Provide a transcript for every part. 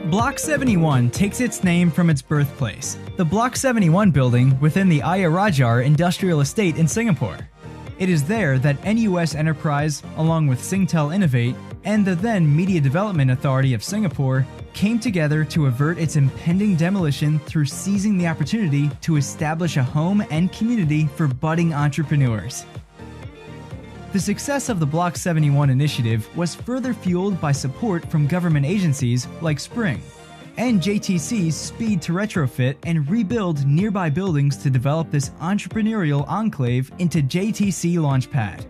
Block 71 takes its name from its birthplace, the Block 71 building within the Ayer Rajah Industrial Estate in Singapore. It is there that NUS Enterprise, along with Singtel Innovate and the then Media Development Authority of Singapore, came together to avert its impending demolition through seizing the opportunity to establish a home and community for budding entrepreneurs. The success of the Block 71 initiative was further fueled by support from government agencies like Spring, and JTC's speed to retrofit and rebuild nearby buildings to develop this entrepreneurial enclave into JTC Launchpad.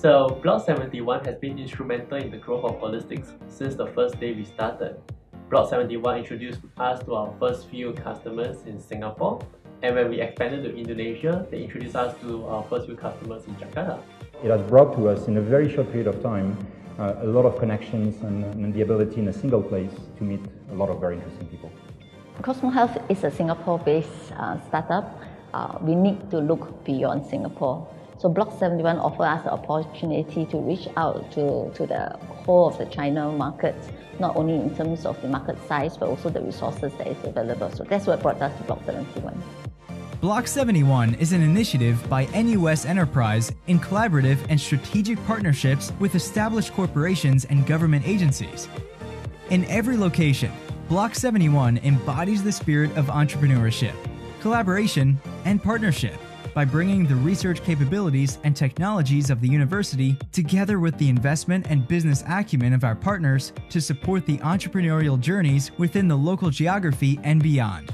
So, Block 71 has been instrumental in the growth of holistics since the first day we started. Block 71 introduced us to our first few customers in Singapore, and when we expanded to Indonesia, they introduced us to our first few customers in Jakarta. It has brought to us, in a very short period of time, a lot of connections and the ability in a single place to meet a lot of very interesting people. Cosmo Health is a Singapore-based startup. We need to look beyond Singapore. So Block 71 offers us the opportunity to reach out to the whole of the China market, not only in terms of the market size, but also the resources that is available. So that's what brought us to Block 71. Block 71 is an initiative by NUS Enterprise in collaborative and strategic partnerships with established corporations and government agencies. In every location, Block 71 embodies the spirit of entrepreneurship, collaboration, and partnership by bringing the research capabilities and technologies of the university together with the investment and business acumen of our partners to support the entrepreneurial journeys within the local geography and beyond.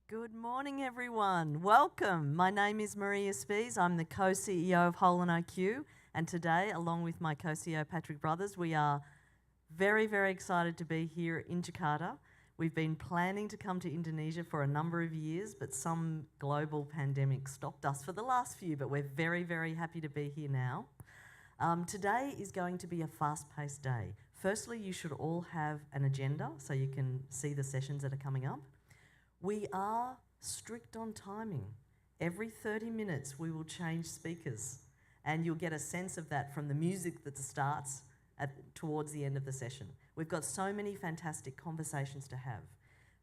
Good morning, everyone. Welcome. My name is Maria Spies. I'm the co-CEO of HolonIQ, and today, along with my co-CEO Patrick Brothers, we are very, very excited to be here in Jakarta. We've been planning to come to Indonesia for a number of years, but some global pandemic stopped us for the last few, but we're very, very happy to be here now. Today is going to be a fast-paced day. Firstly, you should all have an agenda so you can see the sessions that are coming up. We are strict on timing. Every 30 minutes we will change speakers, and you'll get a sense of that from the music that starts towards the end of the session. We've got so many fantastic conversations to have.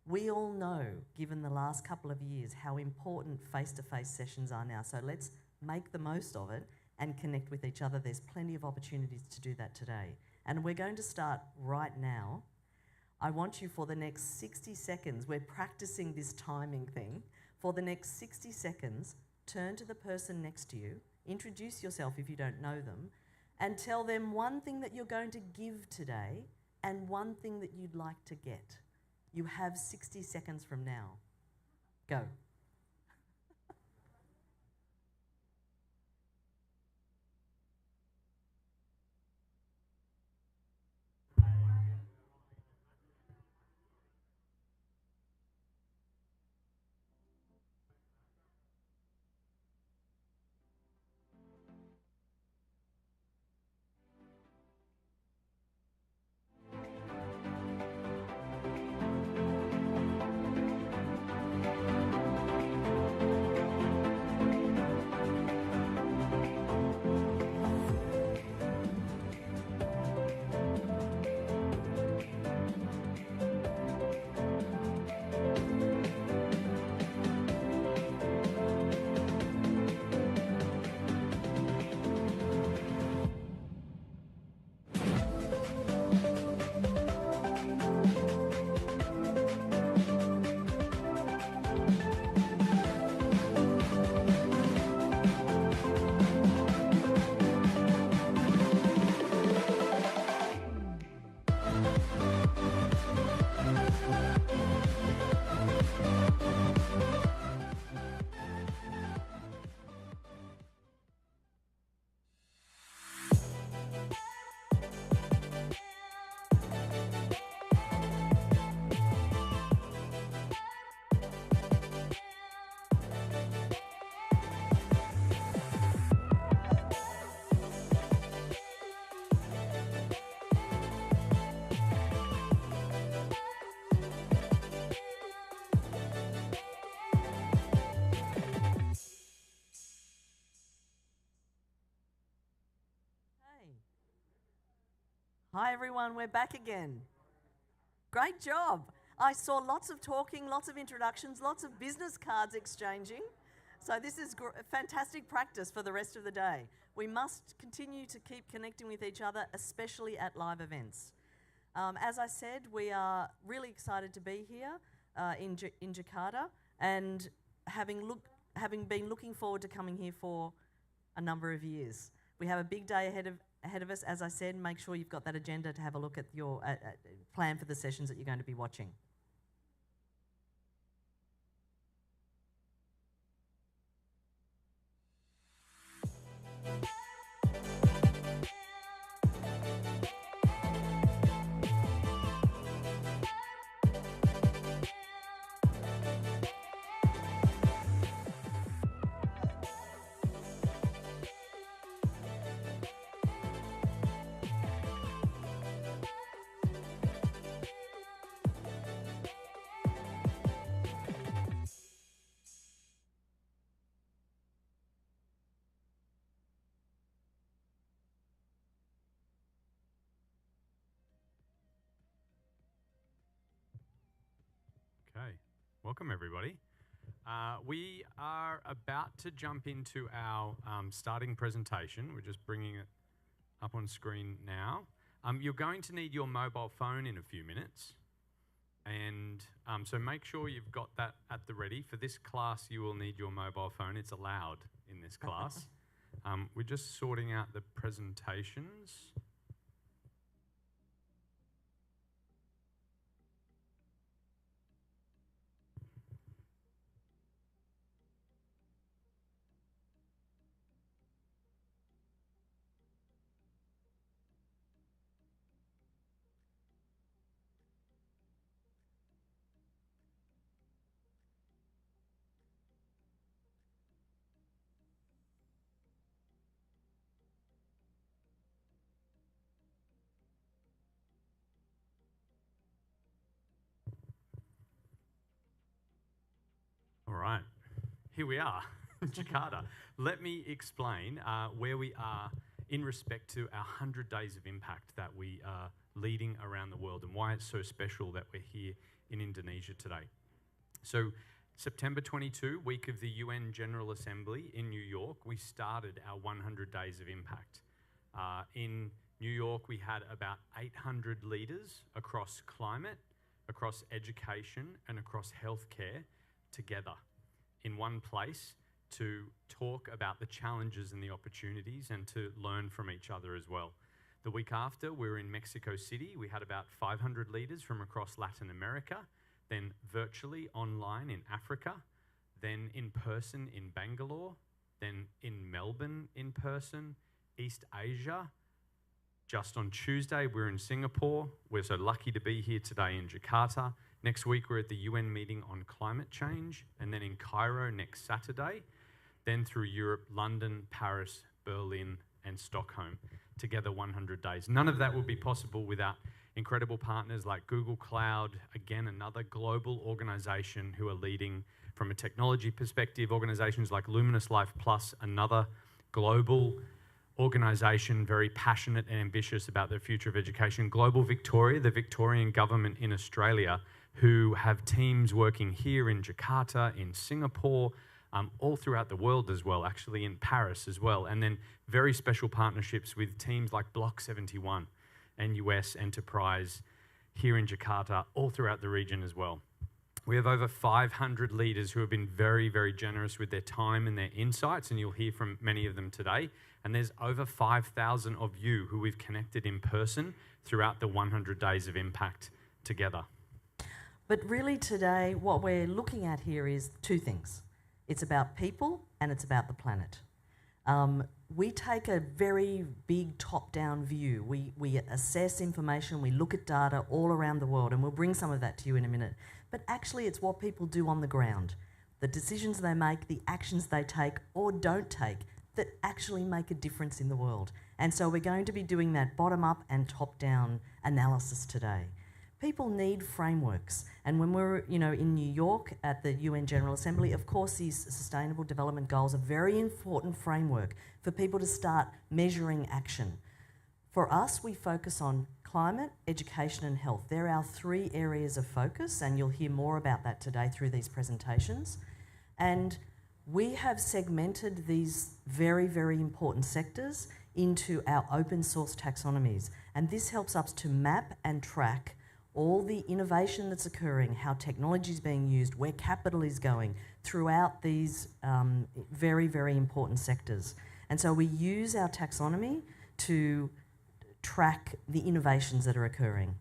We all know, given the last couple of years, how important face-to-face sessions are now, so let's make the most of it and connect with each other. There's plenty of opportunities to do that today. And we're going to start right now. I want you for the next 60 seconds, we're practicing this timing thing. For the next 60 seconds, turn to the person next to you, introduce yourself if you don't know them, and tell them one thing that you're going to give today and one thing that you'd like to get. You have 60 seconds from now. Go. Hi everyone, we're back again. Great job. I saw lots of talking, lots of introductions, lots of business cards exchanging. So this is fantastic practice for the rest of the day. We must continue to keep connecting with each other, especially at live events. As I said, we are really excited to be here in Jakarta, and having been looking forward to coming here for a number of years. We have a big day ahead of us. As I said, make sure you've got that agenda to have a look at your plan for the sessions that you're going to be watching. Okay, welcome everybody. We are about to jump into our starting presentation. We're just bringing it up on screen now. You're going to need your mobile phone in a few minutes. And so make sure you've got that at the ready. For this class, you will need your mobile phone. It's allowed in this class. We're just sorting out the presentations. All right, here we are, Jakarta. Let me explain where we are in respect to our 100 days of impact that we are leading around the world and why it's so special that we're here in Indonesia today. So September 22, week of the UN General Assembly in New York, we started our 100 days of impact. In New York, we had about 800 leaders across climate, across education, and across healthcare together in one place to talk about the challenges and the opportunities and to learn from each other as well. The week after, we were in Mexico City. We had about 500 leaders from across Latin America, then virtually online in Africa, then in person in Bangalore, then in Melbourne in person, East Asia. Just on Tuesday, we're in Singapore. We're so lucky to be here today in Jakarta. Next week, we're at the UN meeting on climate change, and then in Cairo next Saturday, then through Europe, London, Paris, Berlin, and Stockholm, together 100 days. None of that would be possible without incredible partners like Google Cloud, again, another global organization who are leading from a technology perspective, organizations like Luminous Life Plus, another global organisation very passionate and ambitious about the future of education. Global Victoria, the Victorian government in Australia, who have teams working here in Jakarta, in Singapore, all throughout the world as well, actually in Paris as well. And then very special partnerships with teams like Block 71 and US Enterprise here in Jakarta, all throughout the region as well. We have over 500 leaders who have been very, very generous with their time and their insights, and you'll hear from many of them today. And there's over 5,000 of you who we've connected in person throughout the 100 days of impact together. But really today, what we're looking at here is two things. It's about people and it's about the planet. We take a very big top-down view. We assess information, we look at data all around the world, and we'll bring some of that to you in a minute. But actually it's what people do on the ground. The decisions they make, the actions they take or don't take that actually make a difference in the world. And so we're going to be doing that bottom-up and top-down analysis today. People need frameworks. And when we're in New York at the UN General Assembly, of course these Sustainable Development Goals are a very important framework for people to start measuring action. For us, we focus on climate, education and health. They're our 3 areas of focus, and you'll hear more about that today through these presentations. And we have segmented these very, very important sectors into our open source taxonomies. And this helps us to map and track all the innovation that's occurring, how technology is being used, where capital is going throughout these very, very important sectors. And so we use our taxonomy to track the innovations that are occurring.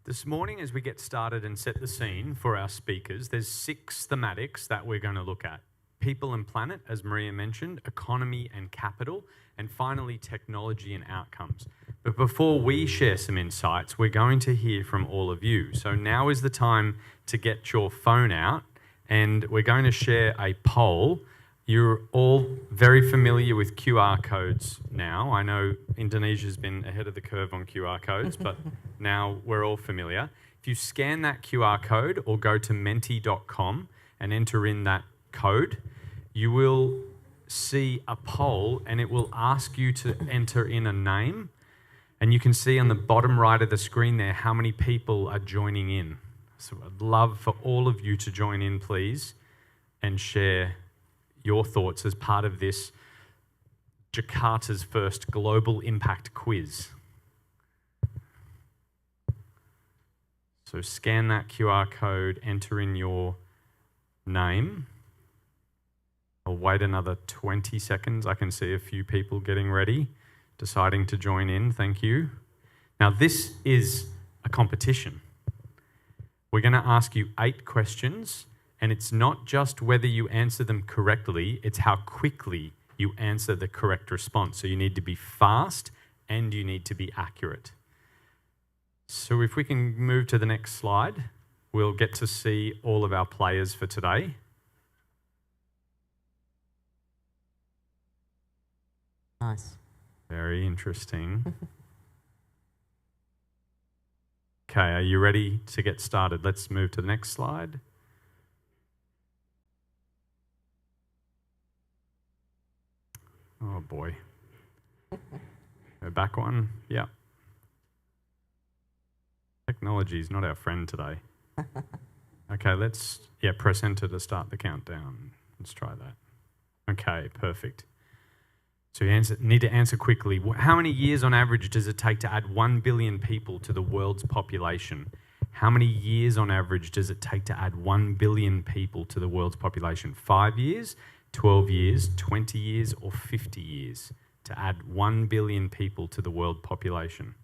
This morning, as we get started and set the scene for our speakers, there's 6 thematics that we're going to look at. People and planet, as Maria mentioned, economy and capital, and finally technology and outcomes. But before we share some insights, we're going to hear from all of you. So now is the time to get your phone out, and we're going to share a poll. You're all very familiar with QR codes now. I know Indonesia's been ahead of the curve on QR codes, but now we're all familiar. If you scan that QR code or go to menti.com and enter in that code, you will see a poll and it will ask you to enter in a name. And you can see on the bottom right of the screen there how many people are joining in. So I'd love for all of you to join in, please, and share your thoughts as part of this Jakarta's first global impact quiz. So scan that QR code, enter in your name. I'll wait another 20 seconds. I can see a few people getting ready, deciding to join in. Thank you. Now, this is a competition. We're going to ask you 8 questions, and it's not just whether you answer them correctly, it's how quickly you answer the correct response. So you need to be fast and you need to be accurate. So if we can move to the next slide, we'll get to see all of our players for today. Nice. Very interesting. Okay, are you ready to get started? Let's move to the next slide. Oh boy. Go back one. Yeah. Technology is not our friend today. Okay, let's press enter to start the countdown. Let's try that. Okay, perfect. So you need to answer quickly. How many years on average does it take to add 1 billion people to the world's population? How many years on average does it take to add 1 billion people to the world's population? 5 years, 12 years, 20 years, or 50 years to add 1 billion people to the world population?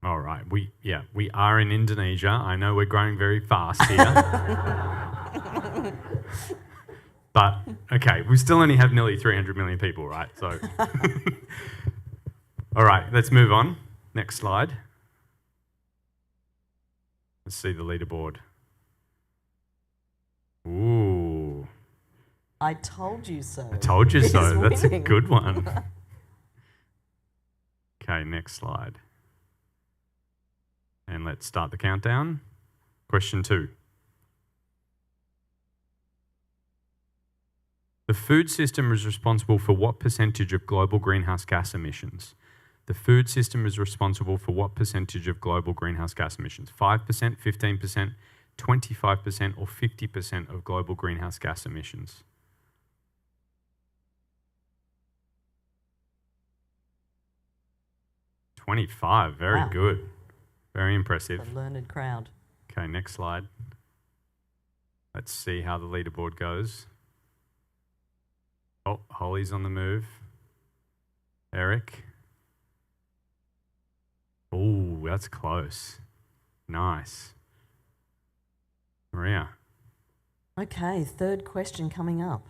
All right, we are in Indonesia. I know we're growing very fast here. But, okay, we still only have nearly 300 million people, right? So, all right, let's move on. Next slide. Let's see the leaderboard. Ooh. I told you so. I told you so. He's That's winning. a good one. Okay, next slide. And let's start the countdown. Question 2. The food system is responsible for what percentage of global greenhouse gas emissions? The food system is responsible for what percentage of global greenhouse gas emissions? 5%, 15%, 25%, or 50% of global greenhouse gas emissions? $25, very Wow. good. Very impressive. A learned crowd. Okay, next slide. Let's see how the leaderboard goes. Oh, Holly's on the move. Eric. Oh, that's close. Nice. Maria. Okay, 3rd question coming up.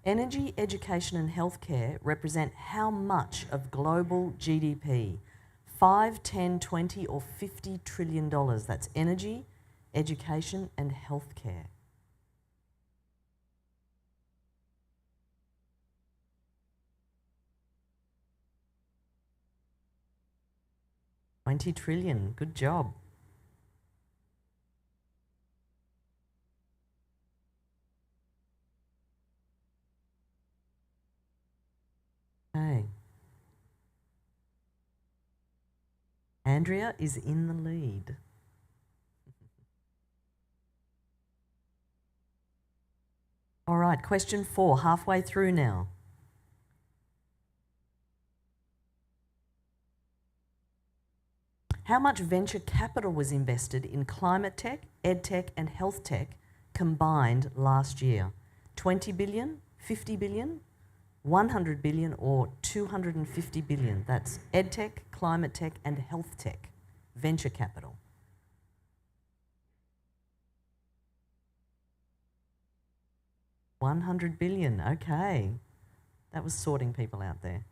Energy, education and healthcare represent how much of global GDP? 5, 10, 20 or $50 trillion. That's energy, education and healthcare. $20 trillion. Good job. Okay. Andrea is in the lead. All right, question 4, halfway through now. How much venture capital was invested in climate tech, edtech and health tech combined last year? 20 billion, 50 billion, 100 billion or 250 billion? That's edtech, climate tech and health tech, venture capital. $100 billion, okay. That was sorting people out there.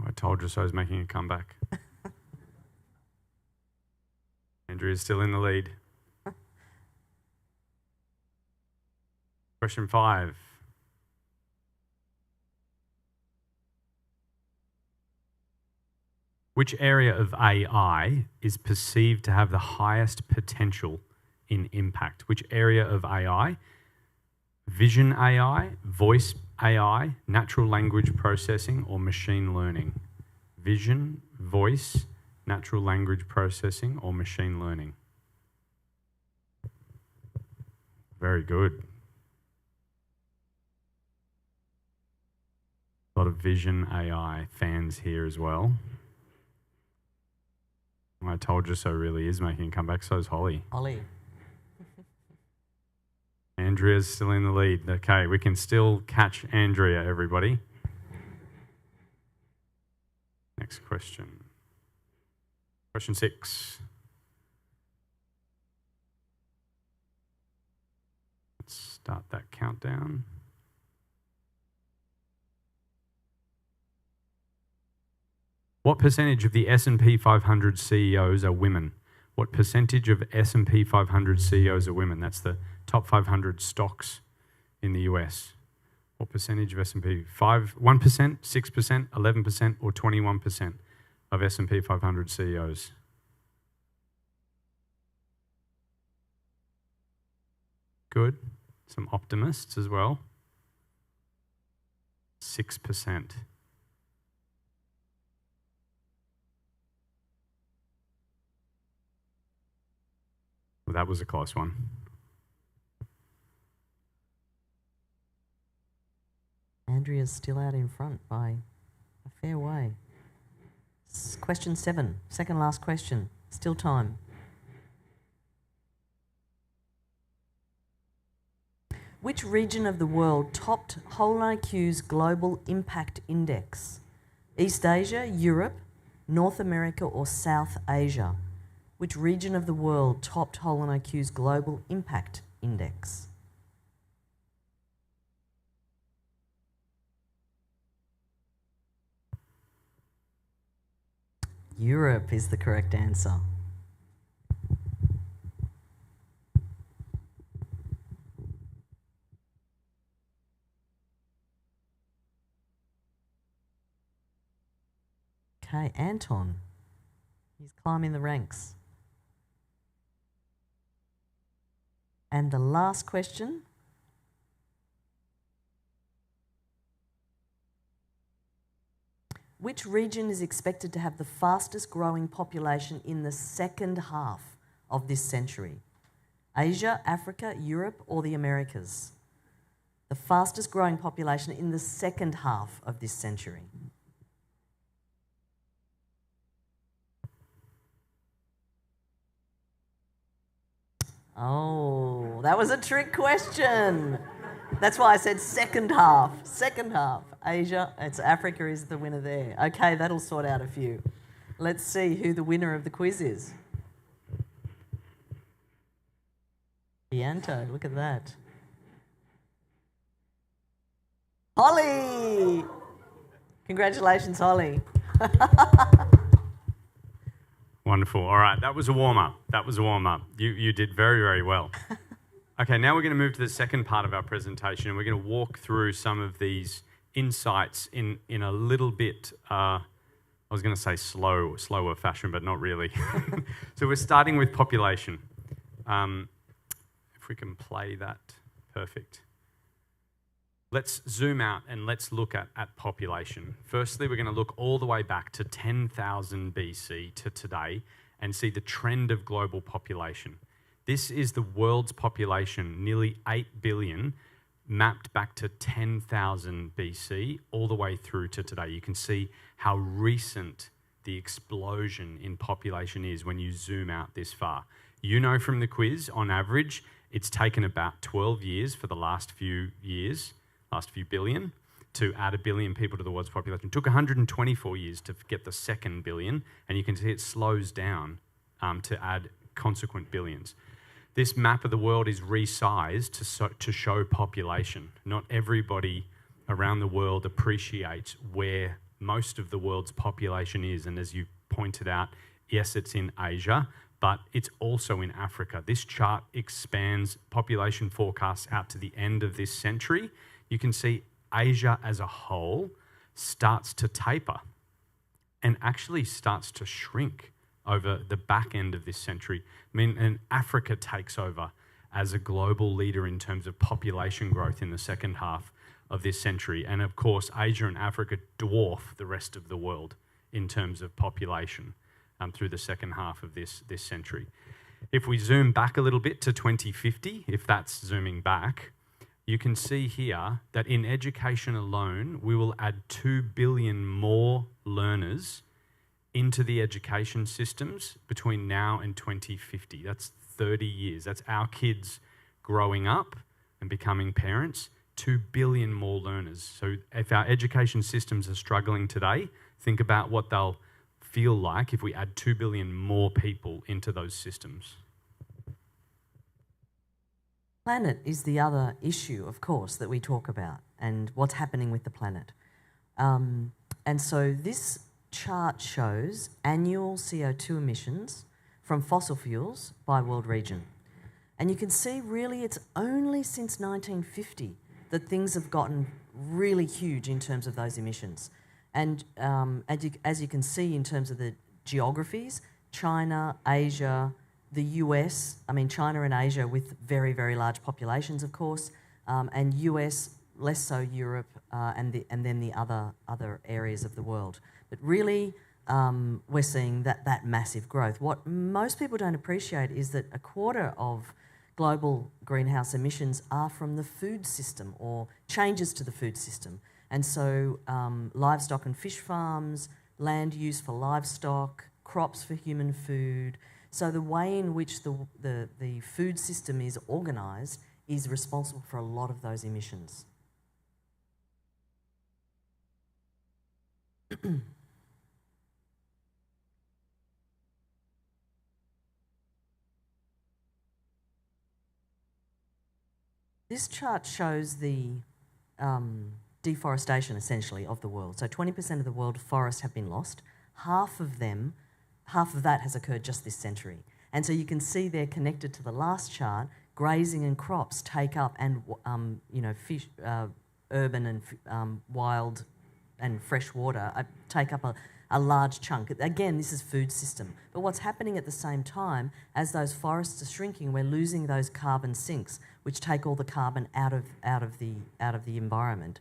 I told you so. I was making a comeback. Andrea's still in the lead. Question 5. Which area of AI is perceived to have the highest potential in impact? Which area of AI? Vision AI, voice AI, natural language processing, or machine learning? Vision, voice, natural language processing, or machine learning? Very good. A lot of Vision AI fans here as well. I told you so really is making a comeback, so is Holly. Holly. Andrea's still in the lead. Okay, we can still catch Andrea, everybody. Next question. Question 6. Let's start that countdown. What percentage of the S&P 500 CEOs are women? What percentage of S&P 500 CEOs are women? That's the top 500 stocks in the US. What percentage of S&P? 1%, 6%, 11%, or 21% of S&P 500 CEOs? Good. Some optimists as well. 6%. Well, that was a close one. Andrea's still out in front by a fair way. Question 7, second last question. Still time. Which region of the world topped HolonIQ's Global Impact Index? East Asia, Europe, North America, or South Asia? Which region of the world topped HolonIQ's Global Impact Index? Europe is the correct answer. Okay, Anton. He's climbing the ranks. And the last question. Which region is expected to have the fastest growing population in the second half of this century? Asia, Africa, Europe, or the Americas? The fastest growing population in the second half of this century. Oh, that was a trick question. That's why I said second half. Second half. Asia, it's Africa is the winner there. Okay, that'll sort out a few. Let's see who the winner of the quiz is. Bianto, look at that. Holly! Congratulations, Holly. Wonderful. All right, that was a warm-up. That was a warm-up. You did very, very well. Okay, now we're going to move to the second part of our presentation, and we're going to walk through some of these insights in a little bit, I was going to say slower fashion, but not really. So we're starting with population. If we can play that, perfect. Let's zoom out and let's look at population. Firstly, we're going to look all the way back to 10,000 BC to today and see the trend of global population. This is the world's population, nearly 8 billion, mapped back to 10,000 BC all the way through to today. You can see how recent the explosion in population is when you zoom out this far. You know from the quiz, on average, it's taken about 12 years for the last few billion, to add 1 billion people to the world's population. It took 124 years to get the second billion, and you can see it slows down to add consequent billions. This map of the world is resized to show population. Not everybody around the world appreciates where most of the world's population is, and as you pointed out, yes, it's in Asia, but it's also in Africa. This chart expands population forecasts out to the end of this century. You can see Asia as a whole starts to taper and actually starts to shrink over the back end of this century. And Africa takes over as a global leader in terms of population growth in the second half of this century. And of course, Asia and Africa dwarf the rest of the world in terms of population through the second half of this century. If we zoom back a little bit to 2050, if that's zooming back, you can see here that in education alone, we will add 2 billion more learners into the education systems between now and 2050. That's 30 years. That's our kids growing up and becoming parents, 2 billion more learners. So if our education systems are struggling today, think about what they'll feel like if we add 2 billion more people into those systems. Planet is the other issue, of course, that we talk about, and what's happening with the planet. And so this chart shows annual CO2 emissions from fossil fuels by world region. And you can see really it's only since 1950 that things have gotten really huge in terms of those emissions. And as you can see in terms of the geographies, China, Asia, the US, China and Asia with very, very large populations, of course, and US, less so Europe, and then the other areas of the world. But really, we're seeing that massive growth. What most people don't appreciate is that a quarter of global greenhouse emissions are from the food system or changes to the food system. And so livestock and fish farms, land use for livestock, crops for human food. So the way in which the food system is organised is responsible for a lot of those emissions. This chart shows the deforestation, essentially, of the world. So 20% of the world forests have been lost. Half of that has occurred just this century. And so you can see they're connected to the last chart. Grazing and crops take up, and fish, urban and wild and fresh water take up a large chunk. Again, this is food system. But what's happening at the same time, as those forests are shrinking, we're losing those carbon sinks, which take all the carbon out of the environment.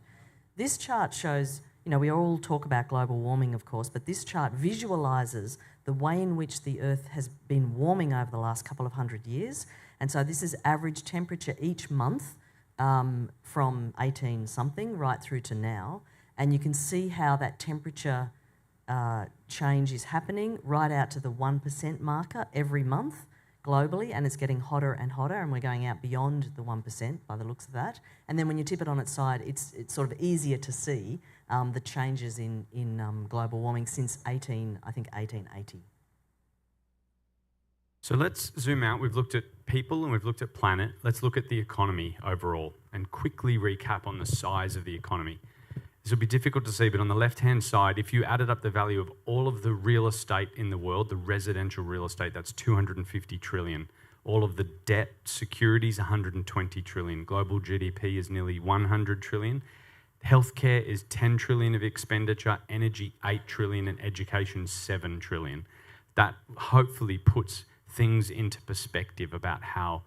This chart shows, we all talk about global warming, of course, but this chart visualises the way in which the Earth has been warming over the last couple of 100 years. And so this is average temperature each month from 18-something right through to now. And you can see how that temperature change is happening right out to the 1% marker every month globally, and it's getting hotter and hotter, and we're going out beyond the 1% by the looks of that. And then when you tip it on its side, it's sort of easier to see the changes in global warming since 1880. So let's zoom out. We've looked at people and we've looked at planet. Let's look at the economy overall and quickly recap on the size of the economy. This will be difficult to see, but on the left-hand side, if you added up the value of all of the real estate in the world, the residential real estate, that's 250 trillion. All of the debt securities, 120 trillion. Global GDP is nearly 100 trillion. Healthcare is 10 trillion of expenditure, energy 8 trillion, and education 7 trillion. That hopefully puts things into perspective about how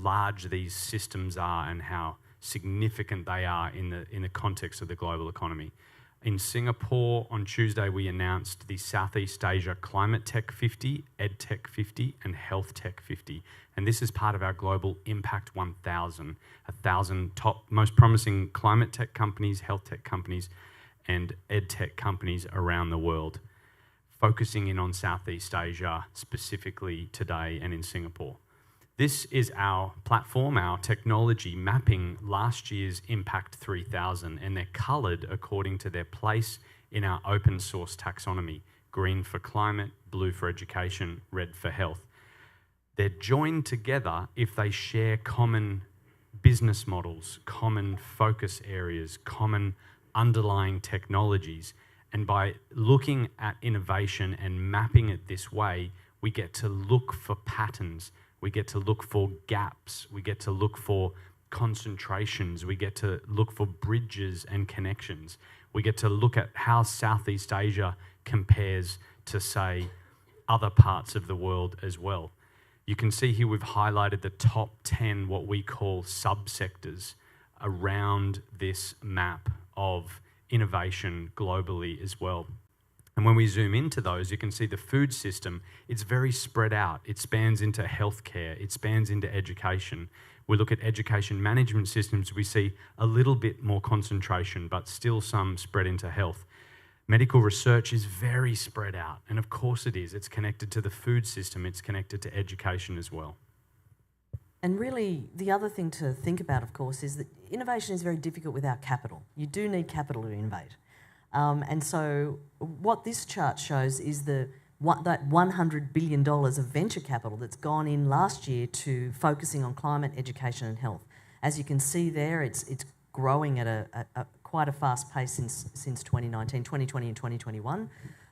large these systems are and how significant they are in the context of the global economy. In Singapore, on Tuesday, we announced the Southeast Asia Climate Tech 50, Edtech 50, and Health Tech 50. And this is part of our Global Impact 1000, 1,000 top most promising climate tech companies, health tech companies, and Edtech companies around the world, focusing in on Southeast Asia specifically today and in Singapore. This is our platform, our technology mapping last year's Impact 3000, and they're coloured according to their place in our open source taxonomy: green for climate, blue for education, red for health. They're joined together if they share common business models, common focus areas, common underlying technologies. And by looking at innovation and mapping it this way, we get to look for patterns. We get to look for gaps, we get to look for concentrations, we get to look for bridges and connections. We get to look at how Southeast Asia compares to, say, other parts of the world as well. You can see here we've highlighted the top 10 what we call subsectors around this map of innovation globally as well. And when we zoom into those, you can see the food system, it's very spread out. It spans into healthcare, it spans into education. We look at education management systems, we see a little bit more concentration, but still some spread into health. Medical research is very spread out, and of course it is. It's connected to the food system, it's connected to education as well. And really, the other thing to think about, of course, is that innovation is very difficult without capital. You do need capital to innovate. And so what this chart shows is that $100 billion of venture capital that's gone in last year to focusing on climate, education and health. As you can see there, it's growing at a quite a fast pace since 2019, 2020 and 2021,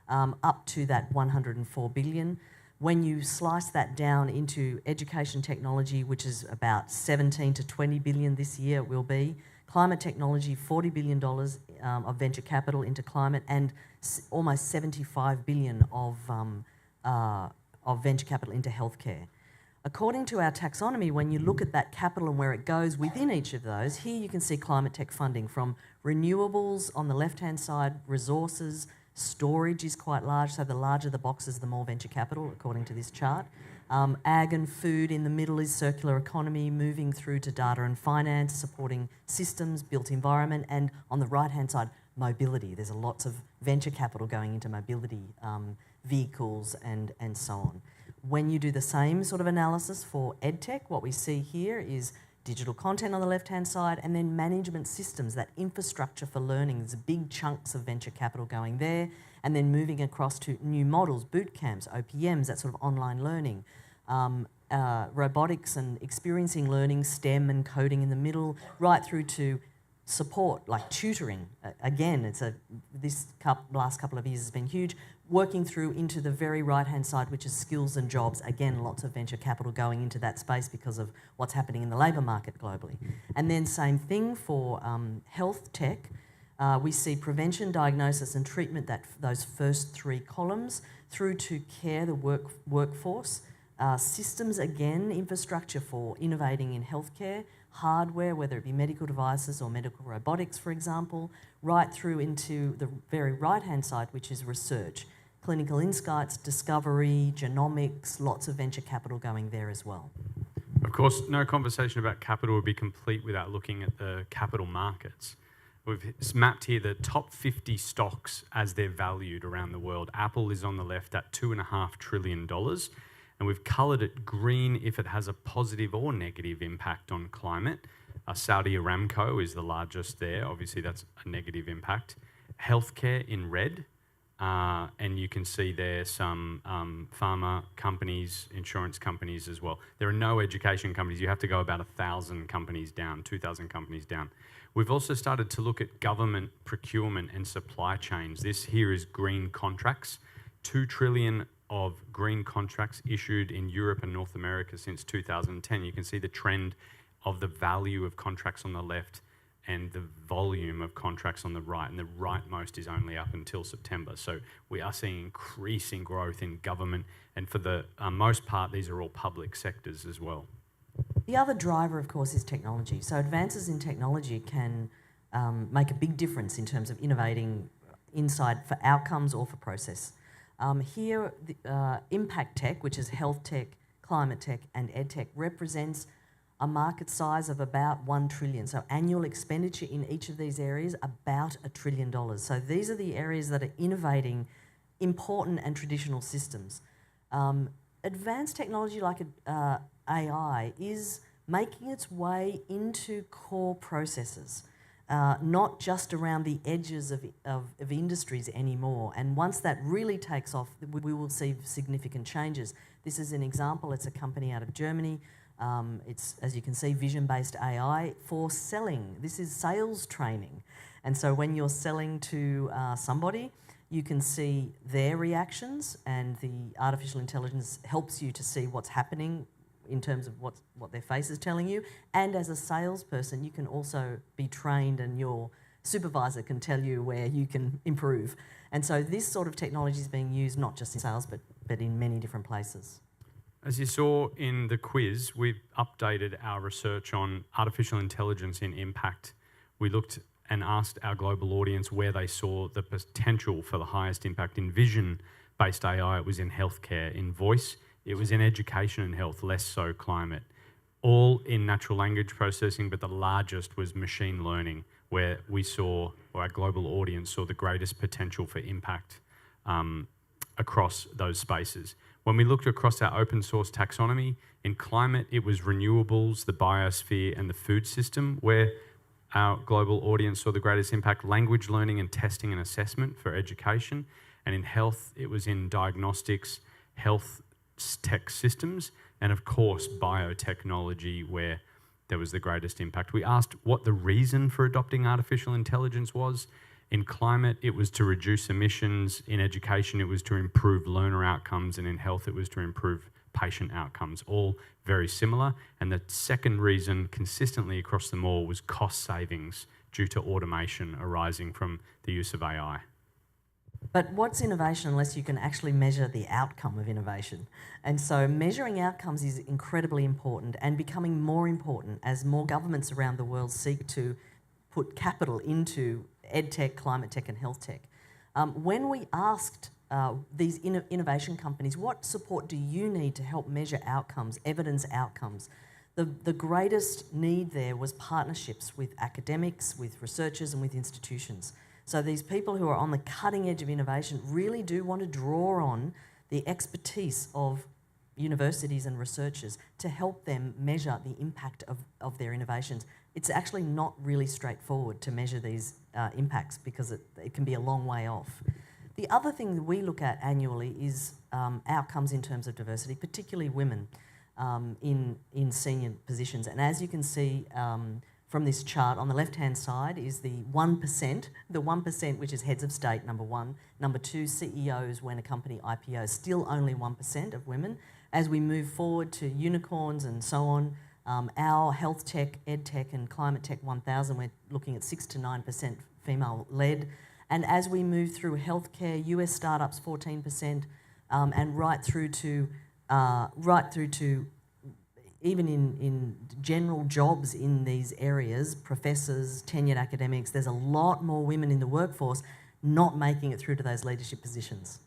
up to that $104 billion. When you slice that down into education technology, which is about 17 to 20 billion this year it will be, climate technology, $40 billion of venture capital into climate, and almost $75 billion of venture capital into healthcare. According to our taxonomy, when you look at that capital and where it goes within each of those, here you can see climate tech funding from renewables on the left-hand side, resources, storage is quite large, so the larger the boxes, the more venture capital, according to this chart. Ag and food in the middle is circular economy, moving through to data and finance, supporting systems, built environment, and on the right-hand side, mobility. There's lots of venture capital going into mobility, vehicles, and so on. When you do the same sort of analysis for EdTech, what we see here is digital content on the left-hand side, and then management systems, that infrastructure for learning. There's big chunks of venture capital going there, and then moving across to new models, boot camps, OPMs, that sort of online learning, robotics and experiencing learning, STEM and coding in the middle, right through to support, like tutoring. Again, this last couple of years has been huge. Working through into the very right-hand side, which is skills and jobs. Again, lots of venture capital going into that space because of what's happening in the labour market globally. And then same thing for health tech. We see prevention, diagnosis and treatment, those first three columns, through to care, the workforce. Systems, again, infrastructure for innovating in healthcare, hardware, whether it be medical devices or medical robotics, for example, right through into the very right-hand side, which is research. Clinical insights, discovery, genomics, lots of venture capital going there as well. Of course, no conversation about capital would be complete without looking at the capital markets. We've mapped here the top 50 stocks as they're valued around the world. Apple is on the left at $2.5 trillion. And we've coloured it green if it has a positive or negative impact on climate. Saudi Aramco is the largest there. Obviously, that's a negative impact. Healthcare in red. And you can see there some pharma companies, insurance companies as well. There are no education companies. You have to go about 1,000 companies down, 2,000 companies down. We've also started to look at government procurement and supply chains. This here is green contracts. 2 trillion of green contracts issued in Europe and North America since 2010. You can see the trend of the value of contracts on the left and the volume of contracts on the right, and the rightmost is only up until September. So we are seeing increasing growth in government, and for the most part, these are all public sectors as well. The other driver, of course, is technology. So advances in technology can make a big difference in terms of innovating inside for outcomes or for process. Here, impact tech, which is health tech, climate tech, and edtech, represents a market size of about $1 trillion. So annual expenditure in each of these areas, about $1 trillion. So these are the areas that are innovating important and traditional systems. Advanced technology like AI is making its way into core processes, not just around the edges of industries anymore. And once that really takes off, we will see significant changes. This is an example. It's a company out of Germany. It's, as you can see, vision-based AI for selling. This is sales training. And so when you're selling to somebody, you can see their reactions, and the artificial intelligence helps you to see what's happening in terms of what their face is telling you. And as a salesperson, you can also be trained, and your supervisor can tell you where you can improve. And so this sort of technology is being used not just in sales, but in many different places. As you saw in the quiz, we've updated our research on artificial intelligence in impact. We looked and asked our global audience where they saw the potential for the highest impact. In vision-based AI, it was in healthcare. In voice, it was in education and health, less so climate. All in natural language processing, but the largest was machine learning, where we saw, or our global audience saw, the greatest potential for impact across those spaces. When we looked across our open source taxonomy, in climate, it was renewables, the biosphere, and the food system, where our global audience saw the greatest impact. Language learning and testing and assessment for education. And in health, it was in diagnostics, health tech systems, and of course, biotechnology, where there was the greatest impact. We asked what the reason for adopting artificial intelligence was. In climate, it was to reduce emissions. In education, it was to improve learner outcomes. And in health, it was to improve patient outcomes, all very similar. And the second reason consistently across them all was cost savings due to automation arising from the use of AI. But what's innovation unless you can actually measure the outcome of innovation? And so measuring outcomes is incredibly important, and becoming more important as more governments around the world seek to put capital into edtech, climate tech, and health tech. When we asked these innovation companies, what support do you need to help measure outcomes, evidence outcomes? The greatest need there was partnerships with academics, with researchers, and with institutions. So these people who are on the cutting edge of innovation really do want to draw on the expertise of universities and researchers to help them measure the impact of their innovations. It's actually not really straightforward to measure these impacts, because it can be a long way off. The other thing that we look at annually is outcomes in terms of diversity, particularly women in senior positions. And as you can see from this chart, on the left-hand side is the 1%, which is heads of state, number one. Number two, CEOs when a company IPOs, still only 1% of women. As we move forward to unicorns and so on, our health tech, ed tech, and climate tech 1000, we're looking at 6 to 9% female-led. And as we move through healthcare, US startups 14%, and right through to even in general jobs in these areas, professors, tenured academics, there's a lot more women in the workforce not making it through to those leadership positions.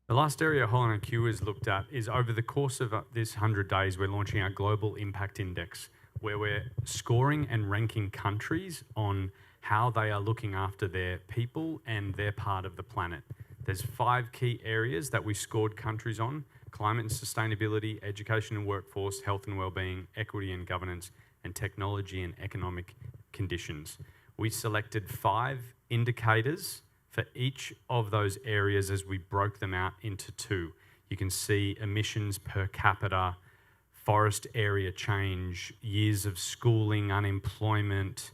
The last area HolonIQ has looked at is, over the course of this 100 days, we're launching our Global Impact Index, where we're scoring and ranking countries on how they are looking after their people and their part of the planet. There's 5 key areas that we scored countries on: climate and sustainability, education and workforce, health and wellbeing, equity and governance, and technology and economic conditions. We selected 5 indicators for each of those areas as we broke them out into 2. You can see emissions per capita, forest area change, years of schooling, unemployment,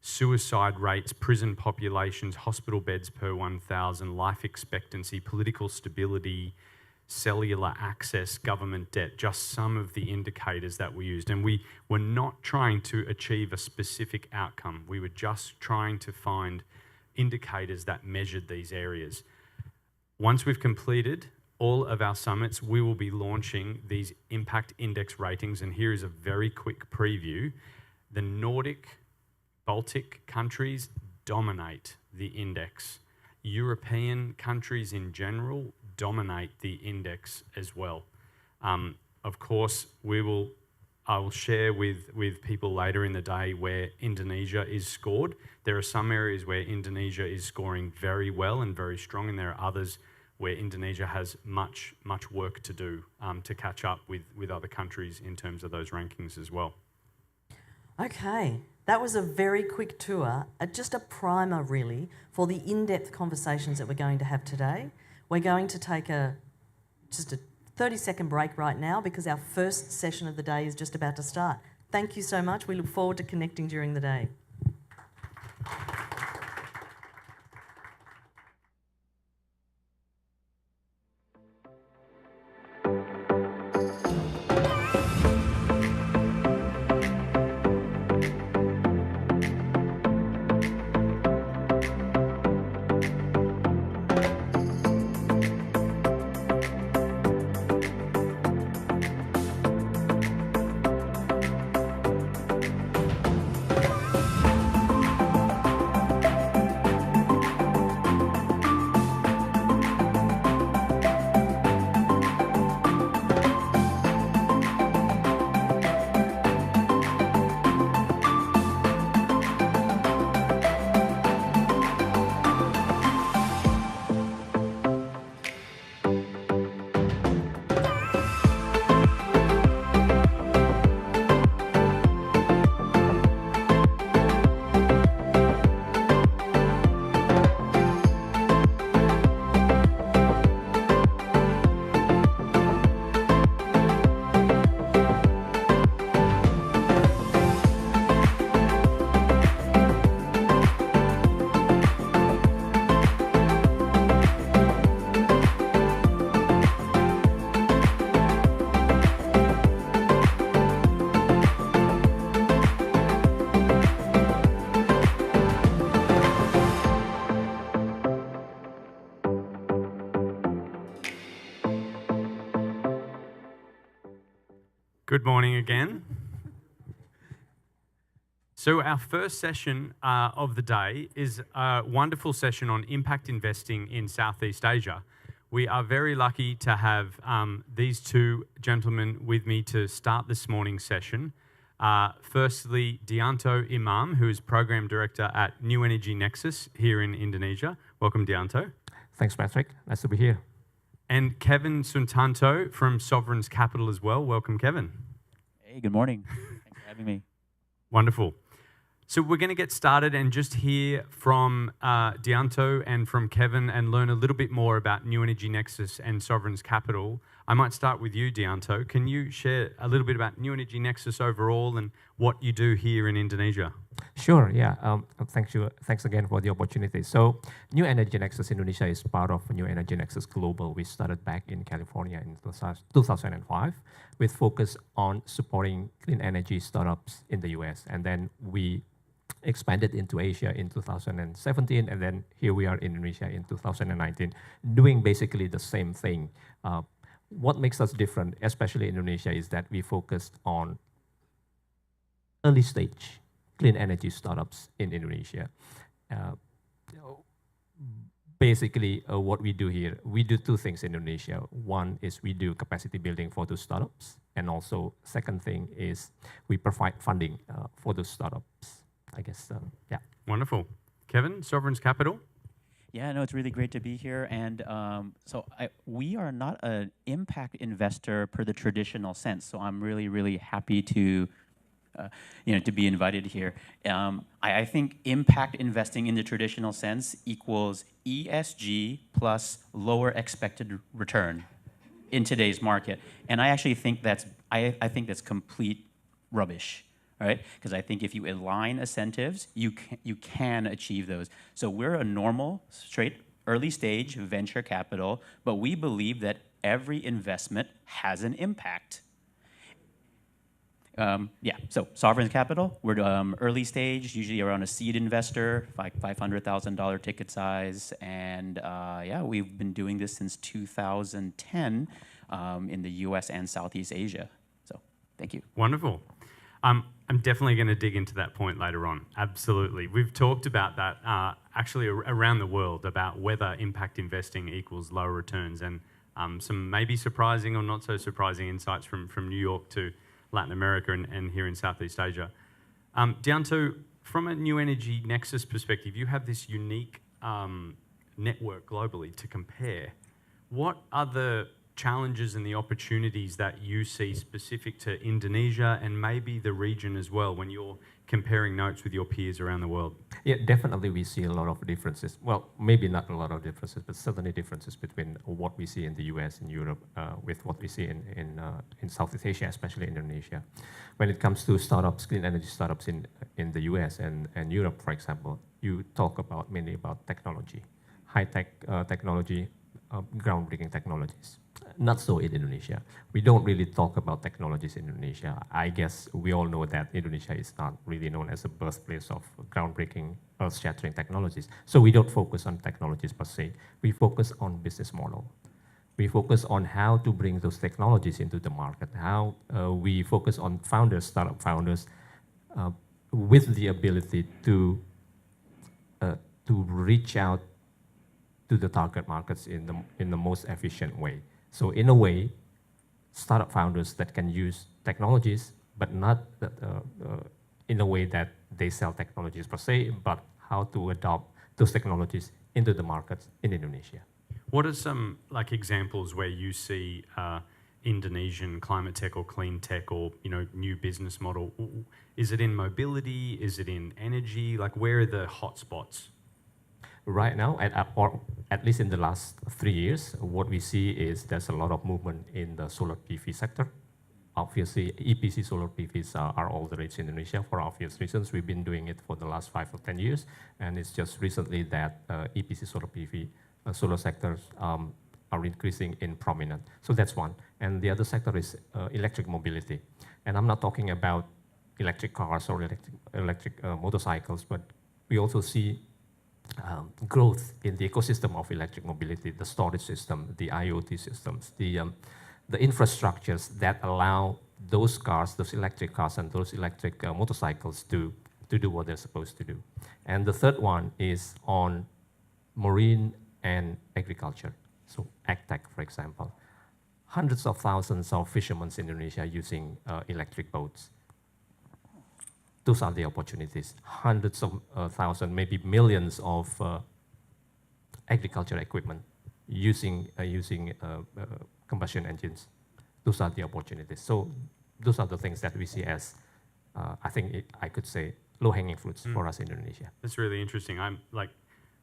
suicide rates, prison populations, hospital beds per 1,000, life expectancy, political stability, cellular access, government debt, just some of the indicators that we used. And we were not trying to achieve a specific outcome. We were just trying to find indicators that measured these areas. Once we've completed all of our summits, we will be launching these impact index ratings, and here is a very quick preview. The Nordic, Baltic countries dominate the index. European countries in general dominate the index as well. Of course, I will share with people later in the day where Indonesia is scored. There are some areas where Indonesia is scoring very well and very strong, and there are others where Indonesia has much work to do to catch up with other countries in terms of those rankings as well. Okay, that was a very quick tour, just a primer really for the in-depth conversations that we're going to have today. We're going to take just a 30-second break right now because our first session of the day is just about to start. Thank you so much. We look forward to connecting during the day. Good morning again. So our first session of the day is a wonderful session on impact investing in Southeast Asia. We are very lucky to have these two gentlemen with me to start this morning's session. Firstly, Dianto Imam, who is Program Director at New Energy Nexus here in Indonesia. Welcome, Dianto. Thanks, Patrick. Nice to be here. And Kevin Suntanto from Sovereign's Capital as well. Welcome, Kevin. Hey, good morning. Thanks for having me. Wonderful. So we're going to get started and just hear from Dianto and from Kevin and learn a little bit more about New Energy Nexus and Sovereign's Capital. I might start with you, Dianto. Can you share a little bit about New Energy Nexus overall and what you do here in Indonesia? Sure, yeah. Thanks again for the opportunity. So New Energy Nexus Indonesia is part of New Energy Nexus Global. We started back in California in 2005 with focus on supporting clean energy startups in the US. And then we expanded into Asia in 2017, and then here we are in Indonesia in 2019, doing basically the same thing. What makes us different, especially in Indonesia, is that we focused on early stage clean energy startups in Indonesia. Basically, what we do here, we do two things in Indonesia. One is we do capacity building for those startups, and also second thing is we provide funding for those startups. I guess, yeah. Wonderful. Kevin, Sovereign's Capital? Yeah, no, it's really great to be here. And we are not an impact investor per the traditional sense. So I'm really, really happy to be invited here. I think impact investing in the traditional sense equals ESG plus lower expected return in today's market. And I actually think that's complete rubbish. Right? Because I think if you align incentives, you can achieve those. So we're a normal, straight, early stage venture capital, but we believe that every investment has an impact. Yeah, so sovereign capital, we're early stage, usually around a seed investor, $500,000 ticket size, and yeah, we've been doing this since 2010 in the US and Southeast Asia. So, thank you. Wonderful. I'm definitely going to dig into that point later on. Absolutely. We've talked about that actually around the world, about whether impact investing equals lower returns, and some maybe surprising or not so surprising insights from New York to Latin America and here in Southeast Asia. Down to, from a new energy nexus perspective, you have this unique network globally to compare. What are the challenges and the opportunities that you see specific to Indonesia and maybe the region as well when you're comparing notes with your peers around the world? Yeah, definitely we see a lot of differences. Well, maybe not a lot of differences, but certainly differences between what we see in the US and Europe with what we see in Southeast Asia, especially Indonesia. When it comes to startups, clean energy startups in the US and Europe, for example, you talk mainly about technology, high-tech technology, groundbreaking technologies. Not so in Indonesia. We don't really talk about technologies in Indonesia. I guess we all know that Indonesia is not really known as a birthplace of groundbreaking, earth-shattering technologies. So we don't focus on technologies per se. We focus on business model. We focus on how to bring those technologies into the market, how we focus on founders, startup founders, with the ability to reach out to the target markets in the most efficient way. So in a way, startup founders that can use technologies, but not in a way that they sell technologies per se, but how to adopt those technologies into the markets in Indonesia. What are some examples where you see Indonesian climate tech or clean tech or new business model? Is it in mobility? Is it in energy? Where are the hotspots? Right now, or at least in the last 3 years, what we see is there's a lot of movement in the solar PV sector. Obviously, EPC solar PVs are all the rage in Indonesia for obvious reasons. We've been doing it for the last 5 or 10 years, and it's just recently that EPC solar PV solar sectors are increasing in prominence. So that's one. And the other sector is electric mobility. And I'm not talking about electric cars or electric motorcycles, but we also see growth in the ecosystem of electric mobility, the storage system, the IoT systems, the infrastructures that allow those cars, those electric cars and those electric motorcycles to do what they're supposed to do. And the third one is on marine and agriculture. So Edtech, for example. Hundreds of thousands of fishermen in Indonesia using electric boats. Those are the opportunities. Hundreds of thousands, maybe millions of agricultural equipment using combustion engines. Those are the opportunities. So those are the things that we see as, I could say, low-hanging fruits for us in Indonesia. That's really interesting. I'm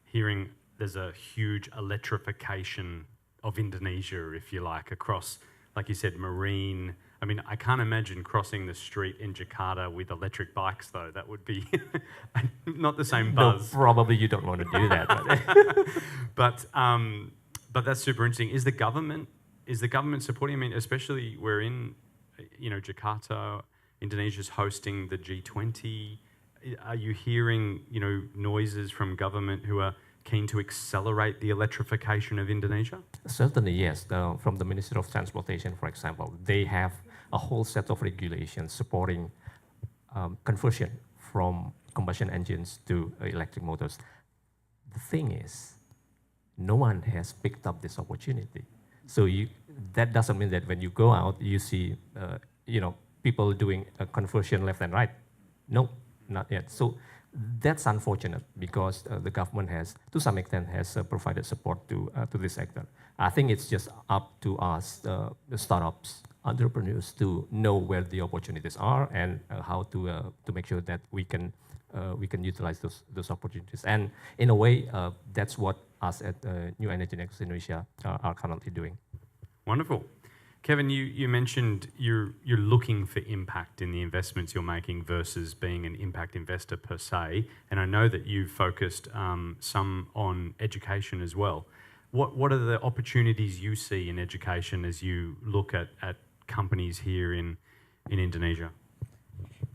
hearing there's a huge electrification of Indonesia, if you like, across, like you said, marine. I mean, I can't imagine crossing the street in Jakarta with electric bikes, though. That would be not the same buzz. No, probably you don't want to do that. But that's super interesting. Is the government supporting? I mean, especially we're in, Jakarta. Indonesia's hosting the G20. Are you hearing, noises from government who are keen to accelerate the electrification of Indonesia? Certainly, yes. From the Ministry of Transportation, for example, they have a whole set of regulations supporting conversion from combustion engines to electric motors. The thing is, no one has picked up this opportunity. So that doesn't mean that when you go out, you see, people doing a conversion left and right. No, not yet. So that's unfortunate because the government has, to some extent, has provided support to this sector. I think it's just up to us, the startups, entrepreneurs, to know where the opportunities are and how to make sure that we can utilize those opportunities. And in a way, that's what us at New Energy Nexus Indonesia are currently doing. Wonderful. Kevin, you mentioned you're looking for impact in the investments you're making versus being an impact investor per se, and I know that you've focused some on education as well. What are the opportunities you see in education as you look at companies here in Indonesia?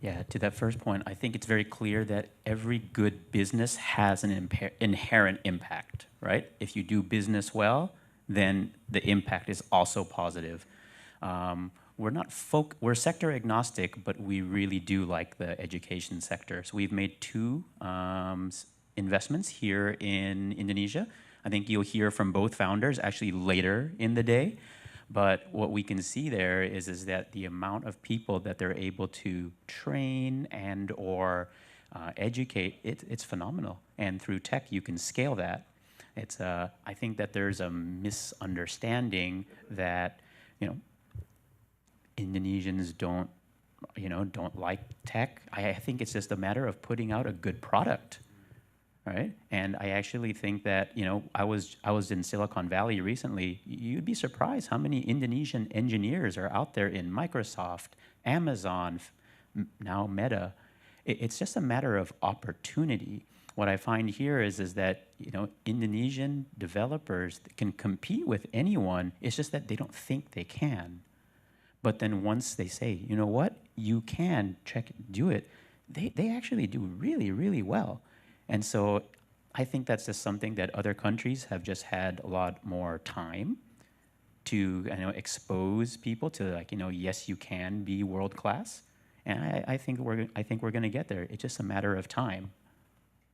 Yeah, to that first point, I think it's very clear that every good business has an inherent impact, right? If you do business well, then the impact is also positive. We're sector agnostic, but we really do like the education sector. So we've made two investments here in Indonesia. I think you'll hear from both founders actually later in the day. But what we can see there is that the amount of people that they're able to train and or educate, it's phenomenal. And through tech, you can scale that. I think that there's a misunderstanding that, Indonesians don't like tech. I think it's just a matter of putting out a good product. Right? And I actually think that, I was in Silicon Valley recently. You'd be surprised how many Indonesian engineers are out there in Microsoft, Amazon, now Meta. It's just a matter of opportunity. What I find here is that, Indonesian developers can compete with anyone. It's just that they don't think they can. But then once they say, you know what, you can do it, they actually do really, really well. And so I think that's just something that other countries have just had a lot more time to expose people to, yes, you can be world class. And I think we're going to get there. It's just a matter of time.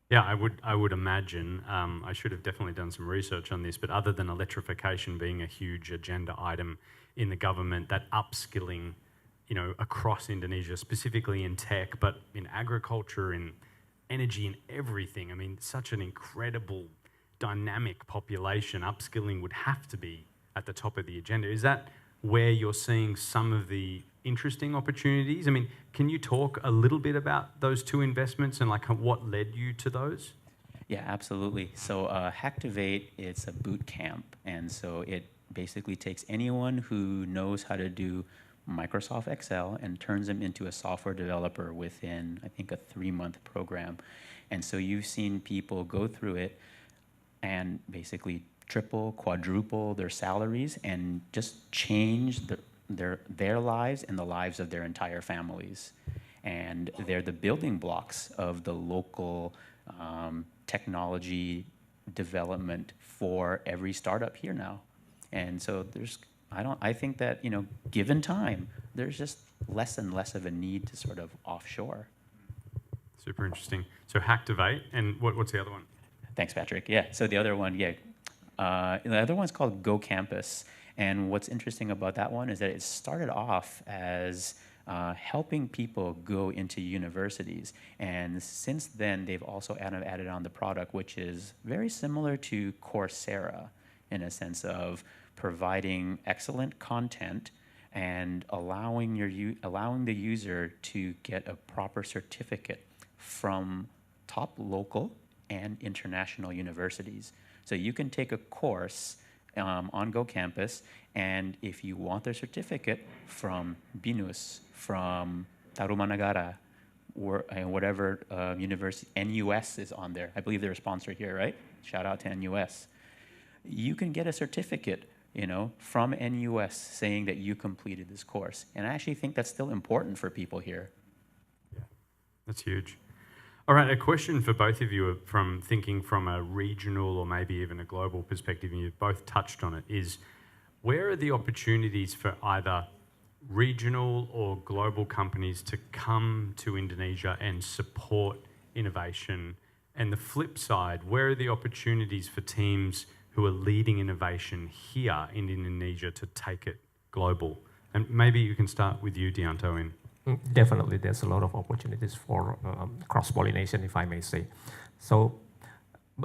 Yeah, I would imagine. I should have definitely done some research on this, but other than electrification being a huge agenda item in the government, that upskilling, across Indonesia, specifically in tech, but in agriculture, in energy, in everything. I mean, such an incredible, dynamic population. Upskilling would have to be at the top of the agenda. Is that where you're seeing some of the interesting opportunities? I mean, can you talk a little bit about those two investments and what led you to those? Yeah, absolutely. So Hacktivate, it's a boot camp. And so it basically takes anyone who knows how to do Microsoft Excel and turns them into a software developer within, I think, a 3-month program. And so you've seen people go through it and basically triple, quadruple their salaries and just change their lives and the lives of their entire families. And they're the building blocks of the local technology development for every startup here now. And so I think that, given time, there's just less and less of a need to sort of offshore. Super interesting. So Hacktivate, and what's the other one? Thanks, Patrick. Yeah, so the other one, the other one's called Go Campus. And what's interesting about that one is that it started off as helping people go into universities. And since then, they've also added on the product, which is very similar to Coursera in a sense of providing excellent content and allowing the user to get a proper certificate from top local and international universities. So you can take a course on Go Campus, and if you want their certificate from BINUS, from Tarumanagara, or whatever university, NUS is on there. I believe they're a sponsor here, right? Shout out to NUS. You can get a certificate, from NUS saying that you completed this course. And I actually think that's still important for people here. Yeah, that's huge. All right, a question for both of you from thinking from a regional or maybe even a global perspective, and you've both touched on it, is where are the opportunities for either regional or global companies to come to Indonesia and support innovation? And the flip side, where are the opportunities for teams who are leading innovation here in Indonesia to take it global? And maybe you can start with you, Dianto. Definitely, there's a lot of opportunities for cross-pollination, if I may say. So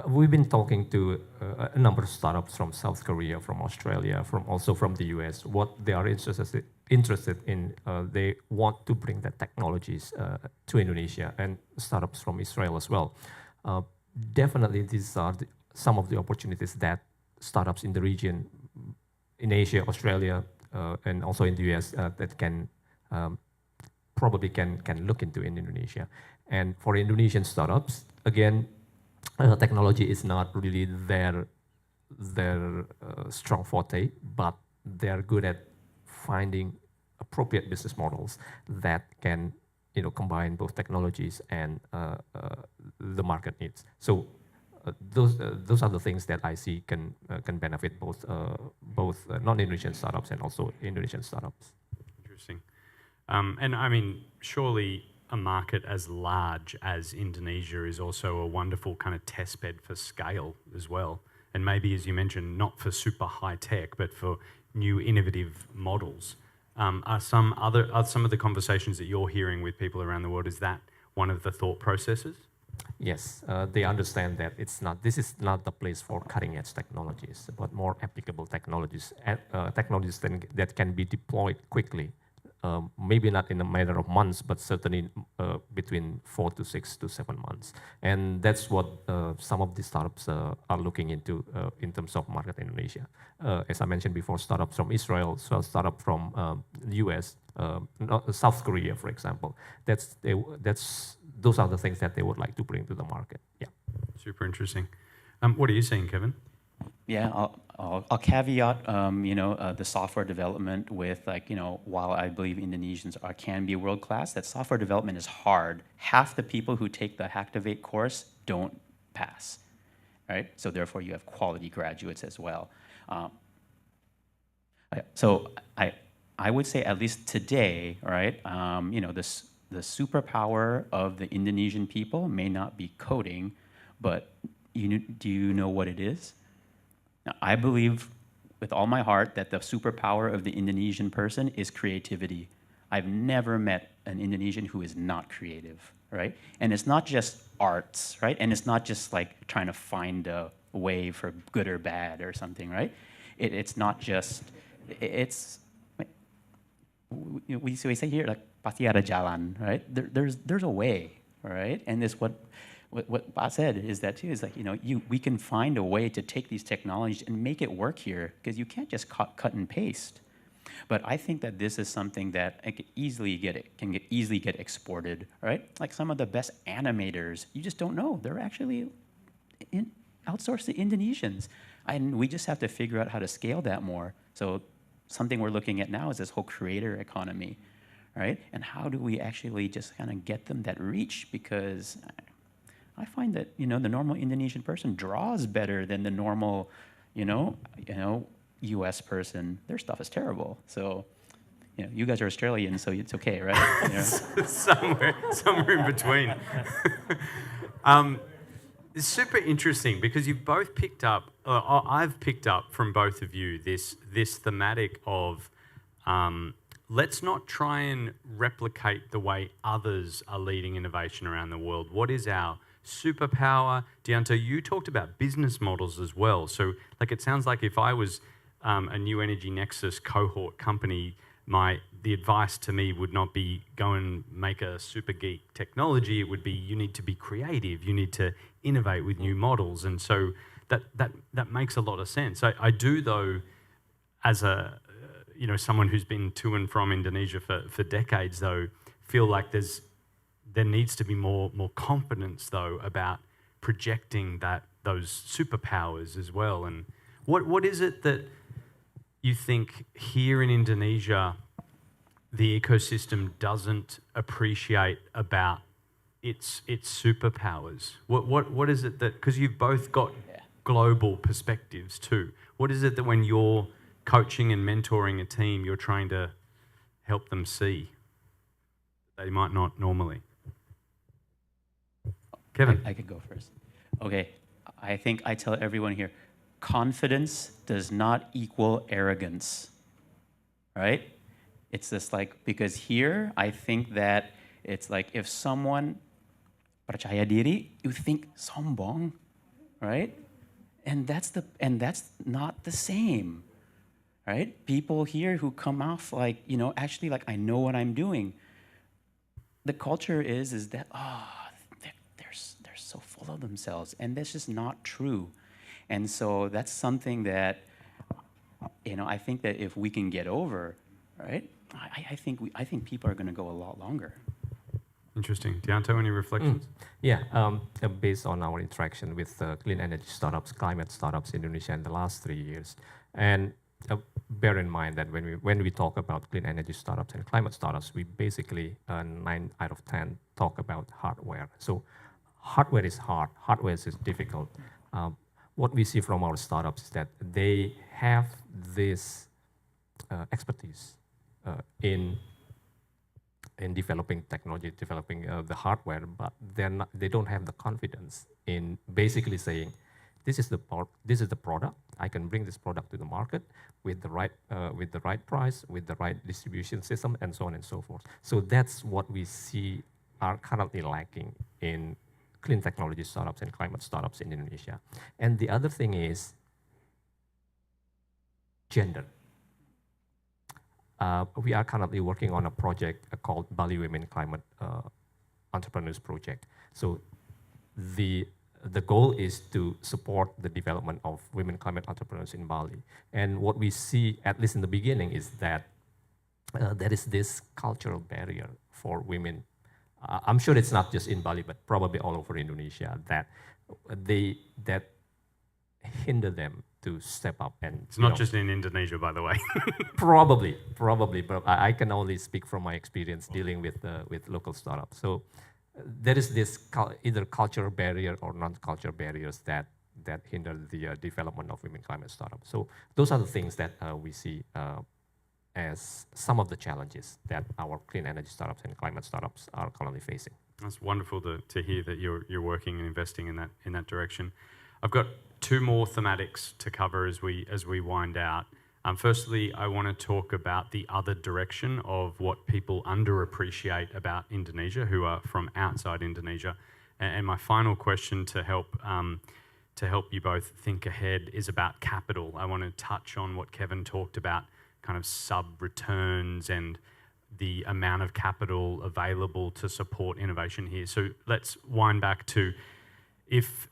we've been talking to a number of startups from South Korea, from Australia, also from the US. What they are interested in, they want to bring the technologies to Indonesia, and startups from Israel as well. Definitely, these are some of the opportunities that startups in the region, in Asia, Australia, and also in the US, that can probably can look into in Indonesia. And for Indonesian startups, again, technology is not really their strong forte, but they are good at finding appropriate business models that can combine both technologies and the market needs. So those are the things that I see can benefit both non-Indonesian startups and also Indonesian startups. Interesting. And I mean, surely a market as large as Indonesia is also a wonderful kind of test bed for scale as well. And maybe, as you mentioned, not for super high tech, but for new innovative models. Are some of the conversations that you're hearing with people around the world, is that one of the thought processes? Yes, they understand that this is not the place for cutting-edge technologies, but more applicable technologies, technologies that can be deployed quickly. Maybe not in a matter of months, but certainly between 4 to 6 to 7 months. And that's what some of the startups are looking into in terms of market in Indonesia. As I mentioned before, startups from Israel, so startup from the US, South Korea, for example. Those are the things that they would like to bring to the market. Yeah. Super interesting. What are you seeing, Kevin? Yeah, I'll caveat, the software development with while I believe Indonesians can be world class, that software development is hard. Half the people who take the Hacktivate course don't pass, right? So therefore, you have quality graduates as well. So I would say at least today, right? The superpower of the Indonesian people may not be coding, but do you know what it is? Now, I believe with all my heart that the superpower of the Indonesian person is creativity. I've never met an Indonesian who is not creative, right? And it's not just arts, right? And it's not just like trying to find a way for good or bad or something, right? It's not just, we say here, like, pasti ada jalan, right? There's a way, right? And this what Ba said is that too, is like, we can find a way to take these technologies and make it work here, because you can't just cut and paste. But I think that this is something that can easily get exported, right? Like some of the best animators, you just don't know. They're actually outsourced to Indonesians. And we just have to figure out how to scale that more. So something we're looking at now is this whole creator economy, right? And how do we actually just kind of get them that reach? Because I find that the normal Indonesian person draws better than the normal, U.S. person. Their stuff is terrible. So, you guys are Australian, so it's okay, right? somewhere in between. It's super interesting because you've both picked up. I've picked up from both of you this thematic of let's not try and replicate the way others are leading innovation around the world. What is our superpower? Dianto, you talked about business models as well. So it sounds like if I was a New Energy Nexus cohort company, the advice to me would not be go and make a super geek technology. It would be you need to be creative. You need to innovate with new models. And so that makes a lot of sense. I do, though, as a someone who's been to and from Indonesia for decades, though, feel like there needs to be more confidence, though, about projecting those superpowers as well. And what is it that you think here in Indonesia the ecosystem doesn't appreciate about its superpowers? What is it that, because you've both got global perspectives too, what is it that when you're coaching and mentoring a team, you're trying to help them see that they might not normally? Kevin. I could go first. Okay, I think I tell everyone here, confidence does not equal arrogance, right? It's just because here, I think that it's like if someone percaya diri, you think sombong, right? And that's not the same, right? People here who come off actually I know what I'm doing. The culture is that, they're so full of themselves, and that's just not true. And so that's something that, I think that if we can get over, right, I think people are going to go a lot longer. Interesting. Dianto, any reflections? Yeah, based on our interaction with clean energy startups, climate startups in Indonesia in the last 3 years, and bear in mind that when we talk about clean energy startups and climate startups, we basically 9 out of 10 talk about hardware. So hardware is hard, hardware is difficult. What we see from our startups is that they have this expertise in developing technology, developing the hardware, but they don't have the confidence in basically saying, this is the product. I can bring this product to the market with the right price, with the right distribution system, and so on and so forth. So that's what we see are currently lacking in clean technology startups and climate startups in Indonesia. And the other thing is gender. We are currently working on a project called Bali Women Climate Entrepreneurs Project. So the goal is to support the development of women climate entrepreneurs in Bali. And what we see, at least in the beginning, is that there is this cultural barrier for women. I'm sure it's not just in Bali, but probably all over Indonesia, that hinder them to step up. And it's not just in Indonesia, by the way. Probably, but I can only speak from my experience dealing with local startups. So there is this either cultural barrier or non-cultural barriers that hinder the development of women climate startups. So those are the things that we see as some of the challenges that our clean energy startups and climate startups are currently facing. That's wonderful to hear that you're working and investing in that direction. I've got two more thematics to cover as we wind out. Firstly, I want to talk about the other direction of what people underappreciate about Indonesia who are from outside Indonesia. And my final question to help you both think ahead is about capital. I want to touch on what Kevin talked about, kind of sub-returns and the amount of capital available to support innovation here. So let's wind back to if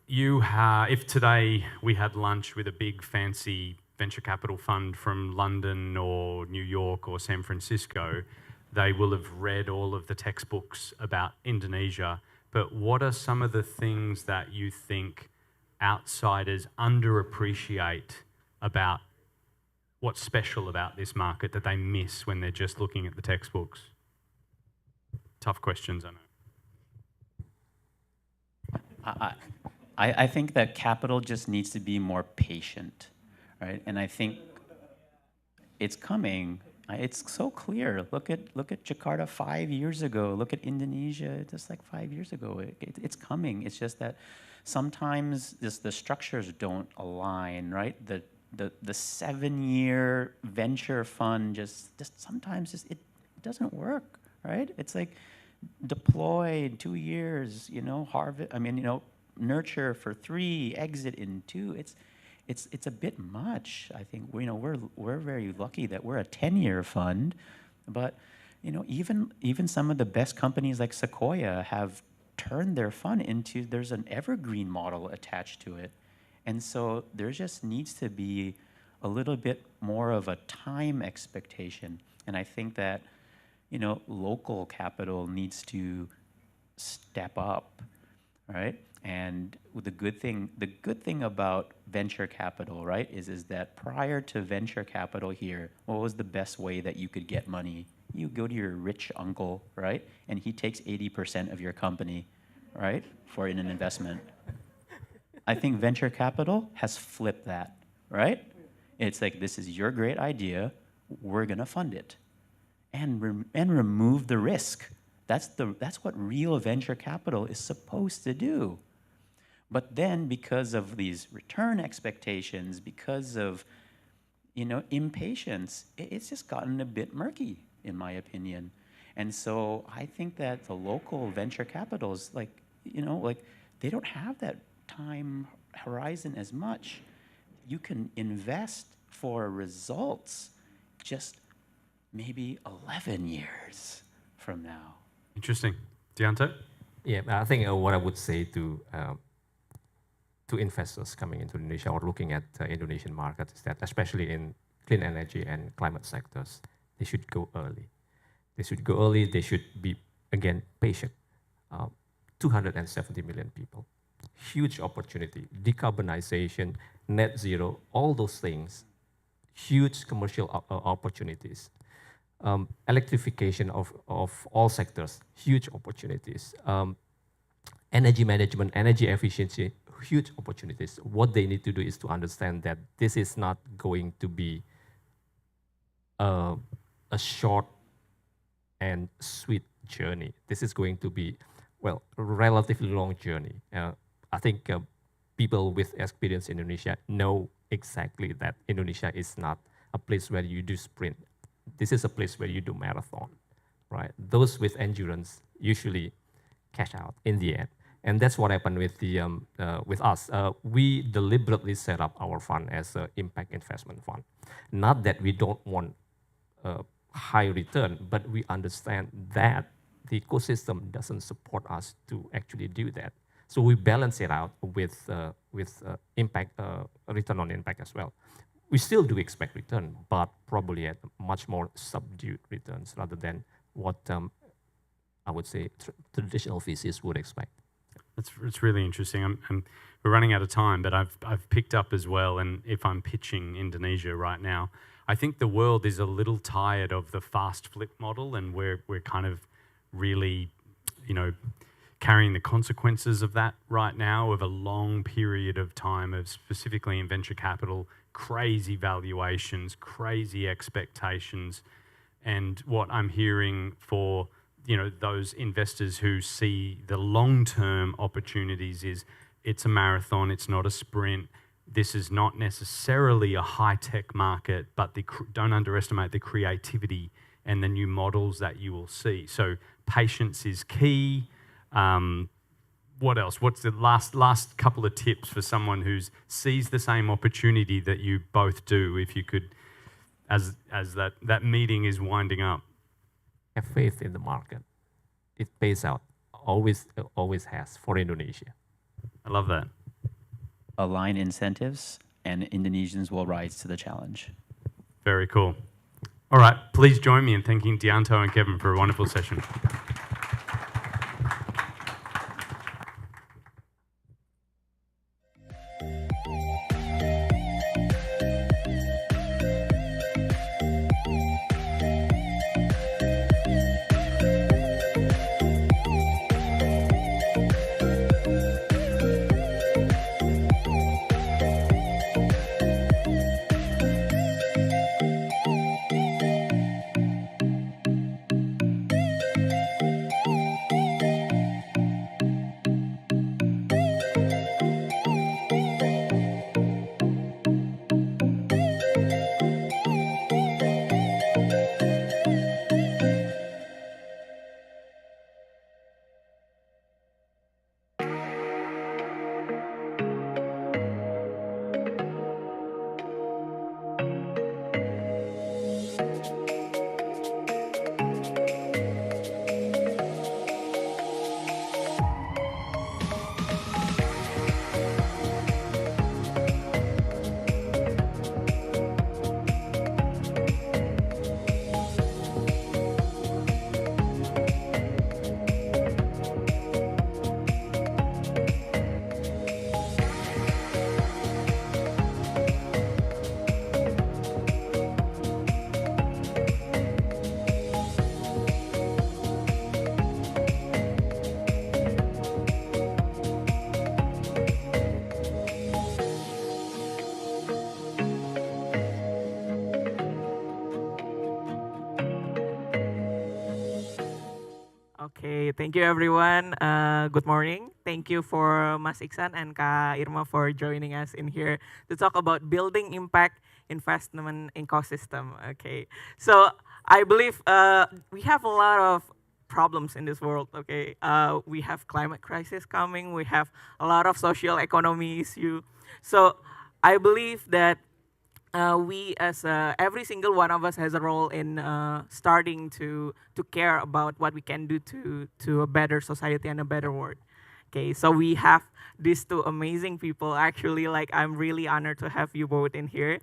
today we had lunch with a big fancy venture capital fund from London or New York or San Francisco, they will have read all of the textbooks about Indonesia. But what are some of the things that you think outsiders underappreciate about what's special about this market that they miss when they're just looking at the textbooks? Tough questions, I know. I think that capital just needs to be more patient, right? And I think it's coming. It's so clear. Look at Jakarta 5 years ago. Look at Indonesia just like 5 years ago. It's coming. It's just that sometimes the structures don't align, right? The 7-year venture fund just sometimes it doesn't work, right? It's like deploy in 2 years, harvest. Nurture for 3, exit in 2. It's a bit much. I think we're very lucky that we're a 10-year fund, but even some of the best companies like Sequoia have turned their fund into there's an evergreen model attached to it. And so there just needs to be a little bit more of a time expectation. And I think that, local capital needs to step up, right? And the good thing about venture capital, right, is that prior to venture capital here, what was the best way that you could get money? You go to your rich uncle, right? And he takes 80% of your company, right, for an investment. I think venture capital has flipped that, right? It's like, this is your great idea, we're gonna fund it. And remove the risk. That's what real venture capital is supposed to do. But then because of these return expectations, because of impatience, it's just gotten a bit murky, in my opinion. And so I think that the local venture capitals, they don't have that time horizon as much. You can invest for results just maybe 11 years from now. Interesting. Deante? Yeah, I think what I would say to investors coming into Indonesia or looking at the Indonesian market is that, especially in clean energy and climate sectors, they should go early. They should go early. They should be, again, patient. 270 million people. Huge opportunity. Decarbonization, net zero, all those things. huge commercial opportunities. Electrification of all sectors, huge opportunities. Energy management, energy efficiency, huge opportunities. What they need to do is to understand that this is not going to be a short and sweet journey. This is going to be, well, a relatively long journey. I think people with experience in Indonesia know exactly that Indonesia is not a place where you do sprint. This is a place where you do marathon, right? Those with endurance usually cash out in the end. And that's what happened with with us. We deliberately set up our fund as an impact investment fund. Not that we don't want high return, but we understand that the ecosystem doesn't support us to actually do that. So we balance it out with impact, return on impact as well. We still do expect return, but probably at much more subdued returns rather than what I would say traditional VCs would expect. It's really interesting. We're running out of time, but I've picked up as well, and if I'm pitching Indonesia right now, I think the world is a little tired of the fast flip model, and we're kind of really, carrying the consequences of that right now, of a long period of time of, specifically in venture capital, crazy valuations, crazy expectations. And what I'm hearing for those investors who see the long-term opportunities is it's a marathon, it's not a sprint. This is not necessarily a high-tech market, but don't underestimate the creativity and the new models that you will see. So patience is key. What else? What's the last couple of tips for someone who sees the same opportunity that you both do, if you could, as that meeting is winding up? Have faith in the market. It pays out. Always has for Indonesia. I love that. Align incentives, and Indonesians will rise to the challenge. Very cool. All right, please join me in thanking Dianto and Kevin for a wonderful session. Okay, thank you everyone. Good morning. Thank you for Mas Iksan and Kak Irma for joining us in here to talk about building impact investment ecosystem. Okay, so I believe we have a lot of problems in this world. Okay, we have climate crisis coming. We have a lot of social economy issue. So I believe that we as every single one of us has a role in starting to care about what we can do to a better society and a better world. Okay, so we have these two amazing people. Actually, like, I'm really honored to have you both in here.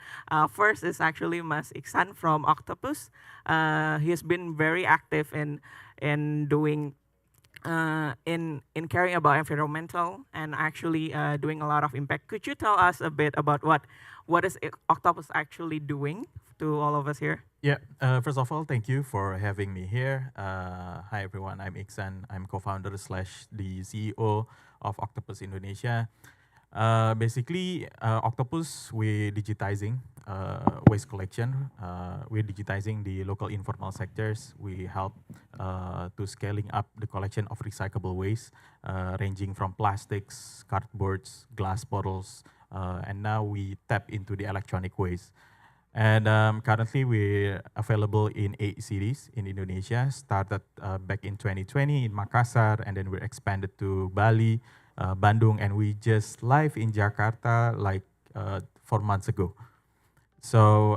First is actually Mas Iksan from Octopus. He has been very active in doing in caring about environmental and actually doing a lot of impact. Could you tell us a bit about what is Octopus actually doing to all of us here? Yeah, first of all, thank you for having me here. Hi everyone, I'm Iksan. I'm co-founder slash the CEO of Octopus Indonesia. Basically, Octopus, we're digitizing waste collection. We're digitizing the local informal sectors. We help to scaling up the collection of recyclable waste, ranging from plastics, cardboards, glass bottles, and now we tap into the electronic waste. And currently we're available in 8 cities in Indonesia, started back in 2020 in Makassar, and then we're expanded to Bali, Bandung, and we just live in Jakarta like 4 months ago. So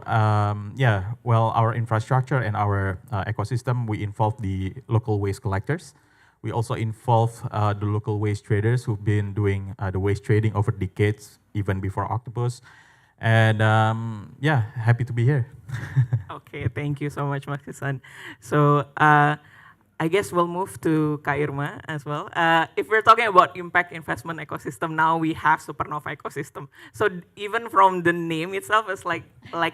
yeah, well, our infrastructure and our ecosystem, we involve the local waste collectors. We also involve the local waste traders who've been doing the waste trading over decades, even before Octopus. And yeah, happy to be here. Okay, thank you so much, Mas Iksan. So I guess we'll move to Kak Irma as well. If we're talking about impact investment ecosystem, now we have Supernova ecosystem. So even from the name itself, it's like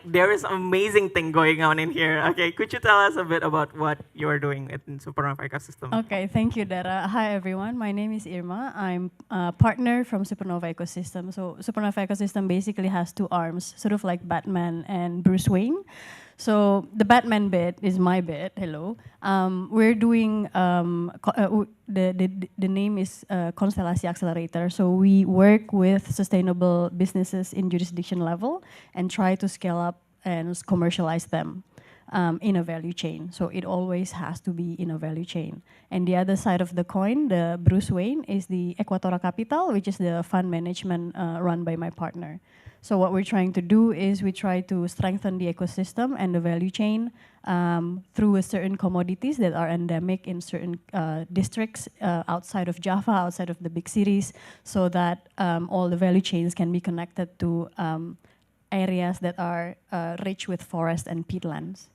there is amazing thing going on in here. Okay, could you tell us a bit about what you are doing in Supernova ecosystem? Okay, thank you, Dara. Hi, everyone. My name is Irma. I'm a partner from Supernova ecosystem. So Supernova ecosystem basically has two arms, sort of like Batman and Bruce Wayne. So the Batman bit is my bit. Hello. We're doing the name is Konstelasi Accelerator. So we work with sustainable businesses in jurisdiction level and try to scale up and commercialize them in a value chain. So it always has to be in a value chain. And the other side of the coin, the Bruce Wayne, is the Equatora Capital, which is the fund management run by my partner. So what we're trying to do is we try to strengthen the ecosystem and the value chain through a certain commodities that are endemic in certain districts outside of Java, outside of the big cities, so that all the value chains can be connected to areas that are rich with forest and peatlands.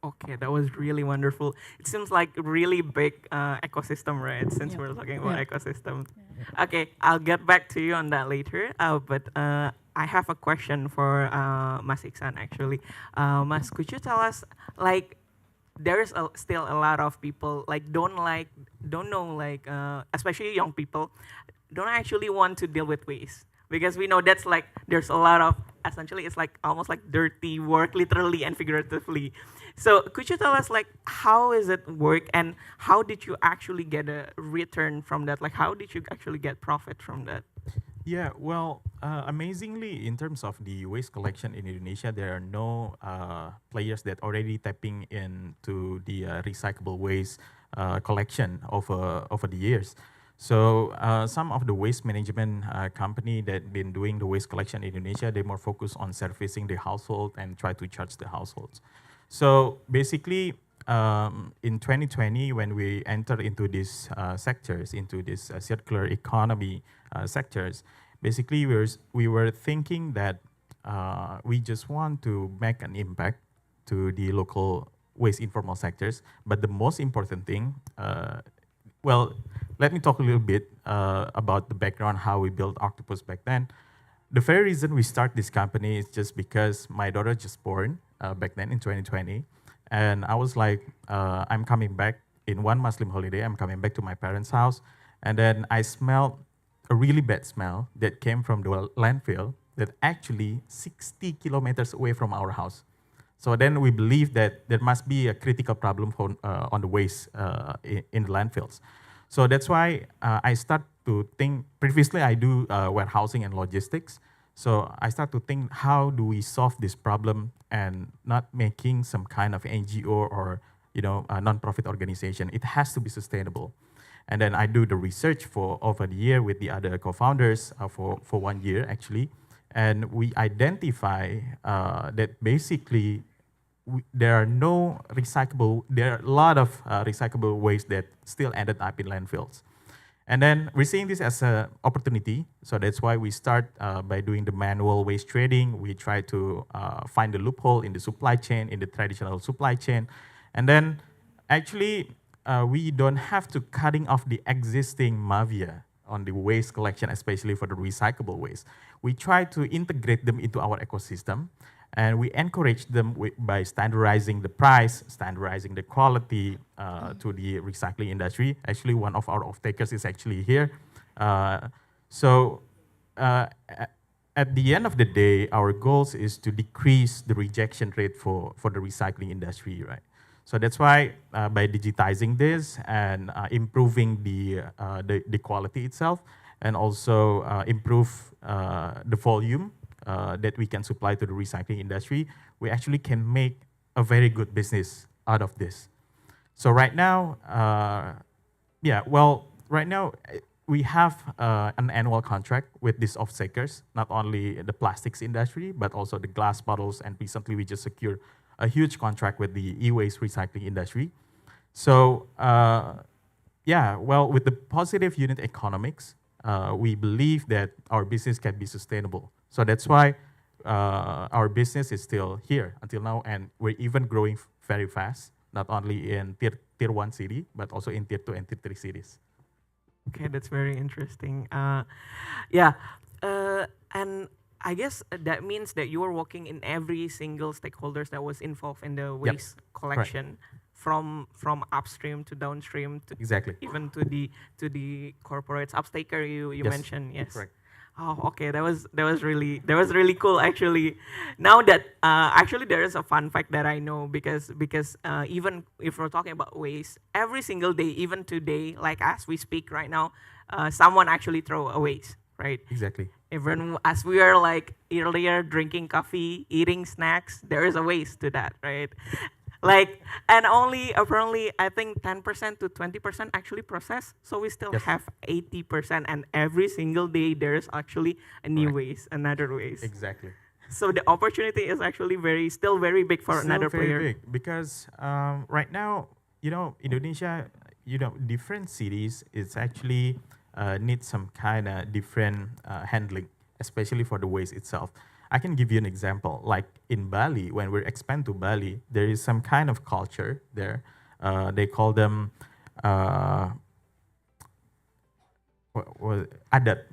Okay, that was really wonderful. It seems like a really big ecosystem, right? Since we're talking about ecosystem. Yeah. Okay, I'll get back to you on that later. But I have a question for Mas Iksan actually. Mas, could you tell us, like, there's still a lot of people don't know, especially young people, don't actually want to deal with waste. Because we know that's like, there's a lot of, essentially it's like almost like dirty work, literally and figuratively. So could you tell us like, how is it work and how did you actually get a return from that? Like how did you actually get profit from that? Yeah, well, amazingly, in terms of the waste collection in Indonesia, there are no players that already tapping into the recyclable waste collection over the years. So some of the waste management company that been doing the waste collection in Indonesia, they more focus on servicing the household and try to charge the households. So basically, in 2020, when we enter into these sectors, into this circular economy sectors, basically we were thinking that we just want to make an impact to the local waste informal sectors. But the most important thing, well, let me talk a little bit about the background, how we built Octopus back then. The very reason we start this company is just because my daughter just born back then in 2020. And I was like, I'm coming back in one Muslim holiday, I'm coming back to my parents' house. And then I smelled a really bad smell that came from the landfill that actually 60 kilometers away from our house. So then we believe that there must be a critical problem on the waste in the landfills. So that's why I start to think, previously I do warehousing and logistics. So I start to think, how do we solve this problem and not making some kind of NGO or a non-profit organization. It has to be sustainable. And then I do the research for over the year with the other co-founders for 1 year actually. And we identify that basically there are a lot of recyclable waste that still ended up in landfills. And then we're seeing this as an opportunity. So that's why we start by doing the manual waste trading. We try to find the loophole in the supply chain, in the traditional supply chain. And then actually we don't have to cutting off the existing mafia on the waste collection, especially for the recyclable waste. We try to integrate them into our ecosystem, and we encourage them by standardizing the price, standardizing the quality to the recycling industry. Actually, one of our off-takers is actually here. At the end of the day, our goals is to decrease the rejection rate for the recycling industry, right? So that's why by digitizing this and improving the quality itself, and also improve the volume that we can supply to the recycling industry, we actually can make a very good business out of this. So right now, right now we have an annual contract with these off-takers, not only the plastics industry, but also the glass bottles, and recently we just secured a huge contract with the e-waste recycling industry. So with the positive unit economics, we believe that our business can be sustainable. So that's why our business is still here until now, and we're even growing very fast, not only in tier 1 city, but also in tier 2 and tier 3 cities. Okay, that's very interesting. And I guess that means that you are working in every single stakeholders that was involved in the waste collection, from upstream to downstream to exactly even to the corporates. Upstaker you mentioned, yes. Correct. Oh, okay. That was really cool actually. Now that actually there is a fun fact that I know because even if we're talking about waste, every single day, even today, like as we speak right now, someone actually throw a waste, right? Exactly. Even as we are like earlier drinking coffee, eating snacks, there is a waste to that, right? Like, and only apparently I think 10% to 20% actually process. So we still have 80%, and every single day there's actually a new waste, another waste. Exactly. So the opportunity is actually still very big for another player. Very big because right now, Indonesia, different cities is actually need some kind of different handling, especially for the waste itself. I can give you an example. Like in Bali, when we expand to Bali, there is some kind of culture there. They call them adat.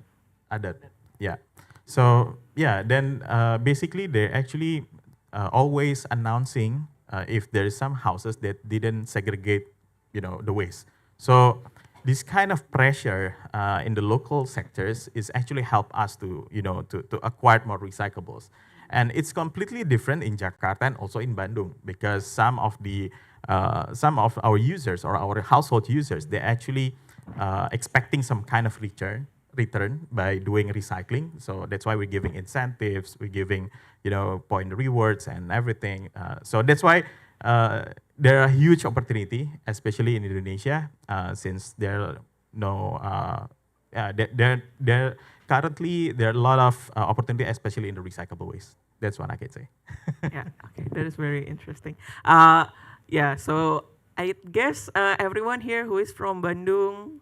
Yeah. So then basically they're actually always announcing if there is some houses that didn't segregate, the waste. So this kind of pressure in the local sectors is actually help us to acquire more recyclables, and it's completely different in Jakarta and also in Bandung, because some of our users or our household users, they're actually expecting some kind of return by doing recycling. So that's why we're giving incentives, we're giving point rewards and everything. So that's why there are huge opportunity, especially in Indonesia, since currently there are a lot of opportunity, especially in the recyclable waste. That's what I can say. Yeah, okay, that is very interesting. So I guess everyone here who is from Bandung,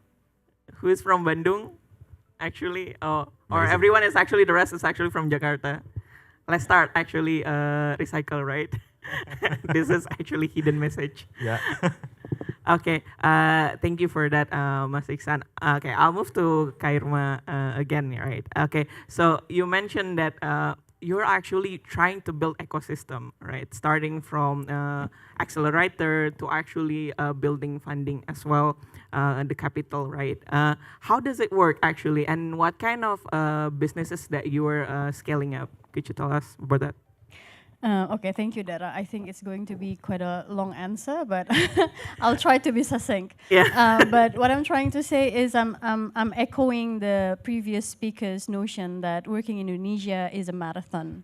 actually, or everyone is actually, the rest is actually from Jakarta. Let's start actually recycle, right? This is actually hidden message. Yeah. Okay, thank you for that, Mas Iksan. Okay, I'll move to Kairma again, right? Okay, so you mentioned that you're actually trying to build ecosystem, right? Starting from accelerator to actually building funding as well, the capital, right? How does it work actually, and what kind of businesses that you are scaling up? Could you tell us about that? Okay, thank you, Dara. I think it's going to be quite a long answer, but I'll try to be succinct. Yeah. But what I'm trying to say is I'm echoing the previous speaker's notion that working in Indonesia is a marathon.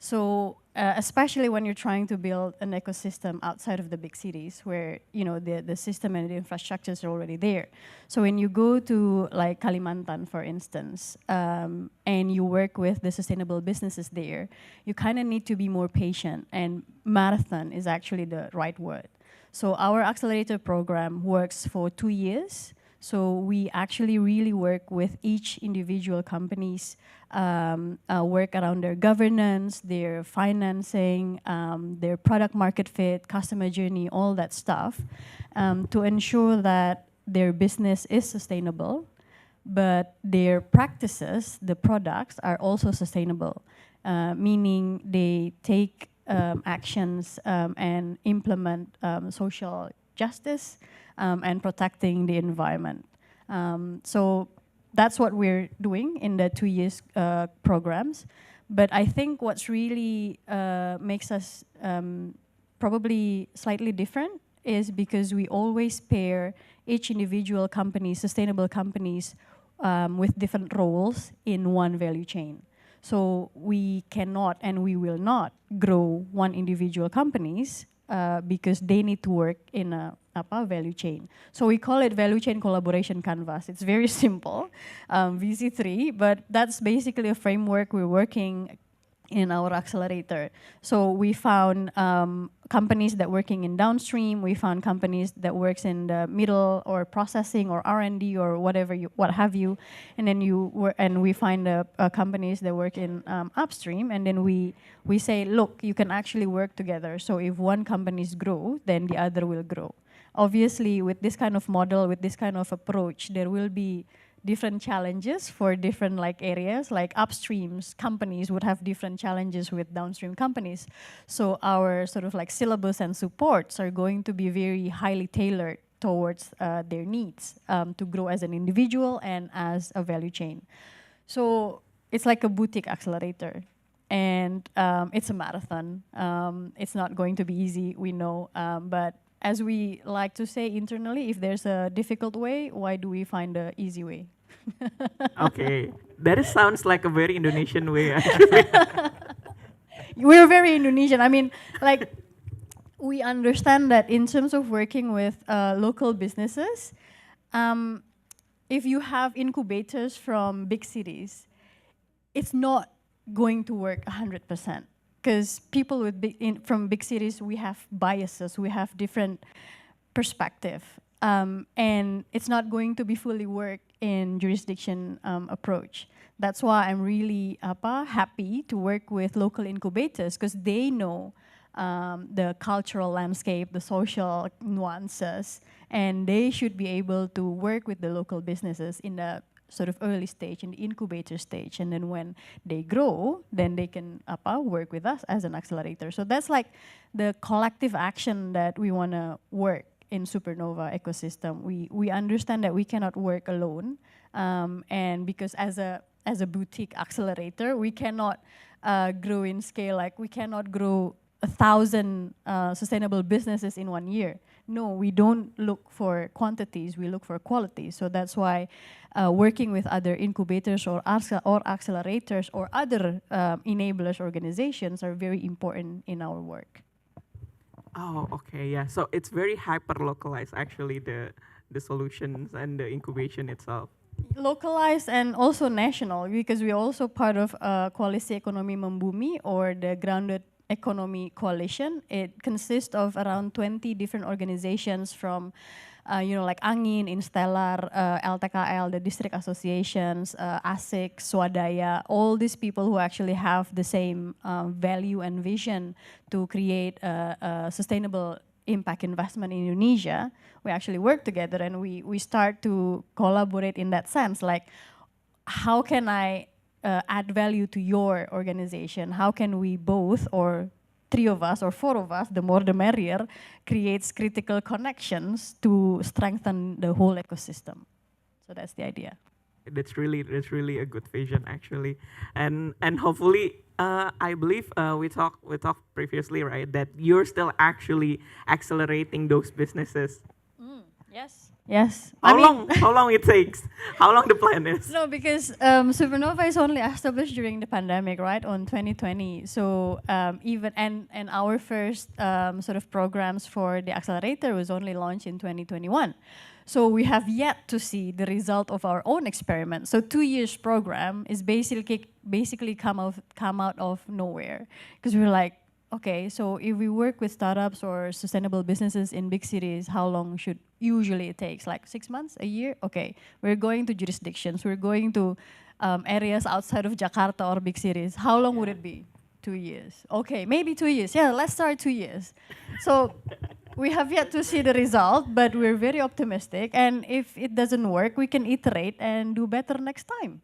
So especially when you're trying to build an ecosystem outside of the big cities where the system and the infrastructures are already there. So when you go to like Kalimantan, for instance, and you work with the sustainable businesses there, you kind of need to be more patient, and marathon is actually the right word. So our accelerator program works for 2 years. So we actually really work with each individual company's work around their governance, their financing, their product market fit, customer journey, all that stuff, to ensure that their business is sustainable, but their practices, the products, are also sustainable, meaning they take actions and implement social justice and protecting the environment. So that's what we're doing in the 2 years programs. But I think what's really makes us probably slightly different is because we always pair each individual company, sustainable companies, with different roles in one value chain. So we cannot and we will not grow one individual companies because they need to work in a value chain. So we call it value chain collaboration canvas. It's very simple, VC3, but that's basically a framework we're working in our accelerator. So we found companies that working in downstream. We found companies that works in the middle or processing or R&D or whatever what have you. And then we find companies that work in upstream. And then we say, look, you can actually work together. So if one companies grow, then the other will grow. Obviously, with this kind of model, with this kind of approach, there will be different challenges for different areas. Like upstreams companies would have different challenges with downstream companies. So our sort of syllabus and supports are going to be very highly tailored towards their needs to grow as an individual and as a value chain. So it's like a boutique accelerator. And it's a marathon. It's not going to be easy, we know, but as we like to say internally, if there's a difficult way, why do we find the easy way? Okay, that sounds like a very Indonesian way, actually. We're very Indonesian. I mean, we understand that in terms of working with local businesses, if you have incubators from big cities, it's not going to work 100%. Because people from big cities, we have biases, we have different perspective, and it's not going to be fully work in jurisdiction approach. That's why I'm really happy to work with local incubators, because they know the cultural landscape, the social nuances, and they should be able to work with the local businesses in the sort of early stage, in the incubator stage, and then when they grow, then they can work with us as an accelerator. So that's the collective action that we want to work in Supernova ecosystem. We understand that we cannot work alone, and because as a boutique accelerator, we cannot grow in scale. We cannot grow 1,000 sustainable businesses in 1 year. No, we don't look for quantities, we look for quality. So that's why working with other incubators or accelerators or other enablers organizations are very important in our work. Oh, okay, yeah. So it's very hyper-localized, actually, the solutions and the incubation itself. Localized and also national, because we're also part of Koalisi Ekonomi Membumi, or the Grounded Economy Coalition. It consists of around 20 different organizations from, Angin, Instellar, LTKL, the district associations, ASIC, Swadaya, all these people who actually have the same value and vision to create a sustainable impact investment in Indonesia. We actually work together and we start to collaborate in that sense. How can I add value to your organization? How can we both, or 3 of us or 4 of us, the more the merrier, creates critical connections to strengthen the whole ecosystem? So that's the idea. That's really a good vision, actually, and hopefully, I believe we talked previously, right, that you're still actually accelerating those businesses. Yes. Yes. How long it takes? How long the plan is? No, because Supernova is only established during the pandemic, right, on 2020. So even and our first sort of programs for the accelerator was only launched in 2021. So we have yet to see the result of our own experiment. So 2 years program is basically come out of nowhere, because we were like, okay, so if we work with startups or sustainable businesses in big cities, how long should usually it takes? Like 6 months, a year? Okay, we're going to jurisdictions, we're going to areas outside of Jakarta or big cities. How long would it be? 2 years. Okay, maybe 2 years. Yeah, let's start 2 years. So we have yet to see the result, but we're very optimistic. And if it doesn't work, we can iterate and do better next time.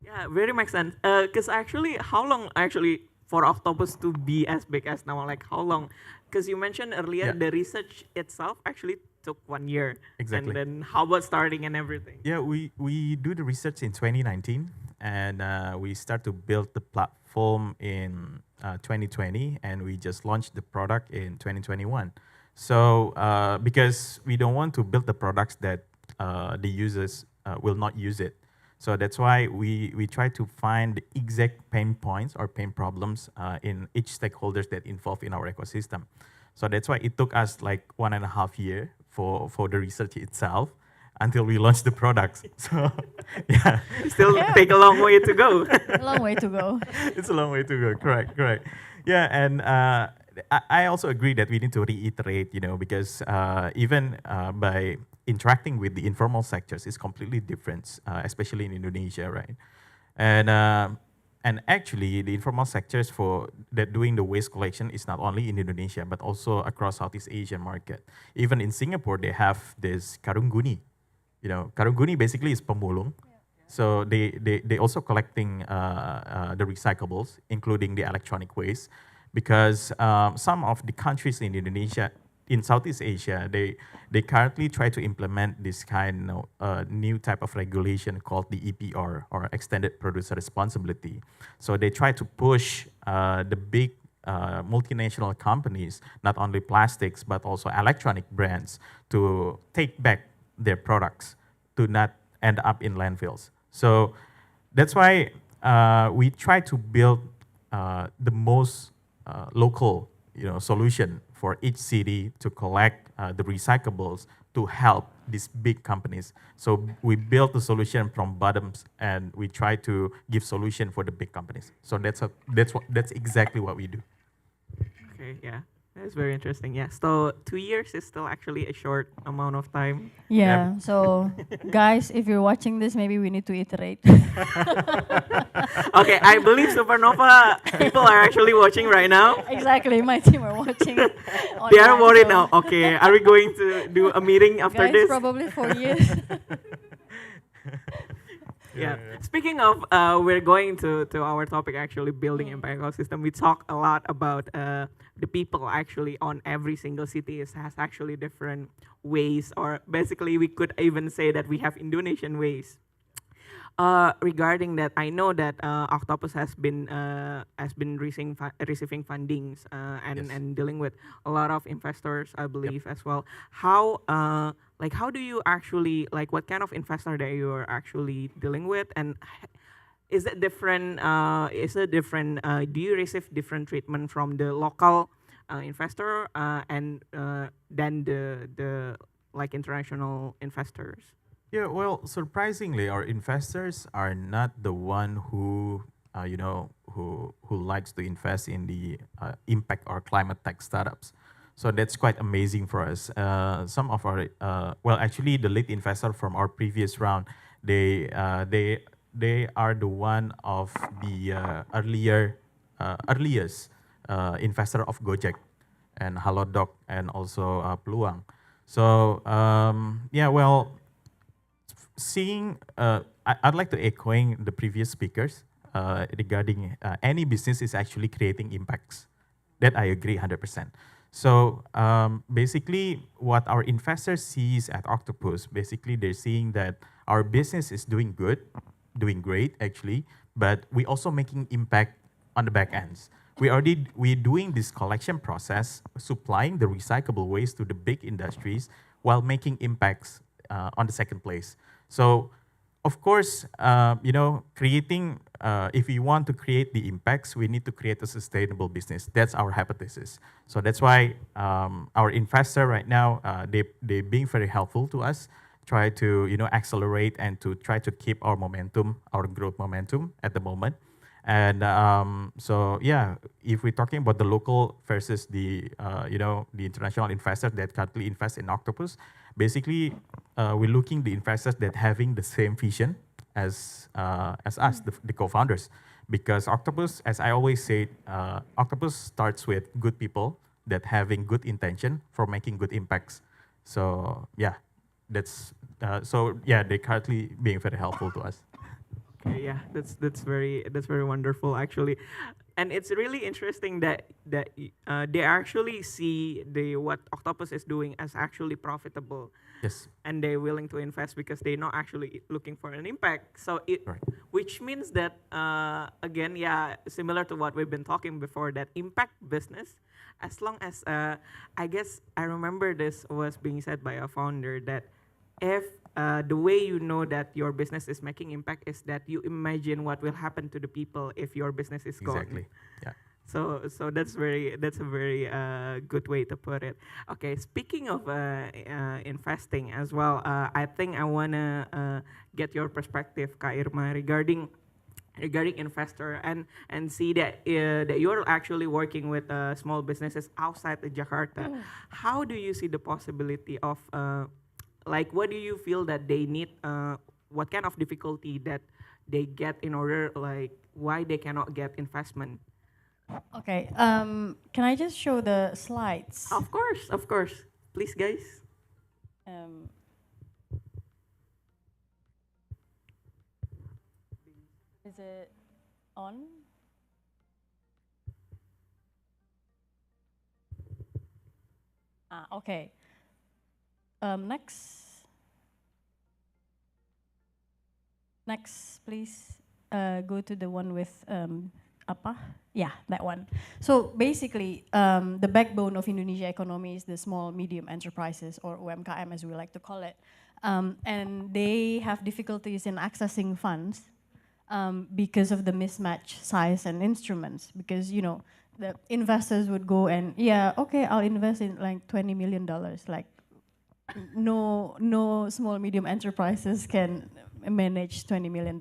Yeah, very makes sense. Because actually, how long actually for Octopus to be as big as now? Like how long? Because you mentioned earlier the research itself actually took 1 year. Exactly. And then how about starting and everything? Yeah, we do the research in 2019, and we start to build the platform in 2020, and we just launched the product in 2021. So because we don't want to build the products that the users will not use it. So that's why we try to find the exact pain points or pain problems in each stakeholders that involved in our ecosystem. So that's why it took us like 1.5 years for the research itself until we launched the products. So yeah. Still take a long way to go. A long way to go. It's a long way to go, correct. Yeah, and I also agree that we need to reiterate, because even by interacting with the informal sectors is completely different, especially in Indonesia, right? And actually, the informal sectors for that doing the waste collection is not only in Indonesia but also across Southeast Asian market. Even in Singapore, they have this karungguni. Karungguni basically is pemulung. So they also collecting the recyclables, including the electronic waste, because some of the countries in Indonesia, in Southeast Asia, they currently try to implement this kind of new type of regulation called the EPR, or Extended Producer Responsibility. So they try to push the big multinational companies, not only plastics but also electronic brands, to take back their products, to not end up in landfills. So that's why we try to build the most local solution for each city to collect the recyclables to help these big companies. So we built the solution from bottoms, and we try to give solution for the big companies. So that's exactly what we do. Okay, yeah. That's very interesting. Yeah. So 2 years is still actually a short amount of time. Yeah. So guys, if you're watching this, maybe we need to iterate. Okay, I believe Supernova people are actually watching right now. Exactly, my team are watching. They are worried now. Okay, are we going to do a meeting after guys, this? Probably 4 years. Yeah. Speaking of, we're going to our topic actually, building impact ecosystem. We talk a lot about the people actually on every single city has actually different ways, or basically we could even say that we have Indonesian ways. Regarding that, I know that Octopus has been receiving fundings and dealing with a lot of investors, I believe, as well. How do you actually, what kind of investor that you are actually dealing with, and is it different? Do you receive different treatment from the local investor and than the international investors? Yeah, well, surprisingly, our investors are not the one who who likes to invest in the impact or climate tech startups. So that's quite amazing for us. Some of our actually, the lead investor from our previous round, they are the one of the earliest investor of Gojek and Halodoc and also Peluang. So seeing, I'd like to echoing the previous speakers regarding any business is actually creating impacts. That I agree 100%. So basically, what our investors sees at Octopus, basically they're seeing that our business is doing good, doing great actually, but we also making impact on the back ends. We're doing this collection process, supplying the recyclable waste to the big industries while making impacts on the second place. So, of course, creating, if we want to create the impacts, we need to create a sustainable business. That's our hypothesis. So that's why our investor right now, they're being very helpful to us, try to accelerate and to try to keep our momentum, our growth momentum at the moment. And so yeah, if we're talking about the local versus the the international investors that currently invest in Octopus, basically we're looking the investors that having the same vision as us, the co-founders, because Octopus, as I always say, Octopus starts with good people that having good intention for making good impacts. So yeah, that's they're currently being very helpful to us. Okay, yeah, that's very wonderful actually, and it's really interesting that they actually see what Octopus is doing as actually profitable. Yes. And they're willing to invest because they're not actually looking for an impact. So which means that again, yeah, similar to what we've been talking before, that impact business, as long as I guess I remember this was being said by a founder that if the way you know that your business is making impact is that you imagine what will happen to the people if your business is gone. Exactly. Yeah. So that's a very good way to put it. Okay, speaking of investing as well, I think I wanna get your perspective, Kak Irma, regarding investor and see that that you're actually working with small businesses outside of Jakarta. How do you see the possibility of like, what do you feel that they need? What kind of difficulty that they get in order, like, why they cannot get investment? Okay, can I just show the slides? Of course. Please, guys. Is it on? Okay. Next, please go to the one with apa? Yeah, that one. So basically, the backbone of Indonesia economy is the small, medium enterprises, or UMKM as we like to call it. And they have difficulties in accessing funds because of the mismatch size and instruments. Because, you know, the investors would go and, yeah, okay, I'll invest in like $20 million. Like, no small, medium enterprises can manage $20 million,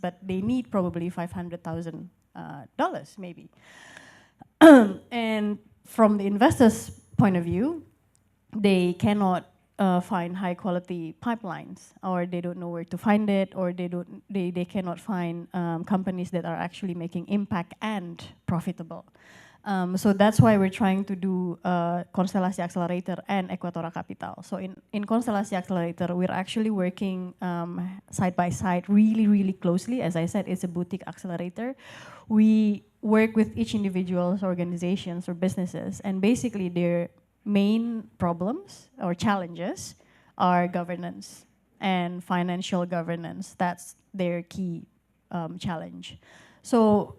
but they need probably $500,000 maybe. And from the investors' point of view, they cannot find high quality pipelines, or they don't know where to find it, or they cannot find companies that are actually making impact and profitable. So that's why we're trying to do Konstelasi Accelerator and Equatora Capital. So in Konstelasi Accelerator, we're actually working side by side really, really closely. As I said, it's a boutique accelerator. We work with each individual's organizations or businesses, and basically their main problems or challenges are governance and financial governance. That's their key challenge. So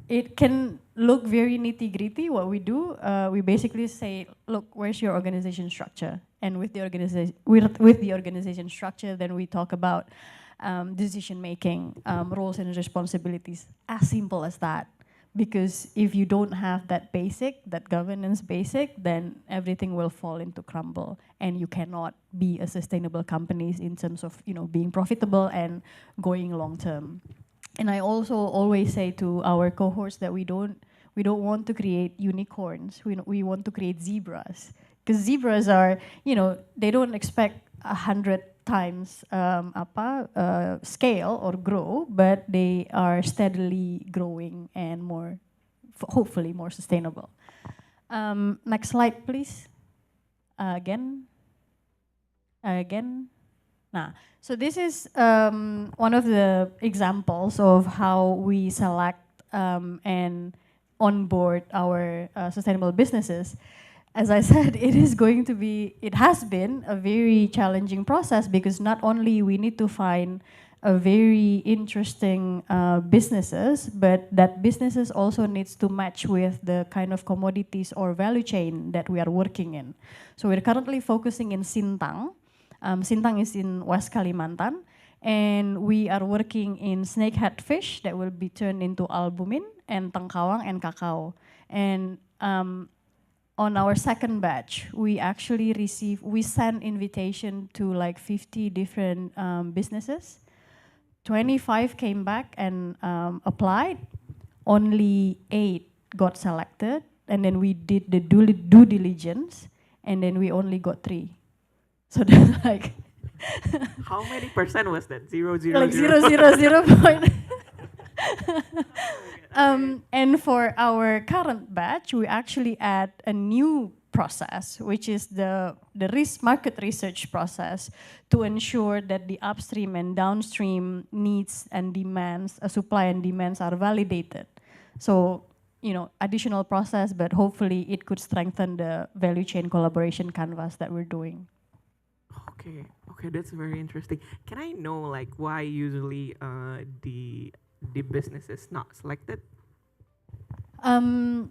it can look very nitty-gritty what we do. We basically say, look, where's your organization structure? And with the organization structure, then we talk about decision-making, roles and responsibilities, as simple as that. Because if you don't have that governance basic, then everything will fall into crumble, and you cannot be a sustainable company in terms of, you know, being profitable and going long-term. And I also always say to our cohorts that we don't want to create unicorns. We want to create zebras, because zebras are, you know, they don't expect 100 times scale or grow, but they are steadily growing and more, hopefully more sustainable. Next slide, please. Again. Nah. So this is one of the examples of how we select and onboard our sustainable businesses. As I said, it has been a very challenging process, because not only we need to find a very interesting businesses, but that businesses also needs to match with the kind of commodities or value chain that we are working in. So we're currently focusing in Sintang. Sintang is in West Kalimantan, and we are working in snakehead fish that will be turned into albumin, and tengkawang and cacao. And on our second batch, we sent invitation to like 50 different businesses. 25 came back and applied. only 8 got selected, and then we did the due diligence, and then we only got 3. So that's like How many percent was that? like 0.000 point. And for our current batch, we actually add a new process, which is the market research process, to ensure that the upstream and downstream needs and demands, supply and demands, are validated. So, additional process, but hopefully it could strengthen the value chain collaboration canvas that we're doing. Okay, that's very interesting. Can I know like why usually the business is not selected?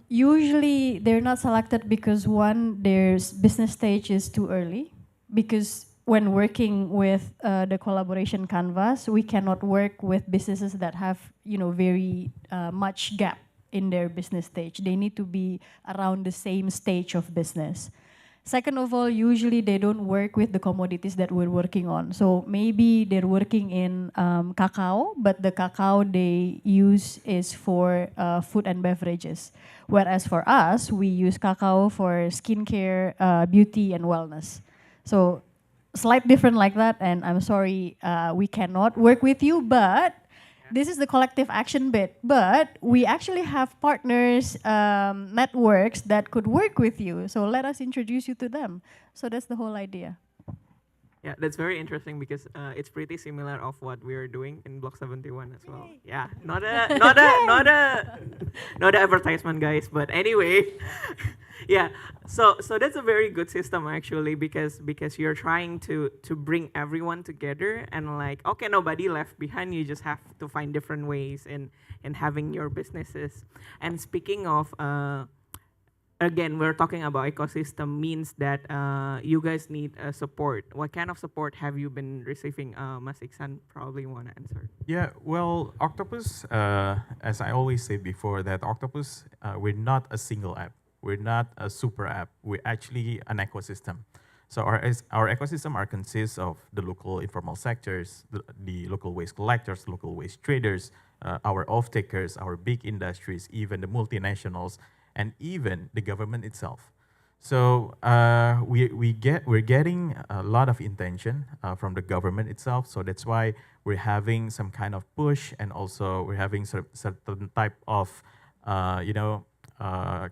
Usually they're not selected because one, their business stage is too early, because when working with the collaboration canvas, we cannot work with businesses that have very much gap in their business stage. They need to be around the same stage of business. Second of all, usually they don't work with the commodities that we're working on. So maybe they're working in cacao, but the cacao they use is for food and beverages. Whereas for us, we use cacao for skincare, beauty, and wellness. So slight different like that, and I'm sorry, we cannot work with you, but this is the collective action bit, but we actually have partners, networks that could work with you. So let us introduce you to them. So that's the whole idea. Yeah, that's very interesting because it's pretty similar of what we are doing in Block 71 as well. Yeah, not a advertisement, guys. But anyway, yeah. So that's a very good system actually because you're trying to bring everyone together and like, okay, nobody left behind. You just have to find different ways in having your businesses. And speaking of again, we're talking about ecosystem means that you guys need support. What kind of support have you been receiving? Mas Iksan probably want to answer. Yeah, well, Octopus, as I always say before, that Octopus, we're not a single app. We're not a super app. We're actually an ecosystem. So our ecosystem consists of the local informal sectors, the local waste collectors, local waste traders, our off-takers, our big industries, even the multinationals, and even the government itself. So we're getting a lot of intention from the government itself. So that's why we're having some kind of push, and also we're having certain type of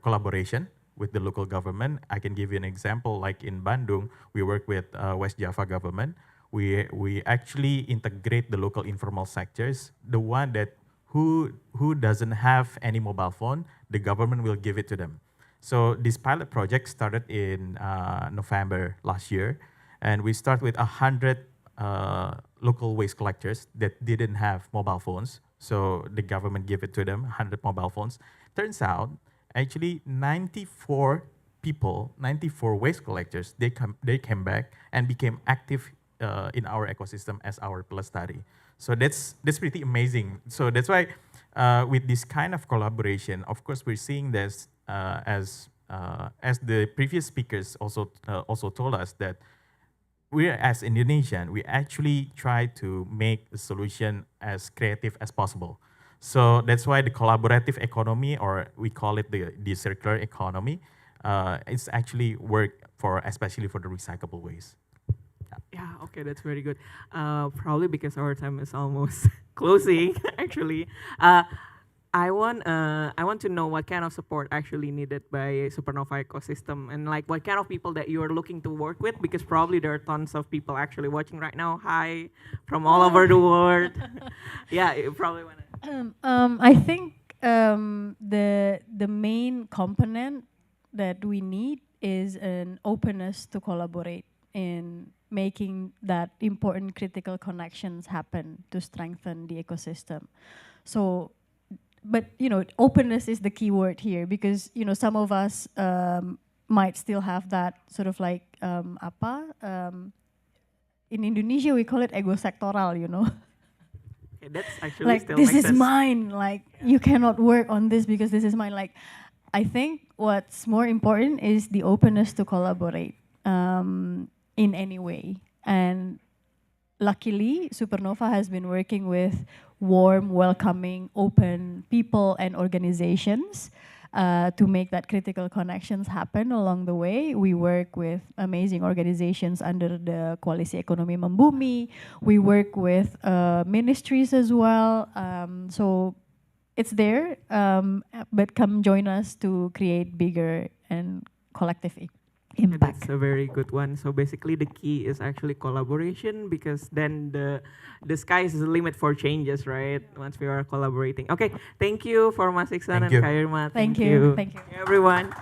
collaboration with the local government. I can give you an example. Like in Bandung, we work with West Java government. We actually integrate the local informal sectors, the one that who doesn't have any mobile phone, the government will give it to them. So this pilot project started in November last year, and we start with 100 local waste collectors that didn't have mobile phones. So the government gave it to them, 100 mobile phones. Turns out, actually 94 people, 94 waste collectors, they came back and became active in our ecosystem as our pelestari. So that's pretty amazing. So that's why with this kind of collaboration, of course, we're seeing this as the previous speakers also told us that we as Indonesian, we actually try to make the solution as creative as possible. So that's why the collaborative economy, or we call it the circular economy, it's actually work for, especially for the recyclable waste. Yeah, okay, that's very good. Probably because our time is almost closing, actually. I want to know what kind of support actually needed by Supernova ecosystem, and like what kind of people that you are looking to work with, because probably there are tons of people actually watching right now. Hi, from all over the world. Yeah, you probably want to. I think the main component that we need is an openness to collaborate in making that important critical connections happen to strengthen the ecosystem. So, but openness is the key word here, because some of us might still have that sort of like in Indonesia we call it ego sectoral, Okay, that's actually like still this makes is sense. mine, like you cannot work on this because this is mine. Like I think what's more important is the openness to collaborate in any way. And luckily, Supernova has been working with warm, welcoming, open people and organizations to make that critical connections happen along the way. We work with amazing organizations under the Koalisi Ekonomi Membumi. We work with ministries as well. So it's there, but come join us to create bigger and collective impact. That's a very good one. So basically the key is actually collaboration, because then the sky is the limit for changes, right? Once we are collaborating. Okay, thank you for Mas Iksan and Kak Irma. Thank you. Thank you. Everyone.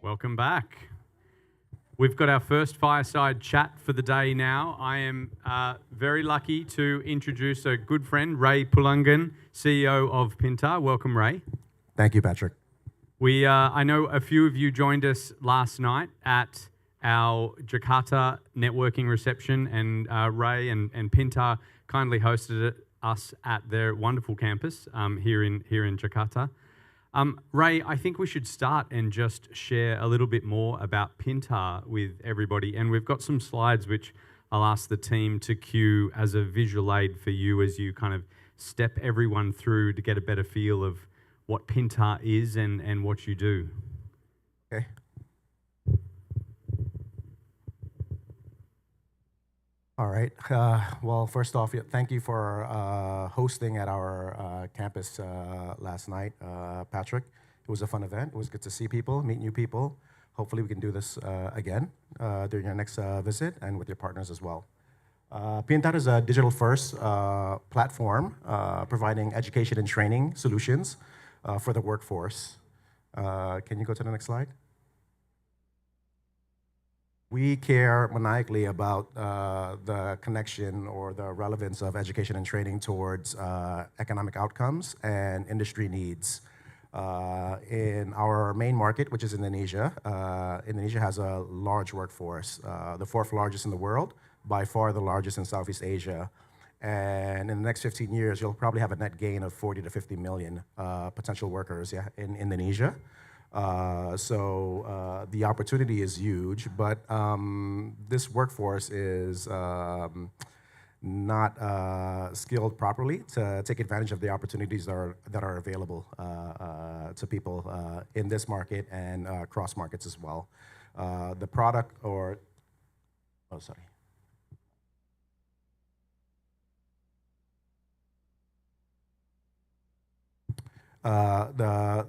Welcome back. We've got our first fireside chat for the day now. I am very lucky to introduce a good friend, Ray Pulangan, CEO of Pintar. Welcome, Ray. Thank you, Patrick. I know a few of you joined us last night at our Jakarta networking reception, and Ray and Pintar kindly hosted us at their wonderful campus here in Jakarta. Ray, I think we should start and just share a little bit more about Pintar with everybody. And we've got some slides which I'll ask the team to cue as a visual aid for you as you kind of step everyone through to get a better feel of what Pintar is and what you do. Okay. All right. Well, first off, thank you for hosting at our campus last night, Patrick. It was a fun event. It was good to see people, meet new people. Hopefully we can do this again during your next visit and with your partners as well. Pintar is a digital-first platform providing education and training solutions for the workforce. Can you go to the next slide? We care maniacally about the connection or the relevance of education and training towards economic outcomes and industry needs. In our main market, which is Indonesia, Indonesia has a large workforce, the fourth largest in the world, by far the largest in Southeast Asia. And in the next 15 years, you'll probably have a net gain of 40 to 50 million potential workers in Indonesia. So the opportunity is huge, but this workforce is not skilled properly to take advantage of the opportunities that are available to people in this market and cross markets as well. The product or, oh, sorry. The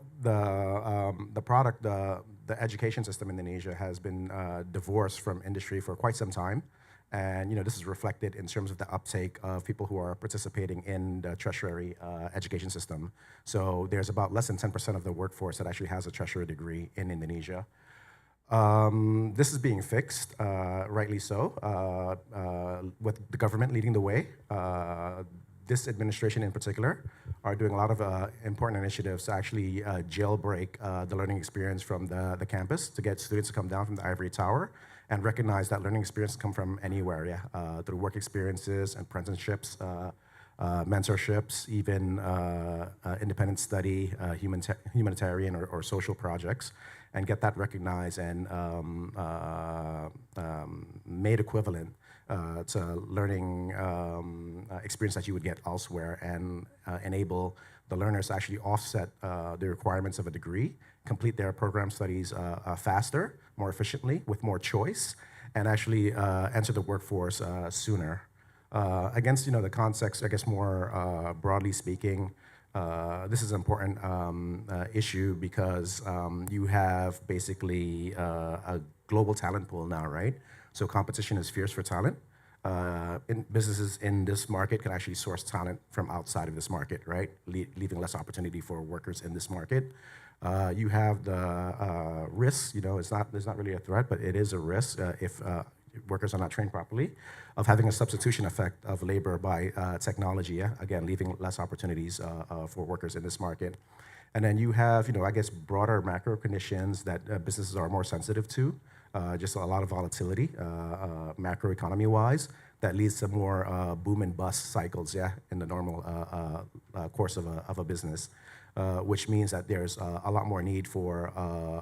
product, the education system in Indonesia has been divorced from industry for quite some time. And this is reflected in terms of the uptake of people who are participating in the tertiary education system. So there's about less than 10% of the workforce that actually has a tertiary degree in Indonesia. This is being fixed, rightly so, with the government leading the way. this administration in particular are doing a lot of important initiatives to actually jailbreak the learning experience from the campus to get students to come down from the ivory tower and recognize that learning experiences come from anywhere, through work experiences, apprenticeships, mentorships, even independent study, humanitarian or social projects, and get that recognized and made equivalent to learning experience that you would get elsewhere, and enable the learners to actually offset the requirements of a degree, complete their program studies faster, more efficiently, with more choice, and actually enter the workforce sooner. Against the context, I guess more broadly speaking, this is an important issue because you have basically a global talent pool now, right? So competition is fierce for talent. Businesses in this market can actually source talent from outside of this market, right? Leaving less opportunity for workers in this market. You have the risks, there's not really a threat, but it is a risk if workers are not trained properly, of having a substitution effect of labor by technology, again, leaving less opportunities for workers in this market. And then you have, I guess, broader macro conditions that businesses are more sensitive to, just a lot of volatility, macroeconomy-wise, that leads to more boom and bust cycles, in the normal course of a business, which means that there's a lot more need for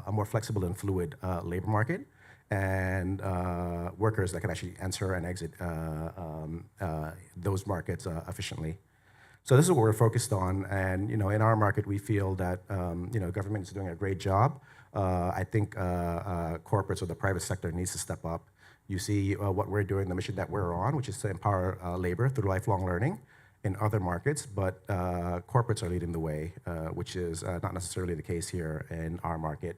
a more flexible and fluid labor market, and workers that can actually enter and exit those markets efficiently. So this is what we're focused on, and in our market, we feel that government is doing a great job. I think corporates or the private sector needs to step up. You see what we're doing, the mission that we're on, which is to empower labor through lifelong learning in other markets, but corporates are leading the way, which is not necessarily the case here in our market.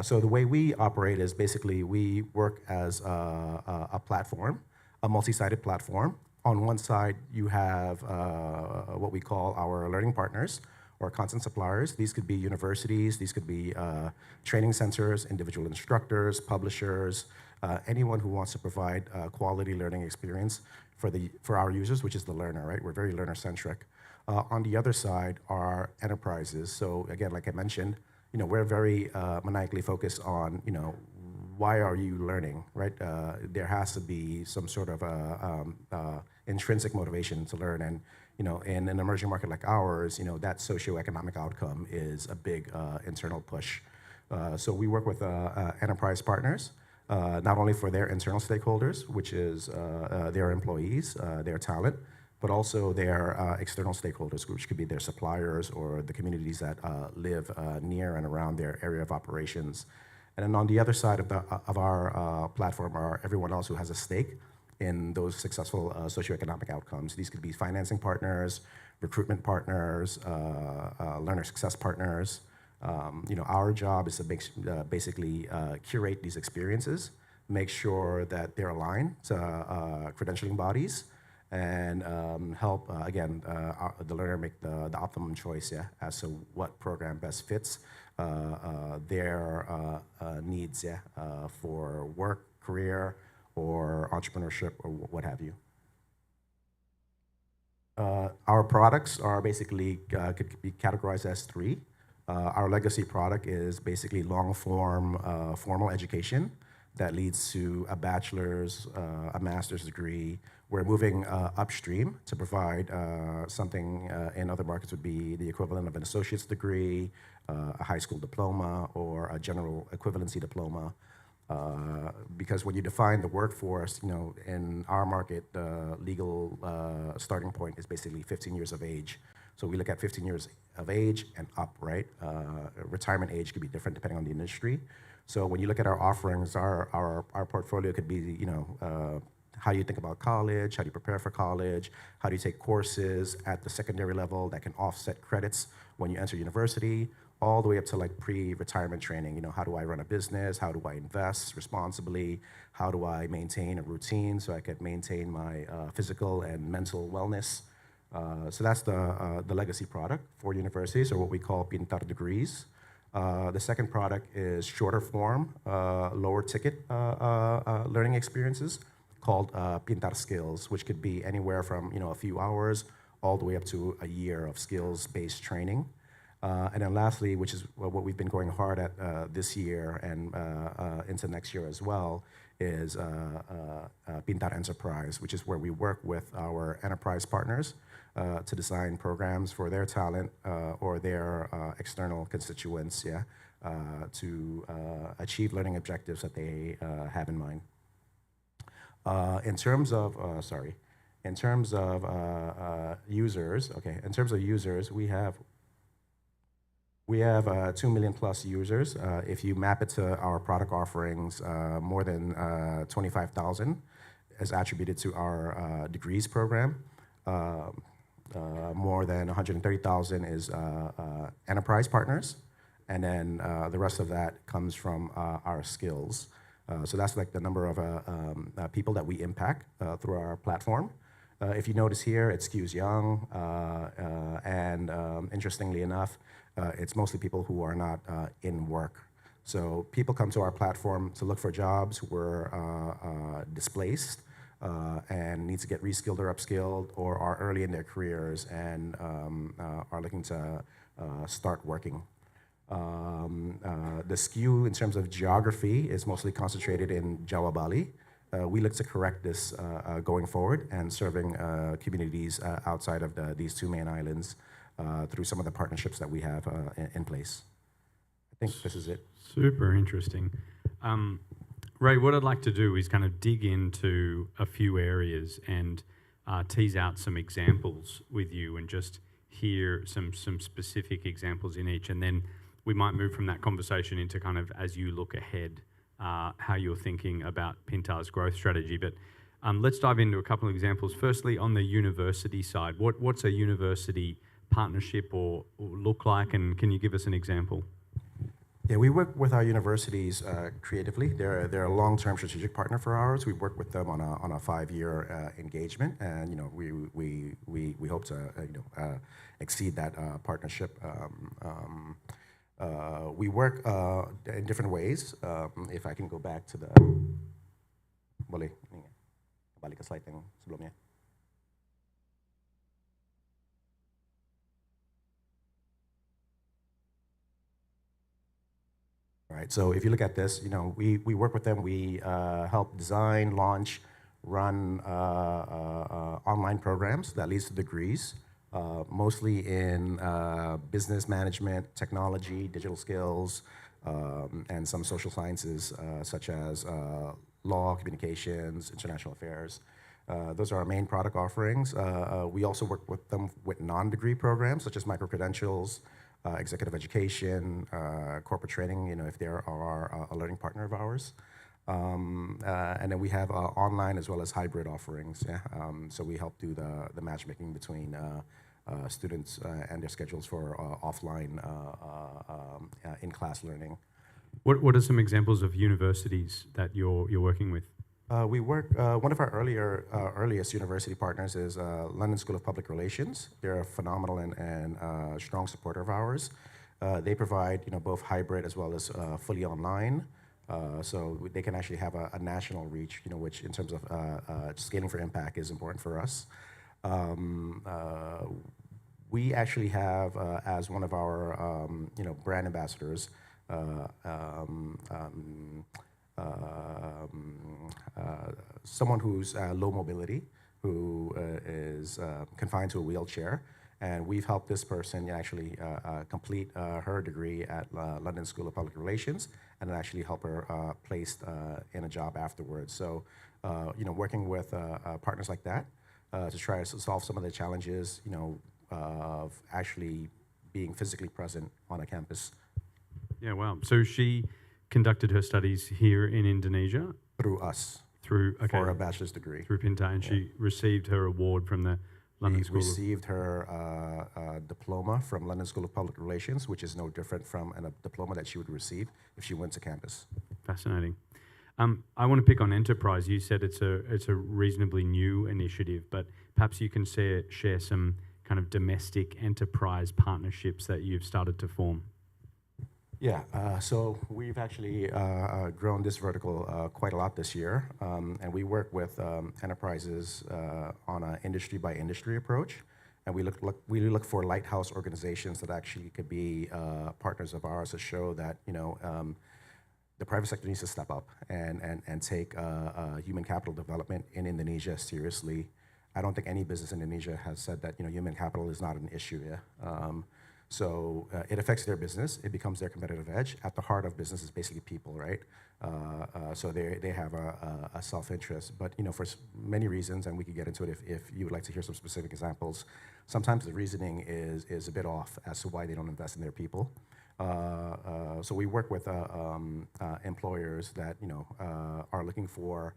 So the way we operate is basically we work as a platform, a multi-sided platform. On one side, you have what we call our learning partners or content suppliers. These could be universities, these could be training centers, individual instructors, publishers, anyone who wants to provide quality learning experience for our users, which is the learner, right? We're very learner-centric. On the other side are enterprises. So again, like I mentioned, we're very maniacally focused on, why are you learning, right? There has to be some sort of intrinsic motivation to learn, and in an emerging market like ours, that socioeconomic outcome is a big internal push. So we work with enterprise partners, not only for their internal stakeholders, which is their employees, their talent, but also their external stakeholders, which could be their suppliers or the communities that live near and around their area of operations. And then on the other side of our platform are everyone else who has a stake in those successful socioeconomic outcomes. These could be financing partners, recruitment partners, learner success partners. Our job is to basically curate these experiences, make sure that they're aligned to credentialing bodies, and help, again, the learner make the optimum choice as to what program best fits their needs for work, career, or entrepreneurship, or what have you. Our products are basically, could be categorized as three. Our legacy product is basically long-form formal education that leads to a bachelor's, a master's degree. We're moving upstream to provide something in other markets would be the equivalent of an associate's degree, a high school diploma, or a general equivalency diploma. Because when you define the workforce, in our market, the legal starting point is basically 15 years of age. So we look at 15 years of age and up, right? Retirement age could be different depending on the industry. So when you look at our offerings, our portfolio could be, how do you think about college? How do you prepare for college? How do you take courses at the secondary level that can offset credits when you enter university? All the way up to like pre-retirement training. How do I run a business? How do I invest responsibly? How do I maintain a routine so I can maintain my physical and mental wellness? So that's the legacy product for universities, or what we call Pintar degrees. The second product is shorter form, lower ticket learning experiences called Pintar skills, which could be anywhere from a few hours all the way up to a year of skills-based training. And then lastly, which is what we've been going hard at this year and into next year as well, is Pintar Enterprise, which is where we work with our enterprise partners to design programs for their talent or their external constituents, to achieve learning objectives that they have in mind. In terms of users, in terms of users, we have 2 million plus users. If you map it to our product offerings, more than 25,000 is attributed to our degrees program. More than 130,000 is enterprise partners. And then the rest of that comes from our skills. So that's like the number of people that we impact through our platform. If you notice here, it skews young, and interestingly enough, it's mostly people who are not in work. So people come to our platform to look for jobs who were displaced and need to get reskilled or upskilled, or are early in their careers and are looking to start working. The skew in terms of geography is mostly concentrated in Jawa, Bali. We look to correct this going forward and serving communities outside of these two main islands through some of the partnerships that we have in place. I think this is it. Super interesting. Ray, what I'd like to do is kind of dig into a few areas and tease out some examples with you and just hear some specific examples in each, and then we might move from that conversation into kind of, as you look ahead, how you're thinking about Pintar's growth strategy. But let's dive into a couple of examples. Firstly, on the university side, what's a university partnership or look like, and can you give us an example? Yeah, we work with our universities creatively. They're a long-term strategic partner for ours. We work with them on a 5-year engagement, and we hope to exceed that partnership. We work in different ways. If I can go back to the boleh balik ke slide yang sebelumnya. Right, so if you look at this, we work with them. We help design, launch, run online programs that leads to degrees, mostly in business management, technology, digital skills, and some social sciences such as law, communications, international affairs. Those are our main product offerings. We also work with them with non-degree programs such as micro-credentials, executive education, corporate training, if they are a learning partner of ours. And then we have online as well as hybrid offerings. So we help do the matchmaking between students and their schedules for offline in-class learning. What are some examples of universities that you're working with? We work, one of our earliest university partners is London School of Public Relations. They're a phenomenal and strong supporter of ours. They provide both hybrid as well as fully online. So they can actually have a national reach, which in terms of scaling for impact is important for us. We actually have, as one of our brand ambassadors, someone who's low mobility, who is confined to a wheelchair, and we've helped this person actually complete her degree at London School of Public Relations, and then actually help her placed in a job afterwards. So, working with partners like that to try to solve some of the challenges, of actually being physically present on a campus. Yeah, wow. So she conducted her studies here in Indonesia? Through us. Okay. For a bachelor's degree. Through Pintar, and she received her award from the London School. Received her diploma from London School of Public Relations, which is no different from a diploma that she would receive if she went to campus. Fascinating. I want to pick on enterprise. You said it's a reasonably new initiative, but perhaps you can share some kind of domestic enterprise partnerships that you've started to form. Yeah, so we've actually grown this vertical quite a lot this year, and we work with enterprises on an industry-by-industry approach, And we look for lighthouse organizations that actually could be partners of ours to show that, the private sector needs to step up and take human capital development in Indonesia seriously. I don't think any business in Indonesia has said that human capital is not an issue. Yeah? So it affects their business. It becomes their competitive edge. At the heart of business is basically people, right? So they have a self-interest. But for many reasons, and we could get into it if you would like to hear some specific examples, sometimes the reasoning is a bit off as to why they don't invest in their people. So we work with employers that are looking for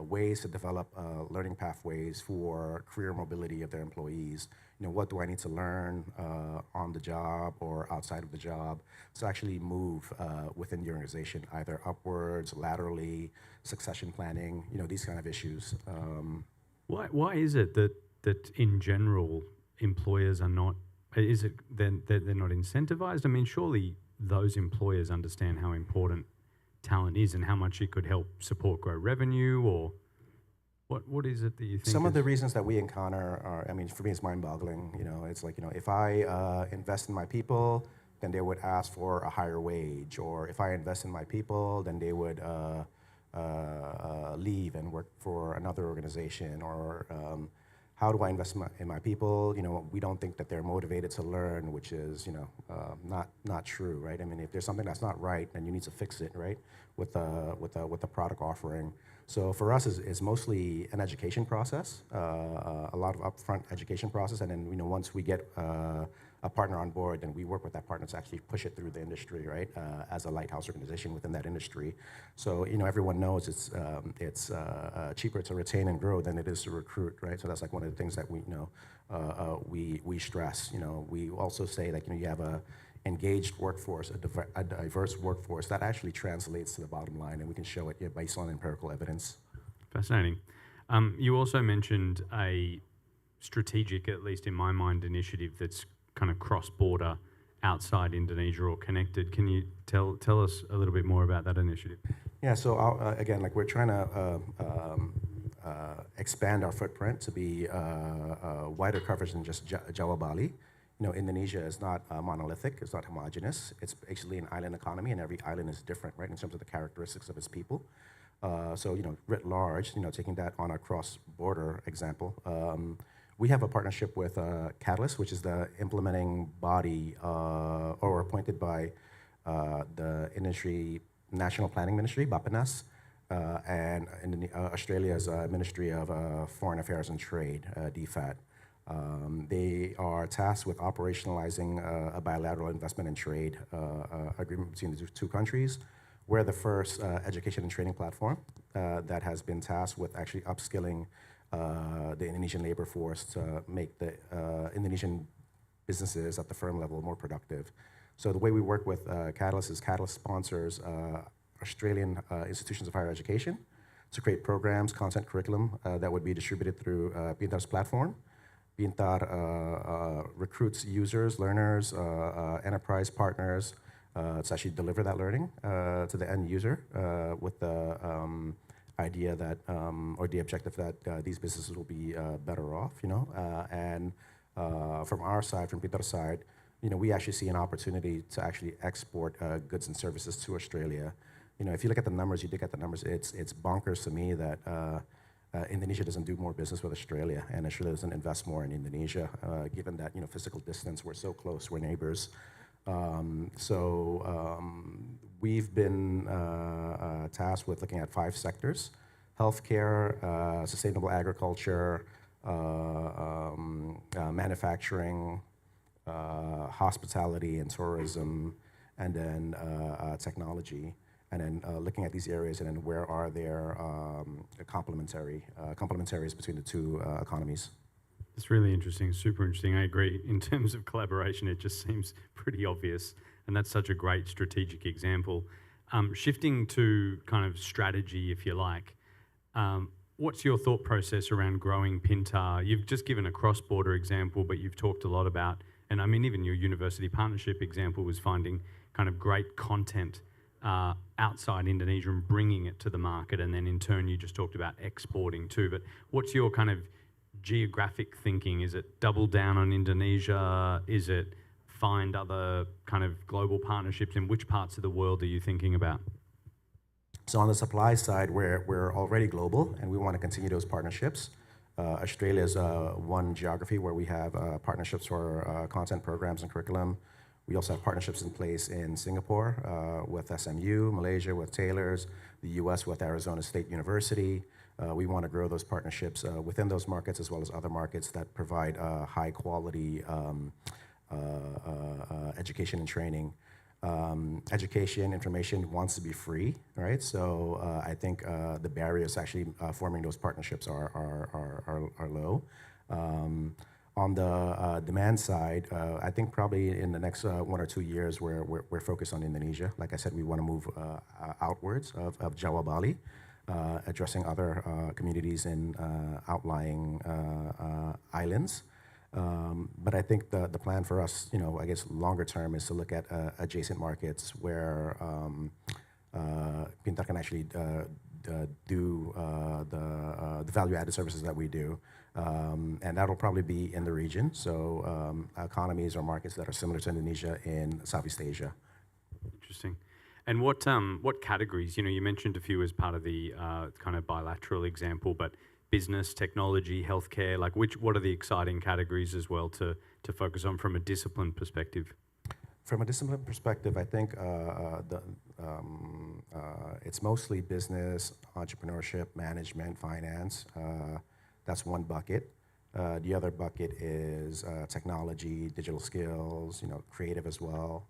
ways to develop learning pathways for career mobility of their employees. What do I need to learn on the job or outside of the job to actually move within the organization, either upwards, laterally, succession planning, these kind of issues. Why is it that in general employers are not? Is it then they're not incentivized? I mean, surely those employers understand how important talent is and how much it could help support grow revenue, or what is it that you think? Some of the reasons that we encounter are, I mean, for me, it's mind-boggling. It's like, if I invest in my people, then they would ask for a higher wage, or if I invest in my people, then they would leave and work for another organization, or how do I invest in my people? We don't think that they're motivated to learn, which is, not true, right? I mean, if there's something that's not right, then you need to fix it, right? With the product offering. So for us, it's mostly an education process, a lot of upfront education process, and then once we get a partner on board, then we work with that partner to actually push it through the industry, right? As a lighthouse organization within that industry. So everyone knows it's cheaper to retain and grow than it is to recruit, right? So that's like one of the things that we stress. We also say that you have a engaged workforce, a diverse workforce that actually translates to the bottom line, and we can show it based on empirical evidence. Fascinating. You also mentioned a strategic, at least in my mind, initiative that's kind of cross-border, outside Indonesia or connected. Can you tell us a little bit more about that initiative? Yeah. So again, we're trying to expand our footprint to be wider coverage than just Jawa Bali. Indonesia is not monolithic, it's not homogenous. It's actually an island economy, and every island is different, right, in terms of the characteristics of its people. So, writ large, taking that on a cross-border example, we have a partnership with Catalyst, which is the implementing body or appointed by the Industry National Planning Ministry, Bappenas, and Australia's Ministry of Foreign Affairs and Trade, DFAT. They are tasked with operationalizing a bilateral investment and trade agreement between the two countries. We're the first education and training platform that has been tasked with actually upskilling the Indonesian labor force to make the Indonesian businesses at the firm level more productive. So the way we work with Catalyst is Catalyst sponsors Australian institutions of higher education to create programs, content, curriculum that would be distributed through Pintar's platform. Pintar recruits users, learners, enterprise partners to actually deliver that learning to the end user with the idea that, or the objective that these businesses will be better off, and from our side, from Pintar's side, we actually see an opportunity to actually export goods and services to Australia. If you look at the numbers, it's bonkers to me that Indonesia doesn't do more business with Australia, and Australia doesn't invest more in Indonesia, given that physical distance, we're so close, we're neighbors. We've been tasked with looking at 5 sectors: healthcare, sustainable agriculture, manufacturing, hospitality and tourism, and then technology. And then looking at these areas, and then where are there complementaries between the two economies. It's really interesting, super interesting. I agree. In terms of collaboration, it just seems pretty obvious, and that's such a great strategic example. Shifting to kind of strategy, if you like, what's your thought process around growing Pintar? You've just given a cross-border example, but you've talked a lot about, and I mean, even your university partnership example was finding kind of great content outside Indonesia and bringing it to the market, and then in turn you just talked about exporting too. But what's your kind of geographic thinking? Is it double down on Indonesia? Is it find other kind of global partnerships? In which parts of the world are you thinking about? So on the supply side, we're already global, and we want to continue those partnerships. Australia is one geography where we have partnerships for content programs and curriculum. We also have partnerships in place in Singapore with SMU, Malaysia with Taylor's, the US with Arizona State University. We want to grow those partnerships within those markets as well as other markets that provide high quality education and training. Education, information wants to be free, right? So I think the barriers actually forming those partnerships are low. On the demand side, I think probably in the next 1 or 2 years, we're focused on Indonesia. Like I said, we want to move outwards of Jawa, Bali, addressing other communities in outlying islands. But I think the plan for us, I guess longer term is to look at adjacent markets where Pintar can actually do the value-added services that we do. And that'll probably be in the region. So economies or markets that are similar to Indonesia in Southeast Asia. Interesting. And what categories, you mentioned a few as part of the kind of bilateral example, but business, technology, healthcare, like what are the exciting categories as well to focus on from a discipline perspective? From a discipline perspective, I think it's mostly business, entrepreneurship, management, finance. That's one bucket. The other bucket is technology, digital skills, creative as well.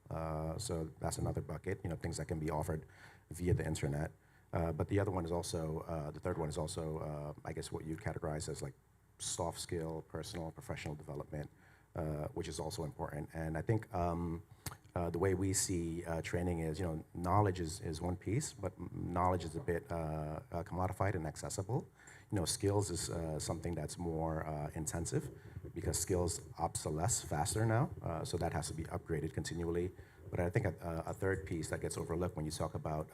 So that's another bucket, things that can be offered via the internet. But the other one is also, the third one is also, I guess what you'd categorize as like soft skill, personal, professional development, which is also important. And I think the way we see training is, knowledge is one piece, but knowledge is a bit commodified and accessible. Skills is something that's more intensive because skills obsolesce faster now, so that has to be upgraded continually. But I think a third piece that gets overlooked when you talk about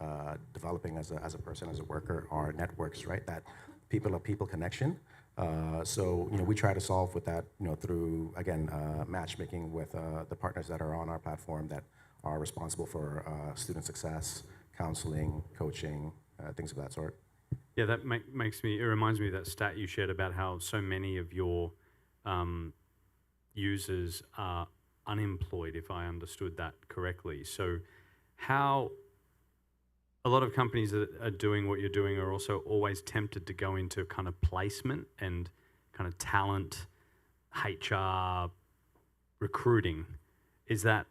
developing as a person, as a worker, are networks, right? That people-to-people connection. So we try to solve with that, through again matchmaking with the partners that are on our platform that are responsible for student success, counseling, coaching, things of that sort. Yeah, that it reminds me of that stat you shared about how so many of your users are unemployed, if I understood that correctly. So how a lot of companies that are doing what you're doing are also always tempted to go into kind of placement and kind of talent, HR, recruiting. Is that,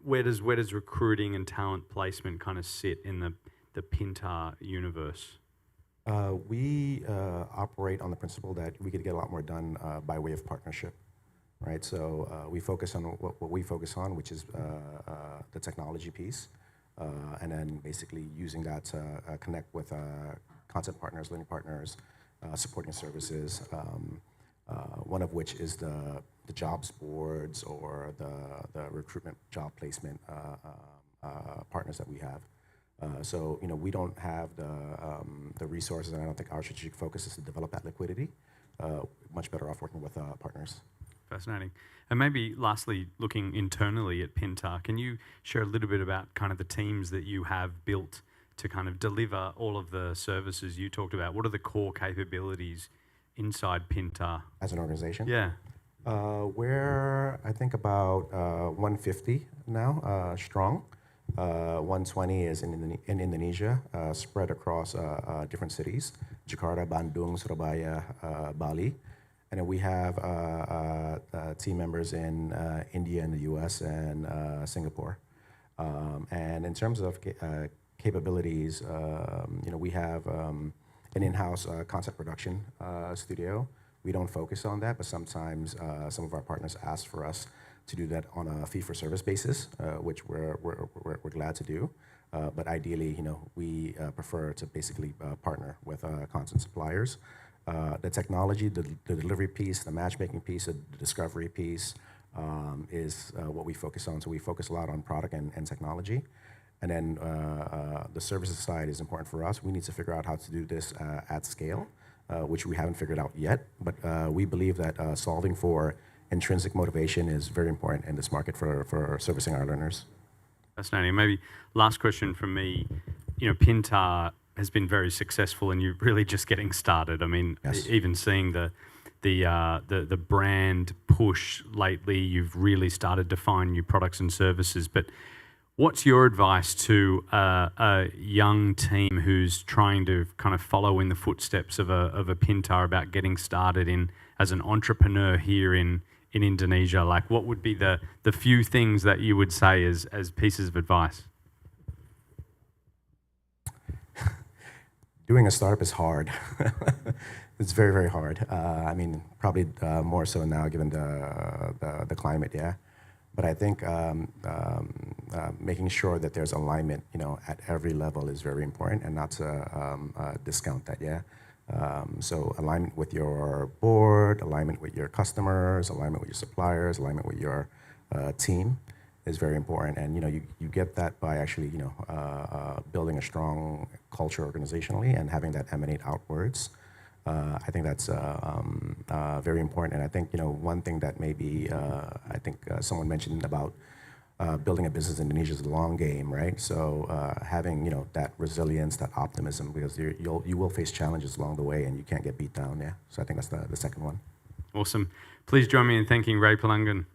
where does recruiting and talent placement kind of sit in the Pintar universe? We operate on the principle that we could get a lot more done by way of partnership. Right, so we focus on what we focus on, which is the technology piece, and then basically using that to connect with content partners, learning partners, supporting services, one of which is the jobs boards or the recruitment job placement partners that we have. So we don't have the resources, and I don't think our strategic focus is to develop that liquidity. Much better off working with partners. Fascinating. And maybe lastly, looking internally at Pintar, can you share a little bit about kind of the teams that you have built to kind of deliver all of the services you talked about? What are the core capabilities inside Pintar? As an organization? Yeah. We're, I think, about 150 now, strong. 120 is in Indonesia, spread across different cities, Jakarta, Bandung, Surabaya, Bali. And then we have team members in India and the US and Singapore. And in terms of capabilities, we have an in-house content production studio. We don't focus on that, but sometimes some of our partners ask for us to do that on a fee-for-service basis, which we're glad to do. But ideally, we prefer to basically partner with content suppliers. The technology, the delivery piece, the matchmaking piece, the discovery piece is what we focus on. So we focus a lot on product and technology. And then the services side is important for us. We need to figure out how to do this at scale which we haven't figured out yet. But we believe that solving for intrinsic motivation is very important in this market for servicing our learners. Fascinating. Maybe last question from me. You know, Pintar has been very successful, and you're really just getting started. I mean, Yes. even seeing the brand push lately, you've really started to find new products and services. But what's your advice to a young team who's trying to kind of follow in the footsteps of a Pintar about getting started as an entrepreneur here in Indonesia? Like, what would be the few things that you would say as pieces of advice? Doing a startup is hard. It's very, very hard. I mean, probably more so now given the climate, yeah. But I think making sure that there's alignment, you know, at every level is very important, and not to discount that, yeah. So alignment with your board, alignment with your customers, alignment with your suppliers, alignment with your team is very important. And, you know, you get that by actually, you know, building a strong culture organizationally and having that emanate outwards. I think that's very important. And I think, you know, one thing that maybe, I think someone mentioned about building a business in Indonesia is a long game, right? So having, you know, that resilience, that optimism, because you will face challenges along the way and you can't get beat down, yeah? So I think that's the second one. Awesome. Please join me in thanking Ray Palangan.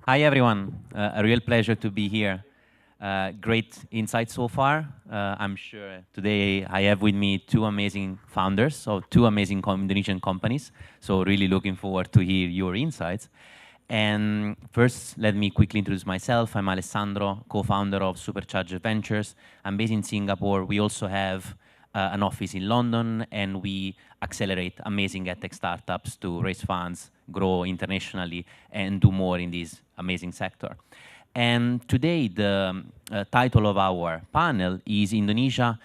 Hi, everyone. A real pleasure to be here. Great insights so far. I'm sure today I have with me two amazing founders of two amazing Indonesian companies. So really looking forward to hear your insights. And first, let me quickly introduce myself. I'm Alessandro, co-founder of Supercharger Ventures. I'm based in Singapore. We also have an office in London, and we accelerate amazing edtech startups to raise funds, grow internationally, and do more in this amazing sector. And today, the title of our panel is Indonesia,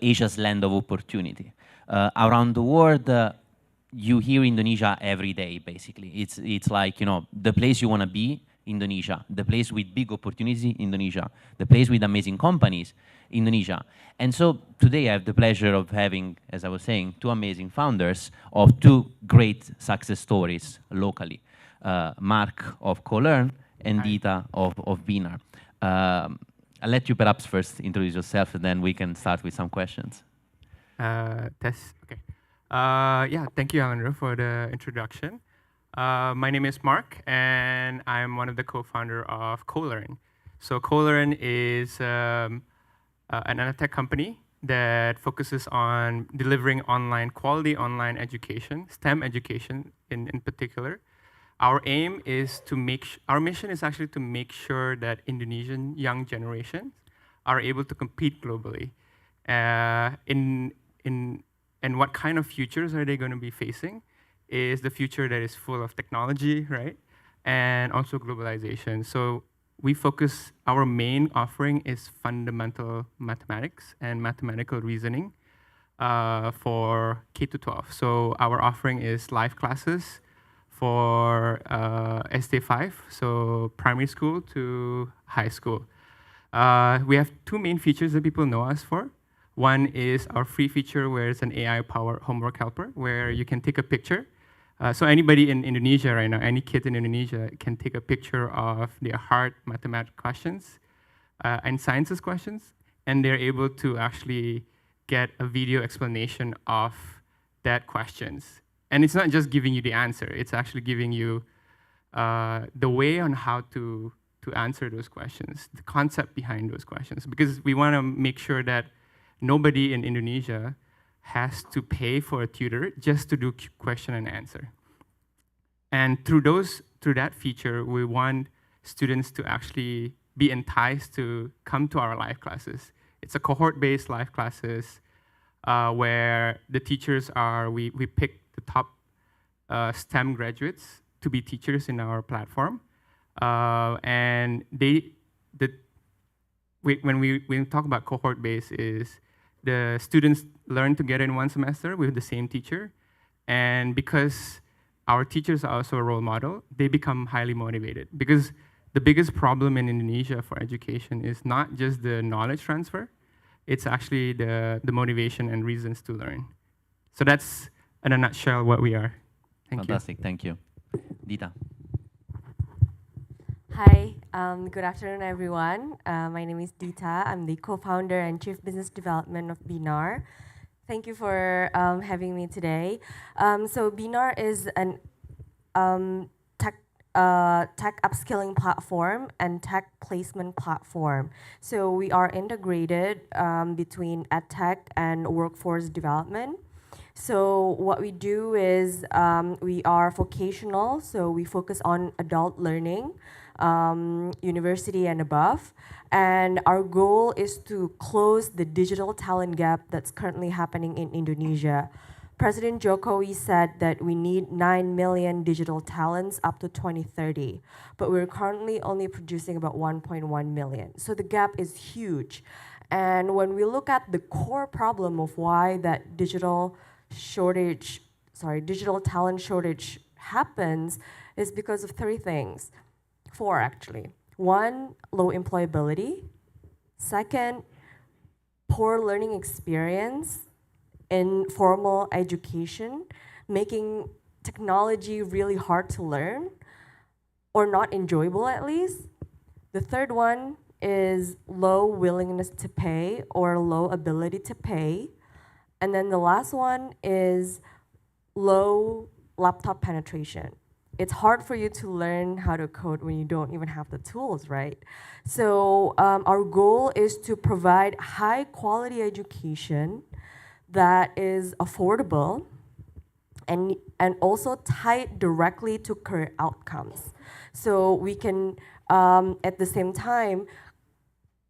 Asia's Land of Opportunity. Around the world, you hear Indonesia every day, basically. It's like, you know, the place you want to be, Indonesia. The place with big opportunities, Indonesia. The place with amazing companies, Indonesia. And so today I have the pleasure of having, as I was saying, two amazing founders of two great success stories locally. Mark of CoLearn and Dita of Pintar. I'll let you perhaps first introduce yourself, and then we can start with some questions. Okay. Yeah, thank you, Alejandro, for the introduction. My name is Mark, and I'm one of the co-founder of CoLearn. So CoLearn is an edtech company that focuses on delivering quality online education, STEM education in particular. Our aim is to our mission is actually to make sure that Indonesian young generations are able to compete globally. And what kind of futures are they going to be facing is the future that is full of technology, right? And also globalization. So our main offering is fundamental mathematics and mathematical reasoning for K-12. So our offering is live classes for ST5, so primary school to high school. We have two main features that people know us for. One is our free feature where it's an AI-powered homework helper where you can take a picture. So anybody in Indonesia right now, any kid in Indonesia can take a picture of their hard mathematics questions and sciences questions, and they're able to actually get a video explanation of that questions. And it's not just giving you the answer, it's actually giving you the way on how to answer those questions, the concept behind those questions, because we want to make sure that nobody in Indonesia has to pay for a tutor just to do question and answer. And through that feature, we want students to actually be enticed to come to our live classes. It's a cohort-based live classes where the teachers we pick the top STEM graduates to be teachers in our platform. And when we talk about cohort-based is the students learn together in one semester with the same teacher. And because our teachers are also a role model, they become highly motivated. Because the biggest problem in Indonesia for education is not just the knowledge transfer, it's actually the motivation and reasons to learn. So that's, in a nutshell, what we are. Fantastic, thank you. Dita. Hi, good afternoon, everyone. My name is Dita. I'm the co-founder and chief business development of Pintar. Thank you for having me today. So Pintar is an tech upskilling platform and tech placement platform. So we are integrated between edtech and workforce development. So what we do is we are vocational, so we focus on adult learning, university and above. And our goal is to close the digital talent gap that's currently happening in Indonesia. President Jokowi said that we need 9 million digital talents up to 2030, but we're currently only producing about 1.1 million. So the gap is huge. And when we look at the core problem of why that digital talent shortage happens is because of three things. Four, actually. One, low employability. Second, poor learning experience in formal education, making technology really hard to learn, or not enjoyable at least. The third one is low willingness to pay or low ability to pay. And then the last one is low laptop penetration. it's hard for you to learn how to code when you don't even have the tools, right? So our goal is to provide high quality education that is affordable and also tied directly to career outcomes. So we can, at the same time,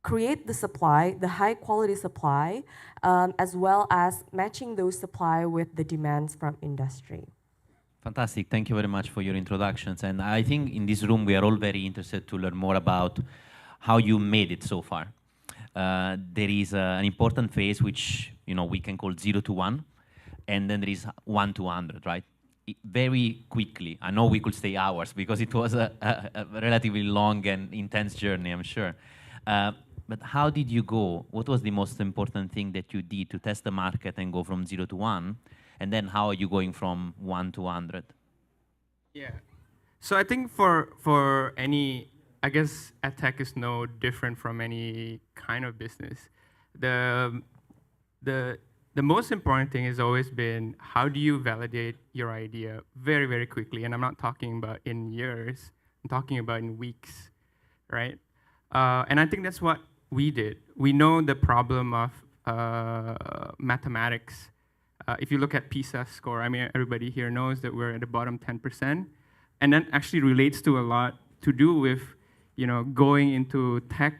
create the supply, the high quality supply, as well as matching those supply with the demands from industry. Fantastic. Thank you very much for your introductions. And I think in this room, we are all very interested to learn more about how you made it so far. There is an important phase which we can call 0 to 1, and then there is 1 to 100, right? Very quickly, I know we could stay hours because it was a relatively long and intense journey, I'm sure. But how did you go? What was the most important thing that you did to test the market and go from 0 to 1? And then how are you going from 1 to 100? Yeah. So I think for any, I guess Edtech is no different from any kind of business. The most important thing has always been how do you validate your idea very, very quickly? And I'm not talking about in years, I'm talking about in weeks, right? And I think that's what we did. We know the problem of mathematics. If you look at PISA score, I mean, everybody here knows that we're at the bottom 10%. And that actually relates to a lot to do with, going into tech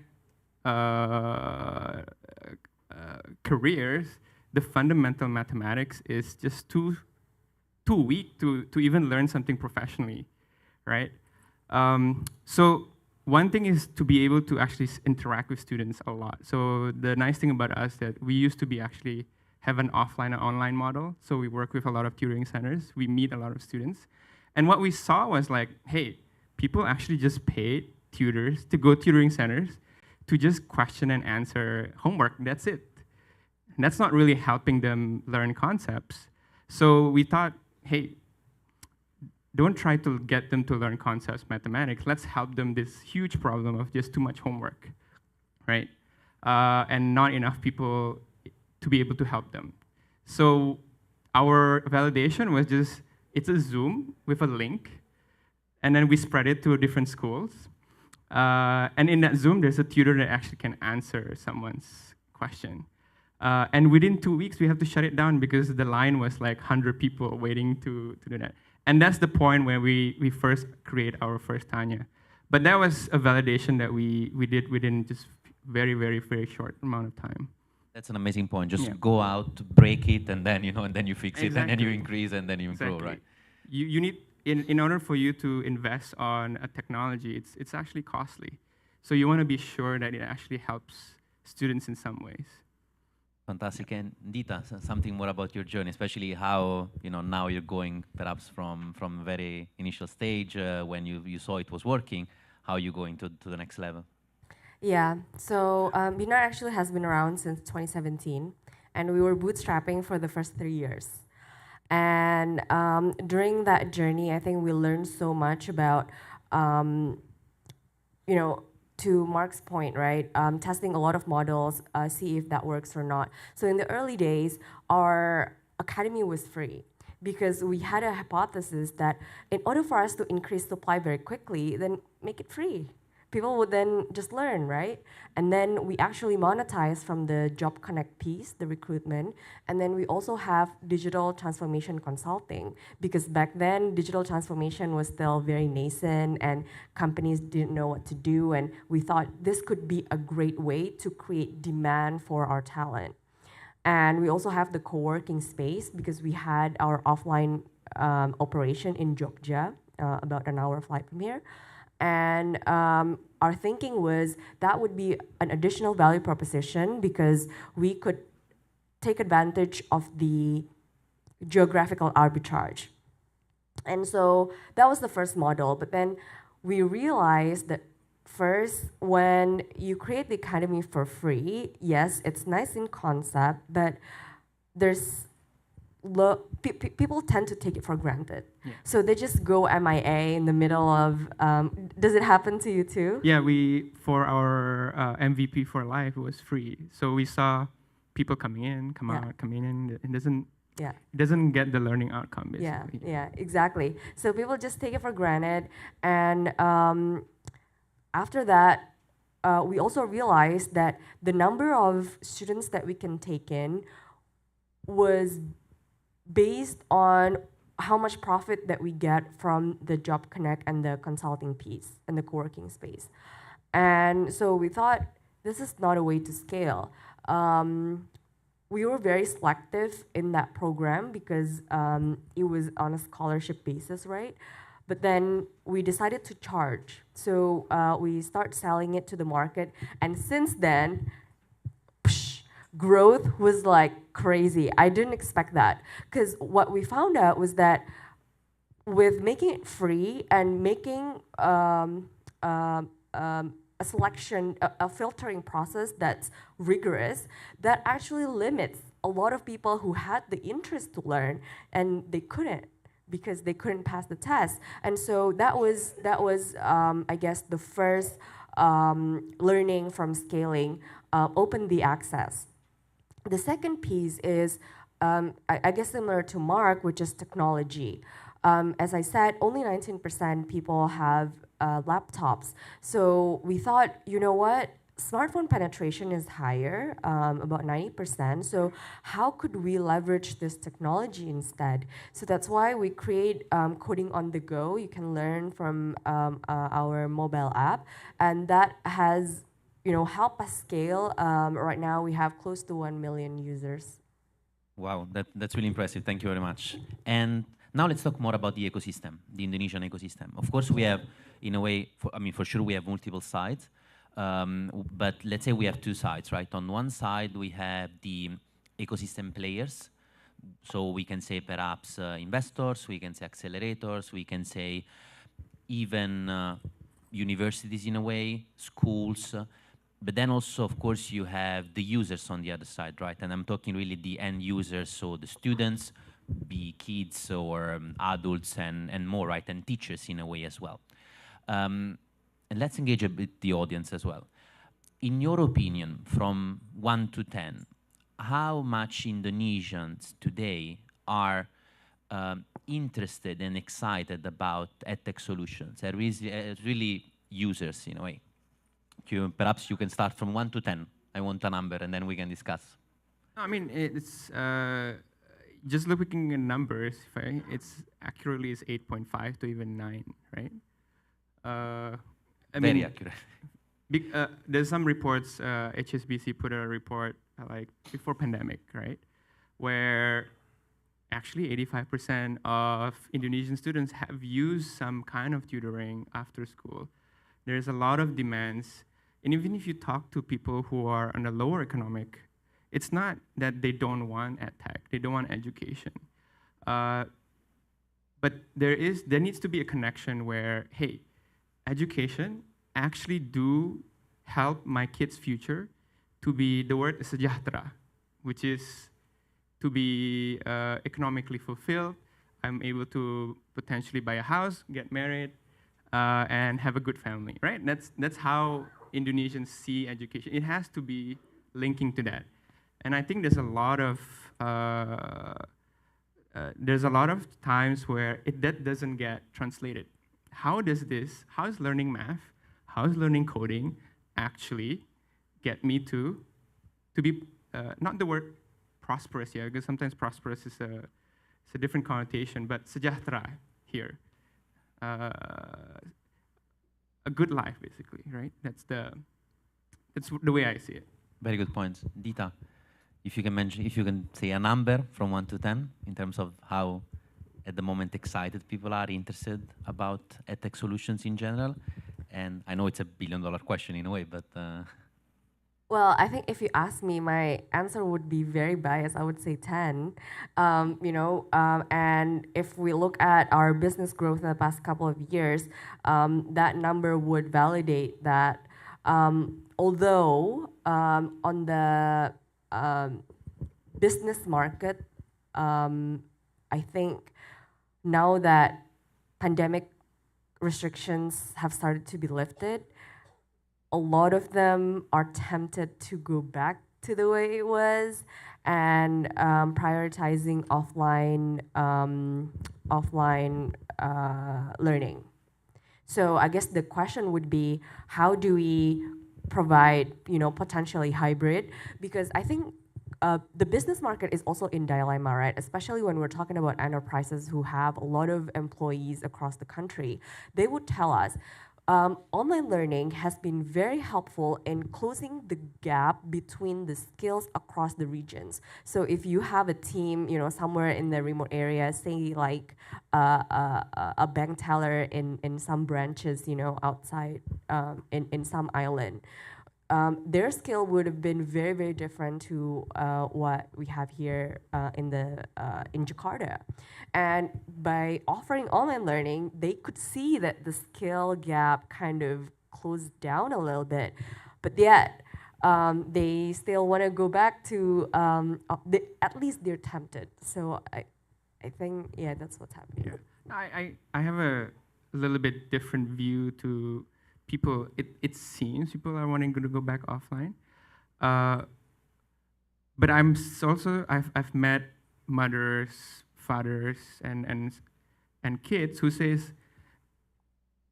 careers. The fundamental mathematics is just too weak to even learn something professionally, right? So one thing is to be able to actually interact with students a lot. So the nice thing about us that we used to be actually have an offline and online model. So we work with a lot of tutoring centers. We meet a lot of students. And what we saw was like, hey, people actually just paid tutors to go tutoring centers to just question and answer homework. That's it. And that's not really helping them learn concepts. So we thought, hey, don't try to get them to learn concepts, mathematics. Let's help them this huge problem of just too much homework, right? And not enough people to be able to help them. So our validation was just, it's a Zoom with a link, and then we spread it to different schools. And in that Zoom, there's a tutor that actually can answer someone's question. And within 2 weeks, we have to shut it down because the line was like 100 people waiting to do that. And that's the point where we first create our first Tanya. But that was a validation that we did within just very, very, very short amount of time. That's an amazing point. Just go out, break it, and then and then you fix it, and then you increase, and then you grow, right? You need, in order for you to invest on a technology, it's actually costly. So you want to be sure that it actually helps students in some ways. Fantastic. And Dita, something more about your journey, especially how now you're going perhaps from a very initial stage when you saw it was working, how you going to the next level? Yeah, so Pintar actually has been around since 2017, and we were bootstrapping for the first 3 years. And during that journey, I think we learned so much about, to Mark's point, right? Testing a lot of models, see if that works or not. So in the early days, our academy was free because we had a hypothesis that in order for us to increase supply very quickly, then make it free. People would then just learn, right? And then we actually monetize from the Job Connect piece, the recruitment, and then we also have digital transformation consulting, because back then digital transformation was still very nascent and companies didn't know what to do, and we thought this could be a great way to create demand for our talent. And we also have the co-working space because we had our offline operation in Jogja, about an hour flight from here. And our thinking was that would be an additional value proposition because we could take advantage of the geographical arbitrage. And so that was the first model. But then we realized that first, when you create the academy for free, yes, it's nice in concept, but there's people tend to take it for granted. Yeah. So they just go MIA in the middle of, does it happen to you too? Yeah, for our MVP for life, it was free. So we saw people coming in, coming in. It doesn't Yeah. It doesn't get the learning outcome, basically. Yeah, exactly. So people just take it for granted. And after that, we also realized that the number of students that we can take in was based on how much profit that we get from the Job Connect and the consulting piece and the co-working space. And so we thought, this is not a way to scale. We were very selective in that program because it was on a scholarship basis, right? But then we decided to charge. So we start selling it to the market. And since then, growth was like crazy. I didn't expect that. Because what we found out was that with making it free and making a selection, a filtering process that's rigorous, that actually limits a lot of people who had the interest to learn and they couldn't because they couldn't pass the test. And so that was I guess, the first learning from scaling, open the access. The second piece is, I guess, similar to Mark, which is technology. As I said, only 19% people have laptops. So we thought, you know what? Smartphone penetration is higher, about 90%. So how could we leverage this technology instead? So that's why we create coding on the go. You can learn from our mobile app, and that has helped us scale. Right now we have close to 1 million users. Wow, that's really impressive. Thank you very much. And now let's talk more about the ecosystem, the Indonesian ecosystem. Of course, we have, in a way, for sure, we have multiple sides. But let's say we have two sides, right? On one side, we have the ecosystem players. So we can say perhaps investors, we can say accelerators, we can say even universities in a way, schools. But then also, of course, you have the users on the other side, right? And I'm talking really the end users, so the students, be kids or adults and more, right? And teachers in a way as well. And let's engage a bit the audience as well. In your opinion, from 1 to 10, how much Indonesians today are interested and excited about Edtech solutions? Are really users in a way? Perhaps you can start from 1 to 10. I want a number, and then we can discuss. I mean, it's just looking at numbers, right? It's accurately is 8.5 to even 9, right? Very accurate. There's some reports. HSBC put a report like before pandemic, right, where actually 85% of Indonesian students have used some kind of tutoring after school. There's a lot of demands. And even if you talk to people who are on a lower economic, it's not that they don't want Edtech, they don't want education. But there needs to be a connection where, hey, education actually do help my kid's future to be the word sejahtera, which is to be economically fulfilled. I'm able to potentially buy a house, get married, and have a good family, right? That's how Indonesians see education. It has to be linking to that. And I think there's a lot of times where that doesn't get translated. How is learning math, how is learning coding actually get me to be, not the word prosperous here, because sometimes prosperous is a different connotation, but sejahtera here. A good life, basically, right? That's the way I see it. Very good points. Dita, if you can say a number from 1 to 10 in terms of how, at the moment, excited people are interested about Edtech solutions in general. And I know it's a billion-dollar question in a way, but... Well, I think if you ask me, my answer would be very biased. I would say 10. And if we look at our business growth in the past couple of years, that number would validate that. Although on the business market, I think now that pandemic restrictions have started to be lifted, a lot of them are tempted to go back to the way it was, and prioritizing offline learning. So I guess the question would be, how do we provide, potentially hybrid? Because I think the business market is also in dilemma, right? Especially when we're talking about enterprises who have a lot of employees across the country. They would tell us, online learning has been very helpful in closing the gap between the skills across the regions. So if you have a team, somewhere in the remote area, say like a bank teller in some branches, outside in some island, their skill would have been very, very different to what we have here in Jakarta. And by offering online learning, they could see that the skill gap kind of closed down a little bit, but yet they still want to go back to, at least they're tempted. So I think, yeah, that's what's happening. Yeah. I have a little bit different view to people. It seems people are wanting to go back offline, but I've met mothers, fathers, and kids who says,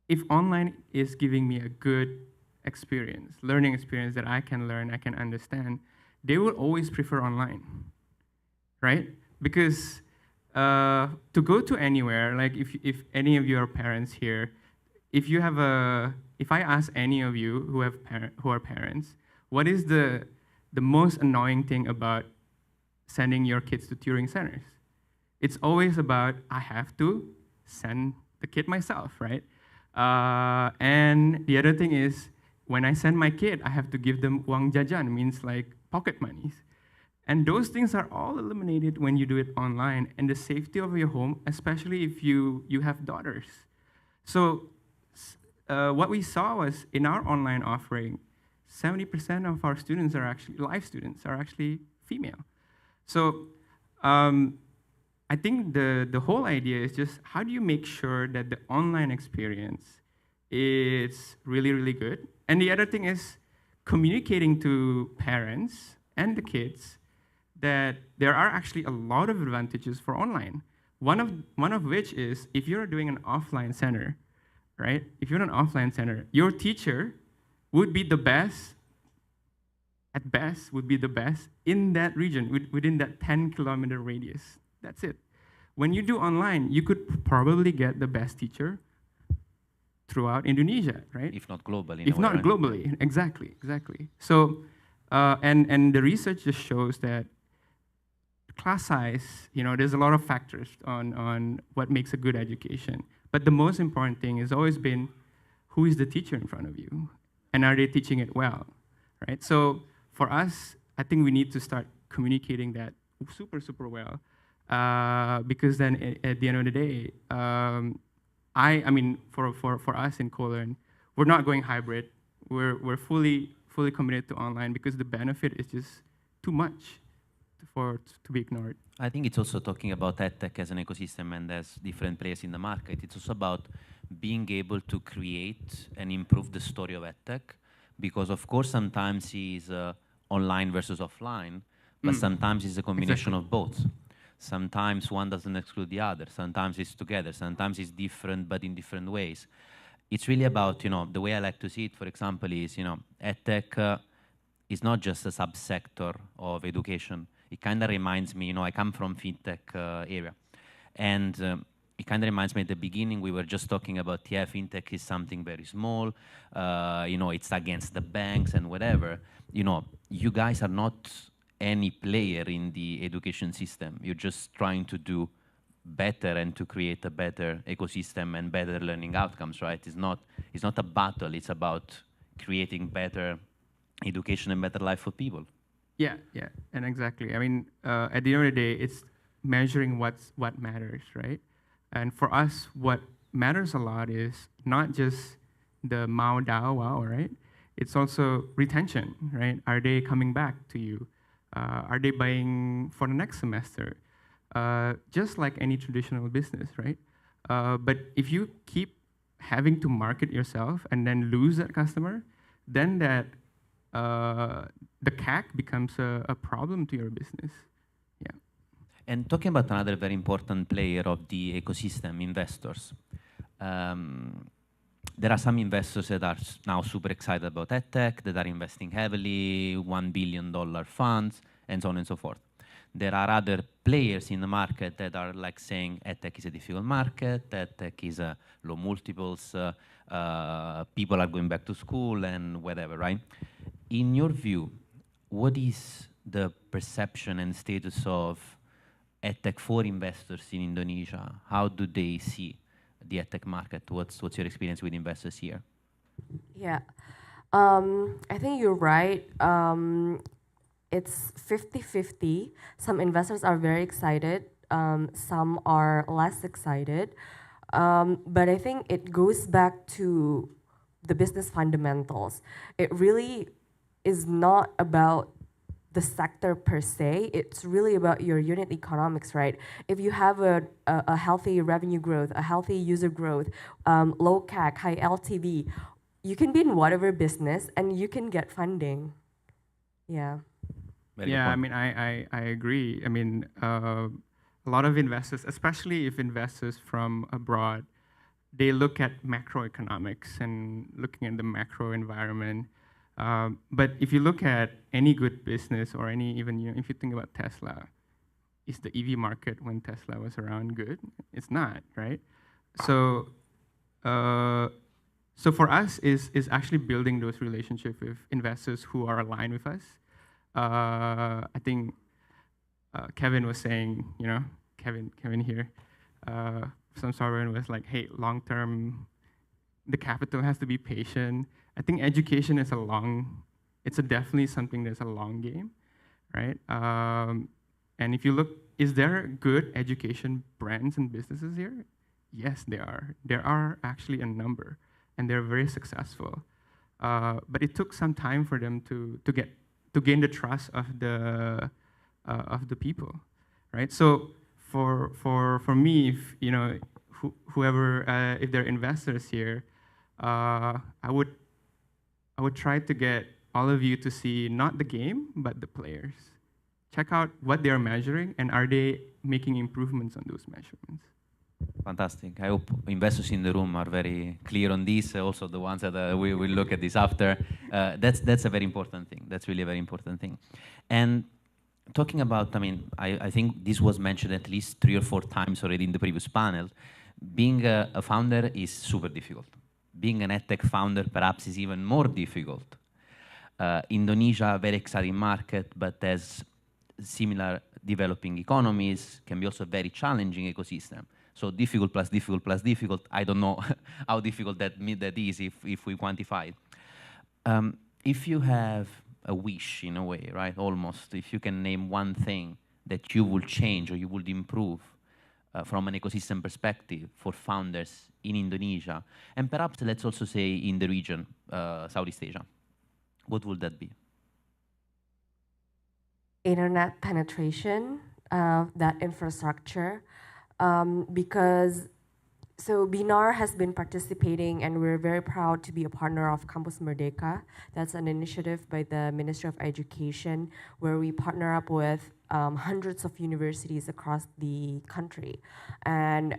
if online is giving me a good experience, learning experience that I can learn, I can understand, they will always prefer online, right? Because to go to anywhere, like if any of you are parents here, if I ask any of you who are parents, what is the most annoying thing about sending your kids to tutoring centers? It's always about, I have to send the kid myself, right? And the other thing is, when I send my kid, I have to give them uang jajan, means like pocket monies. And those things are all eliminated when you do it online, and the safety of your home, especially if you have daughters. So what we saw was, in our online offering, 70% of our students are actually, live students, are actually female. So I think the whole idea is just, how do you make sure that the online experience is really, really good? And the other thing is communicating to parents and the kids that there are actually a lot of advantages for online. One of which is, if you're doing an offline center, right? If you're in an offline center, your teacher would be the best, at best, would be the best in that region, within that 10-kilometer radius. That's it. When you do online, you could probably get the best teacher throughout Indonesia, right? If not globally. If not globally, exactly. So, and the research just shows that class size, there's a lot of factors on what makes a good education. But the most important thing has always been, who is the teacher in front of you? And are they teaching it well, right? So for us, I think we need to start communicating that super, super well. Because then at the end of the day, I mean, for us in Colon, we're not going hybrid. We're fully committed to online, because the benefit is just too much to be ignored. I think it's also talking about Edtech as an ecosystem, and as different players in the market. It's also about being able to create and improve the story of Edtech, because of course sometimes it's online versus offline, but sometimes it's a combination of both. Sometimes one doesn't exclude the other. Sometimes it's together. Sometimes it's different, but in different ways. It's really about, the way I like to see it, for example, is, Edtech is not just a subsector of education. It kind of reminds me, I come from fintech area. And it kind of reminds me, at the beginning, we were just talking about, yeah, fintech is something very small. It's against the banks and whatever. You guys are not any player in the education system. You're just trying to do better and to create a better ecosystem and better learning outcomes, right? It's not a battle. It's about creating better education and better life for people. Yeah, and exactly. I mean, at the end of the day, it's measuring what matters, right? And for us, what matters a lot is not just the Mao Dao Wow, right? It's also retention, right? Are they coming back to you? Are they buying for the next semester? Just like any traditional business, right? But if you keep having to market yourself and then lose that customer, then that the CAC becomes a problem to your business. Yeah. And talking about another very important player of the ecosystem, investors. There are some investors that are now super excited about Edtech, that are investing heavily, $1 billion funds, and so on and so forth. There are other players in the market that are like saying Edtech is a difficult market, Edtech is low multiples, people are going back to school and whatever, right? In your view, what is the perception and status of Edtech for investors in Indonesia? How do they see the Edtech market? What's your experience with investors here? Yeah, I think you're right. It's 50-50. Some investors are very excited, some are less excited. But I think it goes back to the business fundamentals. It really is not about the sector per se, it's really about your unit economics, right? If you have a healthy revenue growth, a healthy user growth, low CAC, high LTV, you can be in whatever business and you can get funding. Yeah. Yeah, I mean, I agree. I mean, a lot of investors, especially if investors from abroad, they look at macroeconomics and looking at the macro environment. But if you look at any good business or any even, you know, if you think about Tesla, is the EV market when Tesla was around good? It's not, right? So, so for us is actually building those relationships with investors who are aligned with us. I think Kevin was saying, you know, Kevin here, some sovereign was like, hey, long term, the capital has to be patient. I think education is it's definitely something that's a long game, right? And if you look, is there good education brands and businesses here? Yes, there are. There are actually a number, and they're very successful. But it took some time for them to gain the trust of the people, right? So for me, if you know whoever if they're investors here, I would try to get all of you to see not the game but the players. Check out what they're measuring and are they making improvements on those measurements. Fantastic. I hope investors in the room are very clear on this. Also, the ones that we will look at this after. That's a very important thing. That's really a very important thing. And talking about, I mean, I think this was mentioned at least 3 or 4 times already in the previous panel. Being a founder is super difficult. Being an Edtech founder perhaps is even more difficult. Indonesia, a very exciting market, but has similar developing economies, can be also a very challenging ecosystem. So difficult plus difficult plus difficult, I don't know how difficult that is if we quantify it. If you have a wish in a way, right, almost, if you can name one thing that you would change or you would improve from an ecosystem perspective for founders in Indonesia, and perhaps let's also say in the region, Southeast Asia, what would that be? Internet penetration, that infrastructure, because so Binar has been participating and we're very proud to be a partner of Campus Merdeka. That's an initiative by the Ministry of Education where we partner up with hundreds of universities across the country. And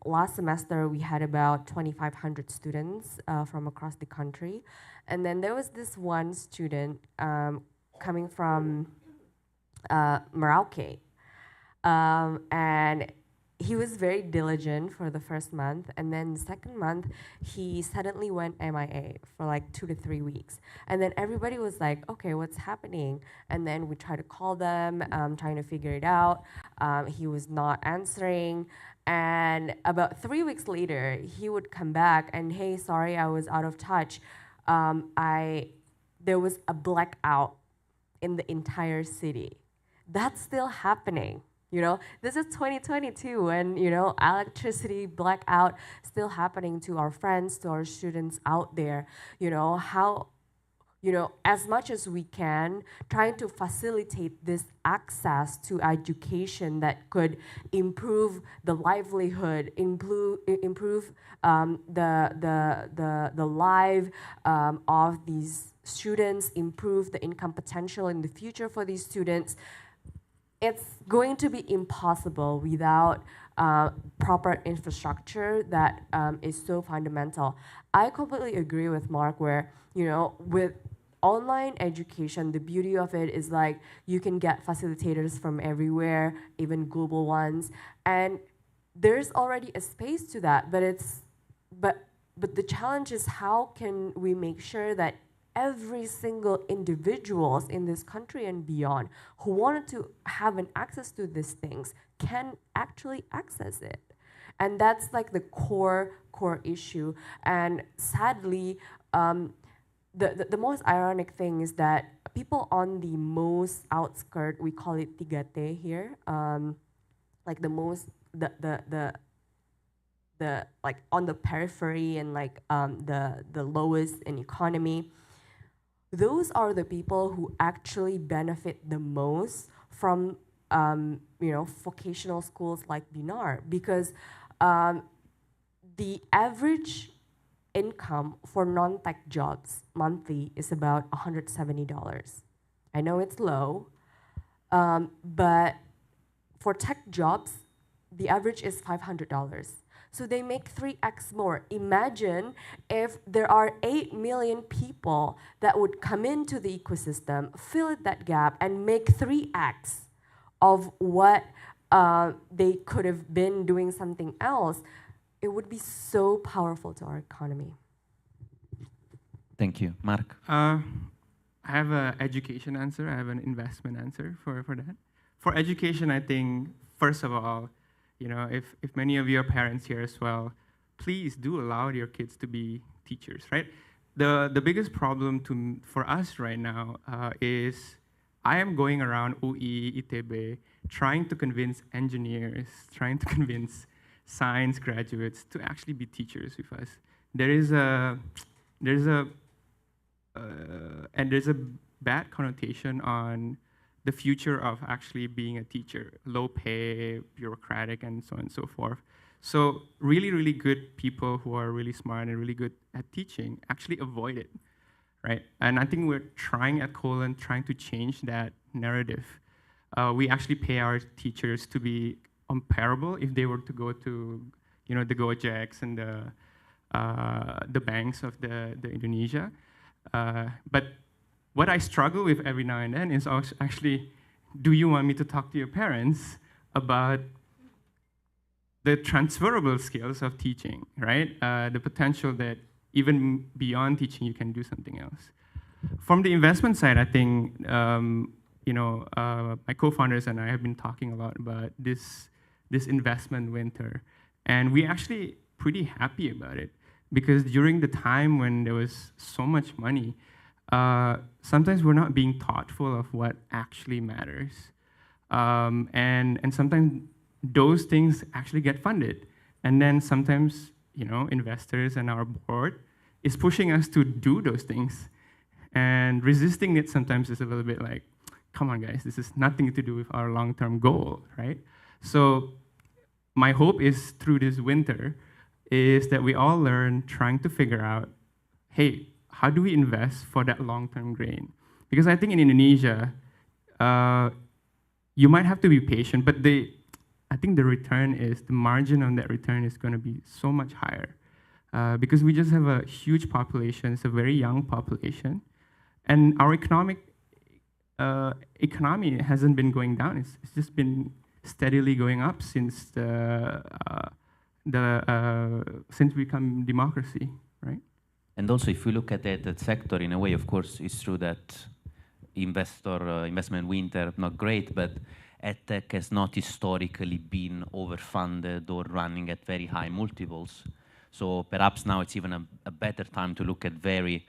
last semester we had about 2,500 students from across the country. And then there was this one student coming from Merauke. And he was very diligent for the first month, and then the second month, he suddenly went MIA for like 2 to 3 weeks. And then everybody was like, okay, what's happening? And then we tried to call them, trying to figure it out. He was not answering. And about 3 weeks later, he would come back and, hey, sorry, I was out of touch. There was a blackout in the entire city. That's still happening. You know, this is 2022 and, you know, electricity blackout still happening to our friends, to our students out there. You know, how as much as we can, trying to facilitate this access to education that could improve the livelihood, improve the life of these students, improve the income potential in the future for these students. It's going to be impossible without proper infrastructure that is so fundamental. I completely agree with Mark where, with online education, the beauty of it is like you can get facilitators from everywhere, even global ones, and there's already a space to that, but the challenge is how can we make sure that every single individuals in this country and beyond who wanted to have an access to these things can actually access it. And that's like the core issue. And sadly, the most ironic thing is that people on the most outskirt, we call it 3T here, like the most, the like on the periphery and like the lowest in economy, those are the people who actually benefit the most from vocational schools like Binar, because the average income for non-tech jobs monthly is about $170. I know it's low, but for tech jobs, the average is $500. So they make 3x more. Imagine if there are 8 million people that would come into the ecosystem, fill that gap, and make 3x of what they could have been doing something else. It would be so powerful to our economy. Thank you. Mark? I have an education answer. I have an investment answer for that. For education, I think, first of all, if many of you are parents here as well, please do allow your kids to be teachers, right? The biggest problem for us right now is I am going around UI, ITB, trying to convince engineers, trying to convince science graduates to actually be teachers with us. There's a bad connotation on the future of actually being a teacher, low pay, bureaucratic, and so on and so forth. So really, really good people who are really smart and really good at teaching actually avoid it, right? And I think we're trying at Holon, trying to change that narrative. We actually pay our teachers to be comparable if they were to go to, the Gojeks and the banks of the Indonesia. But what I struggle with every now and then is actually, do you want me to talk to your parents about the transferable skills of teaching, right? The potential that even beyond teaching, you can do something else. From the investment side, I think, my co-founders and I have been talking a lot about this investment winter. And we're actually pretty happy about it because during the time when there was so much money, sometimes we're not being thoughtful of what actually matters. And sometimes those things actually get funded. And then sometimes, investors and our board is pushing us to do those things. And resisting it sometimes is a little bit like, come on guys, this is nothing to do with our long-term goal, right? So my hope is through this winter is that we all learn trying to figure out, hey, how do we invest for that long-term gain? Because I think in Indonesia, you might have to be patient, but I think the margin on that return is going to be so much higher. Because we just have a huge population, it's a very young population, and our economy hasn't been going down, it's just been steadily going up since since we become democracy, right? And also, if we look at that sector, in a way, of course, it's true that investment winter, not great, but Edtech has not historically been overfunded or running at very high multiples. So perhaps now it's even a better time to look at very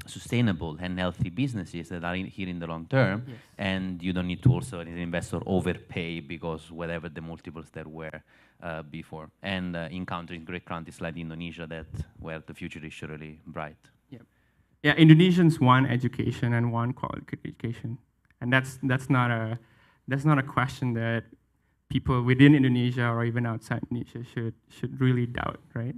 sustainable and healthy businesses that are here in the long term, yes. And you don't need to also, as an investor, overpay because whatever the multiples there were before. And encountering great countries like Indonesia where the future is surely bright. Yep. yeah, Indonesians want education and want quality education, and that's not a question that people within Indonesia or even outside Indonesia should really doubt, right?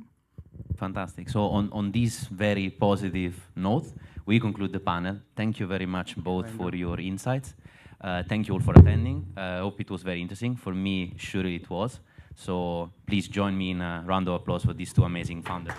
Fantastic. So on this very positive note, we conclude the panel. Thank you very much both for your insights. Thank you all for attending. I hope it was very interesting. For me, surely it was. So please join me in a round of applause for these two amazing founders.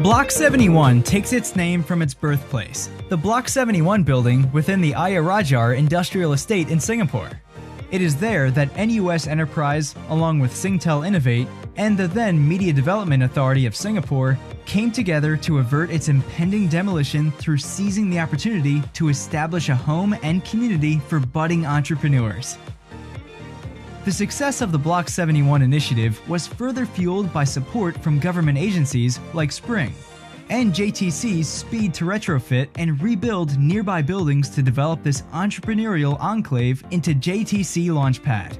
Block 71 takes its name from its birthplace, the Block 71 building within the Rajar Industrial Estate in Singapore. It is there that NUS Enterprise, along with Singtel Innovate and the then Media Development Authority of Singapore, came together to avert its impending demolition through seizing the opportunity to establish a home and community for budding entrepreneurs. The success of the Block 71 initiative was further fueled by support from government agencies like Spring and JTC's speed to retrofit and rebuild nearby buildings to develop this entrepreneurial enclave into JTC Launchpad.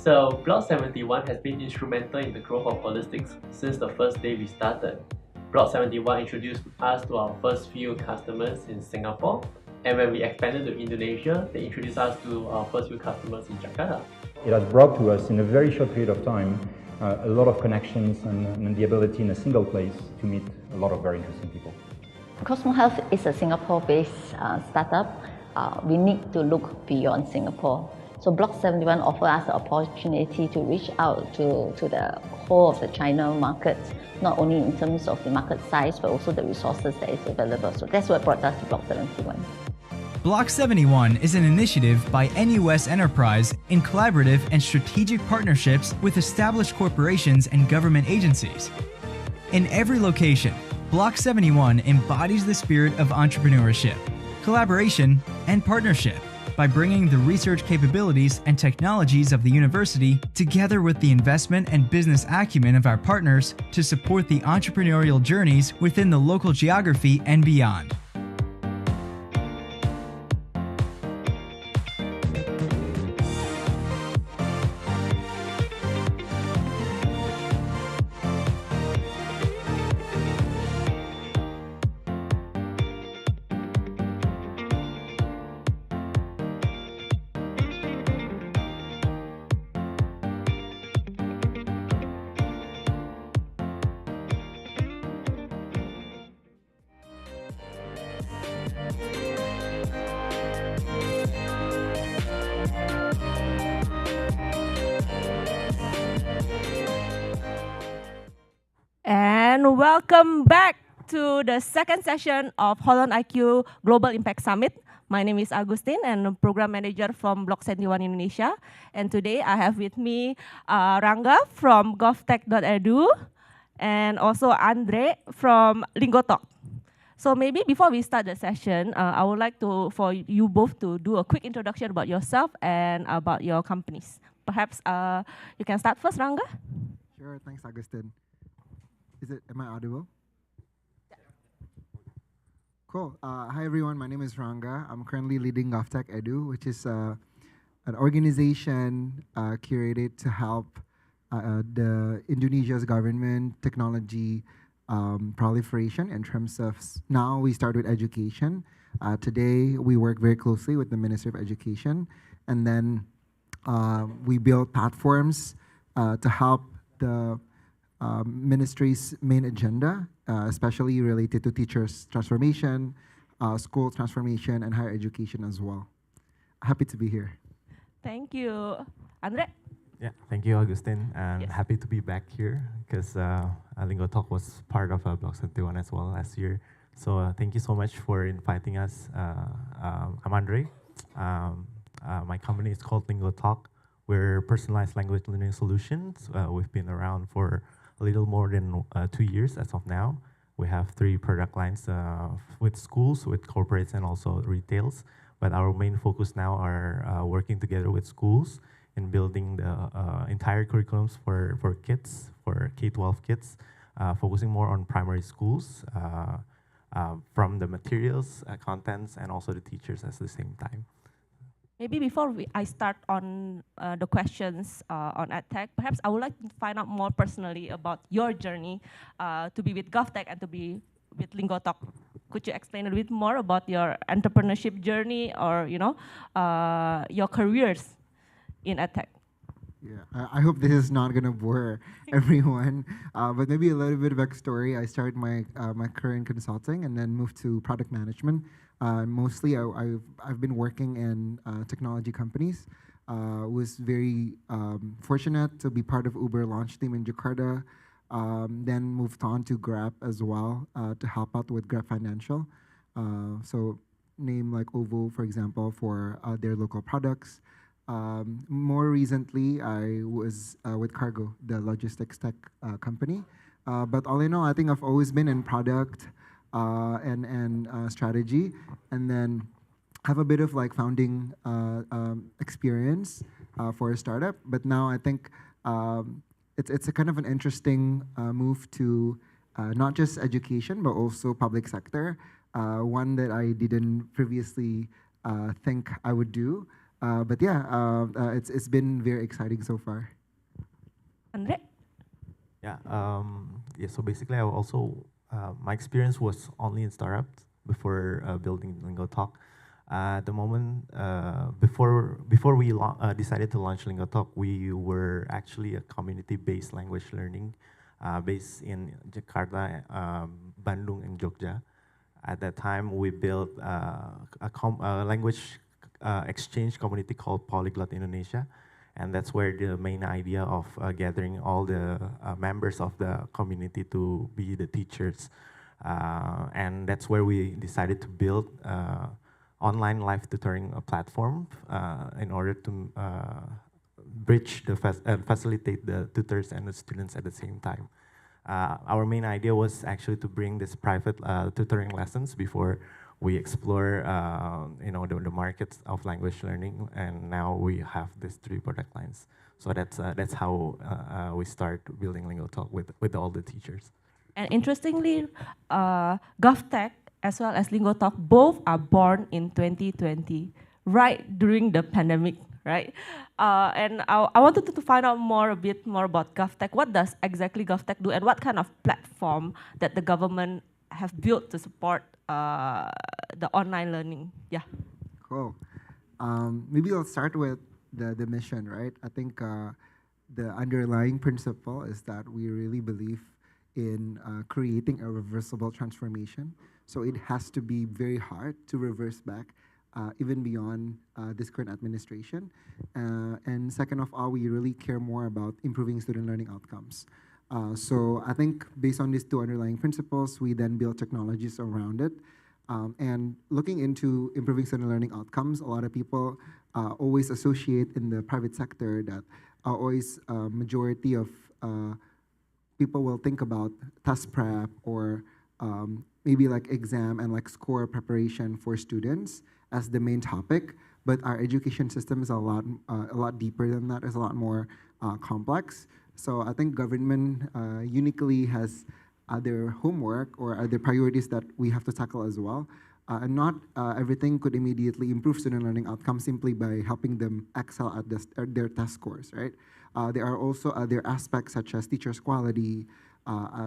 So Block 71 has been instrumental in the growth of holistics since the first day we started. Block 71 introduced us to our first few customers in Singapore, and when we expanded to Indonesia, they introduced us to our first few customers in Jakarta. It has brought to us in a very short period of time a lot of connections and the ability in a single place to meet a lot of very interesting people. Cosmo Health is a Singapore-based startup. We need to look beyond Singapore. So Block 71 offers us the opportunity to reach out to the whole of the China market, not only in terms of the market size, but also the resources that is available. So that's what brought us to Block 71. Block 71 is an initiative by NUS Enterprise in collaborative and strategic partnerships with established corporations and government agencies. In every location, Block 71 embodies the spirit of entrepreneurship, collaboration, and partnership by bringing the research capabilities and technologies of the university together with the investment and business acumen of our partners to support the entrepreneurial journeys within the local geography and beyond. And welcome back to the second session of HolonIQ Global Impact Summit. My name is Agustin and I'm Program Manager from Block 71 Indonesia. And today I have with me Rangga from govtech.edu and also Andre from LingoTalk. So maybe before we start the session, I would like for you both to do a quick introduction about yourself and about your companies. Perhaps you can start first, Rangga. Sure, thanks, Agustin. Am I audible? Yeah. Cool. Hi, everyone. My name is Rangga. I'm currently leading govtech.edu, which is an organization curated to help the Indonesia's government technology proliferation in terms of, now we start with education. Today, we work very closely with the Ministry of Education. And then we build platforms to help the ministry's main agenda, especially related to teachers' transformation, school transformation, and higher education as well. Happy to be here. Thank you. Andre? Yeah, thank you, Augustine. I'm happy to be back here because LingoTalk was part of Block 71 as well last year. So thank you so much for inviting us. I'm Andre. My company is called LingoTalk. We're personalized language learning solutions. We've been around for a little more than 2 years as of now. We have 3 product lines with schools, with corporates, and also retails. But our main focus now are working together with schools in building the entire curriculums for kids, for K-12 kids, focusing more on primary schools, from the materials, contents, and also the teachers at the same time. Maybe before I start on the questions on Edtech, perhaps I would like to find out more personally about your journey to be with GovTech and to be with LingoTalk. Could you explain a bit more about your entrepreneurship journey or your careers in Edtech? Yeah, I hope this is not gonna bore everyone, but maybe a little bit of backstory. I started my my career in consulting and then moved to product management. Mostly, I've been working in technology companies. Was very fortunate to be part of Uber launch team in Jakarta. Then moved on to Grab as well to help out with Grab Financial. So name like Ovo, for example, for their local products. More recently, I was with Cargo, the logistics tech company. But all in all, I think I've always been in product and strategy, and then have a bit of like founding experience for a startup. But now I think it's a kind of an interesting move to not just education, but also public sector, one that I didn't previously think I would do. But yeah, it's been very exciting so far. Andre? Yeah, yeah. So basically, I also my experience was only in startups before building LingoTalk. At the moment, before we decided to launch LingoTalk, we were actually a community-based language learning based in Jakarta, Bandung, and Jogja. At that time, we built a language exchange community called Polyglot Indonesia, and that's where the main idea of gathering all the members of the community to be the teachers, and that's where we decided to build online live tutoring platform in order to bridge the facilitate the tutors and the students at the same time. Our main idea was actually to bring this private tutoring lessons before we explore the markets of language learning, and now we have these 3 product lines. So that's how we start building LingoTalk with all the teachers. And interestingly, GovTech as well as LingoTalk both are born in 2020, right during the pandemic, right? And I wanted to find out a bit more about GovTech. What does exactly GovTech do, and what kind of platform that the government have built to support the online learning? Yeah. Cool. Maybe I'll start with the mission, right? I think the underlying principle is that we really believe in creating a reversible transformation. So it has to be very hard to reverse back, even beyond this current administration. And second of all, we really care more about improving student learning outcomes. So I think based on these 2 underlying principles, we then build technologies around it. And looking into improving student learning outcomes, a lot of people always associate in the private sector that always majority of people will think about test prep or maybe like exam and like score preparation for students as the main topic. But our education system is a lot deeper than that. It's a lot more complex. So I think government uniquely has other homework or other priorities that we have to tackle as well. And not everything could immediately improve student learning outcomes simply by helping them excel at their test scores, right? There are also other aspects such as teachers' quality,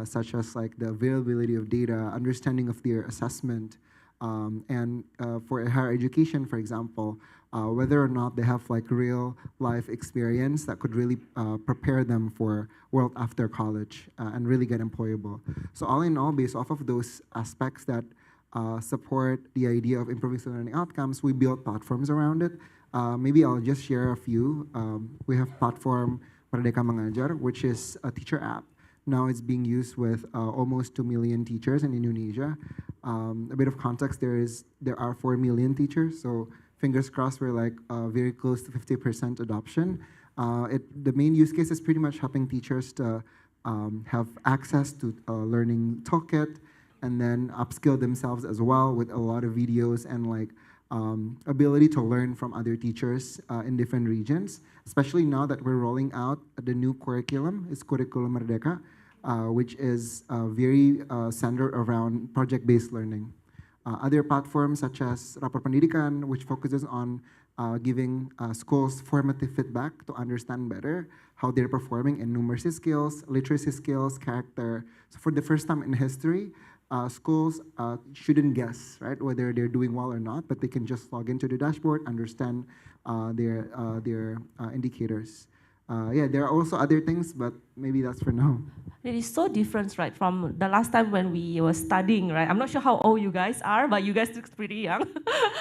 such as like the availability of data, understanding of their assessment, and for higher education, for example, whether or not they have like real life experience that could really prepare them for world after college and really get employable. So all in all, based off of those aspects that support the idea of improving student learning outcomes, we build platforms around it. Maybe I'll just share a few. We have platform Merdeka Mengajar, which is a teacher app. Now it's being used with almost 2 million teachers in Indonesia. A bit of context, there are 4 million teachers, so fingers crossed we're like very close to 50% adoption. The main use case is pretty much helping teachers to have access to a learning toolkit and then upskill themselves as well with a lot of videos and like ability to learn from other teachers in different regions, especially now that we're rolling out the new curriculum, is Curriculum Merdeka, which is very centered around project-based learning. Other platforms such as Rapor Pendidikan, which focuses on giving schools formative feedback to understand better how they're performing in numeracy skills, literacy skills, character. So for the first time in history, schools shouldn't guess, right, whether they're doing well or not, but they can just log into the dashboard, understand their indicators. Yeah, there are also other things, but maybe that's for now. It is so different, right, from the last time when we were studying, right? I'm not sure how old you guys are, but you guys look pretty young.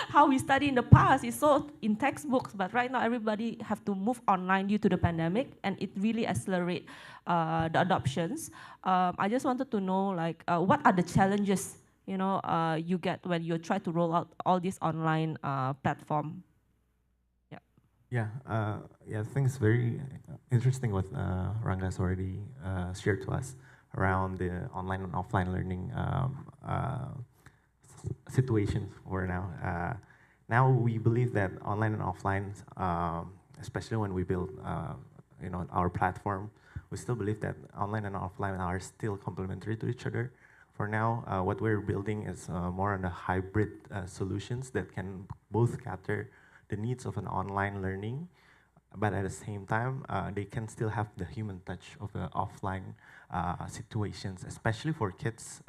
How we study in the past is so in textbooks, but right now everybody have to move online due to the pandemic, and it really accelerate the adoptions. I just wanted to know, like, what are the challenges, you get when you try to roll out all this online platform? Yeah, I think it's very interesting what Ranga's already shared to us around the online and offline learning situations for now. Now we believe that online and offline, especially when we build our platform, we still believe that online and offline are still complementary to each other. For now, what we're building is more on a hybrid solutions that can both cater the needs of an online learning, but at the same time, they can still have the human touch of the offline situations, especially for kids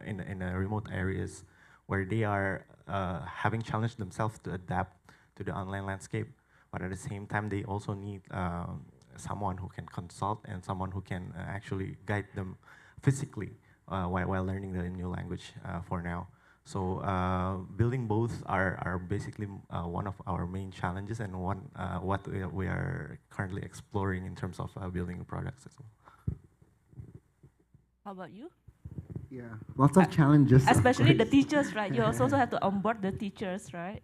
in the remote areas where they are having challenged themselves to adapt to the online landscape, but at the same time, they also need someone who can consult and someone who can actually guide them physically while learning the new language for now. So building both are basically one of our main challenges and what we are currently exploring in terms of building products as well. How about you? Yeah, lots of challenges. Especially the teachers, right? You also have to onboard the teachers, right?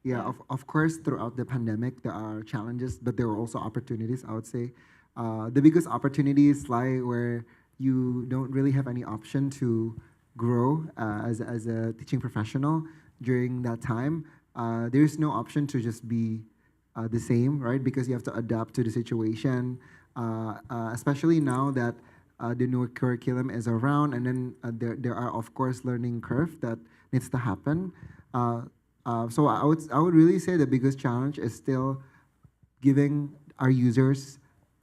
Yeah, of course, throughout the pandemic, there are challenges, but there are also opportunities, I would say. The biggest opportunities lie where you don't really have any option to grow as a teaching professional during that time. There's no option to just be the same, right? Because you have to adapt to the situation, especially now that the new curriculum is around, and then there are, of course, learning curve that needs to happen. So I would really say the biggest challenge is still giving our users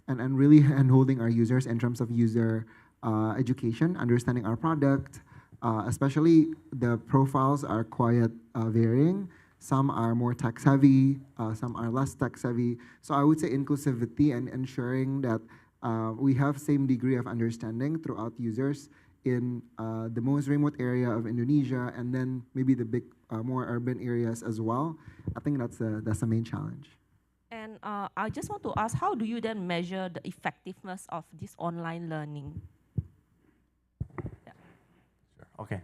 and really handholding our users in terms of user education, understanding our product. Especially the profiles are quite varying. Some are more tech savvy, some are less tech savvy. So I would say inclusivity and ensuring that we have same degree of understanding throughout users in the most remote area of Indonesia, and then maybe the big, more urban areas as well. I think that's the main challenge. And I just want to ask, how do you then measure the effectiveness of this online learning? Okay.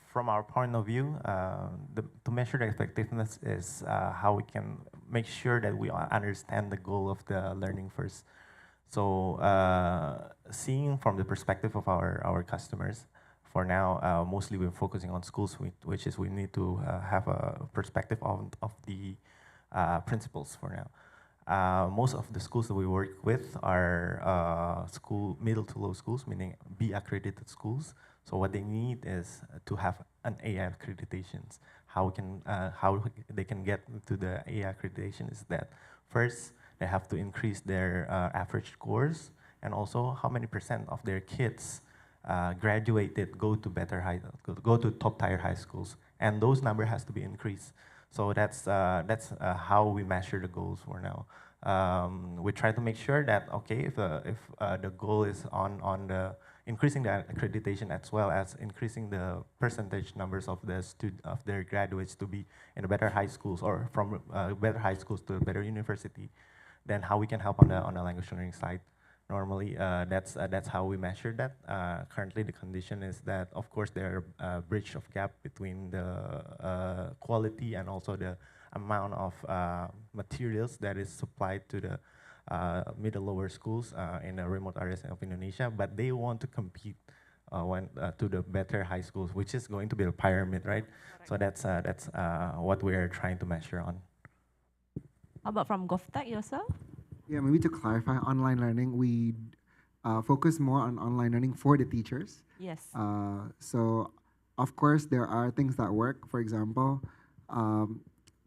From our point of view, to measure the effectiveness is how we can make sure that we understand the goal of the learning first. So seeing from the perspective of our customers, for now, mostly we're focusing on schools, which is we need to have a perspective of the principals for now. Most of the schools that we work with are middle to low schools, meaning B accredited schools. So what they need is to have an AI accreditations. How they can get to the AI accreditation is that first they have to increase their average scores, and also how many % of their kids graduated go to top tier high schools, and those number has to be increased. So that's how we measure the goals for now. We try to make sure that if the goal is on the increasing the accreditation as well as increasing the percentage numbers of their graduates to be in better high schools or from better high schools to a better university, then how we can help on the language learning side. Normally, that's how we measure that. Currently, the condition is that, of course, there are a bridge of gap between the quality and also the amount of materials that is supplied to the middle lower schools in the remote areas of Indonesia, but they want to compete went to the better high schools, which is going to be a pyramid, right? So that's what we're trying to measure on. How about from GovTech yourself? Yeah, maybe to clarify, online learning, we focus more on online learning for the teachers. Yes. So, of course, there are things that work. For example,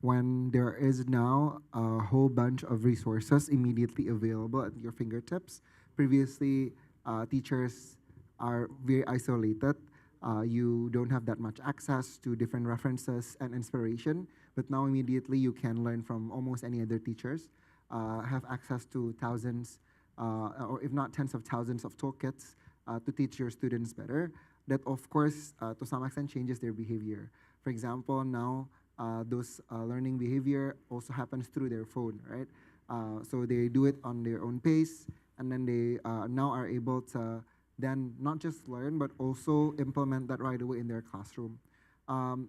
when there is now a whole bunch of resources immediately available at your fingertips. Previously, teachers are very isolated. You don't have that much access to different references and inspiration, but now immediately you can learn from almost any other teachers, have access to thousands, or if not tens of thousands of toolkits to teach your students better. That, of course, to some extent changes their behavior. For example, now those learning behavior also happens through their phone, right? So they do it on their own pace, and then they now are able to then not just learn, but also implement that right away in their classroom.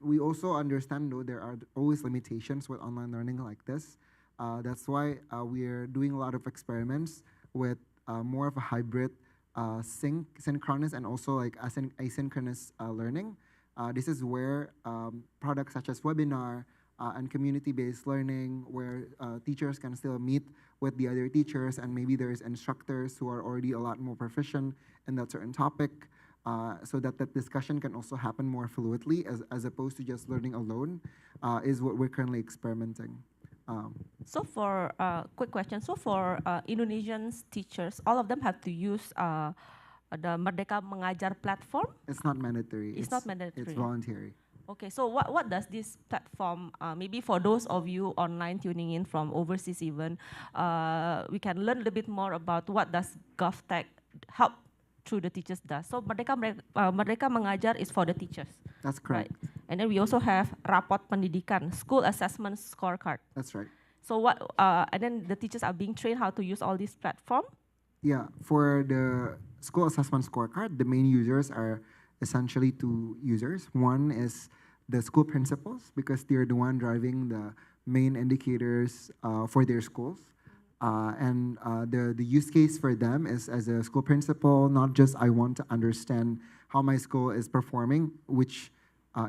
We also understand, though, there are always limitations with online learning like this. That's why we're doing a lot of experiments with more of a hybrid synchronous and also like asynchronous learning. This is where products such as webinar and community-based learning, where teachers can still meet with the other teachers, and maybe there's instructors who are already a lot more proficient in that certain topic, so that that discussion can also happen more fluidly as opposed to just learning alone, is what we're currently experimenting. So for quick question, so for Indonesian teachers, all of them have to use the Merdeka Mengajar platform? It's not mandatory. It's not mandatory. It's voluntary. Okay, so what does this platform, maybe for those of you online tuning in from overseas even, we can learn a little bit more about what does GovTech help through the teachers does. So Merdeka Mengajar is for the teachers. That's correct. Right? And then we also have Rapot Pendidikan, School Assessment Scorecard. That's right. So what, and then the teachers are being trained how to use all these platform? Yeah, for the School Assessment Scorecard, the main users are essentially two users. One is the school principals, because they're the one driving the main indicators for their schools. And the use case for them is, as a school principal, not just I want to understand how my school is performing, which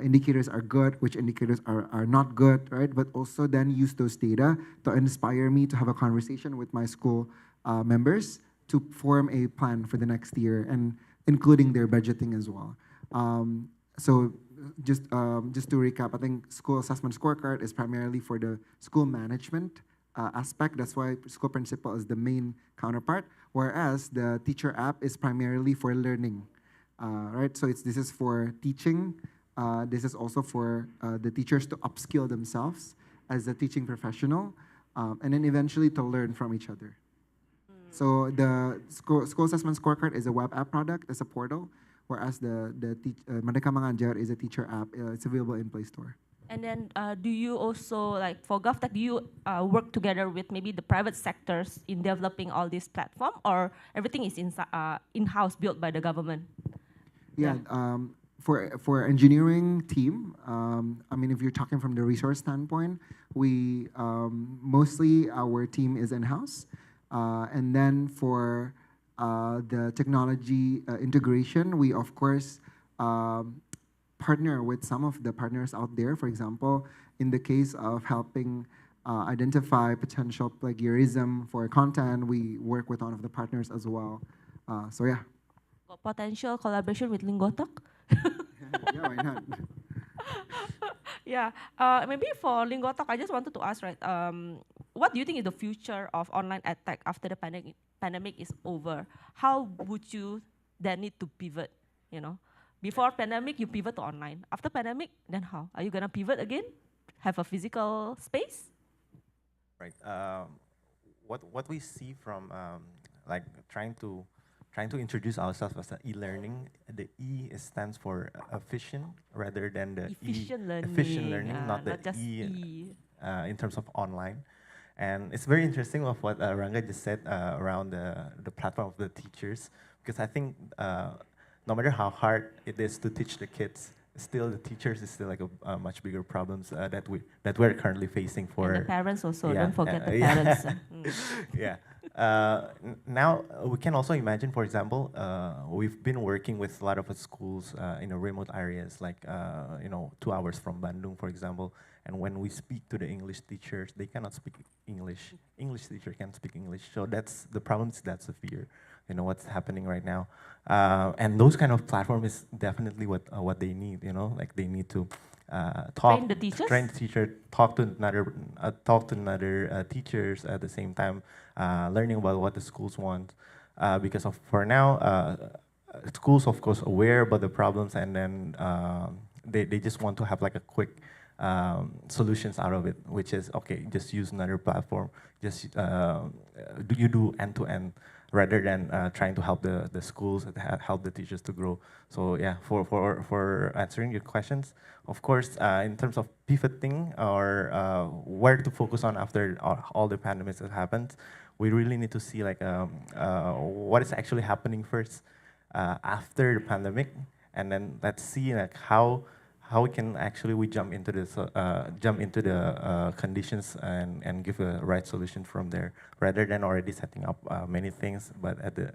indicators are good, which indicators are not good, right? But also then use those data to inspire me to have a conversation with my school members to form a plan for the next year, and including their budgeting as well. So just to recap, I think School Assessment Scorecard is primarily for the school management aspect. That's why school principal is the main counterpart, whereas the teacher app is primarily for learning, right? So this is for teaching. This is also for the teachers to upskill themselves as a teaching professional, and then eventually to learn from each other. So the School Assessment Scorecard is a web app product, it's a portal, whereas the Merdeka Mengajar is a teacher app. It's available in Play Store. And then do you also, like for GovTech, do you work together with maybe the private sectors in developing all these platform, or everything is in-house built by the government? Yeah, for engineering team, I mean, if you're talking from the resource standpoint, we mostly our team is in-house. And then for the technology integration, we of course partner with some of the partners out there. For example, in the case of helping identify potential plagiarism for content, we work with one of the partners as well. So yeah. Potential collaboration with Lingotalk? Yeah, why not? Yeah, maybe for Lingotalk, I just wanted to ask, right, what do you think is the future of online edtech after the pandemic is over? How would you then need to pivot, you know? Before pandemic, you pivot to online. After pandemic, then how? Are you gonna pivot again? Have a physical space? Right. What we see from like trying to introduce ourselves as an e-learning, the E stands for efficient rather than the efficient learning, not the just E. In terms of online. And it's very interesting of what Ranga just said around the platform of the teachers, because I think no matter how hard it is to teach the kids, still the teachers is still like a much bigger problems that we're currently facing for. And the parents also, don't forget the parents. Yeah, Now we can also imagine, for example, we've been working with a lot of schools in the remote areas, like 2 hours from Bandung, for example. And when we speak to the English teachers, they cannot speak English. English teacher can't speak English. So that's the problem. Is that severe? What's happening right now, and those kind of platform is definitely what they need. Like they need to train the teachers, talk to another teachers at the same time, learning about what the schools want. Because for now, schools of course aware about the problems, and then they just want to have like a quick solutions out of it, which is okay. Just use another platform. Just do end to end, rather than trying to help the schools, help the teachers to grow. So yeah, for answering your questions, of course, in terms of pivoting or where to focus on after all the pandemics that happened, we really need to see like what is actually happening first after the pandemic, and then let's see like how we can actually jump into this conditions and give a right solution from there, rather than already setting up many things, but at the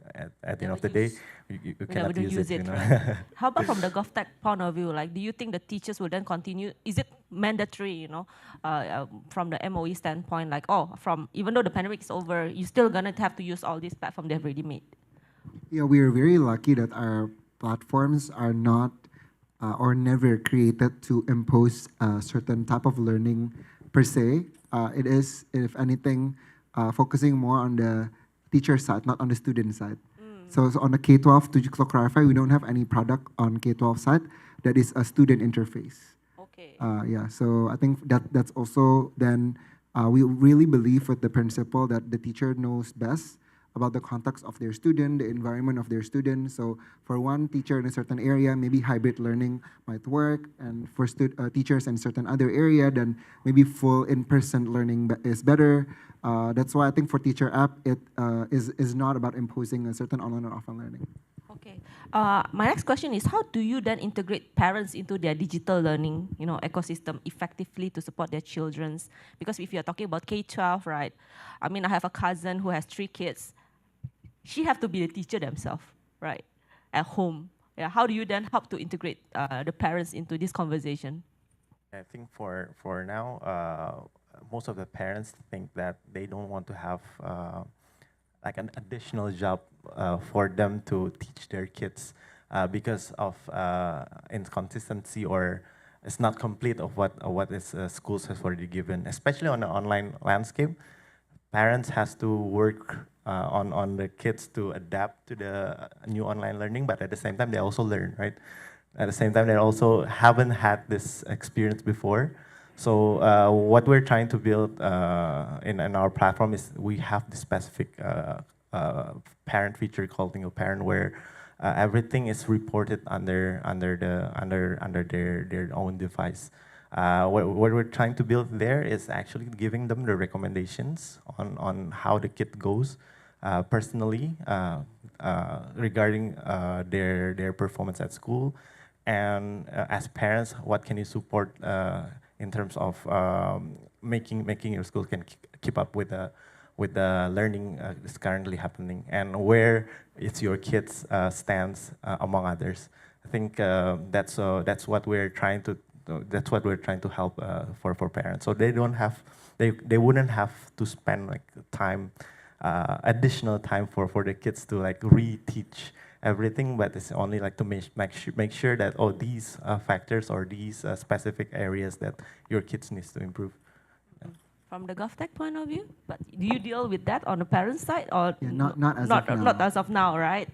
end of the day you cannot use it. Right? How about from the GovTech point of view, like do you think the teachers will then continue? Is it mandatory, from the MOE standpoint, like even though the pandemic is over, you're still gonna have to use all these platforms they've already made? Yeah, we are very lucky that our platforms are not or never created to impose a certain type of learning per se. It is, if anything, focusing more on the teacher side, not on the student side. So on the K-12, to clarify, we don't have any product on K-12 side that is a student interface. Okay. Yeah, so I think that's also then, we really believe with the principle that the teacher knows best about the context of their student, the environment of their student. So for one teacher in a certain area, maybe hybrid learning might work, and for teachers in certain other area, then maybe full in-person learning is better. That's why I think for Teacher App, it is not about imposing a certain online or offline learning. Okay. My next question is, how do you then integrate parents into their digital learning, ecosystem effectively to support their children's? Because if you're talking about K-12, right? I mean, I have a cousin who has 3 kids. She have to be a teacher themselves, right? At home. Yeah. How do you then help to integrate the parents into this conversation? I think for now, most of the parents think that they don't want to have like an additional job for them to teach their kids because of inconsistency, or it's not complete of what is schools has already given, especially on the online landscape. Parents has to work on the kids to adapt to the new online learning, but at the same time they also learn, right? At the same time they also haven't had this experience before. So what we're trying to build in our platform is we have the specific parent feature called Single Parent, where everything is reported under their own device. What we're trying to build there is actually giving them the recommendations on how the kid goes personally regarding their performance at school, and as parents, what can you support in terms of making your school can keep up with the learning that's currently happening, and where it's your kids stands among others. I think that's what we're trying to. That's what we're trying to help for parents, so they wouldn't have to spend like time, additional time for the kids to like reteach everything, but it's only like to make sure that these factors or these specific areas that your kids needs to improve. Yeah. From the GovTech point of view, but do you deal with that on the parent side, or not as of now, right?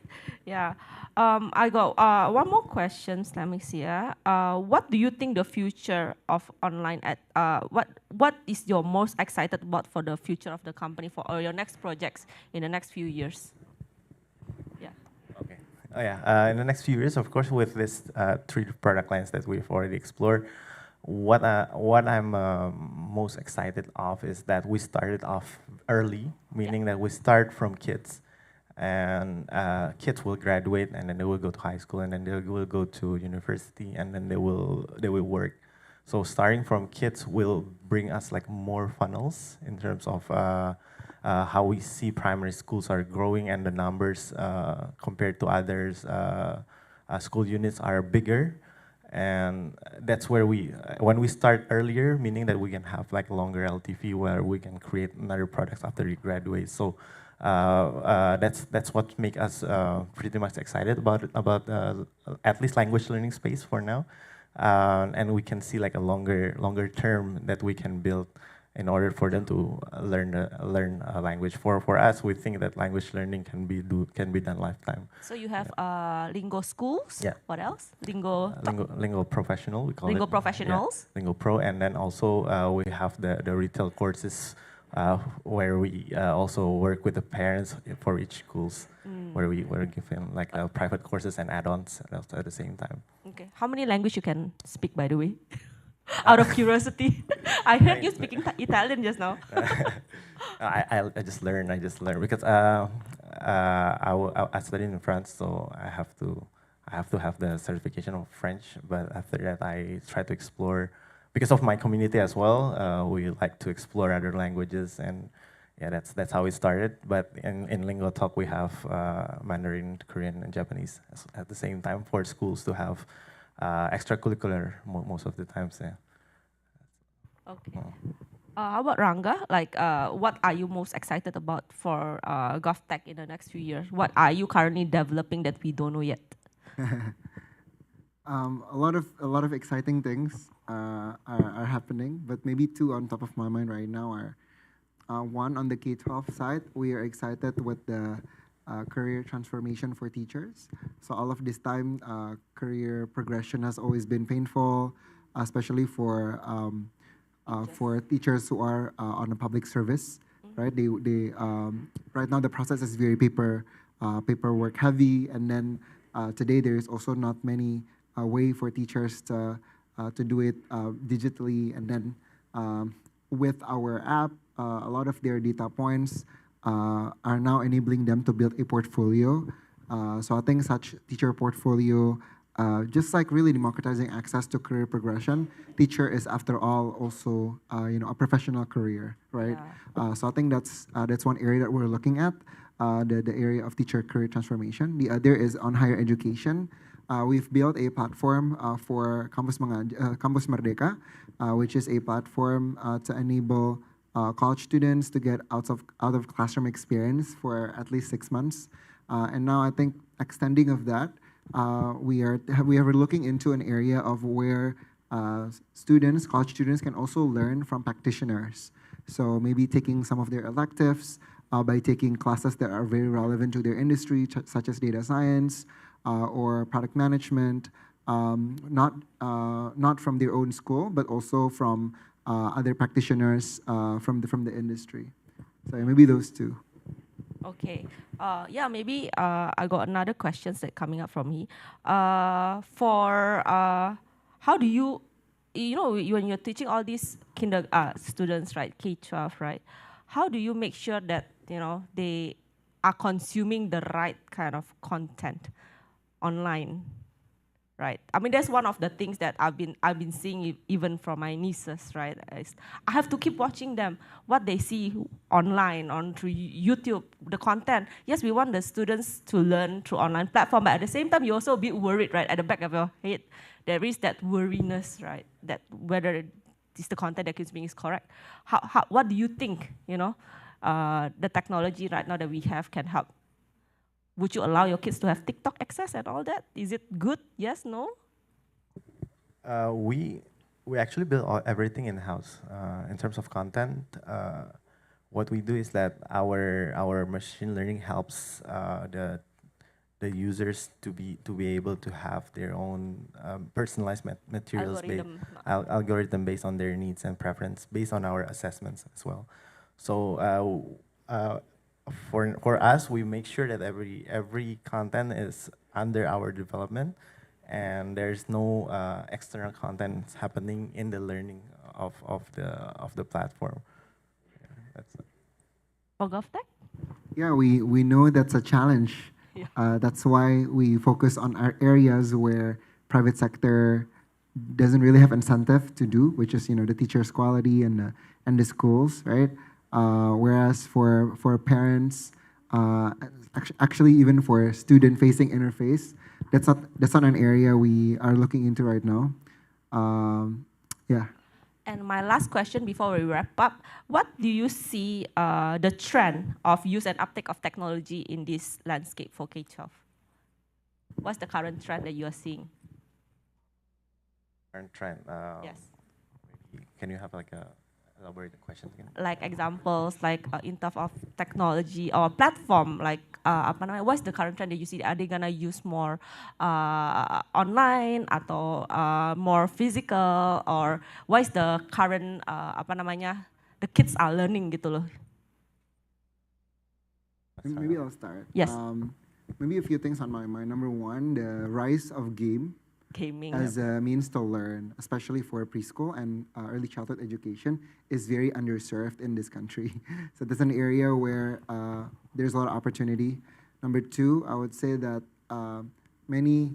Yeah. I got one more question. Let me see. What do you think the future of online what is your most excited about for the future of the company or your next projects in the next few years? Yeah. Okay. Oh yeah. In the next few years, of course, with this 3 product lines that we've already explored, what I'm most excited of is that we started off early, meaning that we start from kids. And kids will graduate, and then they will go to high school, and then they will go to university, and then they will work. So starting from kids will bring us like more funnels in terms of how we see primary schools are growing and the numbers compared to others school units are bigger. And that's where when we start earlier, meaning that we can have like longer LTV where we can create another products after we graduate. So that's what make us pretty much excited about at least language learning space for now. And we can see like a longer term that we can build in order for them to learn a language. For us, we think that language learning can be done lifetime. So you have lingo schools. Yeah. What else? Lingo professional. We call lingo it. professionals. Yeah, lingo pro, and then also we have the retail courses where we also work with the parents for each schools, where we give them like private courses and add-ons at the same time. Okay. How many language you can speak, by the way? Out of curiosity, I heard you speaking Italian just now. I just learned because I studied in France, so I have to have the certification of French. But after that, I try to explore, because of my community as well. We like to explore other languages, and yeah, that's how it started. But in Lingo Talk, we have Mandarin, Korean, and Japanese at the same time for schools to have extracurricular most of the times. Yeah. Okay. How about Ranga? Like, what are you most excited about for GovTech in the next few years? What are you currently developing that we don't know yet? A lot of exciting things are happening, but maybe two on top of my mind right now are one, on the K-12 side, we are excited with the career transformation for teachers. So all of this time, career progression has always been painful, especially for teachers who are on a public service, right? They right now the process is very paperwork heavy, and then today there is also not many way for teachers to do it digitally, and then with our app, a lot of their data points are now enabling them to build a portfolio. So I think such teacher portfolio, just like really democratizing access to career progression, teacher is after all also a professional career, right? Yeah. So I think that's one area that we're looking at, the area of teacher career transformation. The other is on higher education. We've built a platform for Kampus Merdeka, which is a platform to enable college students to get out of classroom experience for at least 6 months. And now I think extending of that, we are looking into an area of where college students can also learn from practitioners. So maybe taking some of their electives by taking classes that are very relevant to their industry, such as data science or product management, not from their own school, but also from other practitioners from the industry. So maybe those two. Okay. Yeah, maybe I got another question that coming up from me. How do you, when you're teaching all these students, right, K-12, right, how do you make sure that, they are consuming the right kind of content online, right? I mean, that's one of the things that I've been seeing even from my nieces, right? I have to keep watching them, what they see online, through YouTube, the content. Yes, we want the students to learn through online platform, but at the same time, you're also a bit worried, right? At the back of your head, there is that worriness, right? That whether the content that consuming is correct. What do you think, the technology right now that we have can help? Would you allow your kids to have TikTok access and all that? Is it good? Yes, no? We actually build everything in-house. In terms of content, what we do is that our machine learning helps the users to be able to have their own personalized materials, algorithm based on their needs and preference, based on our assessments as well. So for us, we make sure that every content is under our development, and there's no external content happening in the learning of the platform. Yeah, that's it. For GovTech? Yeah, we know that's a challenge. Yeah. That's why we focus on our areas where private sector doesn't really have incentive to do, which is the teachers' quality and the schools, right? whereas for parents, actually even for student-facing interface, that's not an area we are looking into right now. Yeah. And my last question before we wrap up, what do you see the trend of use and uptake of technology in this landscape for K-12? What's the current trend that you are seeing? Current trend? Yes. Can you have like elaborate the question again? Like examples, like in terms of technology or platform, like what's the current trend that you see? Are they gonna use more online atau more physical, or what is the current the kids are learning gitu loh? Maybe I'll start. Yes. Maybe a few things on my mind. Number one, the rise of gaming as a means to learn, especially for preschool and early childhood education, is very underserved in this country. So that's an area where there's a lot of opportunity. Number two, I would say that many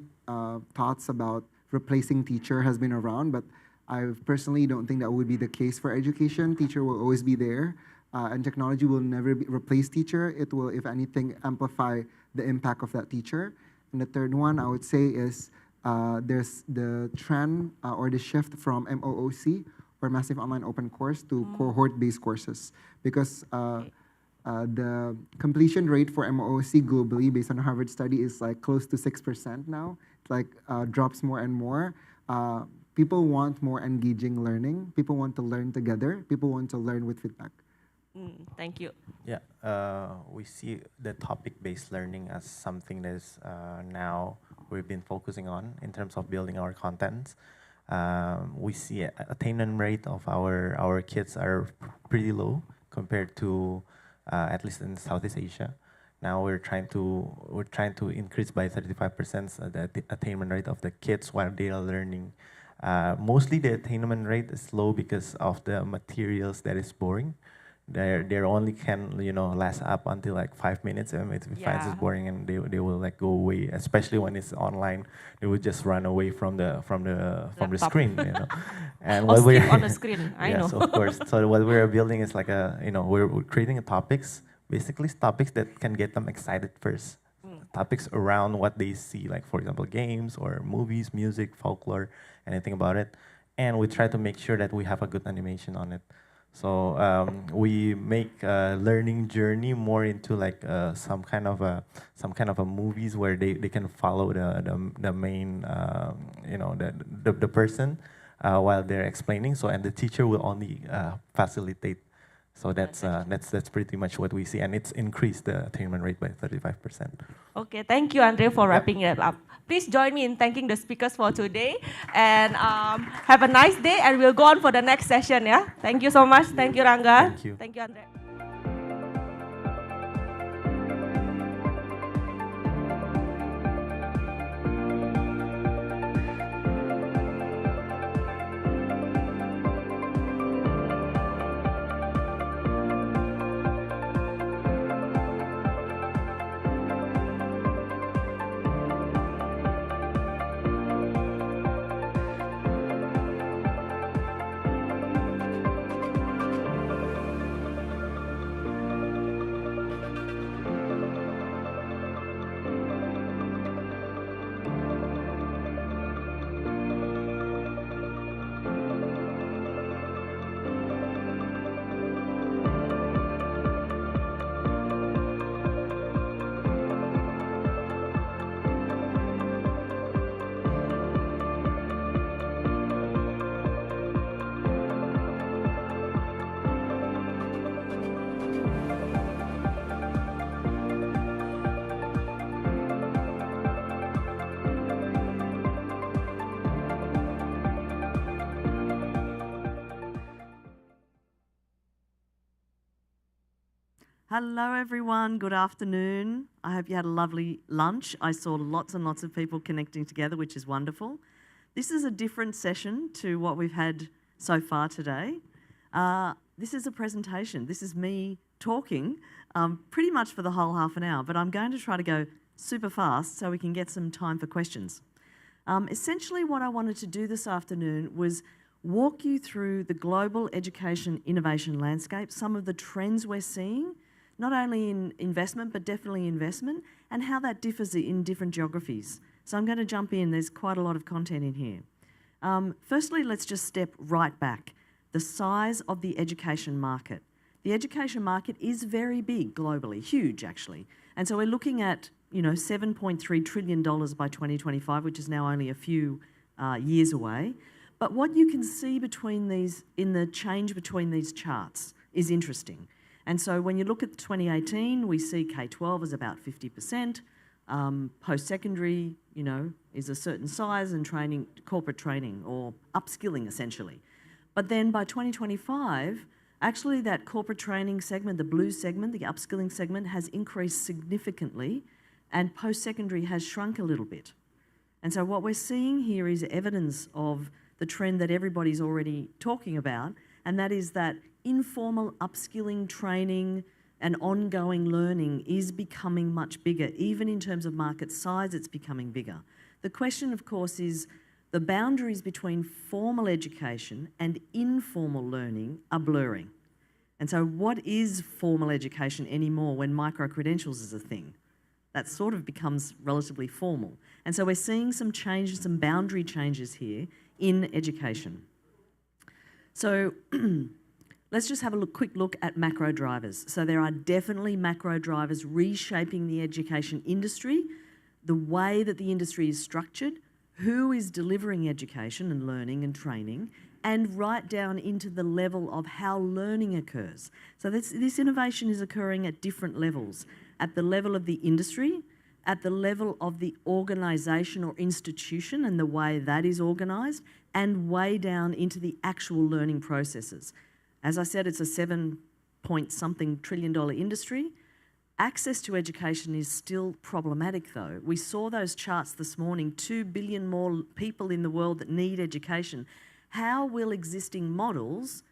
thoughts about replacing teacher has been around, but I personally don't think that would be the case for education. Teacher will always be there, and technology will never replace teacher. It will, if anything, amplify the impact of that teacher. And the third one, I would say, is there's the trend or the shift from MOOC, or Massive Online Open Course, to cohort-based courses. Because the completion rate for MOOC globally, based on a Harvard study, is like close to 6% now. It's like drops more and more. People want more engaging learning. People want to learn together. People want to learn with feedback. Thank you. Yeah, we see the topic-based learning as something that is now we've been focusing on in terms of building our content. We see attainment rate of our kids are pretty low compared to at least in Southeast Asia. Now we're trying to increase by 35% the attainment rate of the kids while they are learning. Mostly the attainment rate is low because of the materials that is boring. They only can last up until like 5 minutes, and if it finds it boring, and they will like go away. Especially when it's online, they will just run away from the screen, And or skip on the screen. I know. Yes, of course. So what we're building is like we're creating topics, basically topics that can get them excited first. Topics around what they see, like for example, games or movies, music, folklore, anything about it, and we try to make sure that we have a good animation on it. So we make a learning journey more into like some kind of a movies where they can follow the main the person while they're explaining. So and the teacher will only facilitate. So that's pretty much what we see, and it's increased the attainment rate by 35%. Okay, thank you, Andre, for wrapping it up. Please join me in thanking the speakers for today, and have a nice day, and we'll go on for the next session, yeah? Thank you so much. Thank you, Rangga. Thank you. Thank you, Andre. Hello everyone, good afternoon. I hope you had a lovely lunch. I saw lots and lots of people connecting together, which is wonderful. This is a different session to what we've had so far today. This is a presentation. This is me talking pretty much for the whole half an hour, but I'm going to try to go super fast so we can get some time for questions. Essentially what I wanted to do this afternoon was walk you through the global education innovation landscape, some of the trends we're seeing, not only in investment, but definitely investment, and how that differs in different geographies. So I'm going to jump in. There's quite a lot of content in here. Firstly, let's just step right back. The size of the education market. The education market is very big globally, huge actually. And so we're looking at, $7.3 trillion by 2025, which is now only a few years away. But what you can see between these, in the change between these charts, is interesting. And so when you look at 2018, we see K-12 is about 50%, post-secondary, is a certain size, and training, corporate training or upskilling essentially. But then by 2025, actually that corporate training segment, the blue segment, the upskilling segment has increased significantly, and post-secondary has shrunk a little bit. And so what we're seeing here is evidence of the trend that everybody's already talking about, and that is that informal upskilling, training, and ongoing learning is becoming much bigger. Even in terms of market size, it's becoming bigger. The question, of course, is the boundaries between formal education and informal learning are blurring. And so what is formal education anymore when micro-credentials is a thing? That sort of becomes relatively formal. And so we're seeing some changes, some boundary changes here in education. So let's just have a quick look at macro drivers. So there are definitely macro drivers reshaping the education industry, the way that the industry is structured, who is delivering education and learning and training, and right down into the level of how learning occurs. So this innovation is occurring at different levels. At the level of the industry, at the level of the organisation or institution and the way that is organised, and way down into the actual learning processes. As I said, it's a $7-point-something trillion industry. Access to education is still problematic though. We saw those charts this morning, 2 billion more people in the world that need education. How will existing models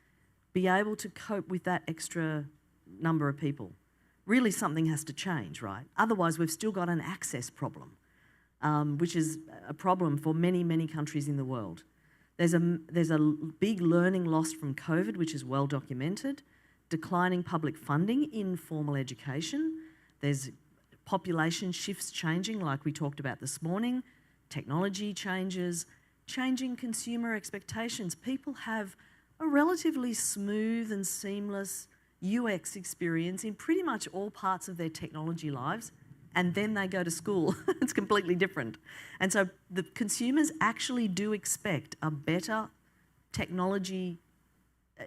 be able to cope with that extra number of people? Really something has to change, right? Otherwise we've still got an access problem, which is a problem for many, many countries in the world. There's a big learning loss from COVID, which is well documented, declining public funding in formal education. There's population shifts changing, like we talked about this morning, technology changes, changing consumer expectations. People have a relatively smooth and seamless UX experience in pretty much all parts of their technology lives, and then they go to school. It's completely different. And so the consumers actually do expect a better technology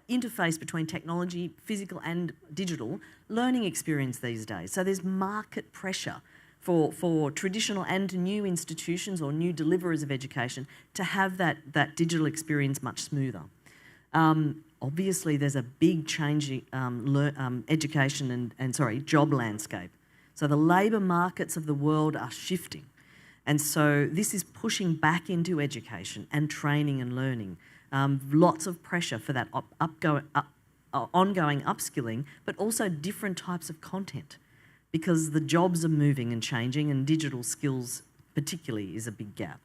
interface between technology, physical and digital, learning experience these days. So there's market pressure for traditional and new institutions or new deliverers of education to have that digital experience much smoother. Obviously, there's a big changing education and job landscape. So the labour markets of the world are shifting. And so this is pushing back into education and training and learning. Lots of pressure for that ongoing upskilling, but also different types of content because the jobs are moving and changing, and digital skills particularly is a big gap.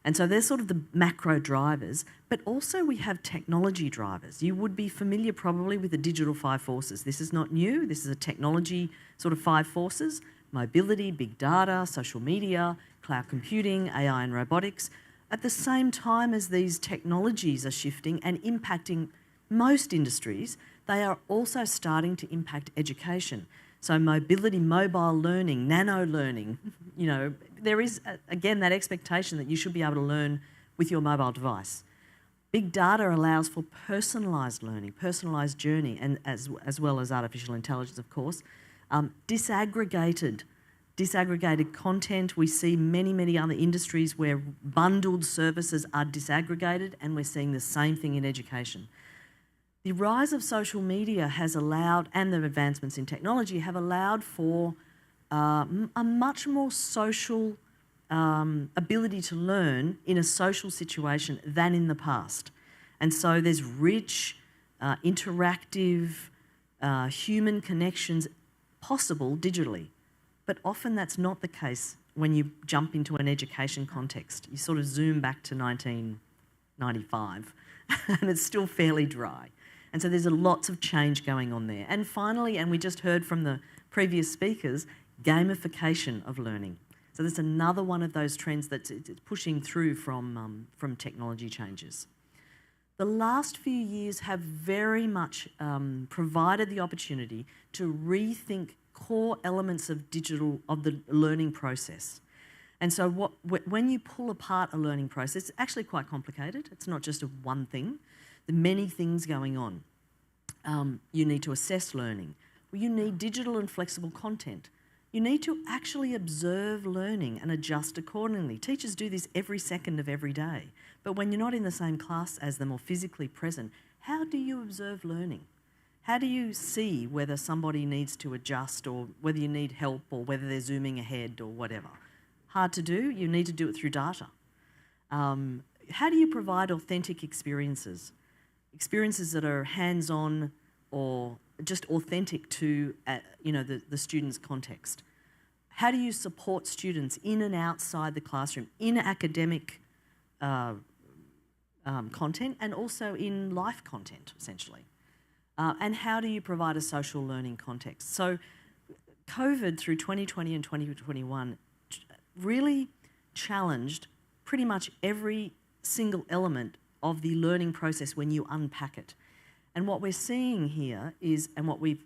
And so they're sort of the macro drivers, but also we have technology drivers. You would be familiar probably with the digital 5 forces. This is not new. This is a technology sort of 5 forces: mobility, big data, social media, cloud computing, AI and robotics. At the same time as these technologies are shifting and impacting most industries, they are also starting to impact education. So mobility, mobile learning, nano learning, there is, again, that expectation that you should be able to learn with your mobile device. Big data allows for personalised learning, personalised journey, and as well as artificial intelligence, of course. Disaggregated content. We see many other industries where bundled services are disaggregated, and we're seeing the same thing in education. The rise of social media has allowed, and the advancements in technology have allowed for a much more social ability to learn in a social situation than in the past. And so there's rich, interactive, human connections possible digitally. But often that's not the case when you jump into an education context. You sort of zoom back to 95 and it's still fairly dry. And so there's lots of change going on there. And finally, and we just heard from the previous speakers, gamification of learning. So that's another one of those trends that's pushing through from technology changes. The last few years have very much provided the opportunity to rethink core elements of the learning process. And so when you pull apart a learning process, it's actually quite complicated. It's not just one thing. There are many things going on. You need to assess learning. You need digital and flexible content. You need to actually observe learning and adjust accordingly. Teachers do this every second of every day. But when you're not in the same class as them or physically present, how do you observe learning? How do you see whether somebody needs to adjust or whether you need help or whether they're zooming ahead or whatever? Hard to do. You need to do it through data. How do you provide authentic experiences? Experiences that are hands-on or just authentic to the student's context. How do you support students in and outside the classroom, in academic content and also in life content, essentially? And how do you provide a social learning context? So COVID through 2020 and 2021 really challenged pretty much every single element of the learning process when you unpack it. And what we're seeing here is, and what we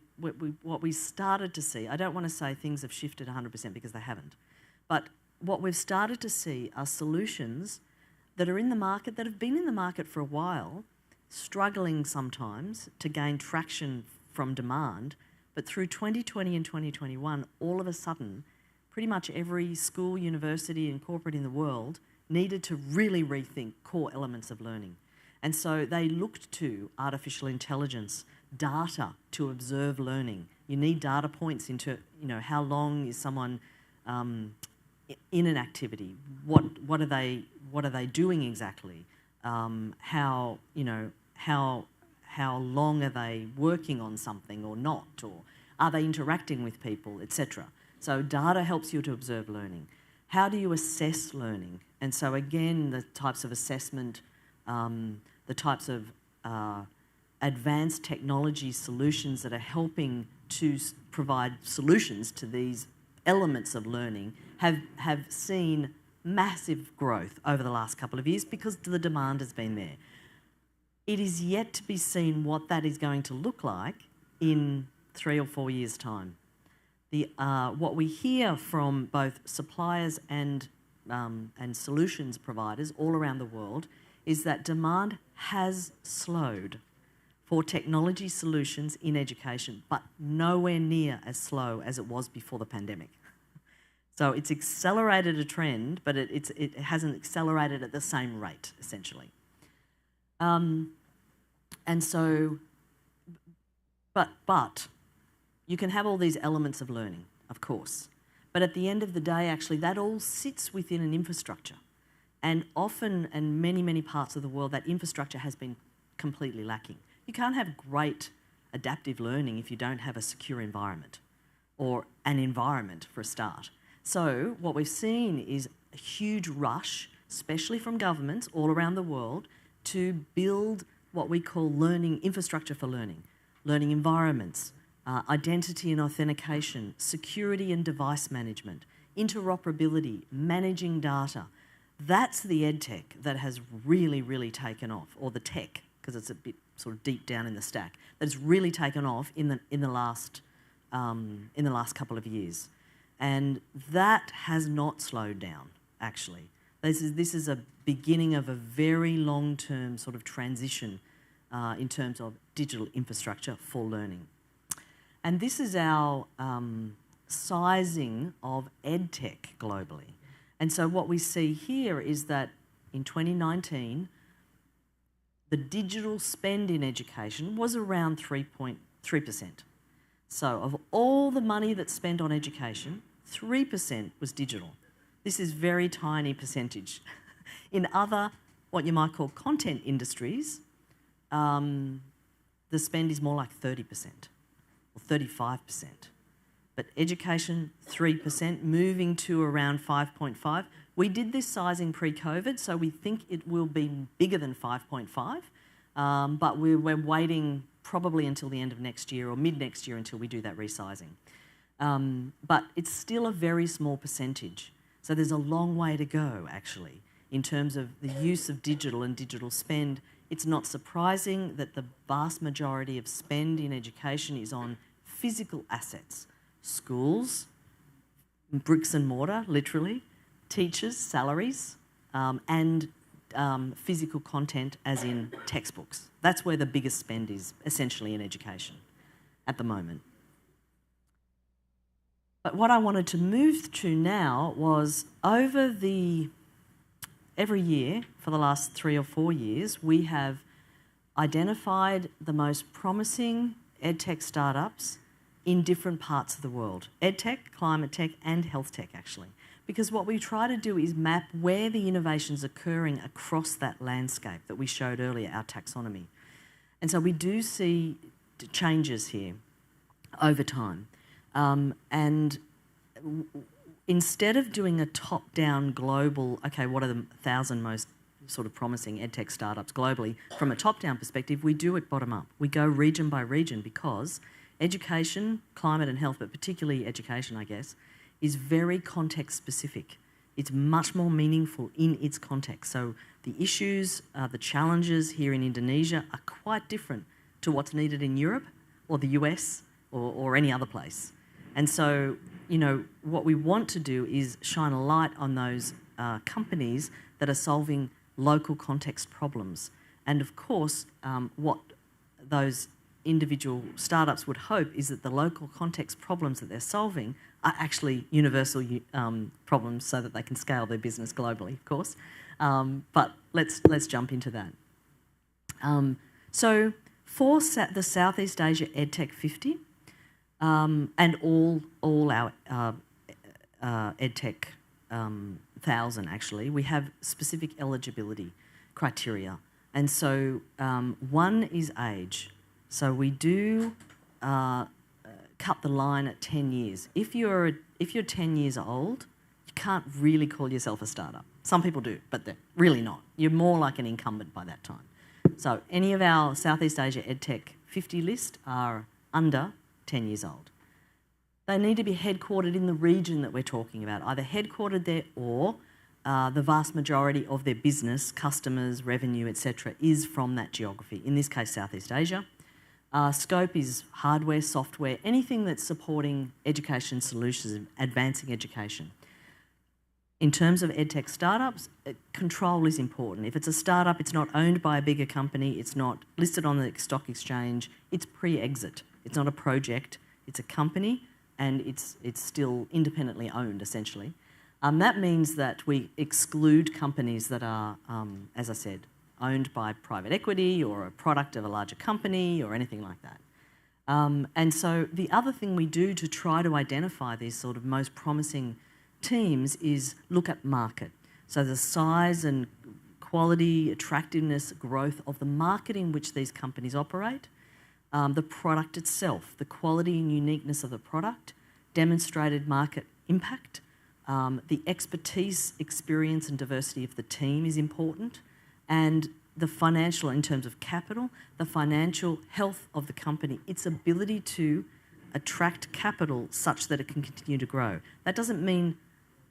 started to see, I don't want to say things have shifted 100% because they haven't, but what we've started to see are solutions that are in the market, that have been in the market for a while, struggling sometimes to gain traction from demand, but through 2020 and 2021, all of a sudden, pretty much every school, university and corporate in the world needed to really rethink core elements of learning. And so they looked to artificial intelligence, data to observe learning. You need data points into, how long is someone in an activity? What are they doing exactly? How long are they working on something or not? Or are they interacting with people, etc.? So data helps you to observe learning. How do you assess learning? And so again, the types of assessment, the types of advanced technology solutions that are helping to provide solutions to these elements of learning have seen massive growth over the last couple of years because the demand has been there. It is yet to be seen what that is going to look like in 3 or 4 years' time. What we hear from both suppliers and solutions providers all around the world is that demand has slowed for technology solutions in education, but nowhere near as slow as it was before the pandemic. So it's accelerated a trend, but it hasn't accelerated at the same rate, essentially. And so, but you can have all these elements of learning, of course, but at the end of the day, actually, that all sits within an infrastructure. And often, in many, many parts of the world, that infrastructure has been completely lacking. You can't have great adaptive learning if you don't have a secure environment or an environment for a start. So what we've seen is a huge rush, especially from governments all around the world, to build what we call learning infrastructure for learning environments, identity and authentication, security and device management, interoperability, managing data. That's the Edtech that has really, really taken off, or the tech, because it's a bit sort of deep down in the stack, that's really taken off in the last couple of years, and that has not slowed down. Actually, this is a beginning of a very long-term sort of transition in terms of digital infrastructure for learning, and this is our sizing of Edtech globally. And so what we see here is that in 2019, the digital spend in education was around 3.3%. So of all the money that's spent on education, 3% was digital. This is very tiny percentage. In other, what you might call content industries, the spend is more like 30% or 35%. but education 3%, moving to around 5.5. We did this sizing pre-COVID, so we think it will be bigger than 5.5, but we're waiting probably until the end of next year or mid-next year until we do that resizing. But it's still a very small percentage. So there's a long way to go, actually, in terms of the use of digital and digital spend. It's not surprising that the vast majority of spend in education is on physical assets. Schools, bricks and mortar, literally, teachers' salaries, and physical content as in textbooks. That's where the biggest spend is, essentially, in education at the moment. But what I wanted to move to now was every year for the last 3 or 4 years, we have identified the most promising edtech startups in different parts of the world. Edtech, climate tech, and health tech, actually. Because what we try to do is map where the innovation's occurring across that landscape that we showed earlier, our taxonomy. And so we do see changes here over time. And instead of doing a top-down global, okay, what are the 1,000 most sort of promising edtech startups globally, from a top-down perspective, we do it bottom-up. We go region by region because education, climate and health, but particularly education, I guess, is very context-specific. It's much more meaningful in its context. So the issues, the challenges here in Indonesia are quite different to what's needed in Europe or the US or any other place. And so, you know, what we want to do is shine a light on those companies that are solving local context problems. And of course, what those individual startups would hope is that the local context problems that they're solving are actually universal problems so that they can scale their business globally, of course. But let's jump into that. So for the Southeast Asia EdTech 50, and all our EdTech 1,000 actually, we have specific eligibility criteria. And so one is age. So we do cut the line at 10 years. If you're 10 years old, you can't really call yourself a startup. Some people do, but they're really not. You're more like an incumbent by that time. So any of our Southeast Asia EdTech 50 list are under 10 years old. They need to be headquartered in the region that we're talking about, either headquartered there or the vast majority of their business, customers, revenue, etc., is from that geography, in this case Southeast Asia. Scope is hardware, software, anything that's supporting education solutions, advancing education. In terms of edtech startups, control is important. If it's a startup, it's not owned by a bigger company, it's not listed on the stock exchange, it's pre-exit. It's not a project, it's a company, and it's still independently owned, essentially. That means that we exclude companies that are, as I said, owned by private equity or a product of a larger company or anything like that. And so the other thing we do to try to identify these sort of most promising teams is look at market. So the size and quality, attractiveness, growth of the market in which these companies operate, the product itself, the quality and uniqueness of the product, demonstrated market impact, the expertise, experience and diversity of the team is important, and the financial, in terms of capital, the financial health of the company, its ability to attract capital such that it can continue to grow. That doesn't mean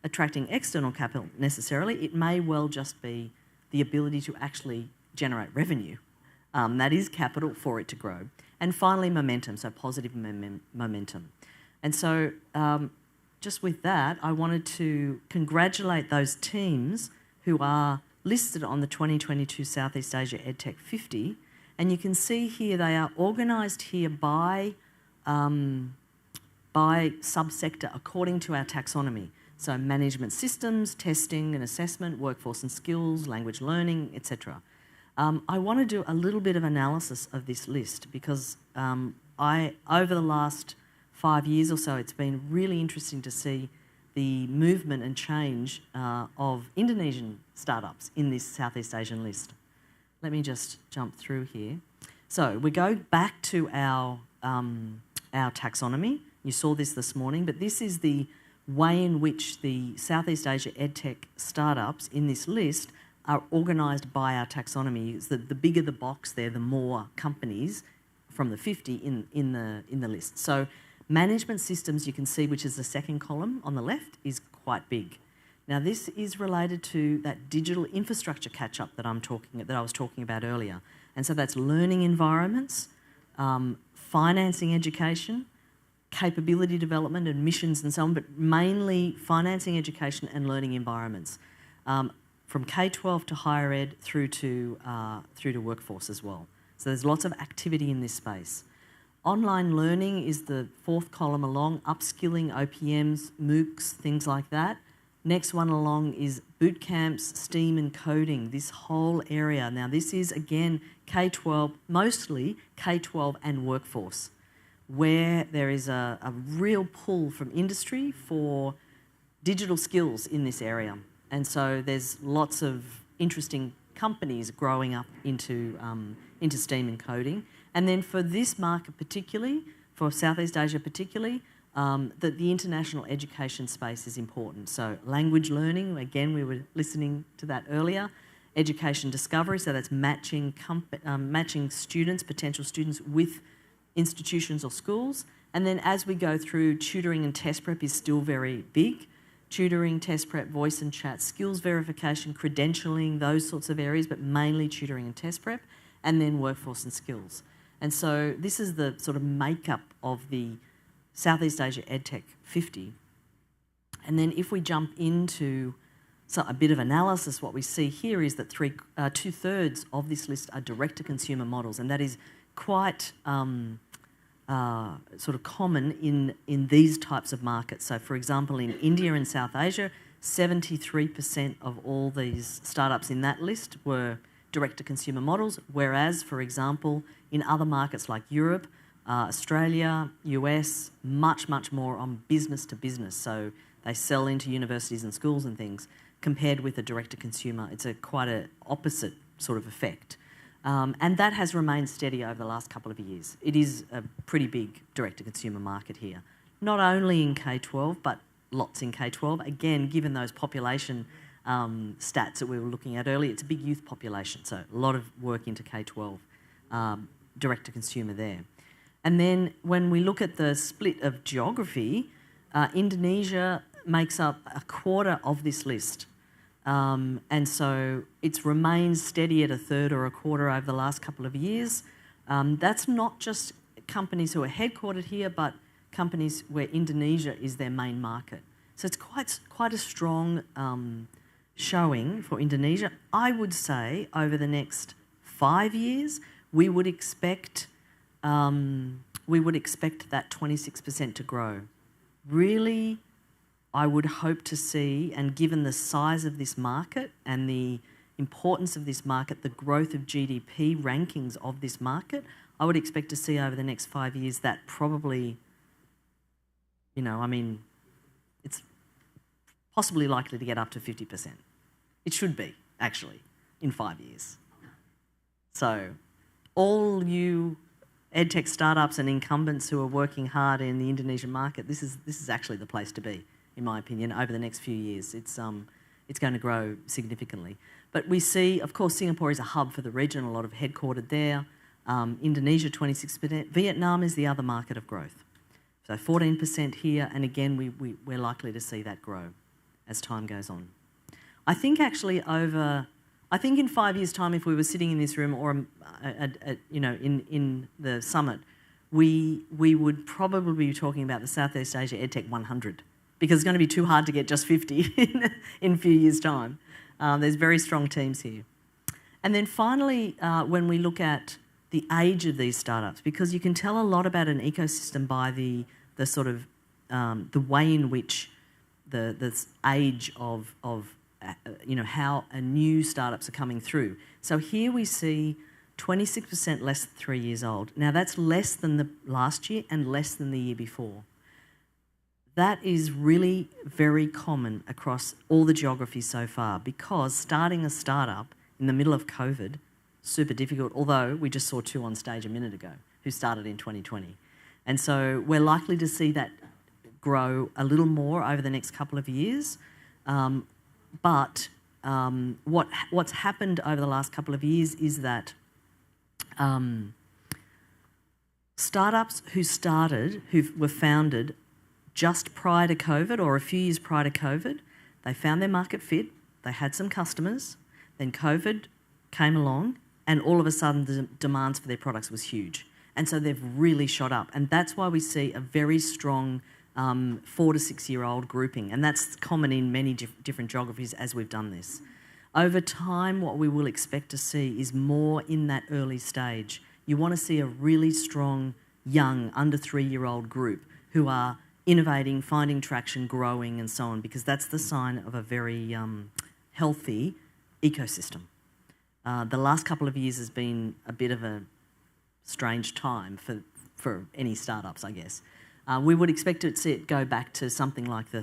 attracting external capital necessarily. It may well just be the ability to actually generate revenue. That is capital for it to grow. And finally, momentum, so positive momentum. And so just with that, I wanted to congratulate those teams who are listed on the 2022 Southeast Asia EdTech 50. And you can see here they are organised here by subsector according to our taxonomy. So management systems, testing and assessment, workforce and skills, language learning, etc. I want to do a little bit of analysis of this list because over the last 5 years or so, it's been really interesting to see the movement and change of Indonesian startups in this Southeast Asian list. Let me just jump through here. So we go back to our taxonomy, You saw this morning, but this is the way in which the Southeast Asia Edtech startups in this list are organised by our taxonomy. Is that the bigger the box there, the more companies from the 50 in the list. So management systems, you can see, which is the second column on the left, is quite big. Now this is related to that digital infrastructure catch-up that I was talking about earlier. And so that's learning environments, financing education, capability development, admissions and so on, but mainly financing education and learning environments. From K-12 to higher ed through to workforce as well. So there's lots of activity in this space. Online learning is the fourth column along, upskilling, OPMs, MOOCs, things like that. Next one along is boot camps, STEAM and coding, this whole area. Now this is, again, K-12, mostly K-12 and workforce, where there is a real pull from industry for digital skills in this area. And so there's lots of interesting companies growing up into STEAM and coding. And then for this market particularly, for Southeast Asia particularly, that the international education space is important. So language learning, again, we were listening to that earlier. Education discovery, so that's matching students, potential students with institutions or schools. And then as we go through, tutoring and test prep is still very big. Tutoring, test prep, voice and chat, skills verification, credentialing, those sorts of areas, but mainly tutoring and test prep, and then workforce and skills. And so this is the sort of makeup of the Southeast Asia EdTech 50. And then if we jump into a bit of analysis, what we see here is that 2/3 of this list are direct-to-consumer models, and that is quite sort of common in these types of markets. So for example, in India and South Asia, 73% of all these startups in that list were direct-to-consumer models, whereas, for example, in other markets like Europe, Australia, US, much more on business to business. So they sell into universities and schools and things, compared with a direct-to-consumer. It's quite an opposite sort of effect. And that has remained steady over the last couple of years. It is a pretty big direct-to-consumer market here, not only in K-12, but lots in K-12. Again, given those population stats that we were looking at earlier, it's a big youth population, so a lot of work into K-12, direct-to-consumer there. And then when we look at the split of geography, Indonesia makes up a quarter of this list. And so it's remained steady at a third or a quarter over the last couple of years. That's not just companies who are headquartered here, but companies where Indonesia is their main market. So it's quite a strong showing for Indonesia. I would say over the next 5 years, we would expect that 26% to grow. Really, I would hope to see, and given the size of this market and the importance of this market, the growth of GDP rankings of this market, I would expect to see over the next 5 years that probably, it's possibly likely to get up to 50%. It should be, actually, in 5 years. So all you EdTech startups and incumbents who are working hard in the Indonesian market, this is actually the place to be, in my opinion, over the next few years. It's going to grow significantly. But we see, of course, Singapore is a hub for the region, a lot of headquartered there. Indonesia, 26%. Vietnam is the other market of growth. So 14% here, and again, we're likely to see that grow as time goes on. I think actually in 5 years' time, if we were sitting in this room or in the summit, we would probably be talking about the Southeast Asia EdTech 100, because it's going to be too hard to get just 50 in a few years' time. There's very strong teams here. And then finally, when we look at the age of these startups, because you can tell a lot about an ecosystem by the sort of the way in which the age of how new startups are coming through. So here we see 26% less than 3 years old. Now that's less than the last year and less than the year before. That is really very common across all the geographies so far, because starting a startup in the middle of COVID, super difficult, although we just saw 2 on stage a minute ago who started in 2020. And so we're likely to see that grow a little more over the next couple of years. But what's happened over the last couple of years is that startups who were founded just prior to COVID or a few years prior to COVID, they found their market fit, they had some customers, then COVID came along, and all of a sudden the demands for their products was huge. And so they've really shot up. And that's why we see a very strong 4 to 6 year old grouping. And that's common in many different geographies as we've done this. Over time, what we will expect to see is more in that early stage. You want to see a really strong, young, under 3 year old group who are innovating, finding traction, growing, and so on, because that's the sign of a very healthy ecosystem. The last couple of years has been a bit of a strange time for any startups, I guess. We would expect to see it go back to something like the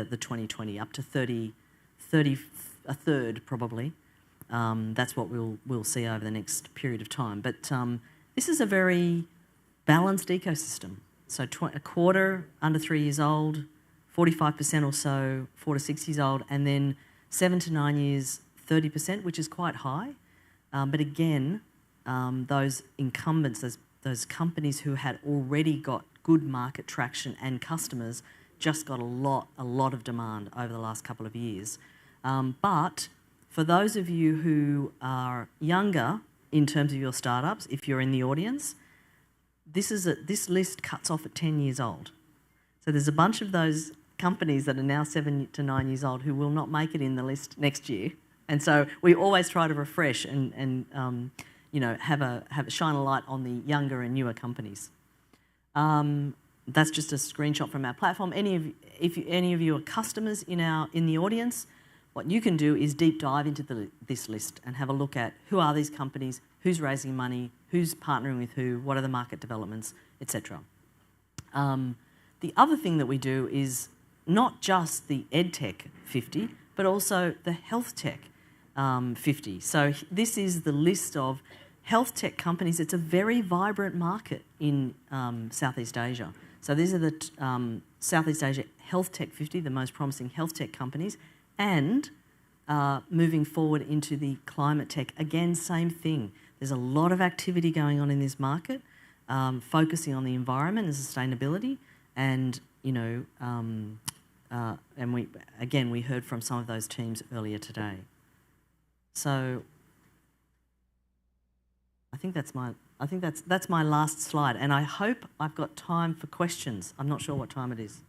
2020, up to 30, a third probably. That's what we'll see over the next period of time. But this is a very balanced ecosystem. So a quarter under 3 years old, 45% or so 4 to 6 years old, and then 7 to 9 years, 30%, which is quite high. But again, those incumbents, those companies who had already got good market traction and customers just got a lot of demand over the last couple of years. But for those of you who are younger in terms of your startups, if you're in the audience, this list cuts off at 10 years old. So there's a bunch of those companies that are now 7 to 9 years old who will not make it in the list next year. And so we always try to refresh and you know, shine a light on the younger and newer companies. That's just a screenshot from our platform. If any of you are customers in the audience, what you can do is deep dive into this list and have a look at who are these companies, who's raising money, who's partnering with who, what are the market developments, etc. The other thing that we do is not just the Edtech 50, but also the Health Tech 50. So this is the list of health tech companies. It's a very vibrant market in Southeast Asia. So these are the Southeast Asia Health Tech 50, the most promising health tech companies, and moving forward into the climate tech. Again, same thing. There's a lot of activity going on in this market, focusing on the environment and sustainability, and you know, and we heard from some of those teams earlier today. So I think that's my last slide, and I hope I've got time for questions. I'm not sure what time it is.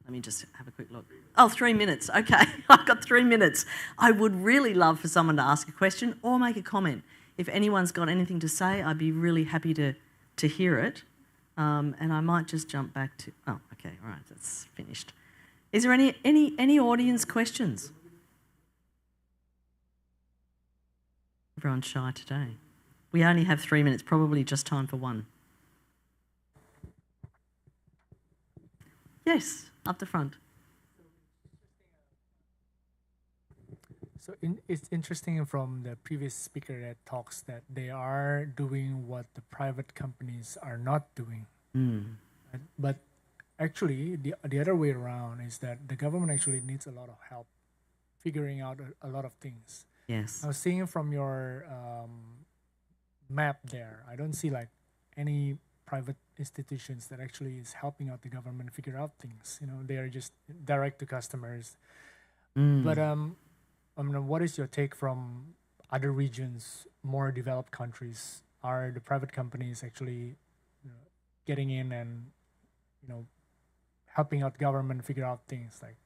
Let me just have a quick look. Oh, 3 minutes. Okay, I've got 3 minutes. I would really love for someone to ask a question or make a comment. If anyone's got anything to say, I'd be really happy to hear it. And I might just jump back to. Oh, okay, all right, that's finished. Is there any audience questions? Everyone's shy today. We only have 3 minutes, probably just time for one. Yes, up the front. So it's interesting from the previous speaker that talks that they are doing what the private companies are not doing. Mm. But actually, the other way around is that the government actually needs a lot of help figuring out a lot of things. Yes. I was seeing from your map there, I don't see like any private institutions that actually is helping out the government figure out things. You know, they are just direct to customers. Mm. But I mean, what is your take from other regions, more developed countries? Are the private companies actually getting in and helping out government figure out things like,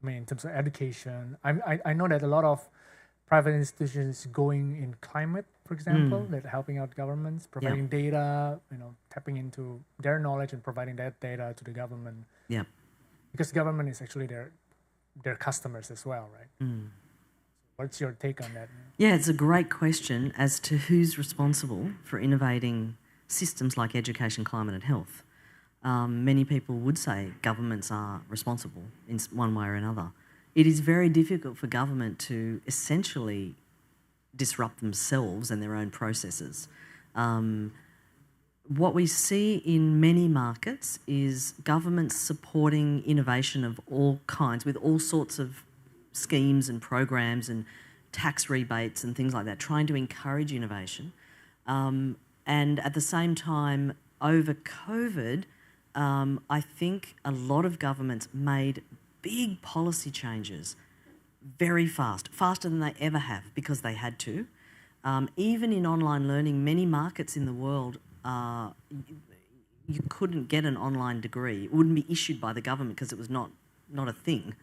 I mean, in terms of education? I know that a lot of private institutions going in climate, for example, that helping out governments, providing data, tapping into their knowledge and providing that data to the government. Yeah. Because government is actually their customers as well, right? Mm. What's your take on that? Yeah, it's a great question as to who's responsible for innovating systems like education, climate and health. Many people would say governments are responsible in one way or another. It is very difficult for government to essentially disrupt themselves and their own processes. what we see in many markets is governments supporting innovation of all kinds with all sorts of schemes and programs and tax rebates and things like that, trying to encourage innovation. And at the same time, over COVID, I think a lot of governments made big policy changes very fast, faster than they ever have because they had to. Even in online learning, many markets in the world, you couldn't get an online degree. It wouldn't be issued by the government because it was not a thing.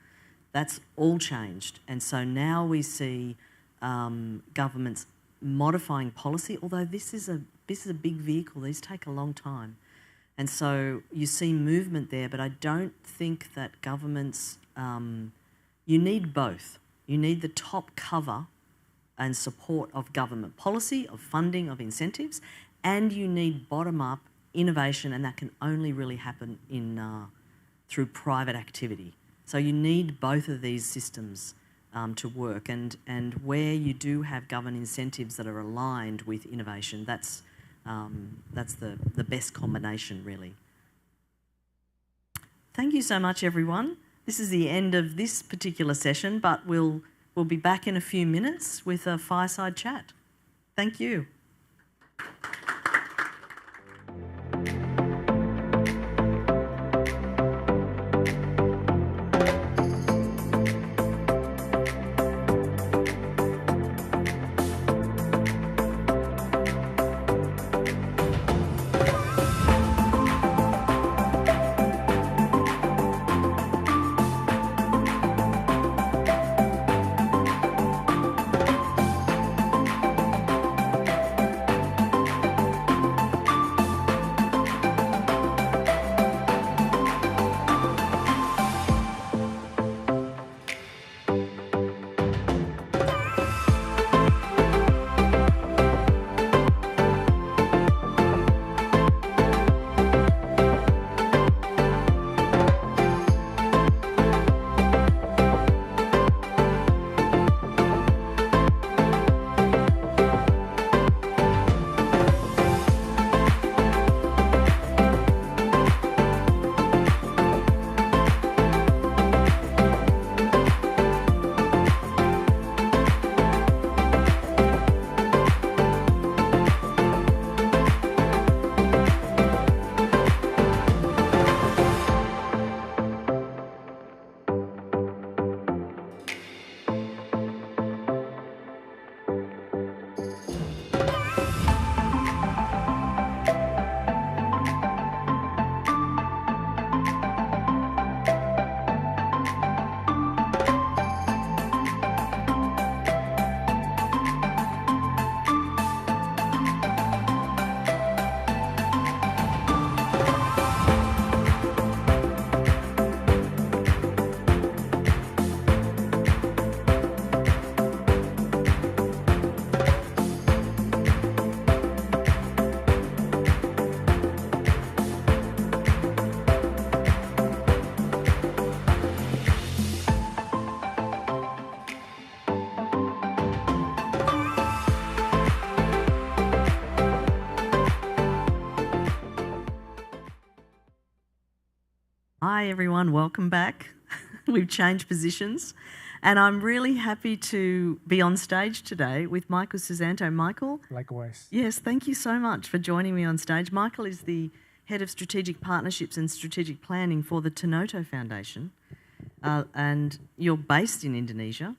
That's all changed. And so now we see governments modifying policy, although this is a big vehicle. These take a long time. And so you see movement there, but I don't think that governments, you need both. You need the top cover and support of government policy, of funding, of incentives, and you need bottom-up innovation, and that can only really happen through private activity. So you need both of these systems to work, and where you do have government incentives that are aligned with innovation, that's the best combination, really. Thank you so much, everyone. This is the end of this particular session, but we'll be back in a few minutes with a fireside chat. Thank you. Hi everyone, welcome back. We've changed positions and I'm really happy to be on stage today with Michael Susanto. Michael? Likewise. Yes, thank you so much for joining me on stage. Michael is the Head of Strategic Partnerships and Strategic Planning for the Tanoto Foundation and you're based in Indonesia.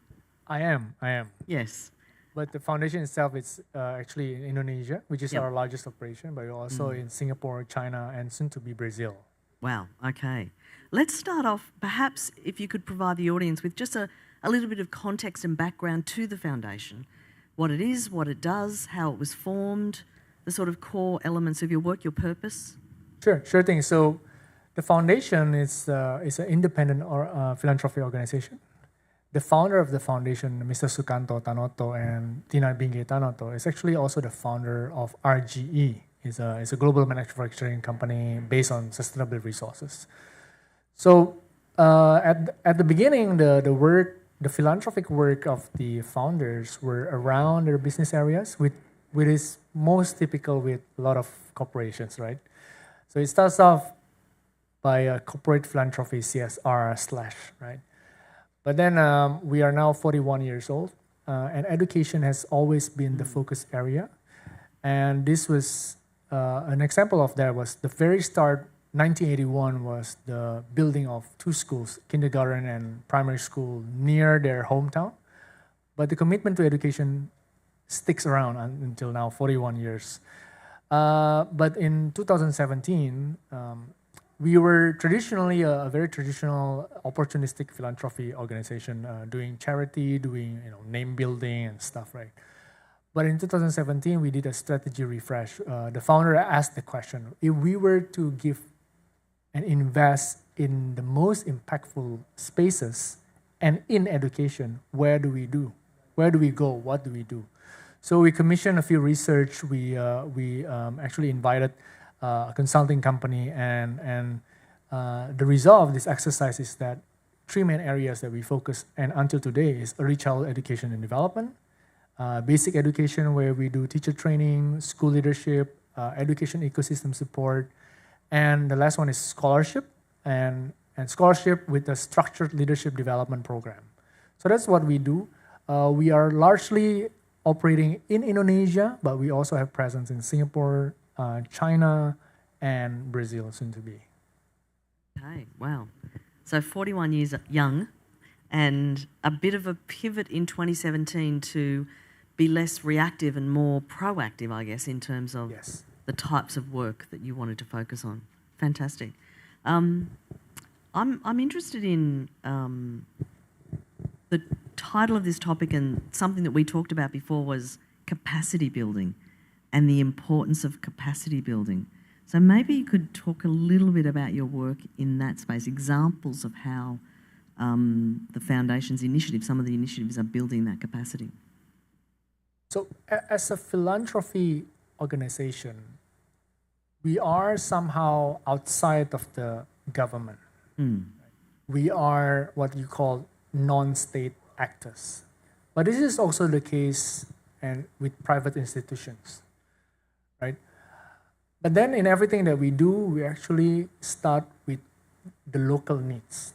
I am. Yes. But the foundation itself is actually in Indonesia, which is our largest operation, but we're also in Singapore, China, and soon to be Brazil. Wow, okay. Let's start off, perhaps if you could provide the audience with just a little bit of context and background to the foundation, what it is, what it does, how it was formed, the sort of core elements of your work, your purpose. Sure thing. So the foundation is an independent philanthropy organization. The founder of the foundation, Mr. Sukanto Tanoto and Tina Bingge Tanoto, is actually also the founder of RGE. It's a global manufacturing company based on sustainable resources. So at the beginning, the philanthropic work of the founders were around their business areas with which is most typical with a lot of corporations, right? So it starts off by a corporate philanthropy, CSR /, right? But then we are now 41 years old, and education has always been the focus area. And this was an example of that was the very start, 1981 was the building of 2 schools, kindergarten and primary school, near their hometown. But the commitment to education sticks around until now, 41 years. But in 2017, we were traditionally a very traditional opportunistic philanthropy organization, doing charity, doing name building and stuff, right? But in 2017, we did a strategy refresh. The founder asked the question, if we were to give and invest in the most impactful spaces and in education, where do we do? Where do we go? What do we do? So we commissioned a few research. We actually invited a consulting company, and the result of this exercise is that 3 main areas that we focus, and until today, is early childhood education and development, basic education where we do teacher training, school leadership, education ecosystem support, and the last one is scholarship, and scholarship with a structured leadership development program. So that's what we do. We are largely operating in Indonesia, but we also have presence in Singapore, China, and Brazil soon to be. Okay, wow. So 41 years young, and a bit of a pivot in 2017 to be less reactive and more proactive, I guess, in terms of the types of work that you wanted to focus on. Fantastic. I'm interested in the title of this topic, and something that we talked about before was capacity building and the importance of capacity building. So maybe you could talk a little bit about your work in that space, examples of how the Foundation's initiative, some of the initiatives are building that capacity. So as a philanthropy organization, we are somehow outside of the government. We are what you call non-state actors. But this is also the case and with private institutions, right? But then in everything that we do, we actually start with the local needs.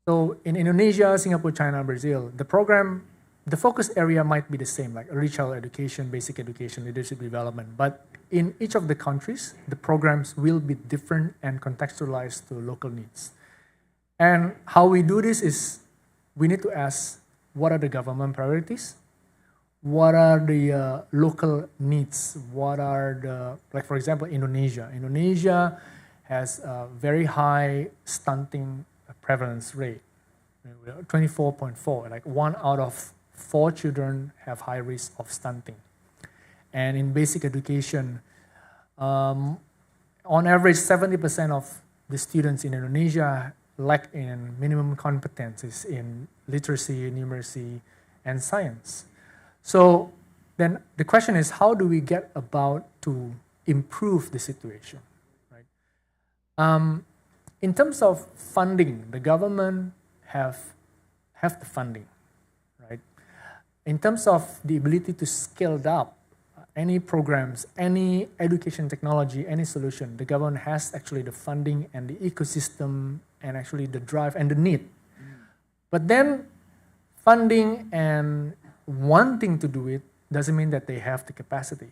So in Indonesia, Singapore, China, Brazil, the program, the focus area might be the same, like early childhood education, basic education, leadership development. But in each of the countries, the programs will be different and contextualized to local needs. And how we do this is we need to ask, what are the government priorities? What are the local needs? What are the, like for example, Indonesia. Indonesia has a very high stunting prevalence rate, 24.4, like 1 out of 4 children have high risk of stunting. And in basic education, on average, 70% of the students in Indonesia lack in minimum competencies in literacy, numeracy, and science. So then the question is, how do we get about to improve the situation, right? In terms of funding, the government have the funding, right? In terms of the ability to scale up any programs, any education technology, any solution, the government has actually the funding and the ecosystem and actually the drive and the need. But then funding and wanting to do it doesn't mean that they have the capacity.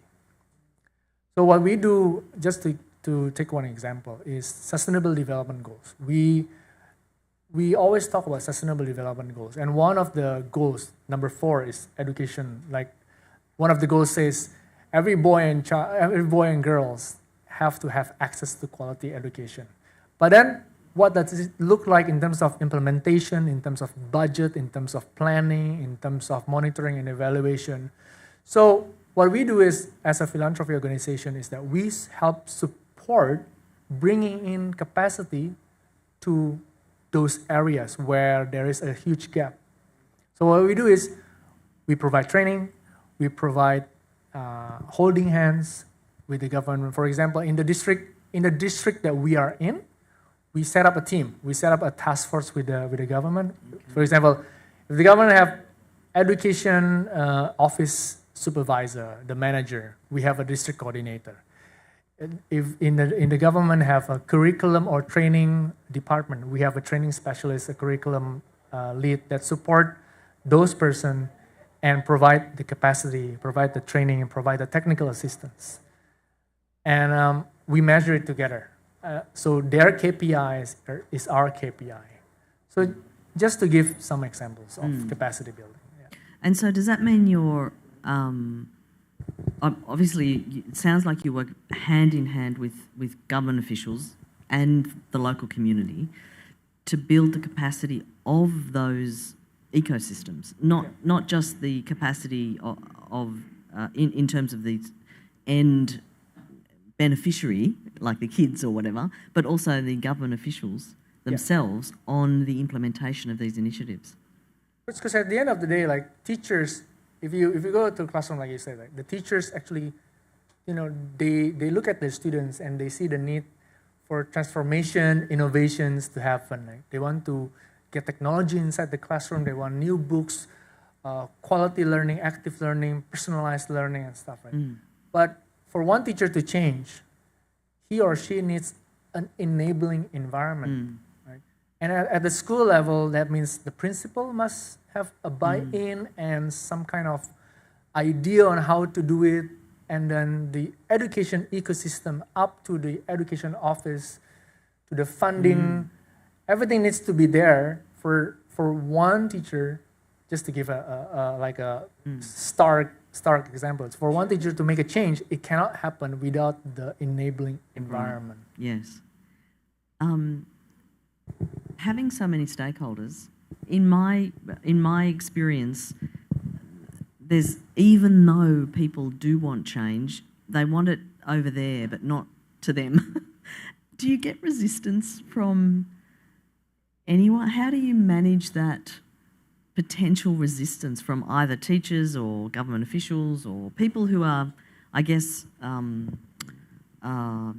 So what we do, just to take one example, is sustainable development goals. We always talk about sustainable development goals, and one of the goals, number 4, is education. Like one of the goals says every boy and girls have to have access to quality education. But then what does it look like in terms of implementation, in terms of budget, in terms of planning, in terms of monitoring and evaluation? So what we do is, as a philanthropy organization, is that we help support bringing in capacity to those areas where there is a huge gap. So what we do is we provide training, we provide holding hands with the government. For example, in the district that we are in, we set up a team. We set up a task force with the government. For example, if the government have education office supervisor, the manager, we have a district coordinator. If in the government have a curriculum or training department, we have a training specialist, a curriculum lead that support those person and provide the capacity, provide the training, and provide the technical assistance. And we measure it together. So their KPI is our KPI. So just to give some examples of capacity building. Yeah. And so does that mean you're, obviously it sounds like you work hand in hand with government officials and the local community to build the capacity of those ecosystems, not just the capacity of in terms of the end beneficiary, like the kids or whatever, but also the government officials themselves on the implementation of these initiatives. Because at the end of the day, like teachers, if you go to a classroom, like you said, like the teachers actually, they look at their students and they see the need for transformation, innovations to happen. Like they want to get technology inside the classroom. They want new books, quality learning, active learning, personalized learning, and stuff. Right? But for one teacher to change, he or she needs an enabling environment. Right? And at the school level, that means the principal must have a buy-in and some kind of idea on how to do it. And then the education ecosystem up to the education office, to the funding, everything needs to be there for one teacher, just to give a stark example. It's for one teacher to make a change, it cannot happen without the enabling environment. Yes. Having so many stakeholders, in my experience, there's, even though people do want change, they want it over there, but not to them. Do you get resistance from anyone? How do you manage that potential resistance from either teachers or government officials or people who are, I guess,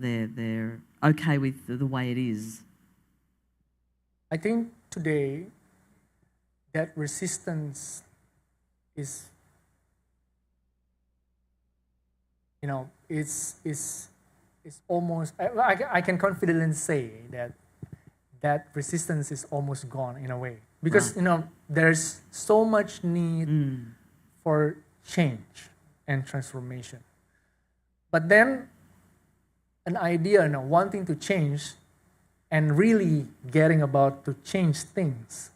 they're okay with the way it is? I think today that resistance is, it's almost, I can confidently say that resistance is almost gone in a way. Because, there's so much need for change and transformation. But then an idea, wanting to change and really getting about to change things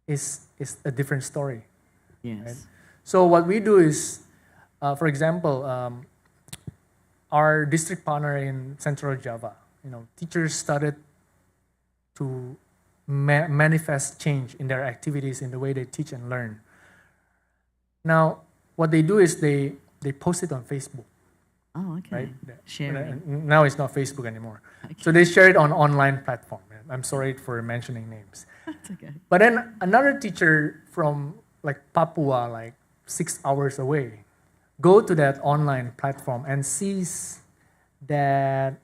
is a different story. Yes. Right? So what we do is, for example, our district partner in Central Java, teachers started to manifest change in their activities, in the way they teach and learn. Now, what they do is they post it on Facebook. Oh, okay. Right? Sharing. Now it's not Facebook anymore. Okay. So they share it on online platform. I'm sorry for mentioning names. That's okay. But then another teacher from Papua, 6 hours away, go to that online platform and sees that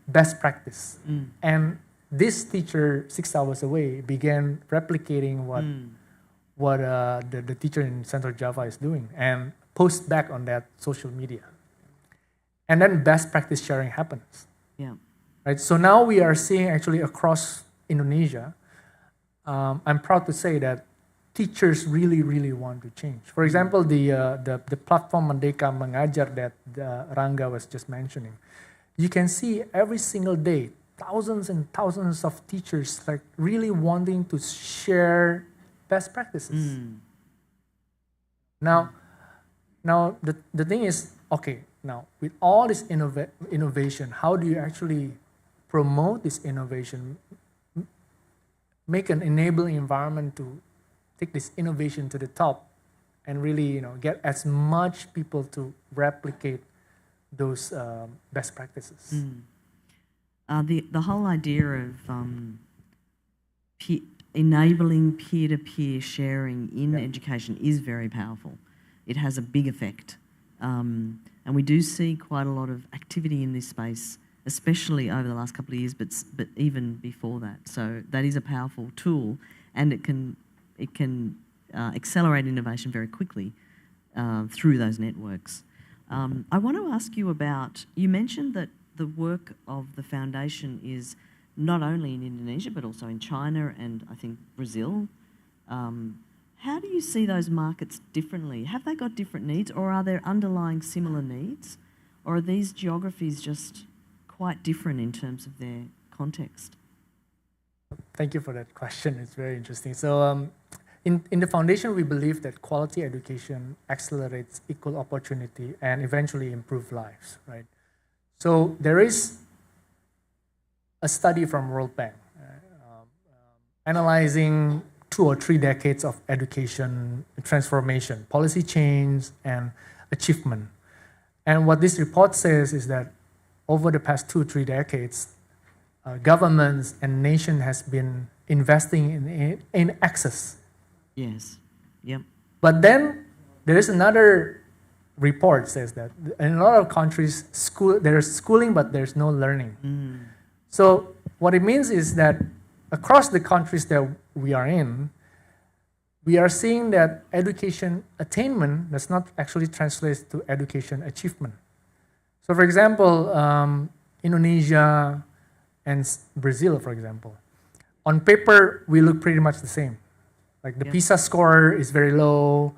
best practice. And this teacher, 6 hours away, began replicating what the teacher in Central Java is doing and post back on that social media. And then best practice sharing happens. Yeah. Right. So now we are seeing actually across Indonesia. I'm proud to say that teachers really, really want to change. For example, the platform Merdeka Mengajar that Rangga was just mentioning. You can see every single day thousands and thousands of teachers really wanting to share best practices. Now the thing is, okay, now with all this innovation, how do you actually promote this innovation, make an enabling environment to take this innovation to the top and really get as much people to replicate those best practices? The whole idea of enabling peer-to-peer sharing in education is very powerful. It has a big effect. And we do see quite a lot of activity in this space, especially over the last couple of years, but even before that. So that is a powerful tool, and it can accelerate innovation very quickly. through those networks. I want to ask you about, you mentioned that the work of the foundation is not only in Indonesia, but also in China and I think Brazil. How do you see those markets differently? Have they got different needs, or are there underlying similar needs? Or are these geographies just quite different in terms of their context? Thank you for that question. It's very interesting. So in the foundation, we believe that quality education accelerates equal opportunity and eventually improve lives, right? So there is a study from World Bank analyzing 2 or 3 decades of education transformation, policy change, and achievement. And what this report says is that over the past 2 or 3 decades, governments and nation has been investing in access. Yes. Yep. But then there is another report says that in a lot of countries, there's schooling, but there's no learning. So what it means is that across the countries that we are in, we are seeing that education attainment does not actually translate to education achievement. So for example, Indonesia and Brazil, for example, on paper, we look pretty much the same. Like the PISA score is very low,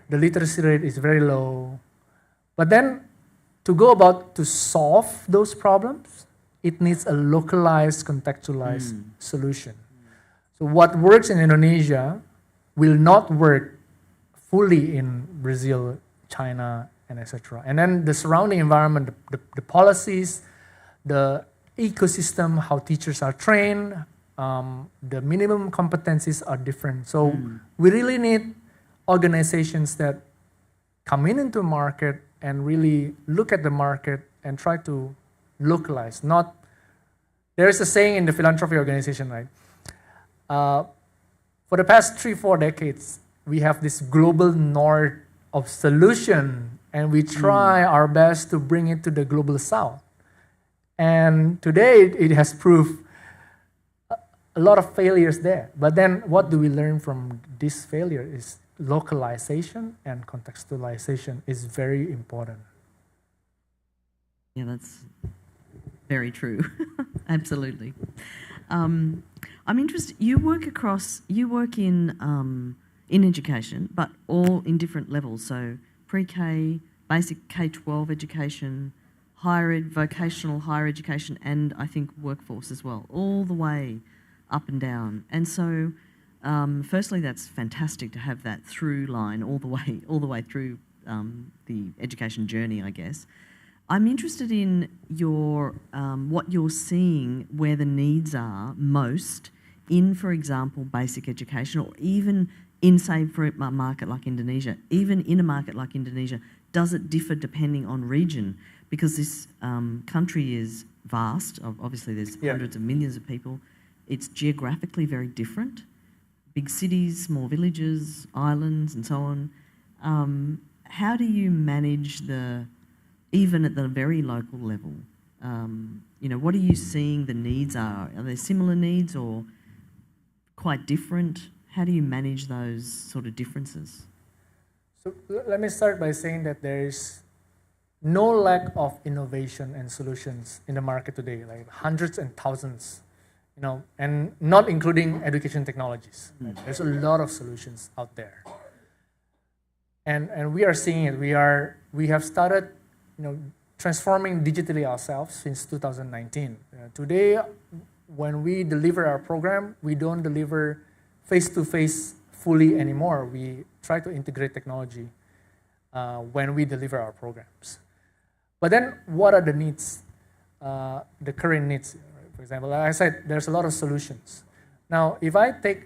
the literacy rate is very low. But then to go about to solve those problems, it needs a localized, contextualized solution. So what works in Indonesia will not work fully in Brazil, China, and etc. And then the surrounding environment, the policies, the ecosystem, how teachers are trained, the minimum competencies are different. So we really need organizations that come into the market and really look at the market and try to localize. There is a saying in the philanthropy organization, right? For the past 3-4 decades, we have this global north of solution, and we try our best to bring it to the global south. And today, it has proved a lot of failures there. But then what do we learn from this failure is localization and contextualization is very important. Yeah, that's very true. Absolutely. I'm interested, you work in education, but all in different levels. So pre-K, basic K-12 education, higher ed, vocational higher education, and I think workforce as well, all the way up and down. And so, firstly, that's fantastic to have that through line all the way through the education journey, I guess. I'm interested in your what you're seeing where the needs are most in, for example, basic education, or even in, say, for a market like Indonesia. Even in a market like Indonesia, does it differ depending on region? Because this country is vast. Obviously, there's hundreds of millions of people. It's geographically very different. Big cities, small villages, islands, and so on. How do you manage even at the very local level? What are you seeing the needs are? Are there similar needs or quite different? How do you manage those sort of differences? So let me start by saying that there is no lack of innovation and solutions in the market today, like hundreds and thousands, and not including education technologies. Right? There's a lot of solutions out there. And we are seeing it. We have started transforming digitally ourselves since 2019. Today, when we deliver our program, we don't deliver face-to-face fully anymore. We try to integrate technology when we deliver our programs. But then, what are the needs, the current needs? For example, like I said, there's a lot of solutions. Now, if I take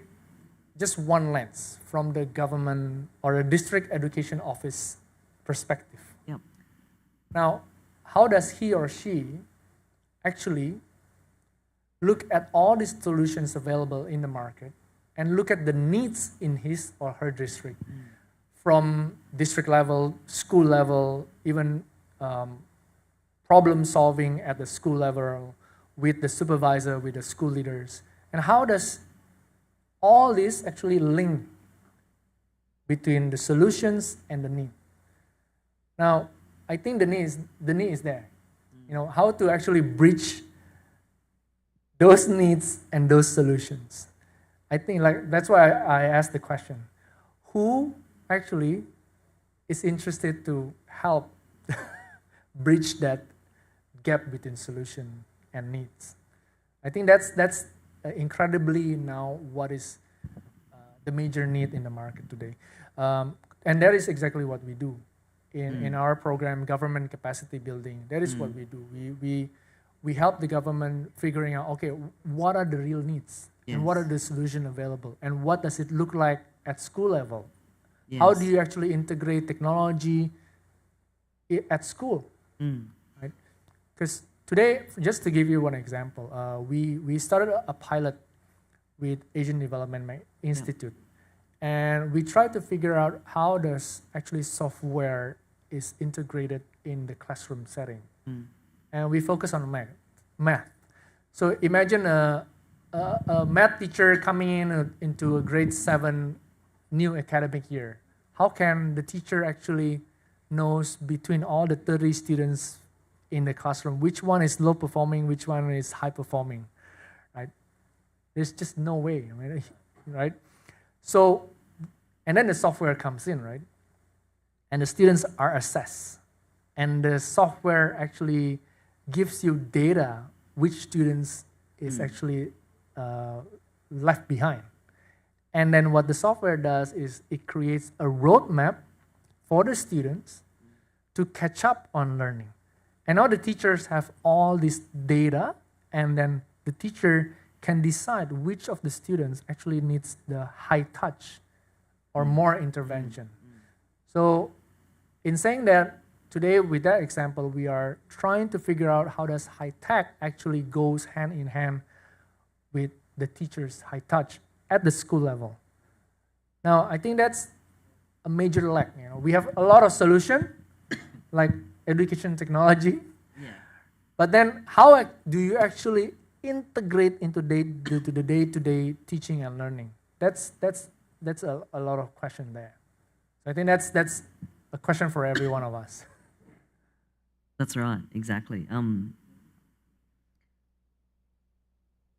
just one lens from the government or a district education office perspective. Yep. Now, how does he or she actually look at all these solutions available in the market and look at the needs in his or her district from district level, school level, even problem solving at the school level with the supervisor, with the school leaders, and how does all this actually link between the solutions and the need? Now, I think the need is there. You know, how to actually bridge those needs and those solutions. I think like that's why I asked the question, who actually is interested to help bridge that gap between solution and needs? I think that's incredibly now what is the major need in the market today. And that is exactly what we do in our program, government capacity building. That is what we do. We help the government figuring out, okay, what are the real needs and what are the solutions available and what does it look like at school level? How do you actually integrate technology at school? Right? Because today, just to give you one example, we started a pilot with Asian Development Institute. And we try to figure out how does actually software is integrated in the classroom setting. And we focus on math. So imagine a math teacher coming into a grade 7 new academic year. How can the teacher actually knows between all the 30 students in the classroom, which one is low performing, which one is high performing, right? There's just no way, right? So, and then the software comes in, right? And the students are assessed. And the software actually gives you data which students is actually left behind. And then what the software does is it creates a roadmap for the students to catch up on learning. And now the teachers have all this data, and then the teacher can decide which of the students actually needs the high touch or more intervention. So in saying that, today with that example, we are trying to figure out how does high tech actually goes hand in hand with the teacher's high touch at the school level. Now, I think that's a major lack. You know, we have a lot of solution, like education technology, but then how do you actually integrate into the day-to-day teaching and learning? That's a lot of question there. So I think that's a question for every one of us. That's right, exactly. I'm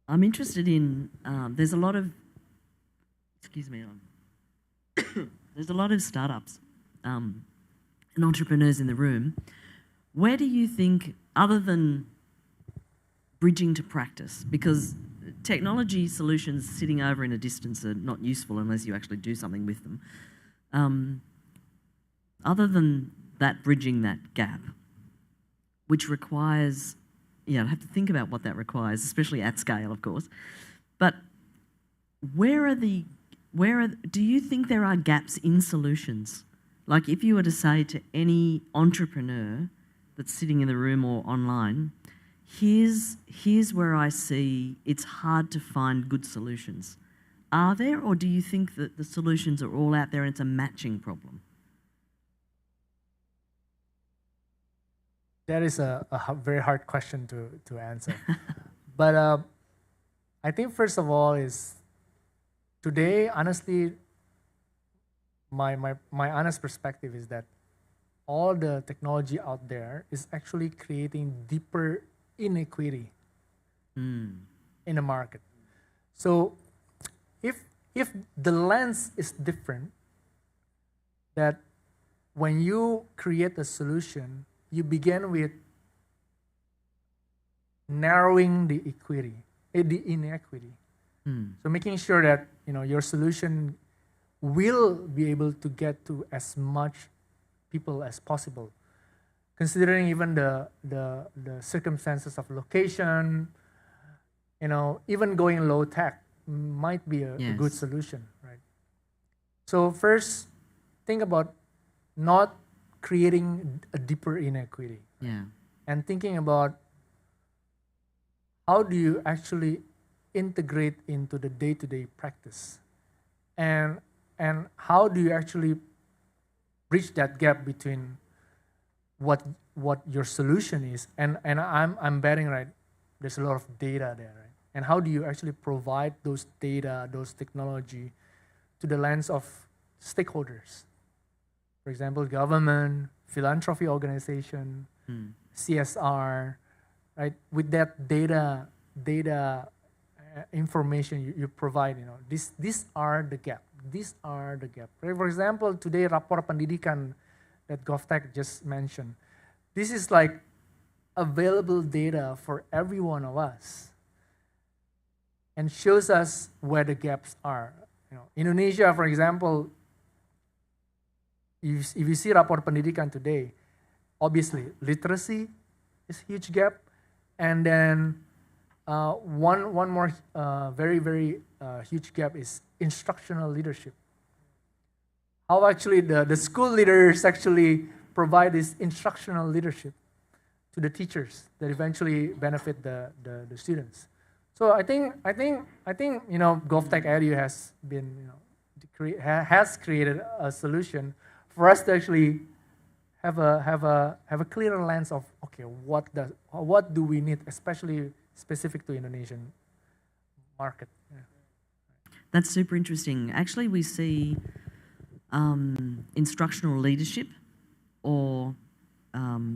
interested in, there's a lot of, there's a lot of startups and entrepreneurs in the room. Where do you think, other than bridging to practice, because technology solutions sitting over in a distance are not useful unless you actually do something with them. Other than that, bridging that gap, which requires, I have to think about what that requires, especially at scale, of course. But do you think there are gaps in solutions? Like if you were to say to any entrepreneur that's sitting in the room or online, here's where I see it's hard to find good solutions. Are there, or do you think that the solutions are all out there and it's a matching problem? That is a very hard question to answer. But I think first of all is, today, honestly, my honest perspective is that all the technology out there is actually creating deeper inequity in the market. So if the lens is different, that when you create a solution, you begin with narrowing the inequity. So making sure that your solution will be able to get to as much people as possible, considering even the circumstances of location. Even going low tech might be a good solution, right? So first, think about not creating a deeper inequity, and thinking about how do you actually integrate into the day-to-day practice, and how do you actually bridge that gap between what your solution is, and I'm betting, right, there's a lot of data there, right? And how do you actually provide those data, those technology to the lens of stakeholders? For example, government, philanthropy organization, CSR, right? With that data information you provide, these are the gap. These are the gap. Right? For example, today Rapor Pendidikan that GovTech just mentioned. This is like available data for every one of us, and shows us where the gaps are. Indonesia, for example, if you see Rapor Pendidikan today, obviously literacy is a huge gap, and then one more very huge gap is instructional leadership. How actually the school leaders actually provide this instructional leadership to the teachers that eventually benefit the students. So I think GovTech Edu has been has created a solution for us to actually have a clearer lens of, okay, what do we need, especially specific to Indonesian market. Yeah. That's super interesting. Actually, we see instructional leadership or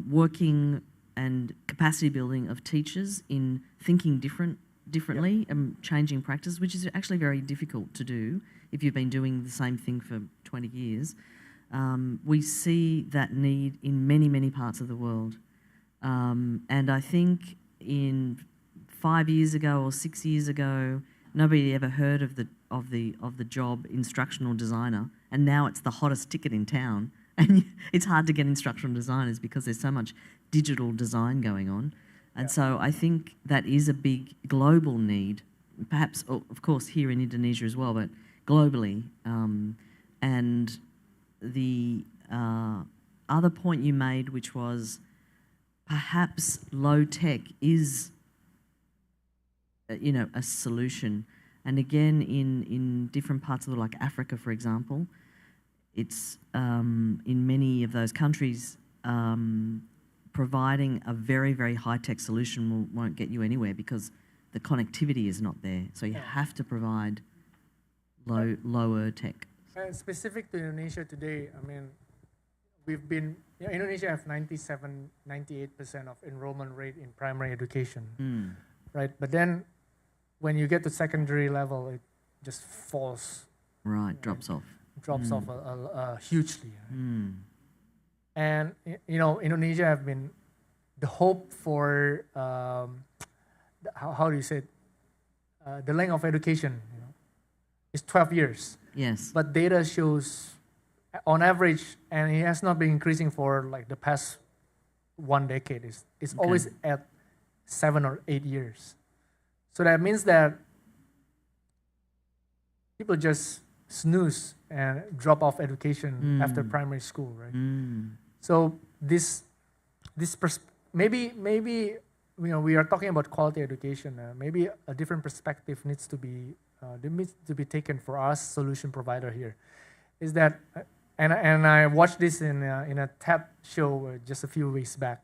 working and capacity building of teachers in thinking differently and changing practice, which is actually very difficult to do if you've been doing the same thing for 20 years. We see that need in many parts of the world. And I think in 5 years ago or 6 years ago, nobody ever heard of the job instructional designer, and now it's the hottest ticket in town. And it's hard to get instructional designers because there's so much digital design going on. And so I think that is a big global need, perhaps, of course, here in Indonesia as well, but globally. And the other point you made, which was perhaps low tech is a solution. And again, in different parts of the world, like Africa, for example, it's in many of those countries, providing a very high-tech solution won't get you anywhere because the connectivity is not there. So you have to provide lower tech. Specific to Indonesia today, I mean, we've been, Indonesia have 98% of enrollment rate in primary education, right? But then when you get to secondary level, it just falls. Right, drops off. Drops off hugely. Right? And, Indonesia have been the hope for, how do you say it? The length of education, is 12 years. Yes. But data shows, on average, and it has not been increasing for like the past 1 decade, it's always at 7 or 8 years. So that means that people just snooze and drop off education after primary school, right? So maybe we are talking about quality education. Maybe a different perspective needs to be taken for us, solution provider here. Is that, and I watched this in a TED show just a few weeks back.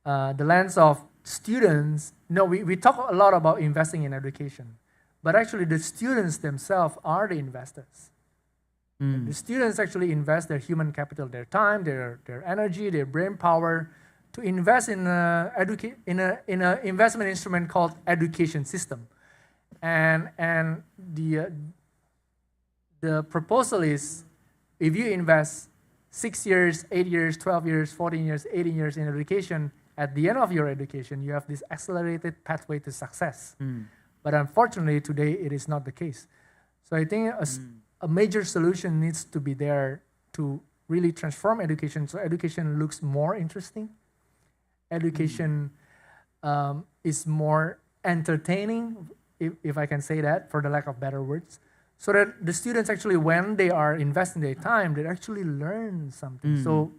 The lens of students. We talk a lot about investing in education, but actually the students themselves are the investors. The students actually invest their human capital, their time, their energy, their brain power to invest in an investment instrument called education system. And the proposal is, if you invest 6 years, 8 years, 12 years, 14 years, 18 years in education, at the end of your education, you have this accelerated pathway to success. But unfortunately, today, it is not the case. So I think a major solution needs to be there to really transform education, so education looks more interesting. Education is more entertaining, if I can say that, for the lack of better words, so that the students actually, when they are investing their time, they actually learn something. So,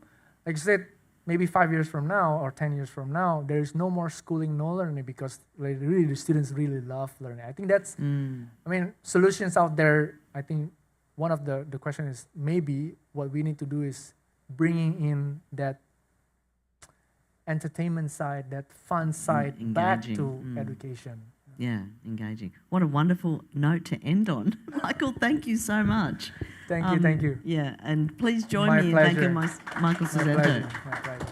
like I said, maybe 5 years from now or 10 years from now, there is no more schooling, no learning, because really the students really love learning. I think that's, I mean, solutions out there. I think one of the question is, maybe what we need to do is bringing in that entertainment side, that fun side back to education. Yeah, engaging. What a wonderful note to end on. Michael, thank you so much. Thank you. Yeah, and please join My me pleasure. in thanking Michael My Suzento. pleasure. My pleasure.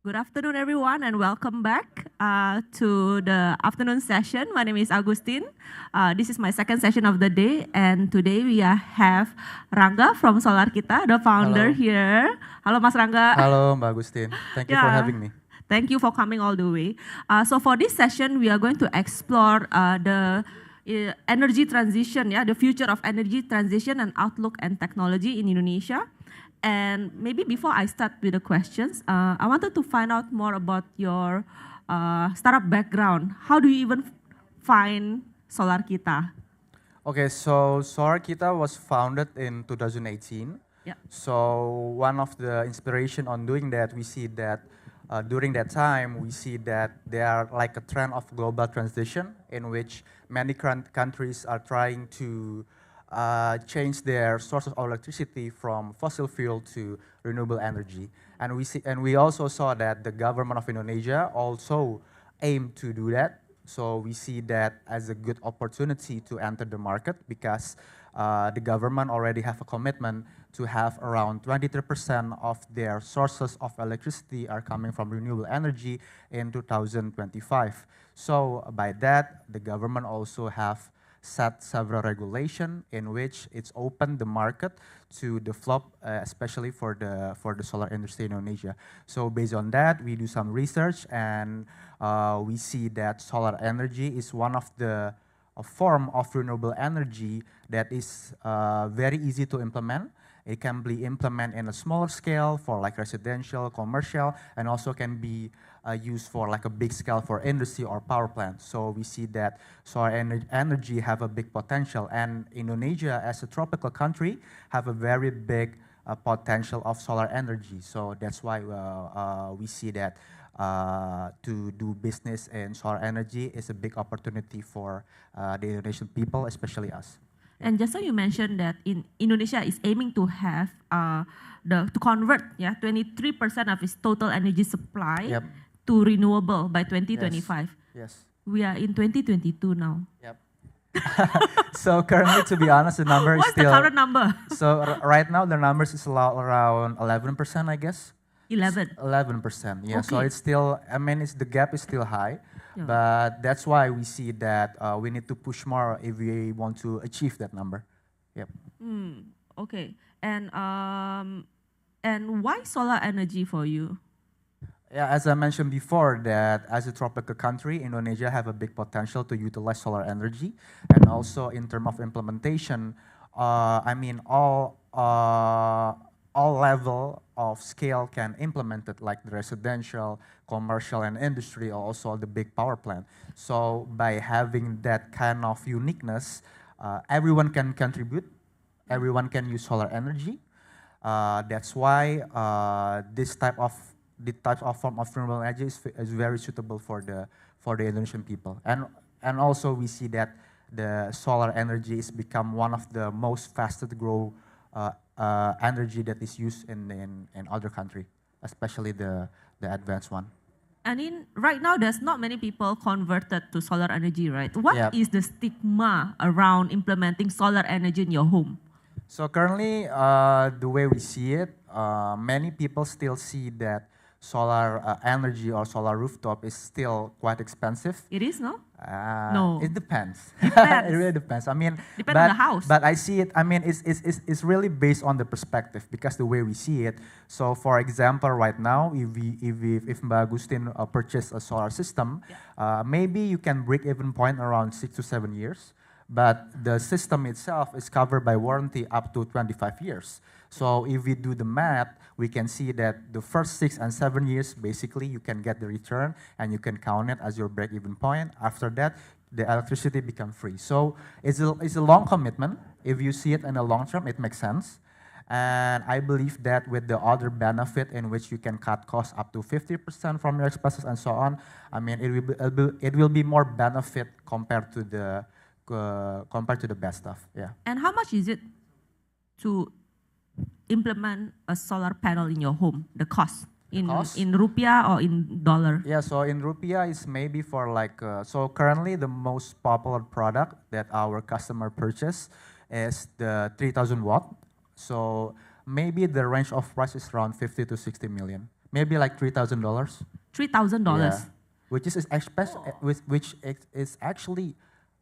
Good afternoon, everyone, and welcome back to the afternoon session. My name is Agustin. This is my second session of the day, and today we have Rangga from Solar Kita, the founder here. Halo, Mas Rangga. Halo, Mbak Agustin. Thank you for having me. Thank you for coming all the way. So for this session, we are going to explore the energy transition, the future of energy transition and outlook and technology in Indonesia. And maybe before I start with the questions, I wanted to find out more about your startup background. How do you even find Solar Kita? Okay, so Solar Kita was founded in 2018. Yeah. So one of the inspiration on doing that, we see that during that time, we see that there are like a trend of global transition in which many countries are trying to change their sources of electricity from fossil fuel to renewable energy. And we also saw that the government of Indonesia also aimed to do that. So we see that as a good opportunity to enter the market because the government already have a commitment to have around 23% of their sources of electricity are coming from renewable energy in 2025. So by that, the government also have set several regulations in which it's opened the market to develop, especially for the solar industry in Indonesia. So based on that, we do some research and we see that solar energy is one of the form of renewable energy that is very easy to implement. It can be implemented in a smaller scale for like residential, commercial, and also can be used for like a big scale for industry or power plant. So we see that solar energy have a big potential, and Indonesia as a tropical country have a very big potential of solar energy. So that's why we see that to do business in solar energy is a big opportunity for the Indonesian people, especially us. And just so you mentioned that in Indonesia is aiming to have to convert 23% of its total energy supply to renewable by 2025. Yes. We are in 2022 now. Yep. So currently, to be honest, the number is still. What's the current number? So right now the numbers is around 11%, I guess. 11%. 11%. Yeah. Okay. So it's still. I mean, the gap is still high. Yeah. But that's why we see that we need to push more if we want to achieve that number. Yep. Okay. And why solar energy for you? Yeah, as I mentioned before, that as a tropical country, Indonesia have a big potential to utilize solar energy, and also in terms of implementation, I mean all level of scale can implement it, like the residential, commercial, and industry, also the big power plant. So by having that kind of uniqueness, everyone can contribute, everyone can use solar energy. That's why this type of form of renewable energy is very suitable for the Indonesian people. And also we see that the solar energy is become one of the most fastest grow energy that is used in other country, especially the advanced one. And right now, there's not many people converted to solar energy, right? What is the stigma around implementing solar energy in your home? So currently, the way we see it, many people still see that solar energy or solar rooftop is still quite expensive. It is, no? No. It depends. Depends. It really depends. I mean, Depends on the house. But I see it, I mean, it's really based on the perspective because the way we see it. So for example, right now, if Mbak Agustin purchase a solar system, maybe you can break even point around 6 to 7 years, but the system itself is covered by warranty up to 25 years. So if we do the math, we can see that the first 6 and 7 years, basically, you can get the return and you can count it as your break-even point. After that, the electricity becomes free. So it's a long commitment. If you see it in the long term, it makes sense. And I believe that with the other benefit in which you can cut costs up to 50% from your expenses and so on, I mean, it will be more benefit compared to the best stuff. Yeah. And how much is it to implement a solar panel in your home? The cost in rupiah or in dollar? Yeah, so in rupiah is maybe for like so currently the most popular product that our customer purchase is the 3,000 watt. So maybe the range of price is around 50 to 60 million. Maybe like $3,000. $3,000. Yeah. Which is actually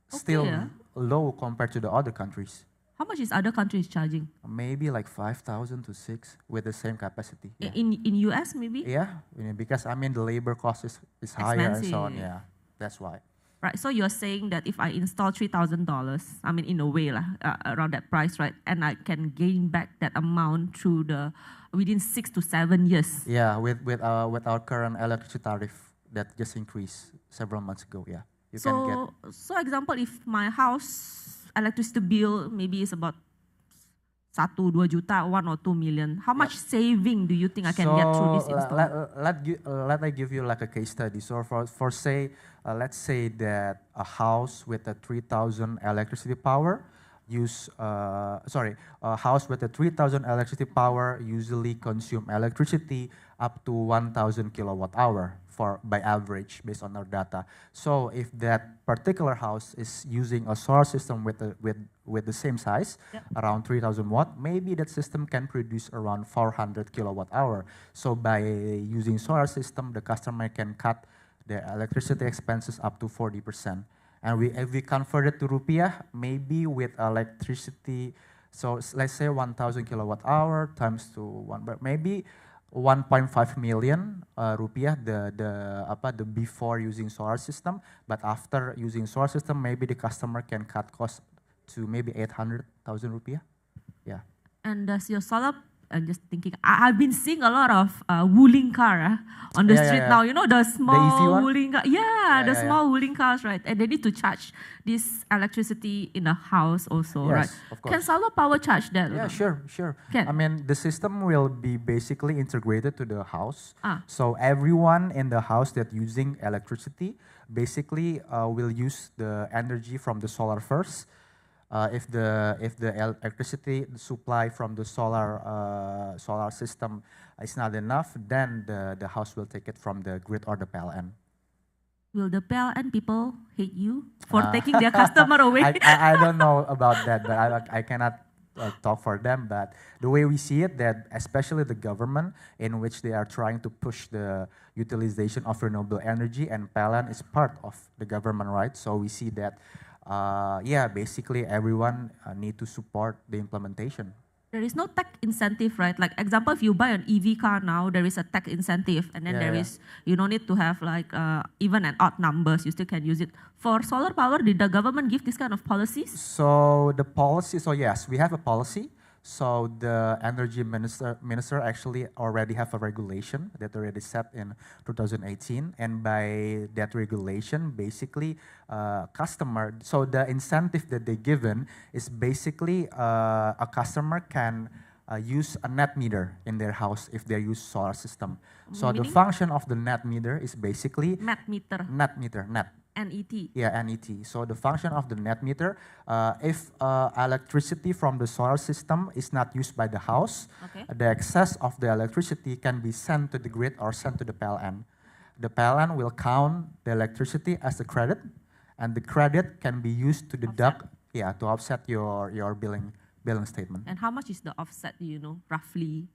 still low compared to the other countries. How much is other countries charging? Maybe like 5,000 to 6 with the same capacity. Yeah. In US maybe? Yeah, because I mean the labor cost is higher and so on. Yeah, that's why. Right, so you're saying that if I install $3,000, I mean in a way around that price, right, and I can gain back that amount through within 6 to 7 years. Yeah, with our current electricity tariff that just increased several months ago. Yeah, you can get. So example, if my house electricity bill maybe is about 1-2 juta, 1 or 2 million. How much saving do you think I can get through this installation? Let me give you like a case study. So for say, let's say that a house with a 3,000 electricity power a house with a 3,000 electricity power usually consume electricity up to 1,000 kilowatt hour by average based on our data. So if that particular house is using a solar system with the same size, around 3,000 watt, maybe that system can produce around 400 kilowatt hour. So by using solar system, the customer can cut their electricity expenses up to 40%. And if we convert it to rupiah, maybe with electricity, so let's say 1,000 kilowatt hour times to maybe 1.5 million rupiah the before using solar system, but after using solar system, maybe the customer can cut costs to maybe 800,000 rupiah. Yeah. And does your solar? I'm just thinking. I've been seeing a lot of wheeling car on the street now. You know the small wheeling car. The small wheeling cars, right? And they need to charge this electricity in a house also, right? Of course. Can solar power charge that? Yeah, sure. I mean, the system will be basically integrated to the house. So everyone in the house that using electricity basically will use the energy from the solar first. If the electricity supply from the solar system is not enough, then the house will take it from the grid or the PLN. Will the PLN people hate you for taking their customer away? I don't know about that, but I cannot talk for them. But the way we see it, that especially the government, in which they are trying to push the utilization of renewable energy, and PLN is part of the government, right? So we see that. Basically everyone need to support the implementation. There is no tech incentive, right? Like example, if you buy an EV car now, there is a tech incentive, and then you don't need to have like even and odd numbers. You still can use it. For solar power, did the government give this kind of policies? So the policy, yes, we have a policy. So the energy minister actually already have a regulation that already set in 2018, and by that regulation, basically customer. So the incentive that they given is basically a customer can use a net meter in their house if they use solar system. So the function of the net meter is basically net meter. NET. Yeah, NET. So the function of the net meter, if electricity from the solar system is not used by the house, the excess of the electricity can be sent to the grid or sent to the PLN. The PLN will count the electricity as a credit, and the credit can be used to deduct, to offset your billing statement. And how much is the offset? Do you know roughly?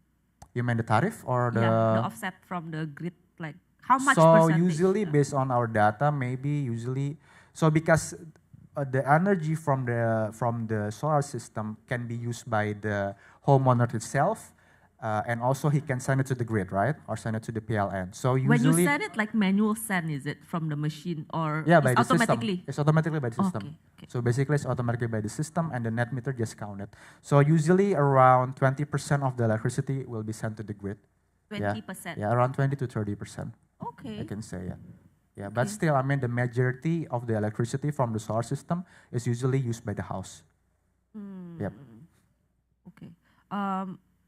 You mean the tariff or the? Yeah, the offset from the grid, like how much So percentage? usually based on our data, maybe usually, so because the energy from the solar system can be used by the homeowner itself, and also he can send it to the grid, right? Or send it to the PLN. So usually. When you send it, like manual send, is it from the machine or Yeah, by the automatically? system. It's automatically by the system. Okay, okay. So basically it's automatically by the system and the net meter just count it. So usually around 20% of the electricity will be sent to the grid. 20%? Yeah, around 20 to 30%. Okay. I can say, yeah. Yeah, but still, I mean, the majority of the electricity from the solar system is usually used by the house. Yep. Okay.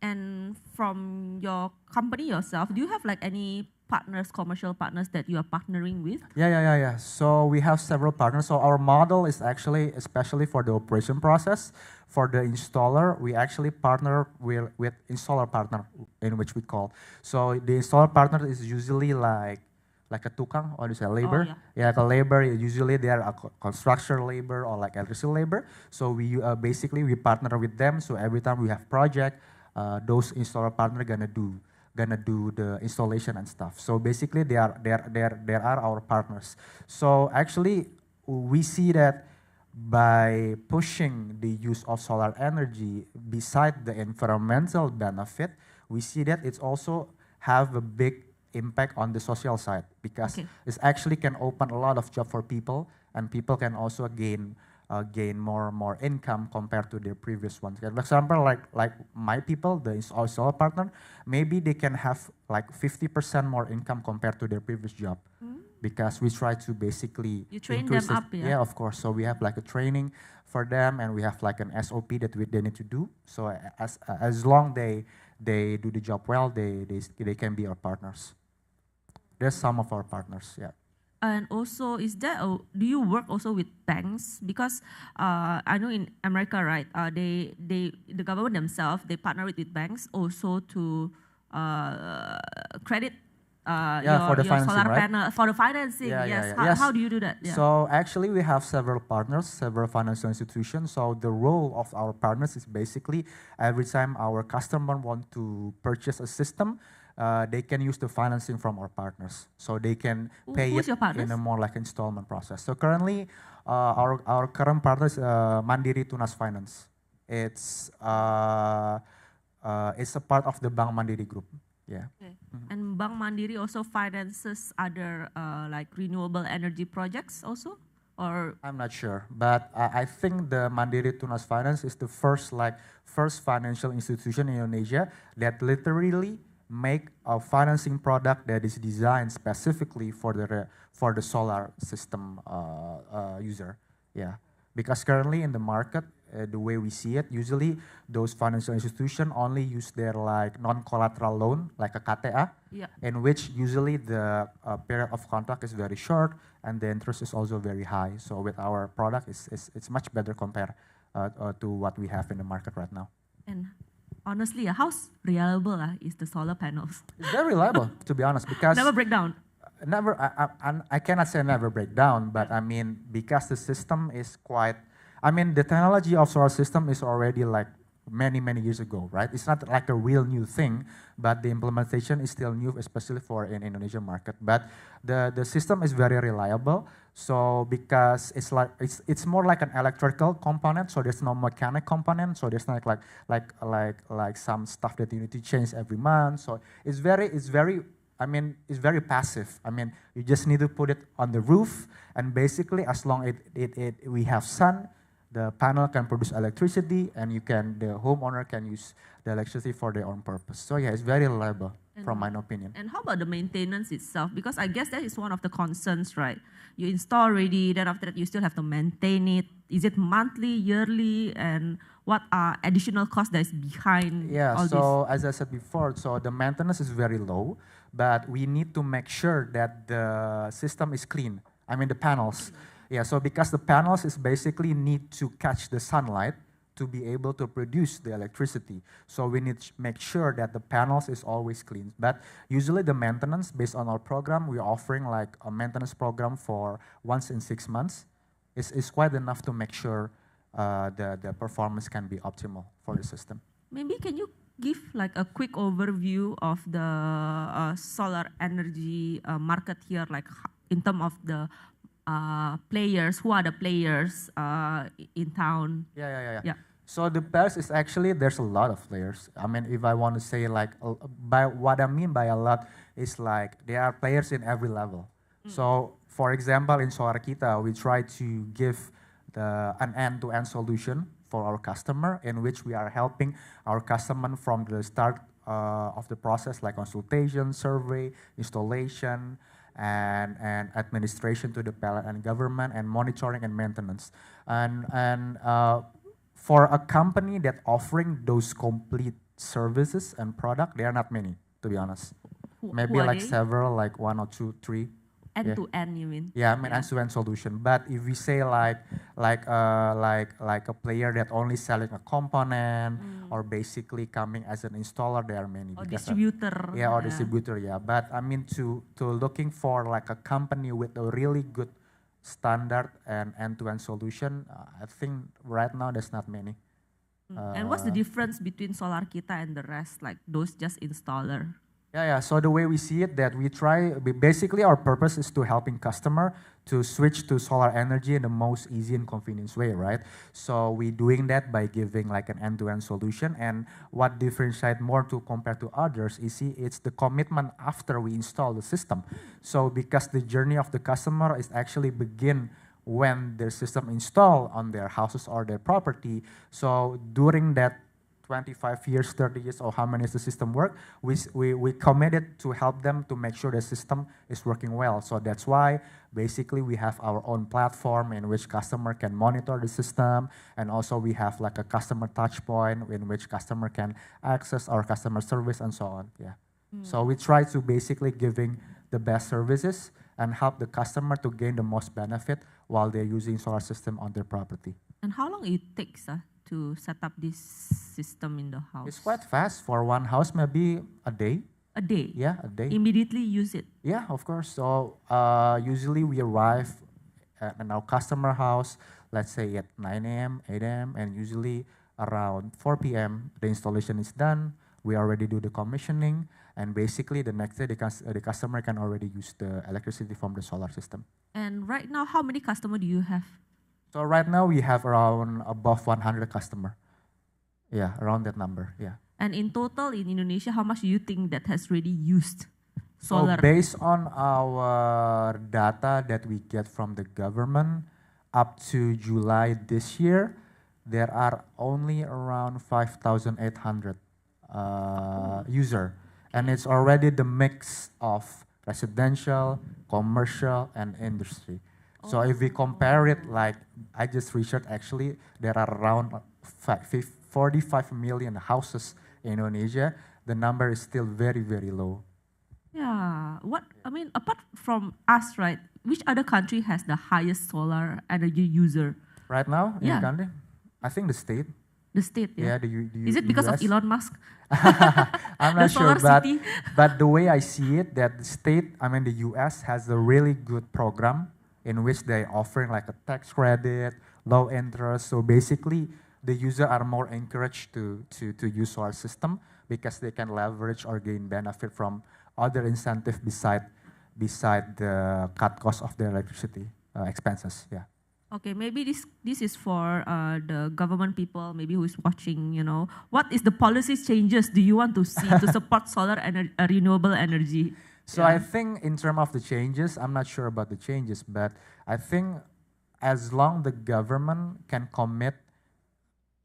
And from your company yourself, do you have like any partners, commercial partners that you are partnering with? Yeah. So we have several partners. So our model is actually, especially for the operation process, for the installer, we actually partner with installer partner, in which we call. So the installer partner is usually like a tukang, or you say labor. Yeah, like a labor. Usually they are a construction labor or like electricity labor. So we basically we partner with them. So every time we have project, those installer partner gonna do the installation and stuff. So basically they are our partners. So actually we see that by pushing the use of solar energy beside the environmental benefit, we see that it's also have a big impact on the social side, because it actually can open a lot of job for people, and people can also gain more income compared to their previous ones. For example, like my people, the solar partner, maybe they can have like 50% more income compared to their previous job, because we try to basically you train them up, yeah, of course. So we have like a training for them, and we have like an SOP that they need to do. So as long they do the job well, they can be our partners. There's some of our partners, yeah. And also, do you work also with banks? Because I know in America, right, the government themselves, they partner with banks also to credit for the your financing, solar right? panel, for the financing, yes. How do you do that? Yeah. So actually we have several partners, several financial institutions. So the role of our partners is basically every time our customer want to purchase a system, they can use the financing from our partners. So they can pay it in a more like installment process. So currently, our current partner is Mandiri Tunas Finance. It's a part of the Bank Mandiri Group. Yeah. Okay. And Bank Mandiri also finances other like renewable energy projects also? Or I'm not sure, but I think the Mandiri Tunas Finance is the first financial institution in Indonesia that literally make a financing product that is designed specifically for the solar system user. Yeah, because currently in the market, the way we see it, usually those financial institutions only use their like non-collateral loan, like a KTA, in which usually the period of contract is very short and the interest is also very high. So with our product, it's much better compared to what we have in the market right now. And honestly, how reliable is the solar panels? It's very reliable, to be honest, because never break down. Never. I cannot say never break down, but I mean because the system is quite. I mean the technology of solar system is already like many years ago, right? It's not like a real new thing, but the implementation is still new, especially for an Indonesian market. But the system is very reliable. So because it's more like an electrical component, so there's no mechanic component, so there's not like some stuff that you need to change every month. So it's very passive. I mean, you just need to put it on the roof, and basically as long we have sun, the panel can produce electricity, and the homeowner can use the electricity for their own purpose. So yeah, it's very reliable, from my opinion. And how about the maintenance itself? Because I guess that is one of the concerns, right? You install already, then after that you still have to maintain it. Is it monthly, yearly, and what are additional costs that is behind all this? So as I said before, so the maintenance is very low, but we need to make sure that the system is clean. I mean the panels. Yeah, so because the panels is basically need to catch the sunlight to be able to produce the electricity. So we need to make sure that the panels is always clean. But usually the maintenance, based on our program, we're offering like a maintenance program for once in 6 months. It's quite enough to make sure the performance can be optimal for the system. Maybe can you give like a quick overview of the solar energy market here, like in terms of the players? Who are the players in town? Yeah. So the players is actually, there's a lot of players. I mean, if I want to say like, by what I mean by a lot is like, there are players in every level. So for example, in Solar Kita, we try to give an end-to-end solution for our customer, in which we are helping our customer from the start of the process, like consultation, survey, installation, and administration to the pellet and government, and monitoring and maintenance. And for a company that offering those complete services and product, there are not many, to be honest. Maybe like several, like 1 or 2, 3. End-to-end, you mean? Yeah, I mean end-to-end solution. But if we say like a player that only selling a component or basically coming as an installer, there are many. Or distributor. Or distributor, yeah. But I mean to looking for like a company with a really good standard and end-to-end solution, I think right now there's not many. And what's the difference between Solar Kita and the rest, like those just installer? Yeah. So the way we see it, that we try, basically our purpose is to helping customer to switch to solar energy in the most easy and convenience way, right? So we doing that by giving like an end-to-end solution. And what differentiate more to compare to others is it's the commitment after we install the system. So because the journey of the customer is actually begin when the system installed on their houses or their property. So during that 25 years, 30 years, or how many does the system work, we committed to help them to make sure the system is working well. So that's why basically we have our own platform in which customer can monitor the system, and also we have like a customer touch point in which customer can access our customer service and so on. Yeah. So we try to basically giving the best services and help the customer to gain the most benefit while they're using solar system on their property. And how long it takes to set up this system in the house? It's quite fast. For one house, maybe a day. A day? Yeah, a day. Immediately use it? Yeah, of course. So usually we arrive at our customer house, let's say at 9 a.m., 8 a.m., and usually around 4 p.m. the installation is done. We already do the commissioning, and basically the next day the customer can already use the electricity from the solar system. And right now, how many customers do you have? So right now we have around above 100 customer. Yeah, around that number, yeah. And in total in Indonesia, how much do you think that has really used solar? So based on our data that we get from the government, up to July this year, there are only around 5,800 user. And it's already the mix of residential, commercial, and industry. So if we compare it, like I just researched actually, there are around 45 million houses in Indonesia. The number is still very, very low. Yeah, apart from us, right, which other country has the highest solar energy user? Right now in the country? I think the state. The state, yeah. Is it because US? of Elon Musk? I'm not sure, but the way I see it, that the state, the US has a really good program in which they're offering like a tax credit, low interest. So basically, the user are more encouraged to use solar system because they can leverage or gain benefit from other incentive beside the cut cost of their electricity expenses. Yeah. Okay, maybe this is for the government people, maybe who is watching. What is the policy changes do you want to see to support solar and renewable energy? So I think in terms of the changes, I'm not sure about the changes, but I think as long the government can commit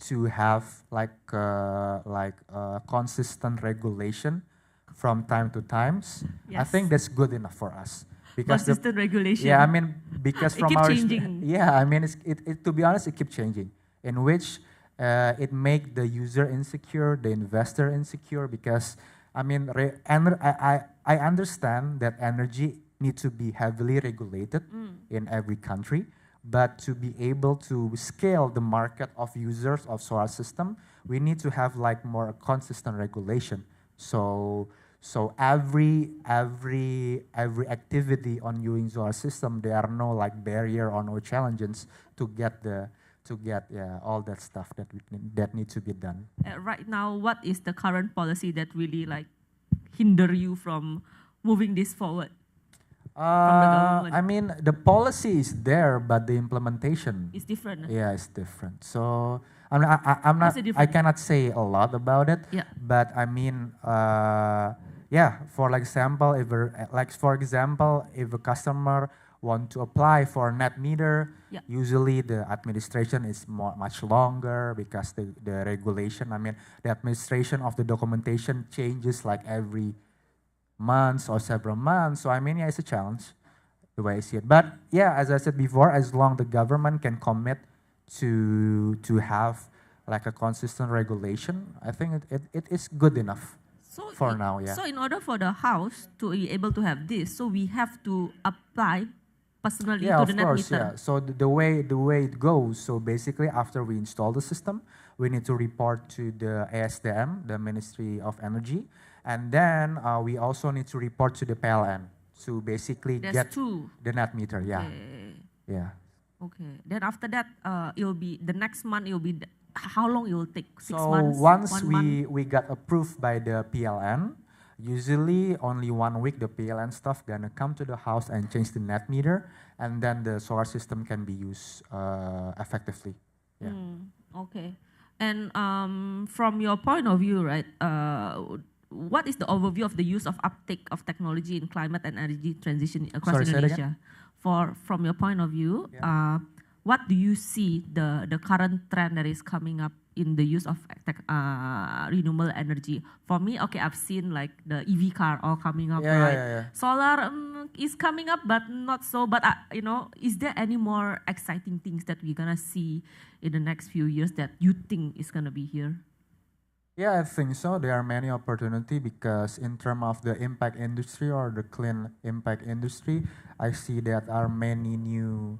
to have like consistent regulation from time to times, I think that's good enough for us. Because consistent regulation. Yeah, because from our changing. Yeah, it to be honest, it keeps changing. In which it make the user insecure, the investor insecure, because I understand that energy needs to be heavily regulated in every country, but to be able to scale the market of users of solar system, we need to have like more consistent regulation. So every activity on using solar system, there are no like barrier or no challenges to get the to get all that stuff that needs to be done. Right now, what is the current policy that really like hinder you from moving this forward? I mean, the policy is there, but the implementation is different. Yeah, it's different. So I'm not. I cannot say a lot about it. Yeah. But I mean, for example, if a customer want to apply for a net meter, usually the administration is much longer because the regulation. I mean, the administration of the documentation changes like every months or several months. So I mean, it's a challenge, the way I see it. But as I said before, as long the government can commit to have like a consistent regulation, I think it is good enough for now. Yeah. So in order for the house to be able to have this, so we have to apply personally to the net meter. Yeah. So the way it goes. So basically, after we install the system, we need to report to the ASDM, the Ministry of Energy. And then we also need to report to the PLN to basically get the net meter. Yeah. Okay. Yeah. Okay. Then after that, it'll be the next month. It'll be how long it will take? 6 so months. Once we got approved by the PLN, usually only 1 week the PLN staff gonna come to the house and change the net meter, and then the solar system can be used effectively. Yeah. Okay. And from your point of view, right? What is the overview of the use of uptake of technology in climate and energy transition across Indonesia? From your point of view, what do you see the current trend that is coming up in the use of renewable energy? For me, okay, I've seen like the EV car all coming up, right? Yeah. Solar is coming up, but not so. But is there any more exciting things that we're gonna see in the next few years that you think is gonna be here? Yeah, I think so. There are many opportunities because in terms of the impact industry or the clean impact industry, I see that are many new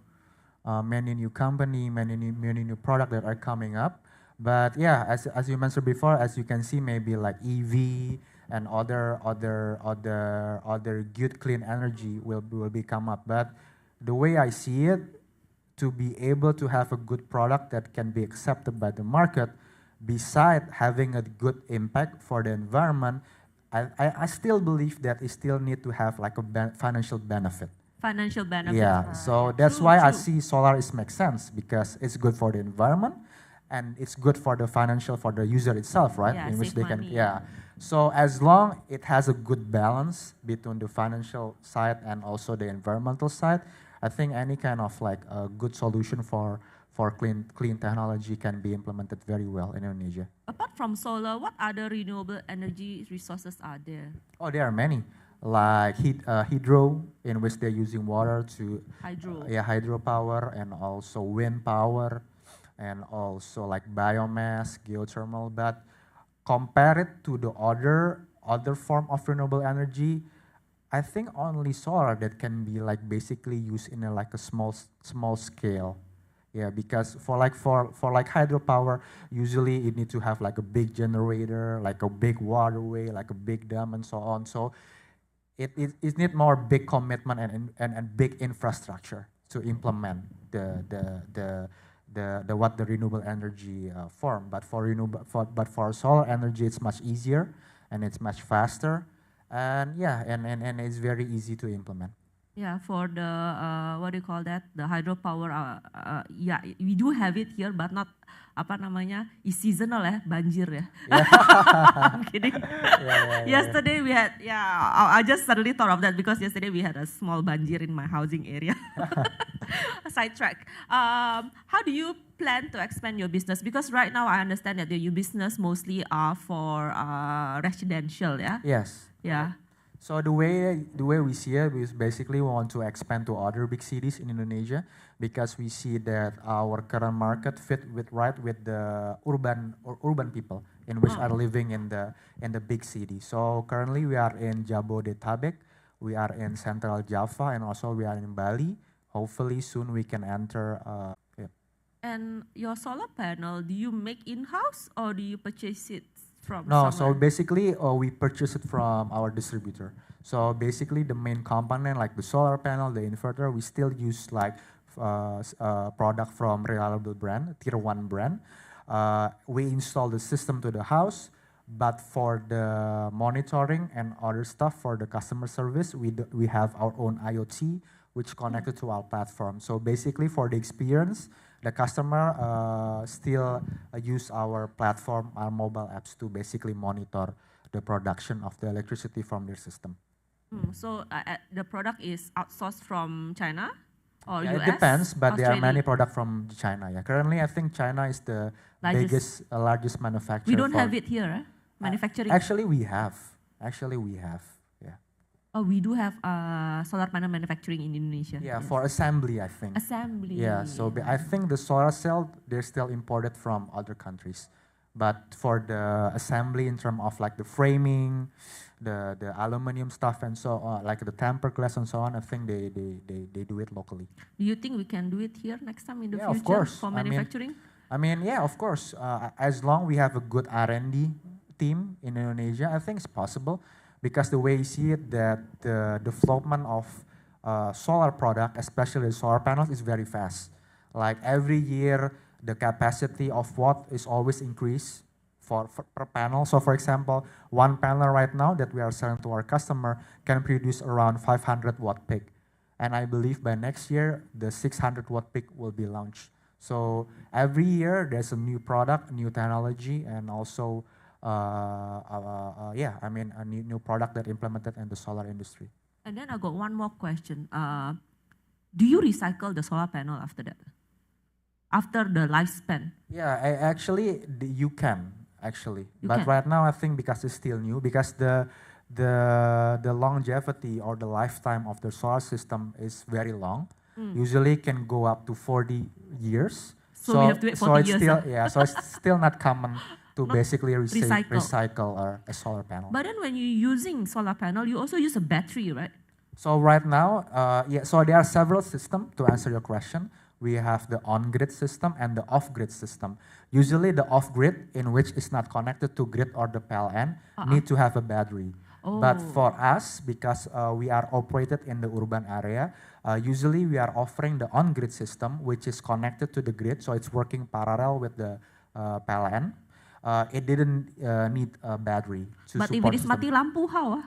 company, many new product that are coming up. But yeah, as you mentioned before, as you can see, maybe like EV and other good clean energy will be come up. But the way I see it, to be able to have a good product that can be accepted by the market, beside having a good impact for the environment, I still believe that it still need to have like a financial benefit. Financial benefit. Yeah, so that's why I see solar makes sense because it's good for the environment and it's good for the financial for the user itself, right? Yeah, in which they money, can So as long it has a good balance between the financial side and also the environmental side, I think any kind of like a good solution for clean technology can be implemented very well in Indonesia. Apart from solar, what other renewable energy resources are there? Oh, there are many, like hydro, in which they're using water to hydropower, and also wind power, and also like biomass, geothermal. But compare it to the other form of renewable energy, I think only solar that can be like basically used in a small scale. Yeah, because for hydropower, usually you need to have like a big generator, like a big waterway, like a big dam, and so on. So it need more big commitment and big infrastructure to implement the renewable energy form. But for solar energy, it's much easier and it's much faster, and and it's very easy to implement. Yeah, for the what do you call that? The hydropower. Yeah, we do have it here, but not is seasonal banjir ya. I'm kidding. Yesterday we had I just suddenly thought of that because yesterday we had a small banjir in my housing area. Sidetrack. How do you plan to expand your business? Because right now I understand that your business mostly are for residential, yeah. Yes. Yeah. So the way we see it is basically we want to expand to other big cities in Indonesia because we see that our current market fit with the urban people in which are living in the big city. So currently we are in Jabodetabek, we are in Central Java, and also we are in Bali. Hopefully soon we can enter. And your solar panel, do you make in-house or do you purchase it from No, somewhere? so basically we purchase it from our distributor. So basically the main component like the solar panel, the inverter, we still use like product from reliable brand, tier 1 brand. We install the system to the house, but for the monitoring and other stuff for the customer service, we have our own IoT, which connected to our platform. So basically for the experience, the customer still use our platform, our mobile apps to basically monitor the production of the electricity from their system. So the product is outsourced from China or Yeah, US? it depends, but there are Australia? many products from China. Yeah, currently I think China is the largest manufacturer. We don't have it here, eh? Manufacturing. Actually, we have. Yeah. Oh, we do have solar panel manufacturing in Indonesia. Yeah, yes. for assembly, I think. Assembly. Yeah, so I think the solar cell, they're still imported from other countries. But for the assembly in terms of like the framing, the aluminum stuff and so on, like the tempered glass and so on, I think they do it locally. Do you think we can do it here next time in the Yeah, future of course. for manufacturing? Yeah, of course. As long we have a good R&D team in Indonesia, I think it's possible, because the way you see it, that the development of solar product, especially the solar panels, is very fast. Like every year, the capacity of watt is always increased per panel. So for example, one panel right now that we are selling to our customer can produce around 500 watt peak. And I believe by next year, the 600 watt peak will be launched. So every year there's a new product, new technology, and also a new product that implemented in the solar industry. And then I got one more question. Do you recycle the solar panel after that? After the lifespan? Yeah, you can actually. But can. right now I think because it's still new, because the longevity or the lifetime of the solar system is very long. Usually can go up to 40 years. So we have to wait 40 years. So it's still not common to basically recycle a solar panel. But then when you're using solar panel, you also use a battery, right? So right now, so there are several systems to answer your question. We have the on-grid system and the off-grid system. Usually the off-grid, in which is not connected to grid or the PLN, need to have a battery. But for us, because we are operated in the urban area, usually we are offering the on-grid system, which is connected to the grid, so it's working parallel with the PLN. It didn't need a battery to But if support it is mati lampu, how?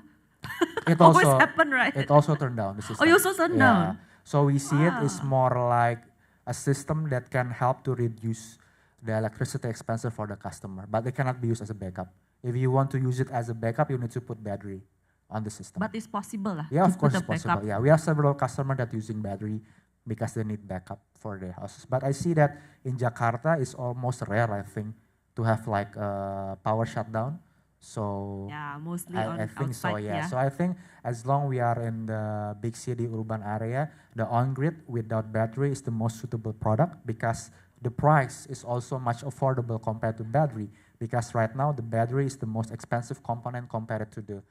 It always also happen, right? It also turned down the system. Oh, you also turned down? So we see it is more like a system that can help to reduce the electricity expense for the customer, but it cannot be used as a backup. If you want to use it as a backup, you need to put battery on the system. But it's possible, Yeah, of course it's backup. possible. Yeah, we have several customers that using battery because they need backup for their houses. But I see that in Jakarta, it's almost rare, I think, to have like a power shutdown. So yeah, mostly I think outside, so. Yeah. So I think as long we are in the big city urban area, the on-grid without battery is the most suitable product, because the price is also much affordable compared to battery. Because right now the battery is the most expensive component compared to the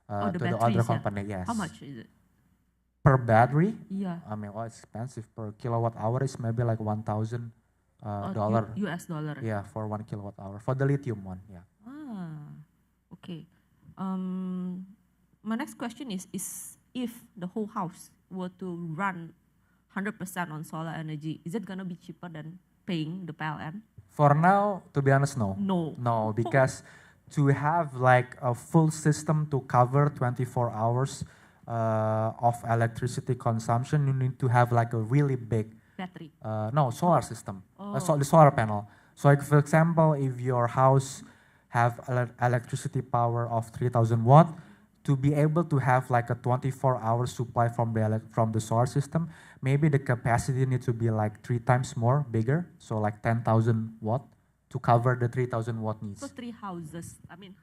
other component. Yes. How much is it? Per battery? Yeah. I mean, well, it's expensive. Per kilowatt hour is maybe like $1,000. US dollar. Yeah, for 1 kilowatt hour for the lithium one. Yeah. Okay. My next question is if the whole house were to run 100% on solar energy, is it gonna be cheaper than paying the PLN? For now, to be honest, no. No, because to have like a full system to cover 24 hours of electricity consumption, you need to have like a really big battery. Solar system. The solar panel. So, like for example, if your house have electricity power of 3,000 watt, to be able to have like a 24-hour supply from the solar system, maybe the capacity needs to be like 3 times more bigger, so like 10,000 watt to cover the 3,000 watt needs. So 3 houses. I mean,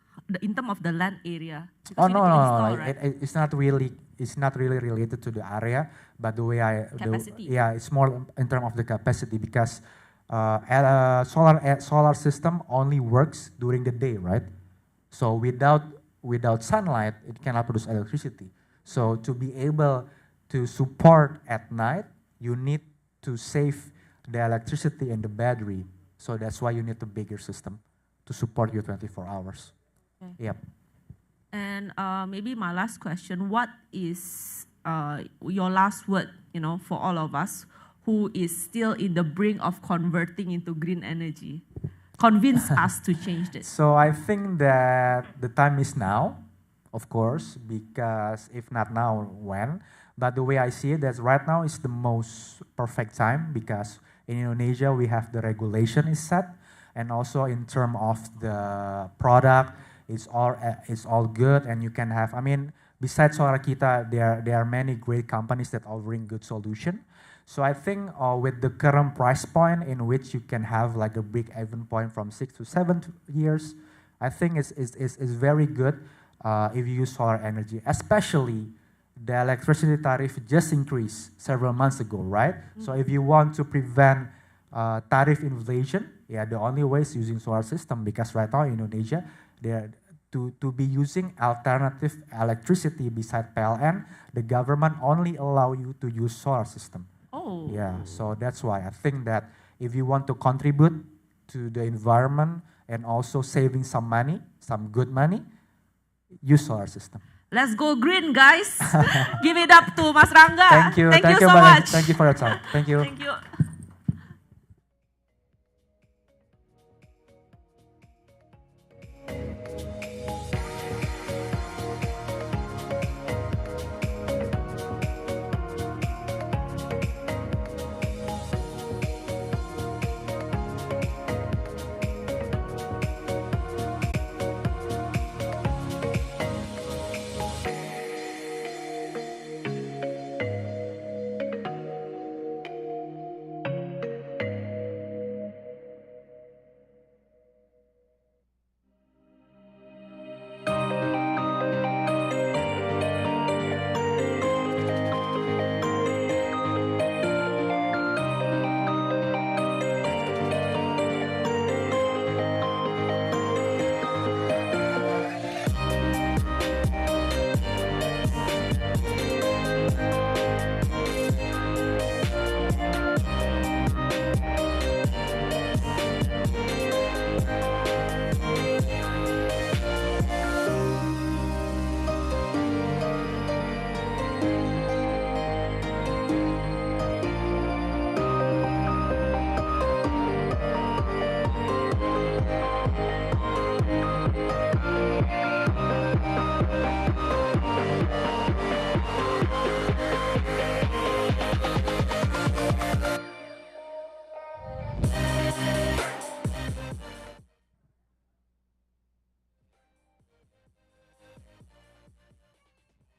in terms of the land area. Oh no, right? It's not really related to the area, but the way capacity. It's more in terms of the capacity, because solar system only works during the day, right? So without sunlight, it cannot produce electricity. So to be able to support at night, you need to save the electricity in the battery. So that's why you need a bigger system to support you 24 hours. Okay. Yep. And maybe my last question, what is your last word, for all of us? who is still in the brink of converting into green energy? Convince us to change this. So I think that the time is now, of course, because if not now, when? But the way I see it, that right now is the most perfect time, because in Indonesia we have the regulation is set, and also in terms of the product, it's all good, and you can have. I mean, besides Suara Kita, there are many great companies that offering good solution. So I think with the current price point in which you can have like a big even point from 6 to 7 years, I think it's very good if you use solar energy, especially the electricity tariff just increased several months ago, right? So if you want to prevent tariff inflation, yeah, the only way is using solar system, because right now in Indonesia, to be using alternative electricity beside PLN, the government only allow you to use solar system. Oh. Yeah, so that's why I think that if you want to contribute to the environment and also saving some money, some good money, use solar system. Let's go green, guys. Give it up to Mas Rangga. Thank you. Thank you so Mbak. much. Thank you for your time. Thank you. Thank you.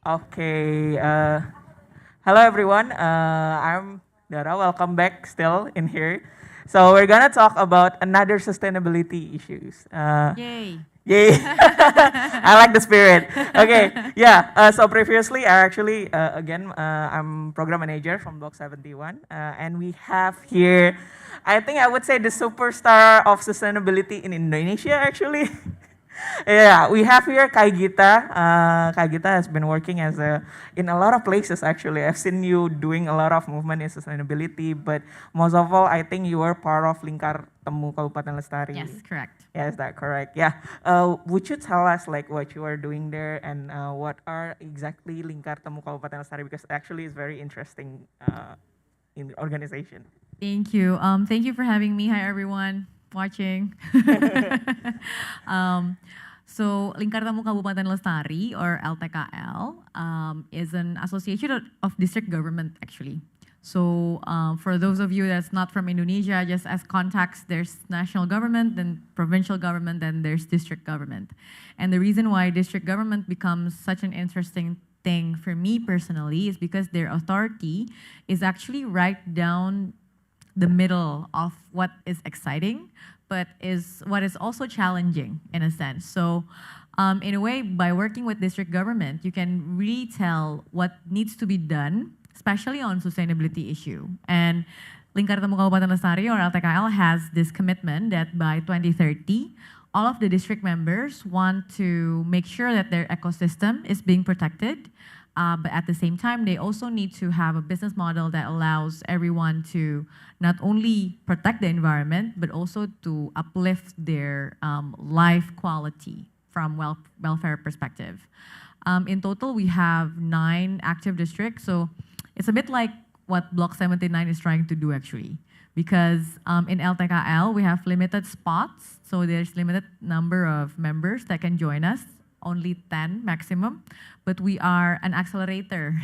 Okay, hello everyone. I'm Dara. Welcome back still in here. So we're gonna talk about another sustainability issues. Yay! Yay! I like the spirit. Okay, yeah. So previously, I actually I'm program manager from Block 71, and we have here, I think I would say the superstar of sustainability in Indonesia actually. Yeah, we have here Kak Gita. Kak Gita has been working in a lot of places actually. I've seen you doing a lot of movement in sustainability, but most of all, I think you were part of Lingkar Temu Kabupaten Lestari. Yes, correct. Yeah, is that correct? Yeah. Would you tell us like what you are doing there and what are exactly Lingkar Temu Kabupaten Lestari? Because actually it's very interesting in the organization. Thank you. Thank you for having me. Hi everyone watching. So Lingkar Temu Kabupaten Lestari, or LTKL, is an association of district government actually. So for those of you that's not from Indonesia, just as context, there's national government, then provincial government, then there's district government. And the reason why district government becomes such an interesting thing for me personally is because their authority is actually right down the middle of what is exciting, but is what is also challenging in a sense. So in a way, by working with district government, you can really tell what needs to be done, especially on sustainability issue. And Lingkar Temu Kabupaten Lestari, or LTKL, has this commitment that by 2030, all of the district members want to make sure that their ecosystem is being protected. But at the same time, they also need to have a business model that allows everyone to not only protect the environment, but also to uplift their life quality from welfare perspective. In total, we have 9 active districts. So it's a bit like what Block 79 is trying to do actually. Because in LTKL, we have limited spots, so there's limited number of members that can join us, only 10 maximum, but we are an accelerator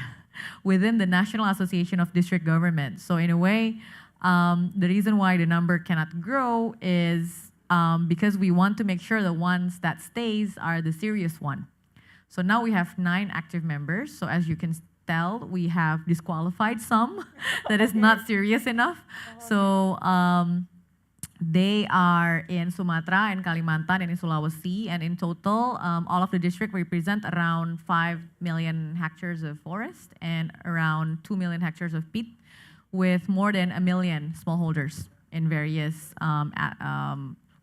within the National Association of District Governments. So in a way, the reason why the number cannot grow is because we want to make sure the ones that stays are the serious one. So now we have 9 active members. So as you can tell, we have disqualified some that is not serious enough. So they are in Sumatra and Kalimantan and in Sulawesi, and in total, all of the district represent around 5 million hectares of forest and around 2 million hectares of peat, with more than 1 million smallholders in various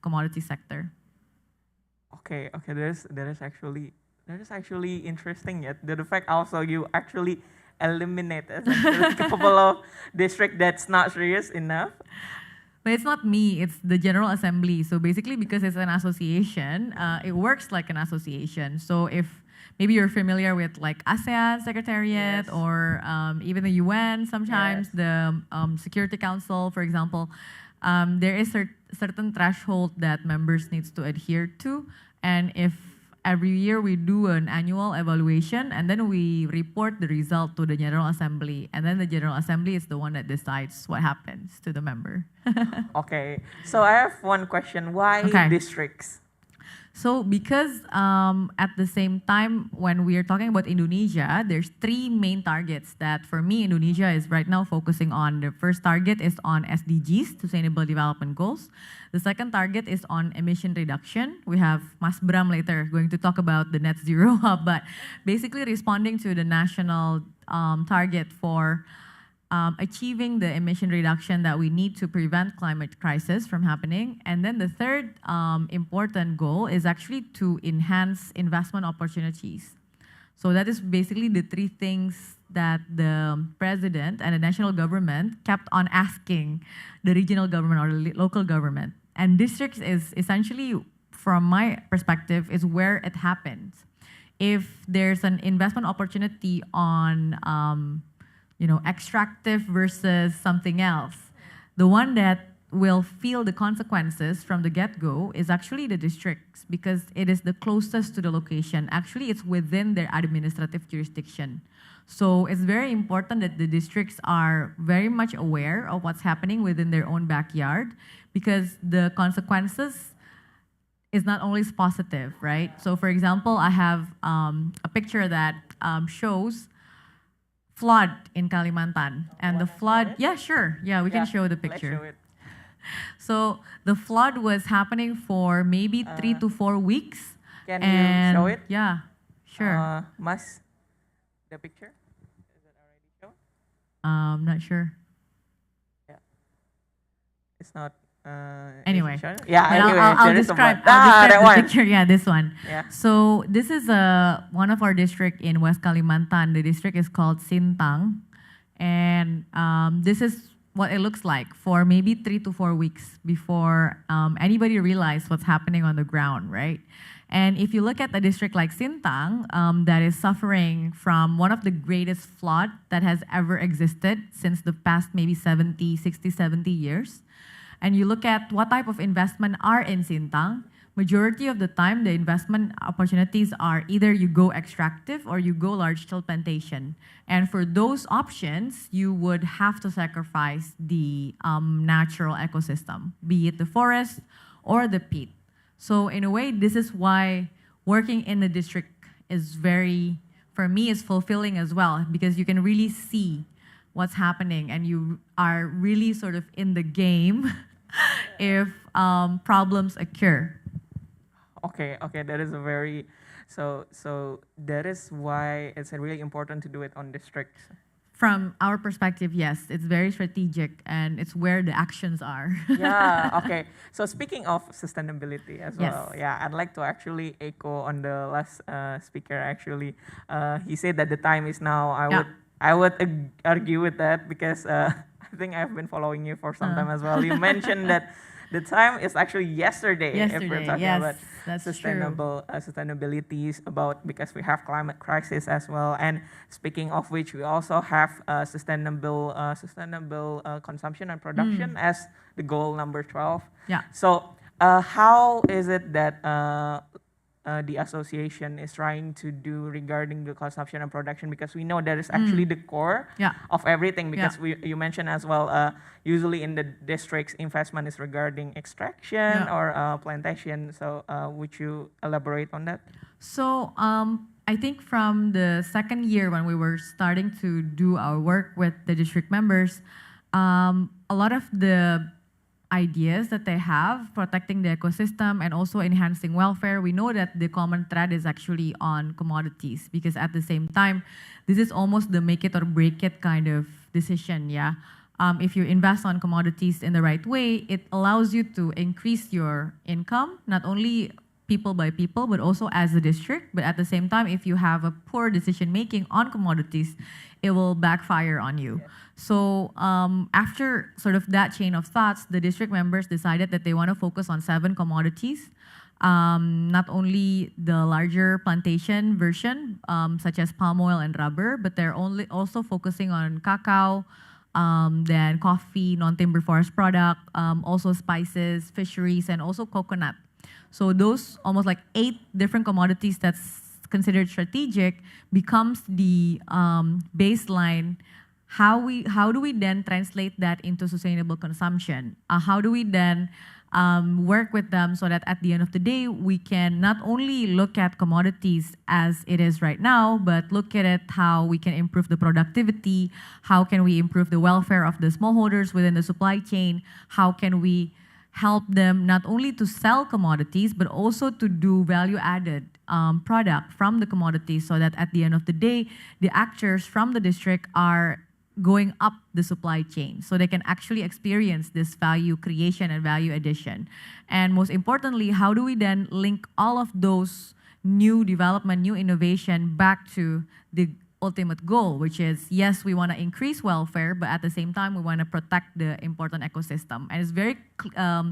commodity sector. Okay, that is actually interesting. Yet the fact also you actually eliminate a couple of district that's not serious enough. But it's not me, it's the General Assembly. So basically, because it's an association, it works like an association. So if maybe you're familiar with like ASEAN Secretariat, or even the UN sometimes, the Security Council, for example, there is certain threshold that members needs to adhere to. And if every year we do an annual evaluation, and then we report the result to the General Assembly, and then the General Assembly is the one that decides what happens to the member. Okay, so I have one question. Why districts? So because at the same time, when we are talking about Indonesia, there's 3 main targets that for me, Indonesia is right now focusing on. The first target is on SDGs, Sustainable Development Goals. The second target is on emission reduction. We have Mas Bram later going to talk about the net zero hub, but basically responding to the national target for achieving the emission reduction that we need to prevent climate crisis from happening. And then the third important goal is actually to enhance investment opportunities. So that is basically the 3 things that the president and the national government kept on asking the regional government or the local government. And districts is essentially, from my perspective, is where it happens. If there's an investment opportunity on extractive versus something else, the one that will feel the consequences from the get-go is actually the districts, because it is the closest to the location. Actually, it's within their administrative jurisdiction. So it's very important that the districts are very much aware of what's happening within their own backyard, because the consequences is not always positive, right? So for example, I have a picture that shows flood in Kalimantan. And the flood, yeah, sure. Yeah, we can show the picture. Let's show it. So the flood was happening for maybe 3 to 4 weeks. Can you show it? Yeah, sure. Mas, the picture? Is it already shown? Not sure. Yeah. It's not. Anyway, yeah. Anyway, I'll describe the picture. Yeah, this one. Yeah. So this is one of our district in West Kalimantan. The district is called Sintang, and this is what it looks like for maybe 3 to 4 weeks before anybody realized what's happening on the ground, right? And if you look at a district like Sintang, that is suffering from one of the greatest flood that has ever existed since the past maybe 60, 70 years, and you look at what type of investment are in Sintang, majority of the time the investment opportunities are either you go extractive or you go large-scale plantation. And for those options, you would have to sacrifice the natural ecosystem, be it the forest or the peat. So in a way, this is why working in the district is very, for me, is fulfilling as well, because you can really see what's happening and you are really sort of in the game if problems occur. Okay, that is a very, so that is why it's really important to do it on districts. From our perspective, yes, it's very strategic and it's where the actions are. Yeah, okay. So speaking of sustainability as well, yeah, I'd like to actually echo on the last speaker actually. He said that the time is now. I would argue with that because I think I've been following you for some time as well. You mentioned that the time is actually yesterday, if we're Yesterday, talking yes, about that's true. sustainabilities, about because we have climate crisis as well. And speaking of which, we also have sustainable consumption and production as the goal number 12. Yeah. So how is it that the association is trying to do regarding the consumption and production, because we know that is actually the core of everything, because you mentioned as well, usually in the districts investment is regarding extraction or plantation. So would you elaborate on that? So I think from the second year when we were starting to do our work with the district members, a lot of the ideas that they have, protecting the ecosystem and also enhancing welfare, we know that the common thread is actually on commodities, because at the same time, this is almost the make it or break it kind of decision, if you invest on commodities in the right way, it allows you to increase your income, not only people by people, but also as a district. But at the same time, if you have a poor decision making on commodities, it will backfire on you. So after sort of that chain of thoughts, the district members decided that they want to focus on 7 commodities, not only the larger plantation version, such as palm oil and rubber, but they're also focusing on cacao, then coffee, non-timber forest product, also spices, fisheries, and also coconut. So those almost like 8 different commodities that's considered strategic becomes the baseline. How do we then translate that into sustainable consumption? How do we then work with them so that at the end of the day, we can not only look at commodities as it is right now, but look at it how we can improve the productivity, how can we improve the welfare of the smallholders within the supply chain, how can we help them not only to sell commodities, but also to do value-added product from the commodities, so that at the end of the day, the actors from the district are going up the supply chain, so they can actually experience this value creation and value addition. And most importantly, how do we then link all of those new development, new innovation back to the ultimate goal, which is, yes, we want to increase welfare, but at the same time, we want to protect the important ecosystem. And it's very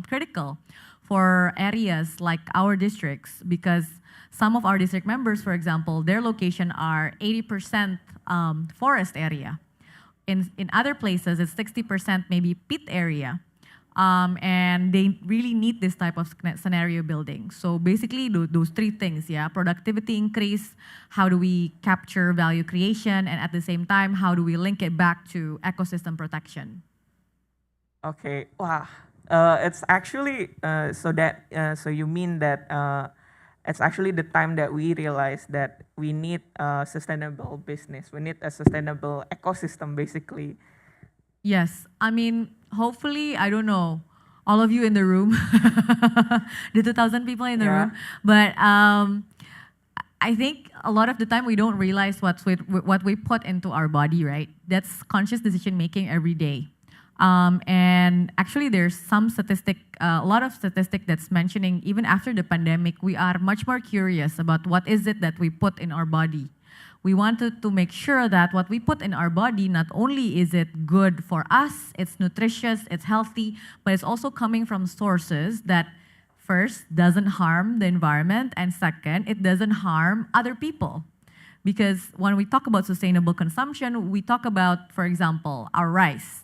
critical for areas like our districts, because some of our district members, for example, their location are 80% forest area. In other places, it's 60% maybe pit area. And they really need this type of scenario building. So basically, those 3 things, productivity increase, how do we capture value creation, and at the same time, how do we link it back to ecosystem protection? Okay, wow. It's actually, so you mean that it's actually the time that we realize that we need a sustainable business, we need a sustainable ecosystem, basically. Yes, I mean, hopefully, I don't know, all of you in the room, the 2,000 people in the room, but I think a lot of the time we don't realize what we put into our body, right? That's conscious decision making every day. And actually there's some statistic, a lot of statistic that's mentioning even after the pandemic, we are much more curious about what is it that we put in our body. We wanted to make sure that what we put in our body, not only is it good for us, it's nutritious, it's healthy, but it's also coming from sources that first, doesn't harm the environment, and second, it doesn't harm other people. Because when we talk about sustainable consumption, we talk about, for example, our rice.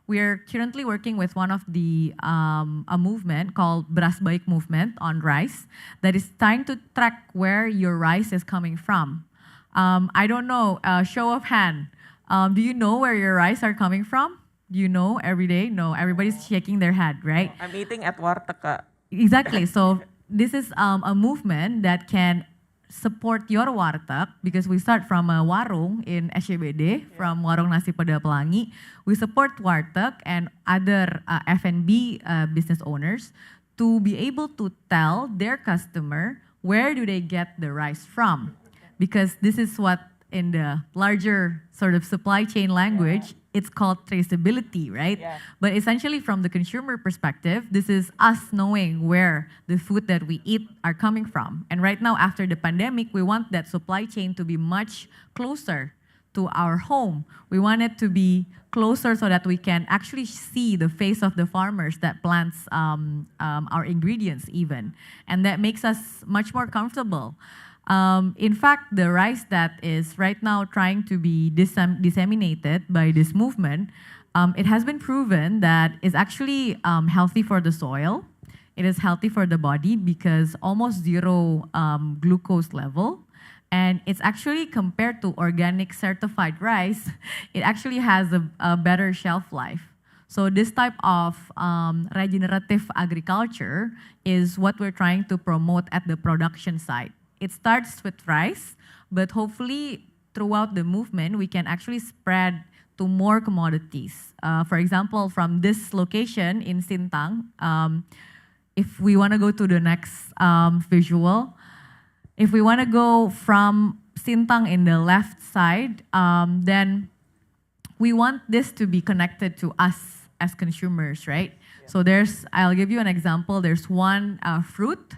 We are currently working with one of the, a movement called Beras Baik movement on rice that is trying to track where your rice is coming from. I don't know, show of hand. Do you know where your rice are coming from? Do you know every day? No, everybody's shaking their head, right? I'm eating at warteg. Exactly, so this is a movement that can support your warteg, because we start from a warung in SCBD, from Warung Nasi Pada Pelangi. We support warteg and other F&B business owners to be able to tell their customer where do they get the rice from. Because this is what in the larger sort of supply chain language, it's called traceability, right? Yeah. But essentially from the consumer perspective, this is us knowing where the food that we eat are coming from. And right now, after the pandemic, we want that supply chain to be much closer to our home. We want it to be closer so that we can actually see the face of the farmers that plants our ingredients even. And that makes us much more comfortable. In fact, the rice that is right now trying to be disseminated by this movement, it has been proven that it's actually healthy for the soil. It is healthy for the body because almost zero glucose level. And it's actually, compared to organic certified rice, it actually has a better shelf life. So this type of regenerative agriculture is what we're trying to promote at the production side. It starts with rice, but hopefully throughout the movement, we can actually spread to more commodities. For example, from this location in Sintang, if we want to go to the next visual, if we want to go from Sintang in the left side, then we want this to be connected to us as consumers, right? Yeah. So I'll give you an example. There's one fruit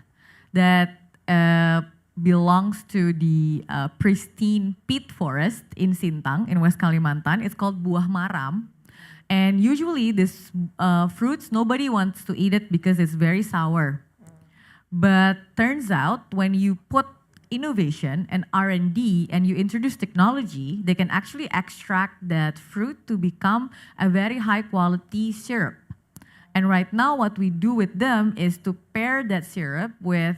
that belongs to the pristine peat forest in Sintang, in West Kalimantan. It's called buah maram. And usually this fruits, nobody wants to eat it because it's very sour. But turns out when you put innovation and R&D and you introduce technology, they can actually extract that fruit to become a very high quality syrup. And right now what we do with them is to pair that syrup with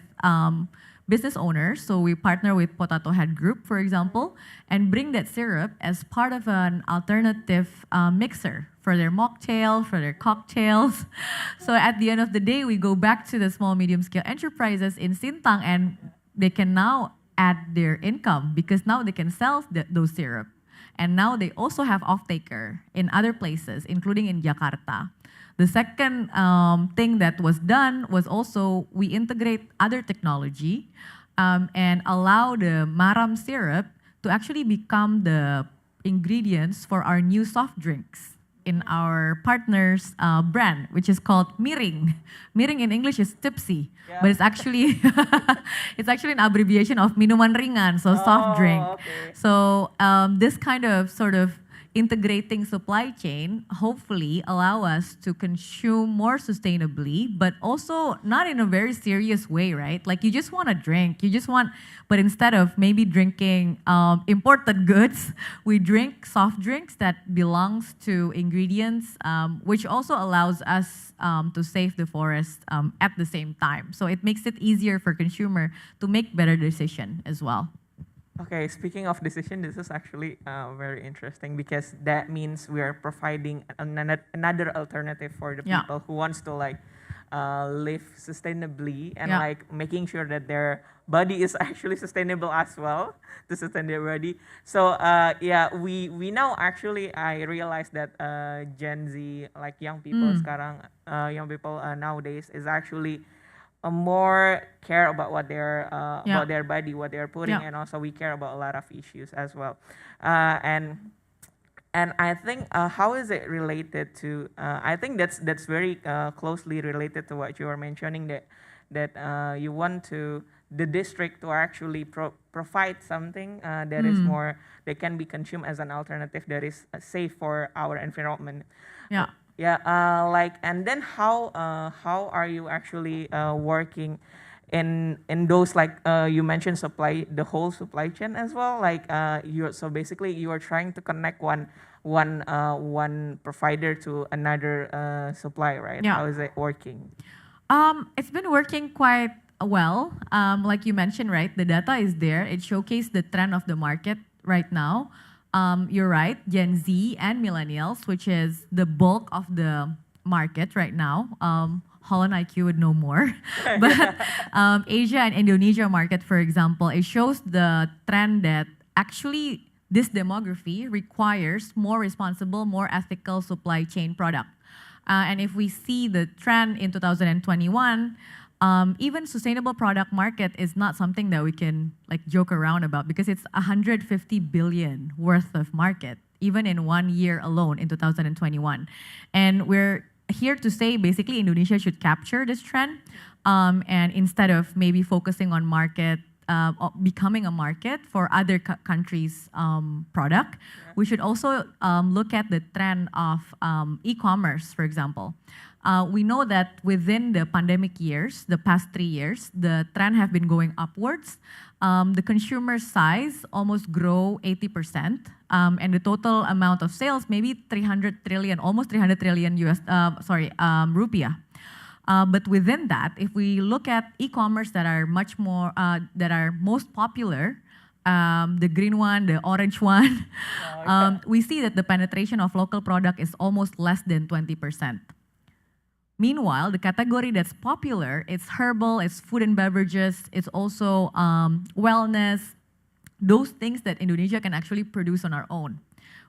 business owners. So we partner with Potato Head Group, for example, and bring that syrup as part of an alternative mixer for their mocktail, for their cocktails. So at the end of the day, we go back to the small, medium scale enterprises in Sintang, and they can now add their income because now they can sell those syrup. And now they also have off-taker in other places, including in Jakarta. The second thing that was done was also we integrate other technology and allow the maram syrup to actually become the ingredients for our new soft drinks in our partner's brand, which is called Miring. Miring in English is tipsy, yeah. But it's actually an abbreviation of minuman ringan, so soft drink. Okay. So this kind of sort of integrating supply chain hopefully allow us to consume more sustainably, but also not in a very serious way, right? Like you just want to drink, but instead of maybe drinking imported goods, we drink soft drinks that belongs to ingredients, which also allows us to save the forest at the same time. So it makes it easier for consumer to make better decision as well. Okay, speaking of decision, this is actually very interesting because that means we are providing another alternative for the people who wants to live sustainably and like making sure that their body is actually sustainable as well, to sustain their body. So we now actually, I realized that Gen Z, like young people nowadays is actually more care about what they're about their body, what they're putting, and also we care about a lot of issues as well. And I think how is it related to? I think that's very closely related to what you were mentioning, that you want the district to actually provide something that is more, that can be consumed as an alternative that is safe for our environment. Yeah. Yeah, and then how are you actually working in those, like you mentioned the whole supply chain as well, like so basically you are trying to connect one provider to another supplier, right? Yeah. How is it working? It's been working quite well. Like you mentioned, right? The data is there. It showcased the trend of the market right now. You're right, Gen Z and millennials, which is the bulk of the market right now. HolonIQ would know more. But Asia and Indonesia market, for example, it shows the trend that actually this demography requires more responsible, more ethical supply chain product. And if we see the trend in 2021, even sustainable product market is not something that we can like joke around about because it's 150 billion worth of market, even in 1 year alone in 2021. And we're here to say basically Indonesia should capture this trend and instead of maybe focusing on market becoming a market for other countries' product, we should also look at the trend of e-commerce, for example. We know that within the pandemic years, the past 3 years, the trend have been going upwards. The consumer size almost grow 80%, and the total amount of sales maybe 300 trillion, almost 300 trillion rupiah. But within that, if we look at e-commerce that are much more, that are most popular, the green one, the orange one, we see that the penetration of local product is almost less than 20%. Meanwhile, the category that's popular, it's herbal, it's food and beverages, it's also wellness, those things that Indonesia can actually produce on our own.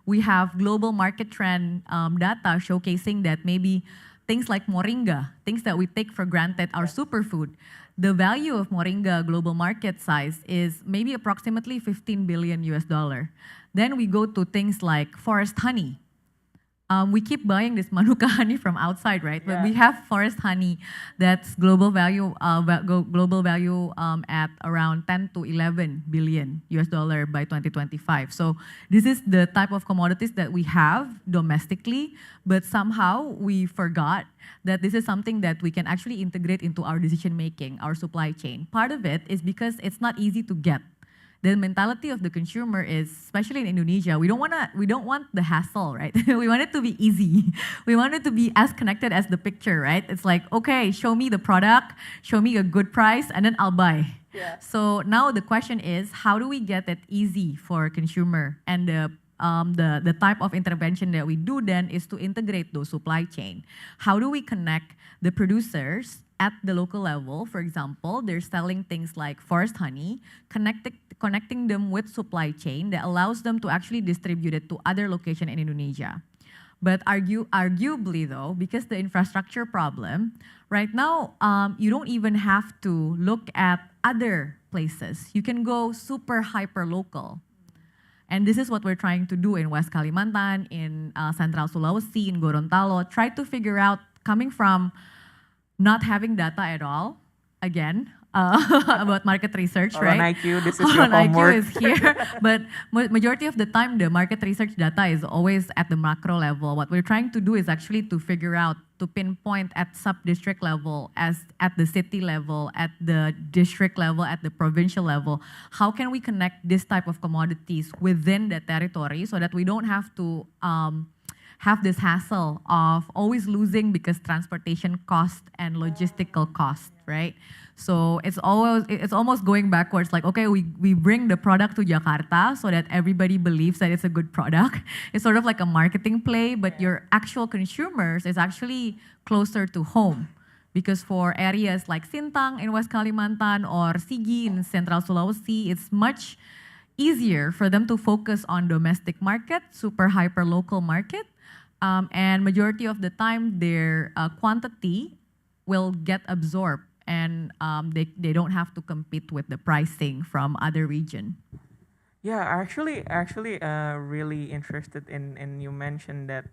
We have global market trend data showcasing that maybe things like moringa, things that we take for granted are superfood. The value of moringa global market size is maybe approximately 15 billion US dollar. Then we go to things like forest honey. We keep buying this manuka honey from outside, right? But we have forest honey that's global value at around 10 to 11 billion US dollar by 2025. So this is the type of commodities that we have domestically, but somehow we forgot that this is something that we can actually integrate into our decision making, our supply chain. Part of it is because it's not easy to get. The mentality of the consumer is, especially in Indonesia, we don't want the hassle, right? We want it to be easy. We want it to be as connected as the picture, right? It's like, okay, show me the product, show me a good price, and then I'll buy. Yeah. So now the question is, how do we get it easy for consumer? And the type of intervention that we do then is to integrate those supply chain. How do we connect the producers at the local level? For example, they're selling things like forest honey, connecting them with supply chain that allows them to actually distribute it to other locations in Indonesia. But arguably though, because the infrastructure problem, right now, you don't even have to look at other places. You can go super hyper local. And this is what we're trying to do in West Kalimantan, in Central Sulawesi, in Gorontalo, try to figure out, coming from not having data at all, again, about market research, right? HolonIQ, this is your homework. HolonIQ is here, but majority of the time, the market research data is always at the macro level. What we're trying to do is actually to figure out, to pinpoint at sub-district level, as at the city level, at the district level, at the provincial level, how can we connect this type of commodities within the territory so that we don't have to have this hassle of always losing because transportation cost and logistical cost, right? So it's almost going backwards, like, okay, we bring the product to Jakarta so that everybody believes that it's a good product. It's sort of like a marketing play, but your actual consumers is actually closer to home. Because for areas like Sintang in West Kalimantan or Sigi in Central Sulawesi, it's much easier for them to focus on domestic market, super hyper local market, and majority of the time their quantity will get absorbed, and they don't have to compete with the pricing from other region. Yeah, actually, really interested in you mentioned that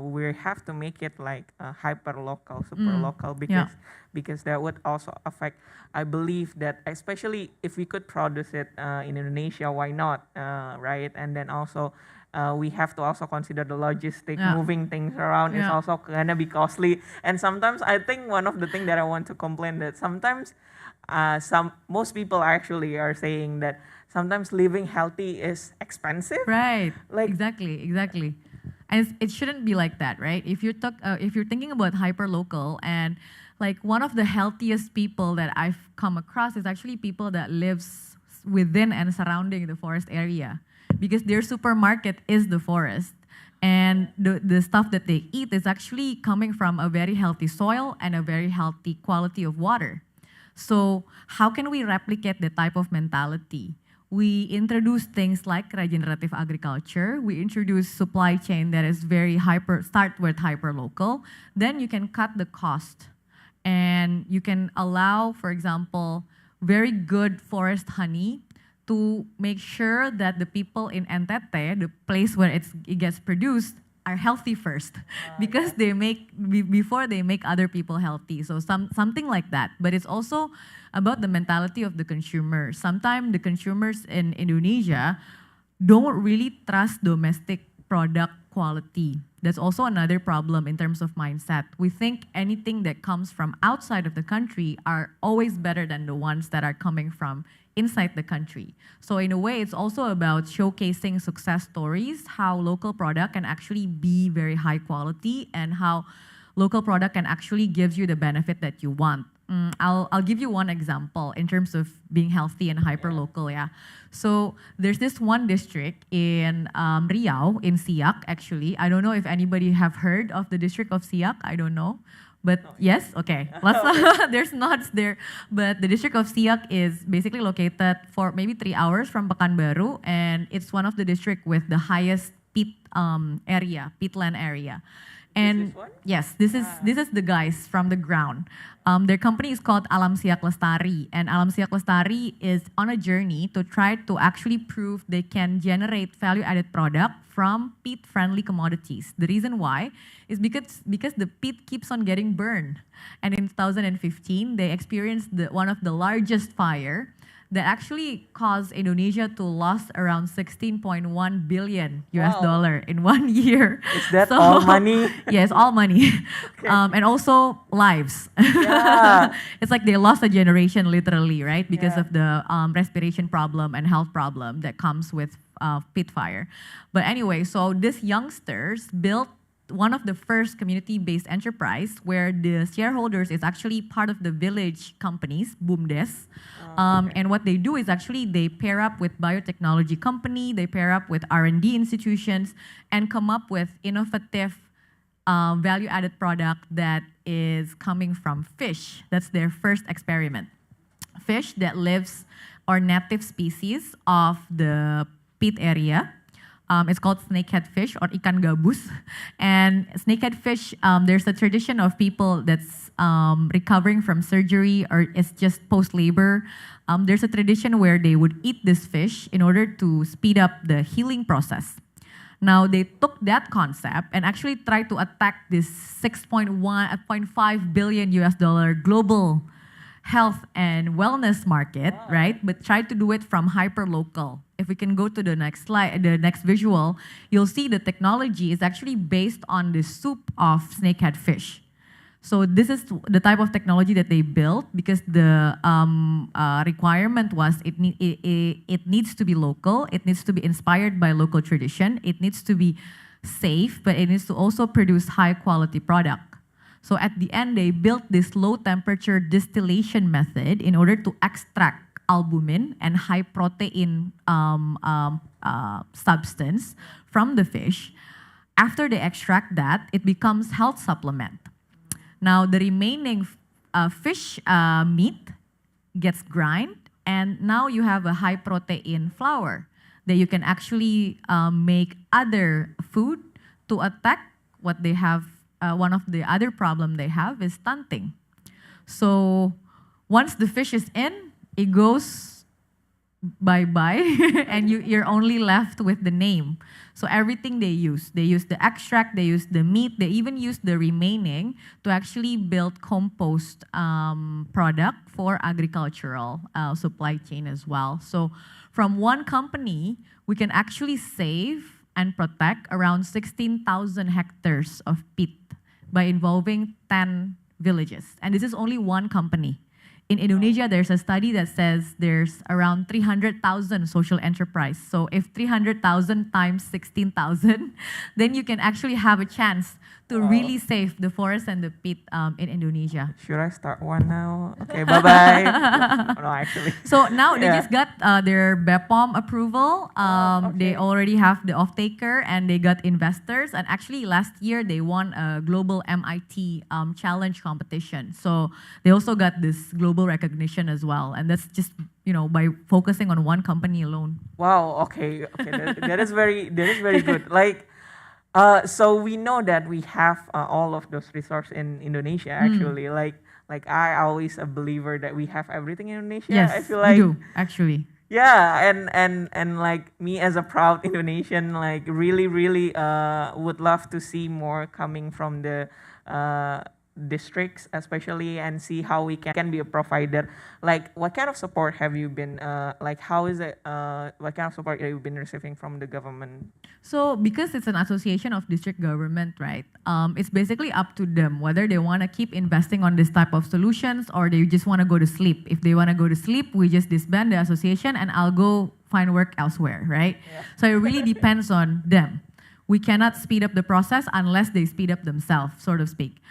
we have to make it like hyper local, super local, because that would also affect. I believe that especially if we could produce it in Indonesia, why not, right? And then also we have to also consider the logistic, moving things around is also gonna be costly. And sometimes I think one of the things that I want to complain that sometimes most people actually are saying that sometimes living healthy is expensive. Right. Like exactly. And it shouldn't be like that, right? If you're thinking about hyper local, and like one of the healthiest people that I've come across is actually people that lives within and surrounding the forest area, because their supermarket is the forest. And the stuff that they eat is actually coming from a very healthy soil and a very healthy quality of water. So how can we replicate the type of mentality? We introduce things like regenerative agriculture. We introduce supply chain that is very start with hyper local. Then you can cut the cost. And you can allow, for example, very good forest honey to make sure that the people in Entete, the place where it gets produced, are healthy first because they make before they make other people healthy. So something like that. But it's also about the mentality of the consumer. Sometimes the consumers in Indonesia don't really trust domestic product quality. That's also another problem in terms of mindset. We think anything that comes from outside of the country are always better than the ones that are coming from inside the country. So in a way, it's also about showcasing success stories, how local product can actually be very high quality and how local product can actually give you the benefit that you want. I'll give you one example in terms of being healthy and hyper-local, yeah. So there's this one district in Riau, in Siak, actually. I don't know if anybody have heard of the district of Siak, I don't know. But yes, okay. There's nods there. But the district of Siak is basically located for maybe 3 hours from Pekanbaru, and it's one of the district with the highest peatland area. And yes, this is the guys from the ground. Their company is called Alam Siak Lestari, and Alam Siak Lestari is on a journey to try to actually prove they can generate value-added product from peat-friendly commodities. The reason why is because the peat keeps on getting burned, and in 2015 they experienced one of the largest fire that actually caused Indonesia to lose around 16.1 billion US dollar in 1 year. Is that all money? Yes, all money. Okay. And also lives. Yeah. It's like they lost a generation literally, right? Because of the respiration problem and health problem that comes with pit fire. But anyway, so these youngsters built one of the first community-based enterprise where the shareholders is actually part of the village companies, BUMDes. And what they do is actually they pair up with biotechnology company, they pair up with R&D institutions, and come up with innovative value-added product that is coming from fish. That's their first experiment. Fish that lives or native species of the pit area. It's called snakehead fish or ikan gabus. And snakehead fish, there's a tradition of people that's recovering from surgery or it's just post-labor. There's a tradition where they would eat this fish in order to speed up the healing process. Now, they took that concept and actually tried to attack this 6.5 billion US dollar global health and wellness market, right? But try to do it from hyper-local. If we can go to the next slide, the next visual, you'll see the technology is actually based on the soup of snakehead fish. So this is the type of technology that they built because the requirement was it needs to be local, it needs to be inspired by local tradition, it needs to be safe, but it needs to also produce high-quality product. So at the end, they built this low-temperature distillation method in order to extract albumin and high-protein substance from the fish. After they extract that, it becomes health supplement. Now, the remaining fish meat gets grind, and now you have a high-protein flour that you can actually make other food to attack what they have. One of the other problem they have is stunting. So once the fish is in, it goes bye-bye and you're only left with the name. So everything they use the extract, they use the meat, they even use the remaining to actually build compost product for agricultural supply chain as well. So from one company, we can actually save and protect around 16,000 hectares of peat by involving 10 villages. And this is only one company. In Indonesia, there's a study that says there's around 300,000 social enterprise. So if 300,000 times 16,000, then you can actually have a chance to really save the forest and the peat in Indonesia. Should I start one now? Okay, bye-bye. No, actually. So now they just got their BEPOM approval. They already have the off-taker and they got investors. And actually last year they won a global MIT challenge competition. So they also got this global recognition as well. And that's just, by focusing on one company alone. Wow, okay. That is very good. So we know that we have all of those resources in Indonesia actually. Like I always a believer that we have everything in Indonesia. Yes, I feel like we do, actually. Yeah, and like me as a proud Indonesian, like really would love to see more coming from the districts especially, and see how we can be a provider. Like, what kind of support have you been like, how is it, what kind of support have you been receiving from the government? So because it's an association of district government, right? It's basically up to them whether they want to keep investing on this type of solutions or they just want to go to sleep. If they want to go to sleep, we just disband the association and I'll go find work elsewhere, right? Yeah. So it really depends on them. We cannot speed up the process unless they speed up themselves, so to speak.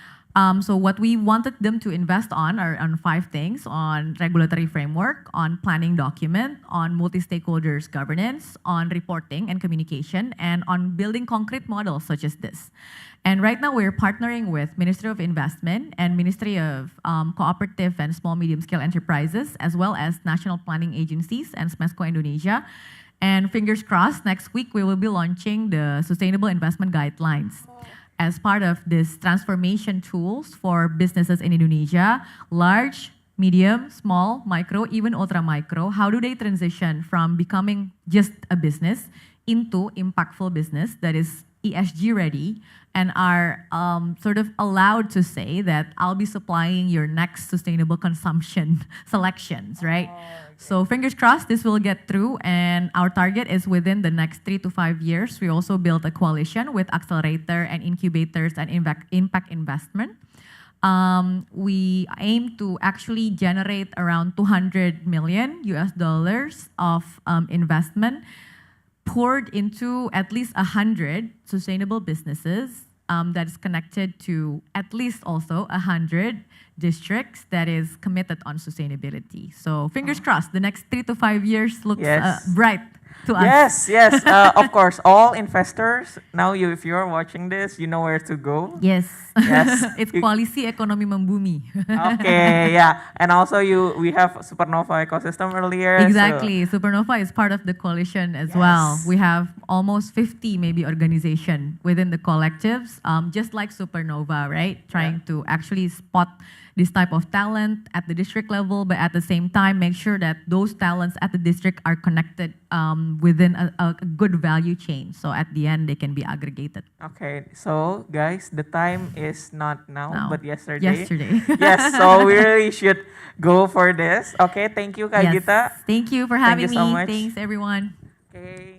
So what we wanted them to invest on are on 5 things: on regulatory framework, on planning document, on multi-stakeholders governance, on reporting and communication, and on building concrete models such as this. And right now we're partnering with Ministry of Investment and Ministry of Cooperative and Small Medium Scale Enterprises, as well as national planning agencies and SMESCO Indonesia. And fingers crossed, next week we will be launching the Sustainable Investment Guidelines. As part of this transformation tools for businesses in Indonesia, large, medium, small, micro, even ultra micro, how do they transition from becoming just a business into impactful business that is ESG ready and are sort of allowed to say that I'll be supplying your next sustainable consumption selections, right? So fingers crossed this will get through, and our target is within the next 3 to 5 years. We also built a coalition with accelerator and incubators and impact investment. We aim to actually generate around $200 million of investment poured into at least 100 sustainable businesses that is connected to at least also 100 districts that is committed on sustainability. So fingers crossed, the next 3 to 5 years looks bright to us. Yes, of course. All investors, now if you're watching this, you know where to go. Yes. It's Koalisi Ekonomi Membumi. Okay, yeah. And also we have Supernova ecosystem earlier. Exactly. So. Supernova is part of the coalition as well. We have almost 50 maybe organization within the collectives, just like Supernova, right? Trying to actually spot this type of talent at the district level, but at the same time, make sure that those talents at the district are connected within a good value chain. So at the end, they can be aggregated. Okay, so guys, the time is not now, but yesterday. Yesterday. Yes, so we really should go for this. Okay, thank you, Kak Gita. Thank you for having me. So much. Thanks, everyone. Okay.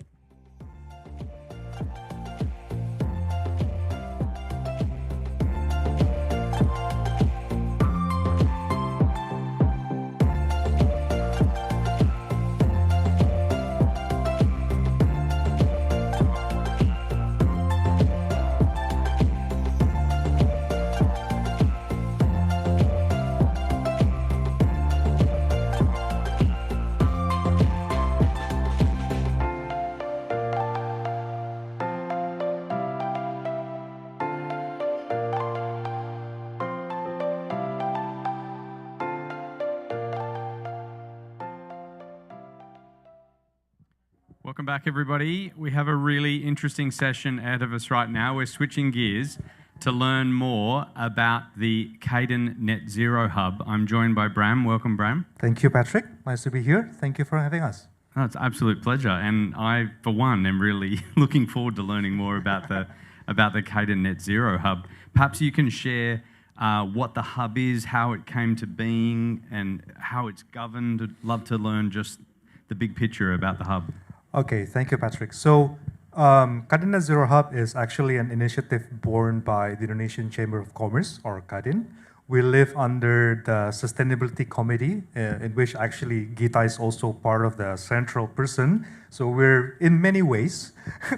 Welcome back, everybody. We have a really interesting session ahead of us right now. We're switching gears to learn more about the Kaiden Net Zero Hub. I'm joined by Bram. Welcome, Bram. Thank you, Patrick. Nice to be here. Thank you for having us. Oh, it's an absolute pleasure. And I, for one, am really looking forward to learning more about the Kaiden Net Zero Hub. Perhaps you can share what the hub is, how it came to being, and how it's governed. I'd love to learn just the big picture about the hub. Okay, thank you, Patrick. So, Kaiden Net Zero Hub is actually an initiative born by the Indonesian Chamber of Commerce, or Kadin. We live under the Sustainability Committee, in which actually Gita is also part of the central person. So we're, in many ways,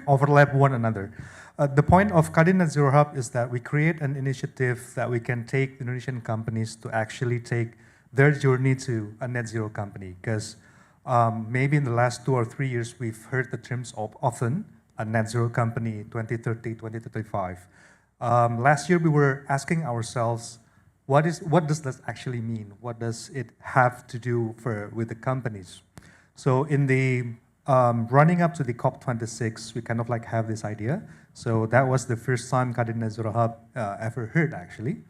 overlap one another. The point of Kaiden Net Zero Hub is that we create an initiative that we can take Indonesian companies to actually take their journey to a net zero company. Because maybe in the last 2 or 3 years, we've heard the terms of often a net zero company 2030, 2035. Last year, we were asking ourselves, what does that actually mean? What does it have to do with the companies? So in the running up to the COP26, we kind of like have this idea. So that was the first time Kaiden Net Zero Hub ever heard, actually.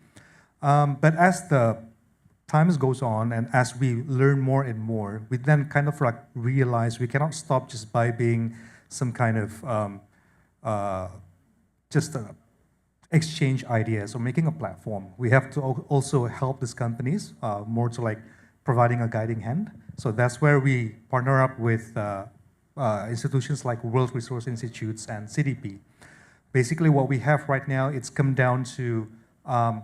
But as the time goes on, and as we learn more and more, we then kind of like realize we cannot stop just by being some kind of exchange ideas or making a platform. We have to also help these companies more to like providing a guiding hand. So that's where we partner up with institutions like World Resource Institutes and CDP. Basically what we have right now, it's come down to,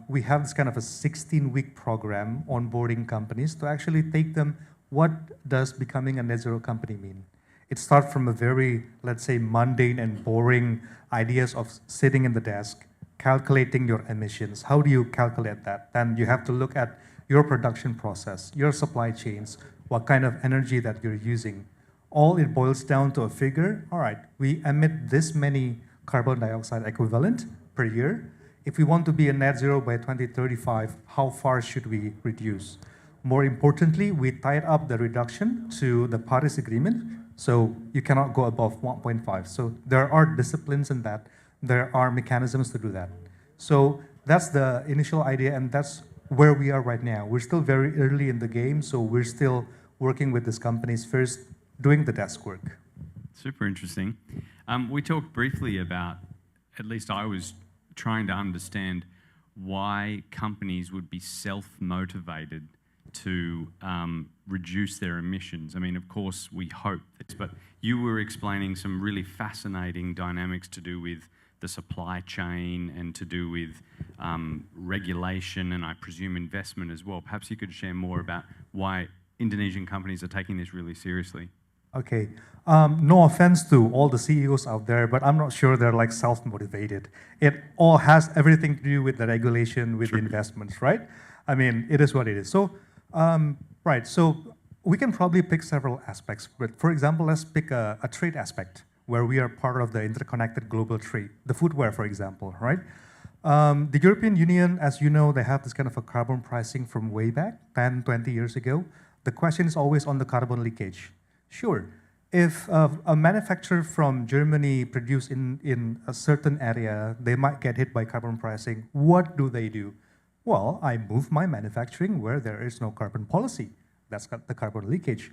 we have this kind of a 16-week program onboarding companies to actually take them, what does becoming a net zero company mean? It starts from a very, let's say, mundane and boring ideas of sitting in the desk, calculating your emissions. How do you calculate that? Then you have to look at your production process, your supply chains, what kind of energy that you're using. All it boils down to a figure. All right, we emit this many carbon dioxide equivalent per year. If we want to be a net zero by 2035, how far should we reduce? More importantly, we tied up the reduction to the Paris Agreement, so you cannot go above 1.5. So there are disciplines in that. There are mechanisms to do that. So that's the initial idea, and that's where we are right now. We're still very early in the game, so we're still working with these companies first, doing the desk work. Super interesting. We talked briefly about, at least I was trying to understand why companies would be self-motivated to reduce their emissions. I mean, of course, we hope this, but you were explaining some really fascinating dynamics to do with the supply chain and to do with regulation and I presume investment as well. Perhaps you could share more about why Indonesian companies are taking this really seriously. Okay, no offense to all the CEOs out there, but I'm not sure they're like self-motivated. It all has everything to do with the regulation, with the investments, right? I mean, it is what it is. So, right, so we can probably pick several aspects. But for example, let's pick a trade aspect where we are part of the interconnected global trade, the footwear, for example, right? The European Union, as you know, they have this kind of a carbon pricing from way back, 10, 20 years ago. The question is always on the carbon leakage. Sure, if a manufacturer from Germany produce in a certain area, they might get hit by carbon pricing. What do? Well, I move my manufacturing where there is no carbon policy. That's got the carbon leakage.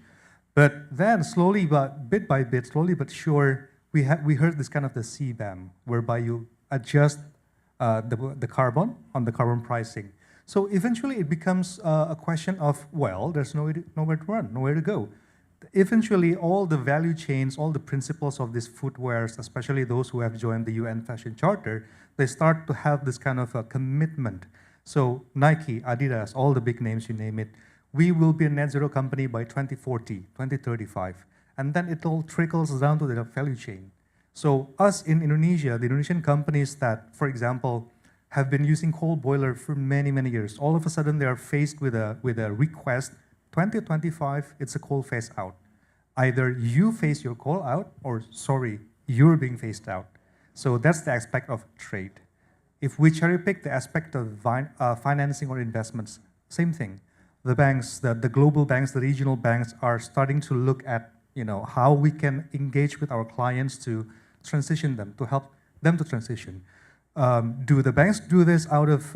But then slowly, but bit by bit, slowly but sure, we heard this kind of the CBAM, whereby you adjust the carbon on the carbon pricing. So eventually it becomes a question of, well, there's nowhere to run, nowhere to go. Eventually, all the value chains, all the principles of these footwears, especially those who have joined the UN Fashion Charter, they start to have this kind of a commitment. So Nike, Adidas, all the big names, you name it, we will be a net zero company by 2040, 2035. And then it all trickles down to the value chain. So us in Indonesia, the Indonesian companies that, for example, have been using coal boiler for many, many years, all of a sudden they are faced with a request, 2025, it's a coal phase out. Either you phase your coal out, or sorry, you're being phased out. So that's the aspect of trade. If we cherry pick the aspect of financing or investments, same thing. The banks, the global banks, the regional banks are starting to look at how we can engage with our clients to transition them, to help them to transition. Do the banks do this out of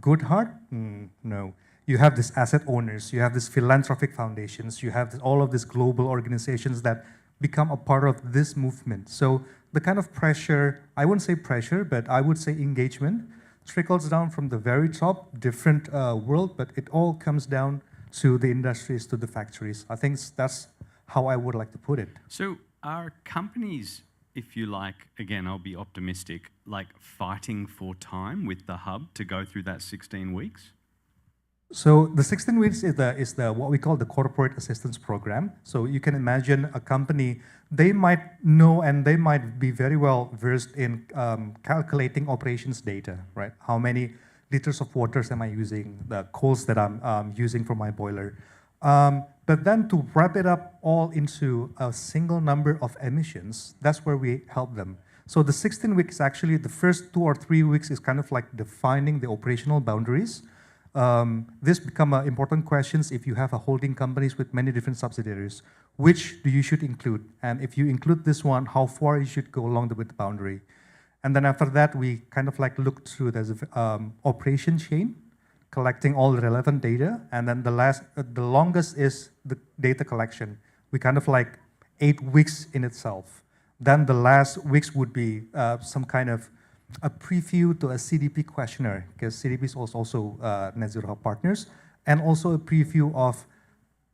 good heart? No. You have these asset owners, you have these philanthropic foundations, you have all of these global organizations that become a part of this movement. So the kind of pressure, I wouldn't say pressure, but I would say engagement, trickles down from the very top, different world, but it all comes down to the industries, to the factories. I think that's how I would like to put it. So are companies, if you like, again, I'll be optimistic, like fighting for time with the hub to go through that 16 weeks? So the 16 weeks is the what we call the corporate assistance program. So you can imagine a company, they might know and they might be very well versed in calculating operations data, right? How many liters of water am I using, the coals that I'm using for my boiler. But then to wrap it up all into a single number of emissions, that's where we help them. So the 16 weeks, actually the first 2 or 3 weeks is kind of like defining the operational boundaries. This become important questions if you have a holding companies with many different subsidiaries. Which do you should include? And if you include this one, how far you should go along with the boundary? And then after that, we kind of like look through the operation chain, collecting all the relevant data, and then the longest is the data collection. We kind of like 8 weeks in itself. Then the last weeks would be some kind of a preview to a CDP questionnaire, because CDP is also Net Zero Hub partners, and also a preview of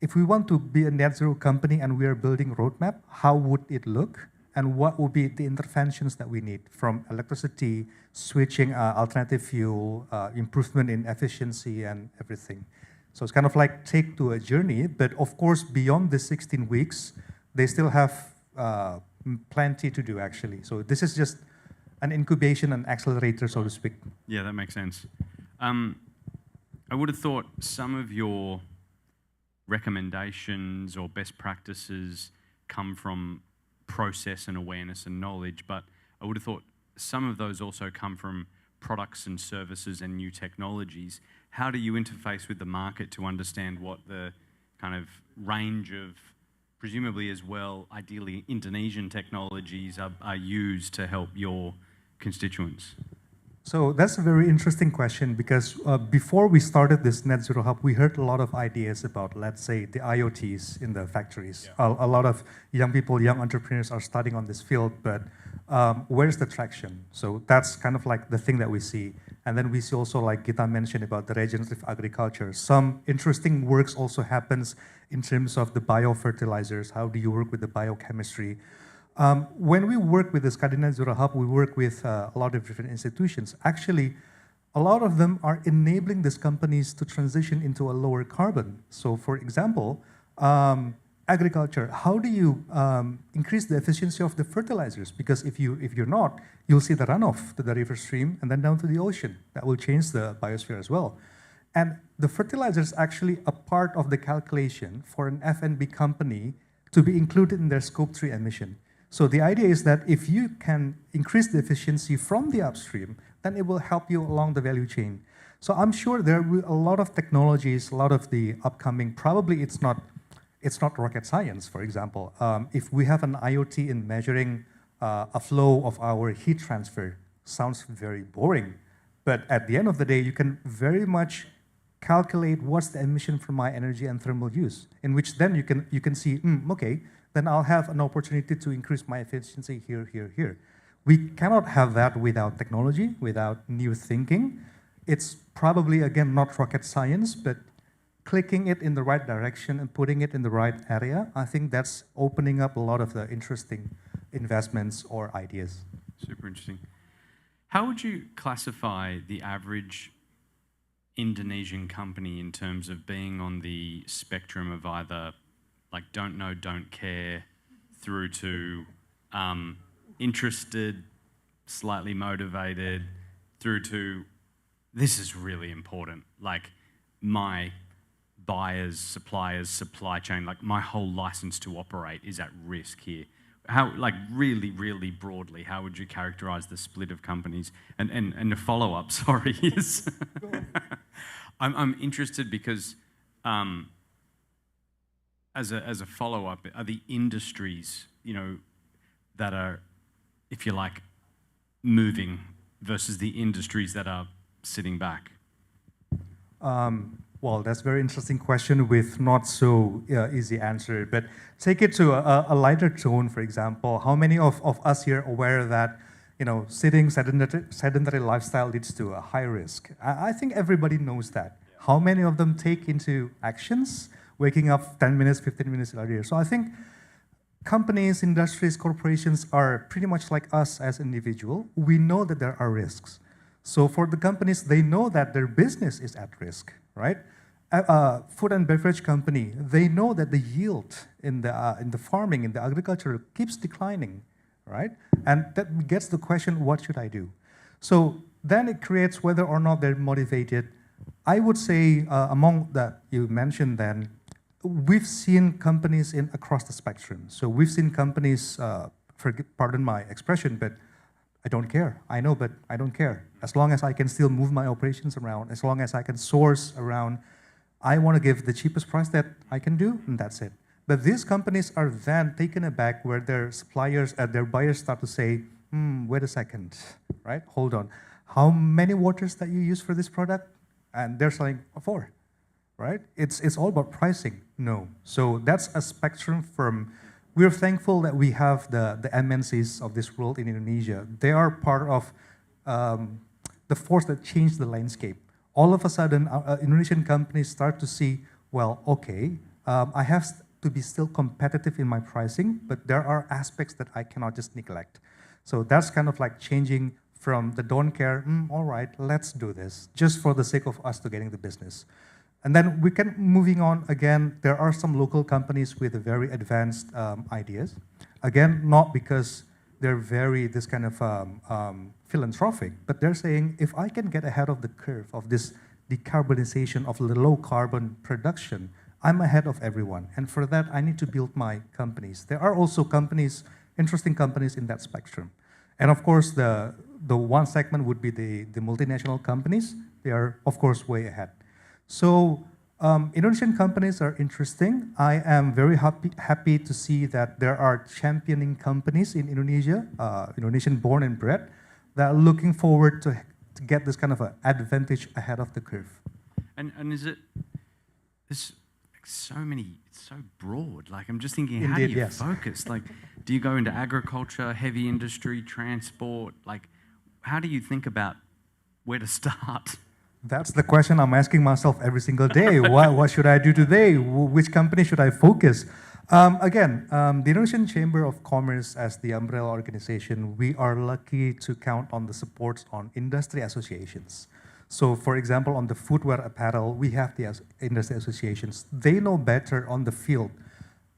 if we want to be a net zero company and we are building roadmap, how would it look? And what would be the interventions that we need from electricity, switching alternative fuel, improvement in efficiency and everything. So it's kind of like take to a journey, but of course, beyond the 16 weeks, they still have plenty to do actually. So this is just an incubation and accelerator, so to speak. Yeah, that makes sense. I would have thought some of your recommendations or best practices come from process and awareness and knowledge, but I would have thought some of those also come from products and services and new technologies. How do you interface with the market to understand what the kind of range of, presumably as well, ideally Indonesian technologies are used to help your constituents? So that's a very interesting question, because before we started this Net Zero Hub, we heard a lot of ideas about, let's say, the IoTs in the factories. Yeah. A lot of young people, young entrepreneurs are studying on this field, but where's the traction? So that's kind of like the thing that we see. And then we see also, like Gita mentioned, about the regenerative agriculture. Some interesting works also happens in terms of the biofertilizers. How do you work with the biochemistry? When we work with the Net Zero Hub, we work with a lot of different institutions. Actually, a lot of them are enabling these companies to transition into a lower carbon. So for example, agriculture, how do you increase the efficiency of the fertilizers? Because if you're not, you'll see the runoff to the river stream and then down to the ocean. That will change the biosphere as well. And the fertilizer is actually a part of the calculation for an F&B company to be included in their Scope 3 emission. So the idea is that if you can increase the efficiency from the upstream, then it will help you along the value chain. So I'm sure there will be a lot of technologies, a lot of the upcoming, probably it's not rocket science, for example. If we have an IoT in measuring a flow of our heat transfer, sounds very boring. But at the end of the day, you can very much calculate what's the emission from my energy and thermal use, in which then you can see, okay, then I'll have an opportunity to increase my efficiency here, here, here. We cannot have that without technology, without new thinking. It's probably, again, not rocket science, but clicking it in the right direction and putting it in the right area, I think that's opening up a lot of the interesting investments or ideas. Super interesting. How would you classify the average Indonesian company in terms of being on the spectrum of either like don't know, don't care, through to interested, slightly motivated, through to this is really important, like my buyers, suppliers, supply chain, like my whole license to operate is at risk here. How, like really, really broadly, how would you characterize the split of companies? And the follow-up, sorry, is I'm interested because as a follow-up, are the industries, that are, if you like, moving versus the industries that are sitting back? Well, that's a very interesting question with not so easy answer, but take it to a lighter tone, for example. How many of us here are aware that sitting sedentary lifestyle leads to a high risk? I think everybody knows that. Yeah. How many of them take into actions, waking up 10 minutes, 15 minutes earlier? So I think companies, industries, corporations are pretty much like us as individuals. We know that there are risks. So for the companies, they know that their business is at risk, right? Food and beverage company, they know that the yield in the farming, in the agriculture keeps declining, right? And that gets the question, what should I do? So then it creates whether or not they're motivated. I would say among that you mentioned then, we've seen companies across the spectrum. So we've seen companies, pardon my expression, but I don't care. I know, but I don't care. As long as I can still move my operations around, as long as I can source around, I want to give the cheapest price that I can do, and that's it. But these companies are then taken aback where their suppliers, their buyers start to say, wait a second, right? Hold on. How many waters that you use for this product? and they're selling 4, right? It's all about pricing. No. So that's a spectrum from, we're thankful that we have the MNCs of this world in Indonesia. They are part of the force that changed the landscape. All of a sudden, Indonesian companies start to see, well, okay, I have to be still competitive in my pricing, but there are aspects that I cannot just neglect. So that's kind of like changing from the don't care, all right, let's do this, just for the sake of us to getting the business. And then we can, moving on, again, there are some local companies with very advanced ideas. Again, not because they're very, this kind of philanthropic, but they're saying, if I can get ahead of the curve of this decarbonization of the low carbon production, I'm ahead of everyone. And for that, I need to build my companies. There are also companies, interesting companies in that spectrum. And of course, the one segment would be the multinational companies. They are, of course, way ahead. So Indonesian companies are interesting. I am very happy to see that there are championing companies in Indonesia, Indonesian born and bred, that are looking forward to get this kind of an advantage ahead of the curve. And is it, there's so many, it's so broad. Like, I'm just thinking, how Indeed, do you yes. focus? Like, do you go into agriculture, heavy industry, transport? Like, how do you think about where to start? That's the question I'm asking myself every single day. What should I do today? Which company should I focus? Again, the Indonesian Chamber of Commerce as the umbrella organization, we are lucky to count on the support on industry associations. So for example, on the footwear apparel, we have the industry associations. They know better on the field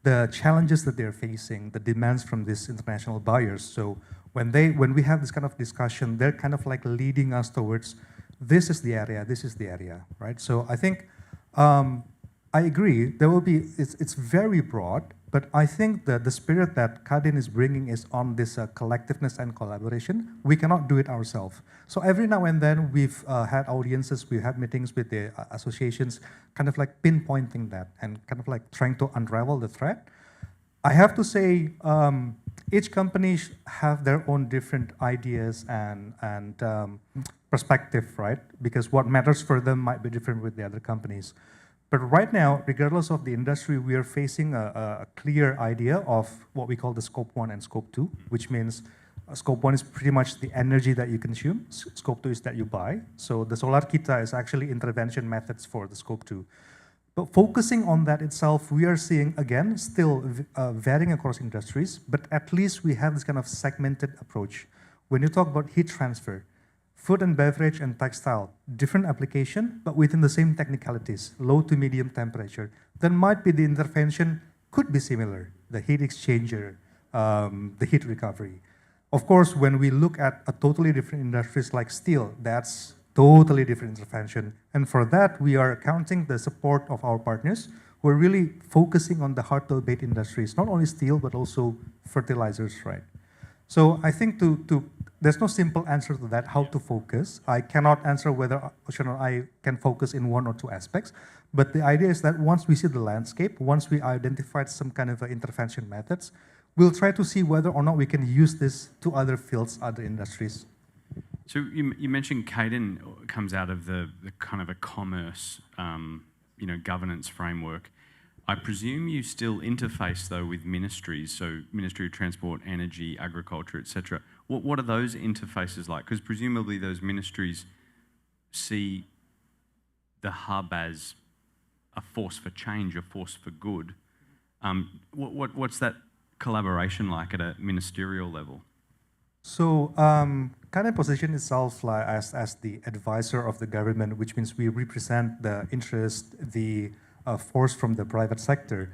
the challenges that they're facing, the demands from these international buyers. So when we have this kind of discussion, they're kind of like leading us towards, this is the area, right? So I think, I agree, there will be, it's very broad, but I think that the spirit that Kadin is bringing is on this collectiveness and collaboration. We cannot do it ourselves. So every now and then we've had audiences, we have meetings with the associations, kind of like pinpointing that and kind of like trying to unravel the thread. I have to say, each company have their own different ideas and perspective, right? Because what matters for them might be different with the other companies. But right now, regardless of the industry, we are facing a clear idea of what we call the scope 1 and scope 2, which means scope 1 is pretty much the energy that you consume. Scope 2 is that you buy. So the Solar Kita is actually intervention methods for the scope 2. But focusing on that itself, we are seeing, again, still varying across industries, but at least we have this kind of segmented approach. When you talk about heat transfer, food and beverage and textile, different application, but within the same technicalities, low to medium temperature, then might be the intervention could be similar, the heat exchanger, the heat recovery. Of course, when we look at a totally different industries like steel, that's totally different intervention. And for that, we are counting the support of our partners. We're really focusing on the hard-to-abate industries, not only steel, but also fertilizers, right? So I think there's no simple answer to that, how to focus. I cannot answer whether Ocean or I can focus in 1 or 2 aspects. But the idea is that once we see the landscape, once we identified some kind of intervention methods, we'll try to see whether or not we can use this to other fields, other industries. So you mentioned Kadin comes out of the kind of a commerce, governance framework. I presume you still interface though with ministries, so Ministry of Transport, Energy, Agriculture, etc. What are those interfaces like? Because presumably those ministries see the hub as a force for change, a force for good. What's that collaboration like at a ministerial level? So Kadin position itself like as the advisor of the government, which means we represent the interest, the force from the private sector.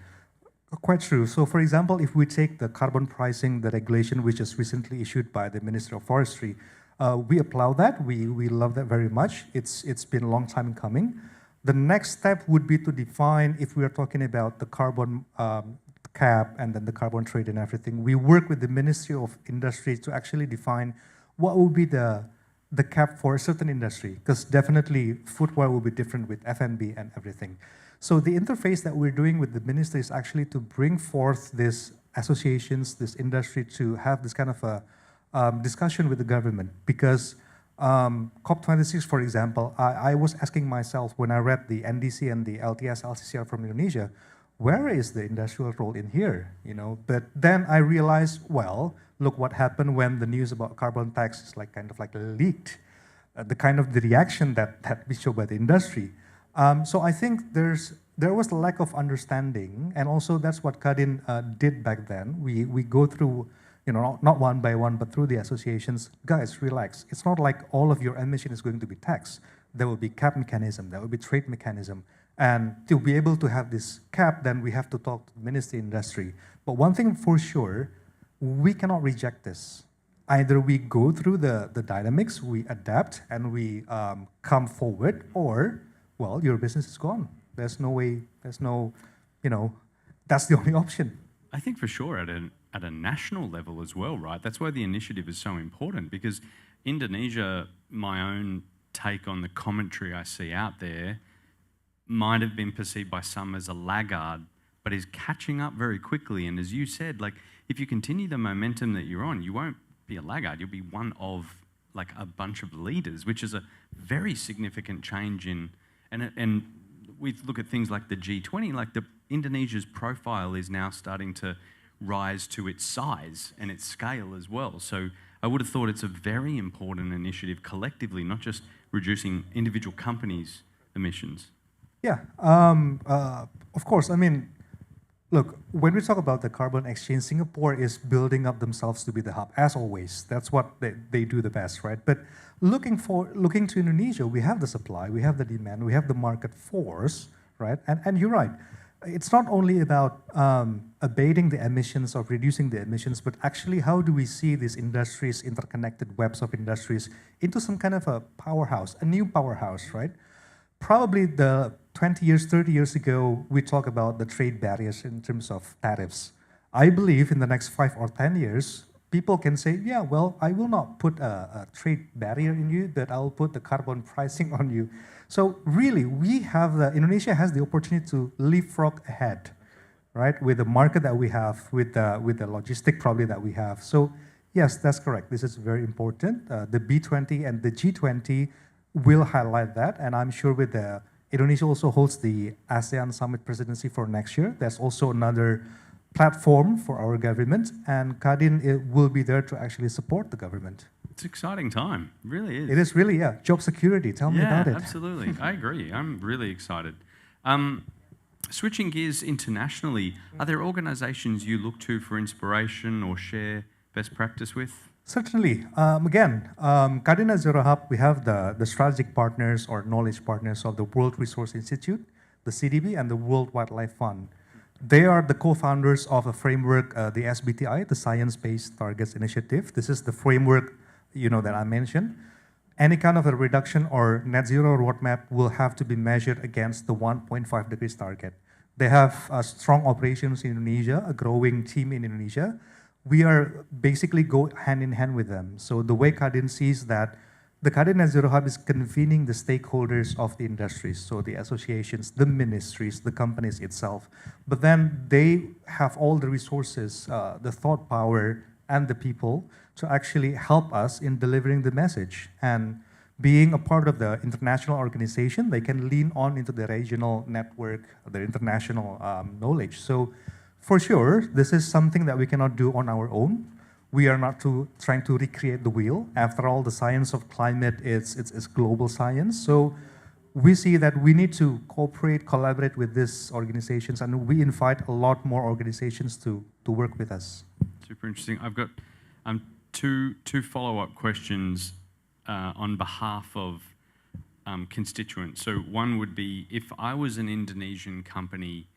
Quite true. So for example, if we take the carbon pricing, the regulation which is recently issued by the Ministry of Forestry, we applaud that. We love that very much. It's been a long time coming. The next step would be to define, if we are talking about the carbon cap and then the carbon trade and everything, we work with the Ministry of Industry to actually define what would be the cap for a certain industry, because definitely footwear will be different with F&B and everything. So the interface that we're doing with the ministry is actually to bring forth these associations, this industry, to have this kind of a discussion with the government, because COP26, for example, I was asking myself when I read the NDC and the LTS LCCR from Indonesia, where is the industrial role in here? You know, but then I realized, well, look what happened when the news about carbon tax is like kind of like leaked. The kind of the reaction that we show by the industry. So I think there was a lack of understanding, and also that's what Kadin did back then. We go through, you know, not one by one, but through the associations. Guys, relax. It's not like all of your emission is going to be taxed. There will be cap mechanism, there will be trade mechanism. And to be able to have this cap, then we have to talk to the ministry industry. But one thing for sure, we cannot reject this. Either we go through the dynamics, we adapt, and we come forward, or, well, your business is gone. There's no way, there's no, you know, that's the only option. I think for sure at a national level as well, right? That's why the initiative is so important, because Indonesia, my own take on the commentary I see out there, might have been perceived by some as a laggard, but is catching up very quickly. And as you said, like, if you continue the momentum that you're on, you won't be a laggard, you'll be one of like a bunch of leaders, which is a very significant change in, and we look at things like the G20, like Indonesia's profile is now starting to rise to its size and its scale as well. So I would have thought it's a very important initiative collectively, not just reducing individual companies' emissions. Yeah, of course. I mean, look, when we talk about the carbon exchange, Singapore is building up themselves to be the hub, as always. That's what they do the best, right? But looking to Indonesia, we have the supply, we have the demand, we have the market force, right? And you're right. It's not only about abating the emissions or reducing the emissions, but actually how do we see these industries, interconnected webs of industries, into some kind of a powerhouse, a new powerhouse, right? Probably the 20 years, 30 years ago, we talk about the trade barriers in terms of tariffs. I believe in the next 5 or 10 years, people can say, yeah, well, I will not put a trade barrier in you, but I'll put the carbon pricing on you. So really, Indonesia has the opportunity to leapfrog ahead, right? With the market that we have, with the logistic probably that we have. So yes, that's correct. This is very important. The B20 and the G20 will highlight that, and I'm sure with Indonesia also holds the ASEAN Summit presidency for next year. There's also another platform for our government, and Kadin will be there to actually support the government. It's an exciting time, it really is. It is really, yeah. Job security, tell me about it. Yeah, absolutely. I agree. I'm really excited. Switching gears internationally, are there organizations you look to for inspiration or share best practice with? Certainly. Again, Kadin Zero Hub, we have the strategic partners or knowledge partners of the World Resource Institute, the CDB, and the World Wildlife Fund. They are the co-founders of a framework, the SBTI, the Science-Based Targets Initiative. This is the framework, that I mentioned. Any kind of a reduction or net zero roadmap will have to be measured against the 1.5 degrees target. They have strong operations in Indonesia, a growing team in Indonesia. We are basically go hand in hand with them. So the way Kadin sees that, the Kadin Net Zero Hub is convening the stakeholders of the industries, so the associations, the ministries, the companies itself. But then they have all the resources, the thought power, and the people to actually help us in delivering the message. And being a part of the international organization, they can lean on into the regional network, the international knowledge. So for sure, this is something that we cannot do on our own. We are not trying to recreate the wheel. After all, the science of climate is global science. So we see that we need to cooperate, collaborate with these organizations, and we invite a lot more organizations to work with us. Super interesting. I've got two follow-up questions on behalf of constituents. So one would be, if I was an Indonesian company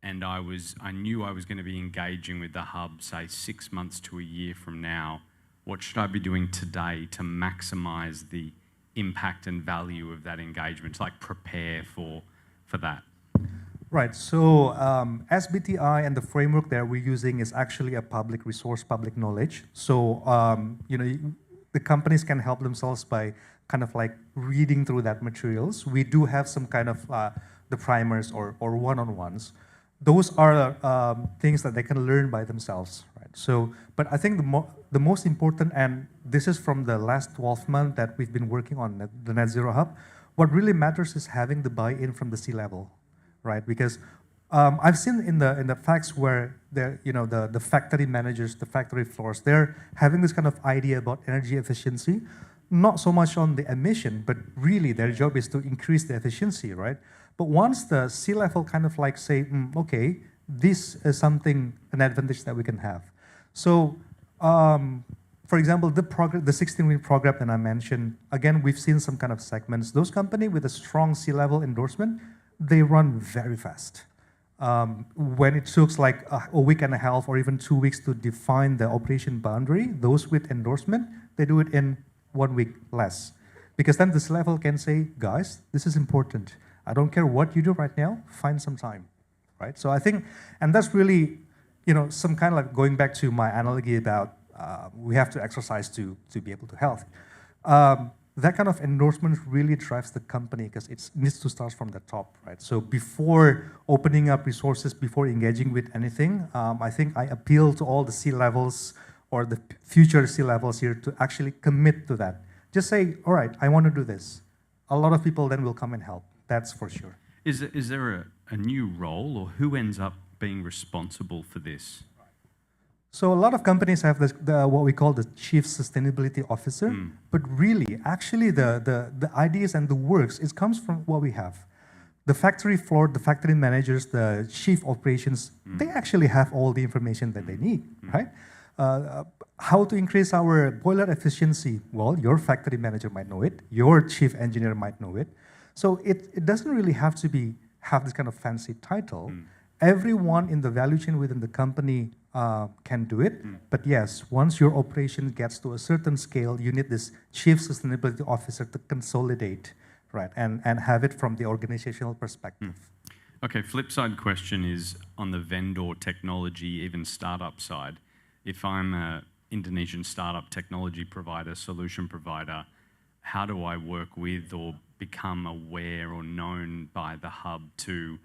and I knew I was going to be engaging with the hub, say 6 months to a year from now, what should I be doing today to maximize the impact and value of that engagement, to like prepare for that? Right, so SBTI and the framework that we're using is actually a public resource, public knowledge. So, the companies can help themselves by kind of like reading through that materials. We do have some kind of the primers or one-on-ones. Those are things that they can learn by themselves, right? right? So, but I think the most important, and this is from the last 12 months that we've been working on the Net Zero Hub, what really matters is having the buy-in from the C-level, right? Because I've seen in the facts where the factory managers, the factory floors, they're having this kind of idea about energy efficiency, not so much on the emission, but really their job is to increase the efficiency, right? But once the C-level kind of like say, okay, this is something, an advantage that we can have. So, for example, the 16-week program that I mentioned, again, we've seen some kind of segments. Those companies with a strong C-level endorsement, they run very fast. When it took like a week and a half or even 2 weeks to define the operation boundary, those with endorsement, they do it in 1 week less. Because then this level can say, guys, this is important. I don't care what you do right now, find some time, right? So I think, and that's really, some kind of like going back to my analogy about we have to exercise to be able to health. That kind of endorsement really drives the company because it needs to start from the top, right? So before opening up resources, before engaging with anything, I think I appeal to all the C-levels or the future C-levels here to actually commit to that. Just say, all right, I want to do this. A lot of people then will come and help. That's for sure. Is there a new role, or who ends up being responsible for this? So a lot of companies have what we call the Chief Sustainability Officer, but really, actually, the ideas and the works, it comes from what we have. The factory floor, the factory managers, the chief operations, they actually have all the information that they need, right? How to increase our boiler efficiency? Well, your factory manager might know it. Your chief engineer might know it. So it doesn't really have to have this kind of fancy title. Everyone in the value chain within the company can do it. But yes, once your operation gets to a certain scale, you need this chief sustainability officer to consolidate, right, and have it from the organizational perspective. Okay, flip side question is on the vendor technology, even startup side. If I'm an Indonesian startup technology provider, solution provider, how do I work with or become aware or known by the hub to,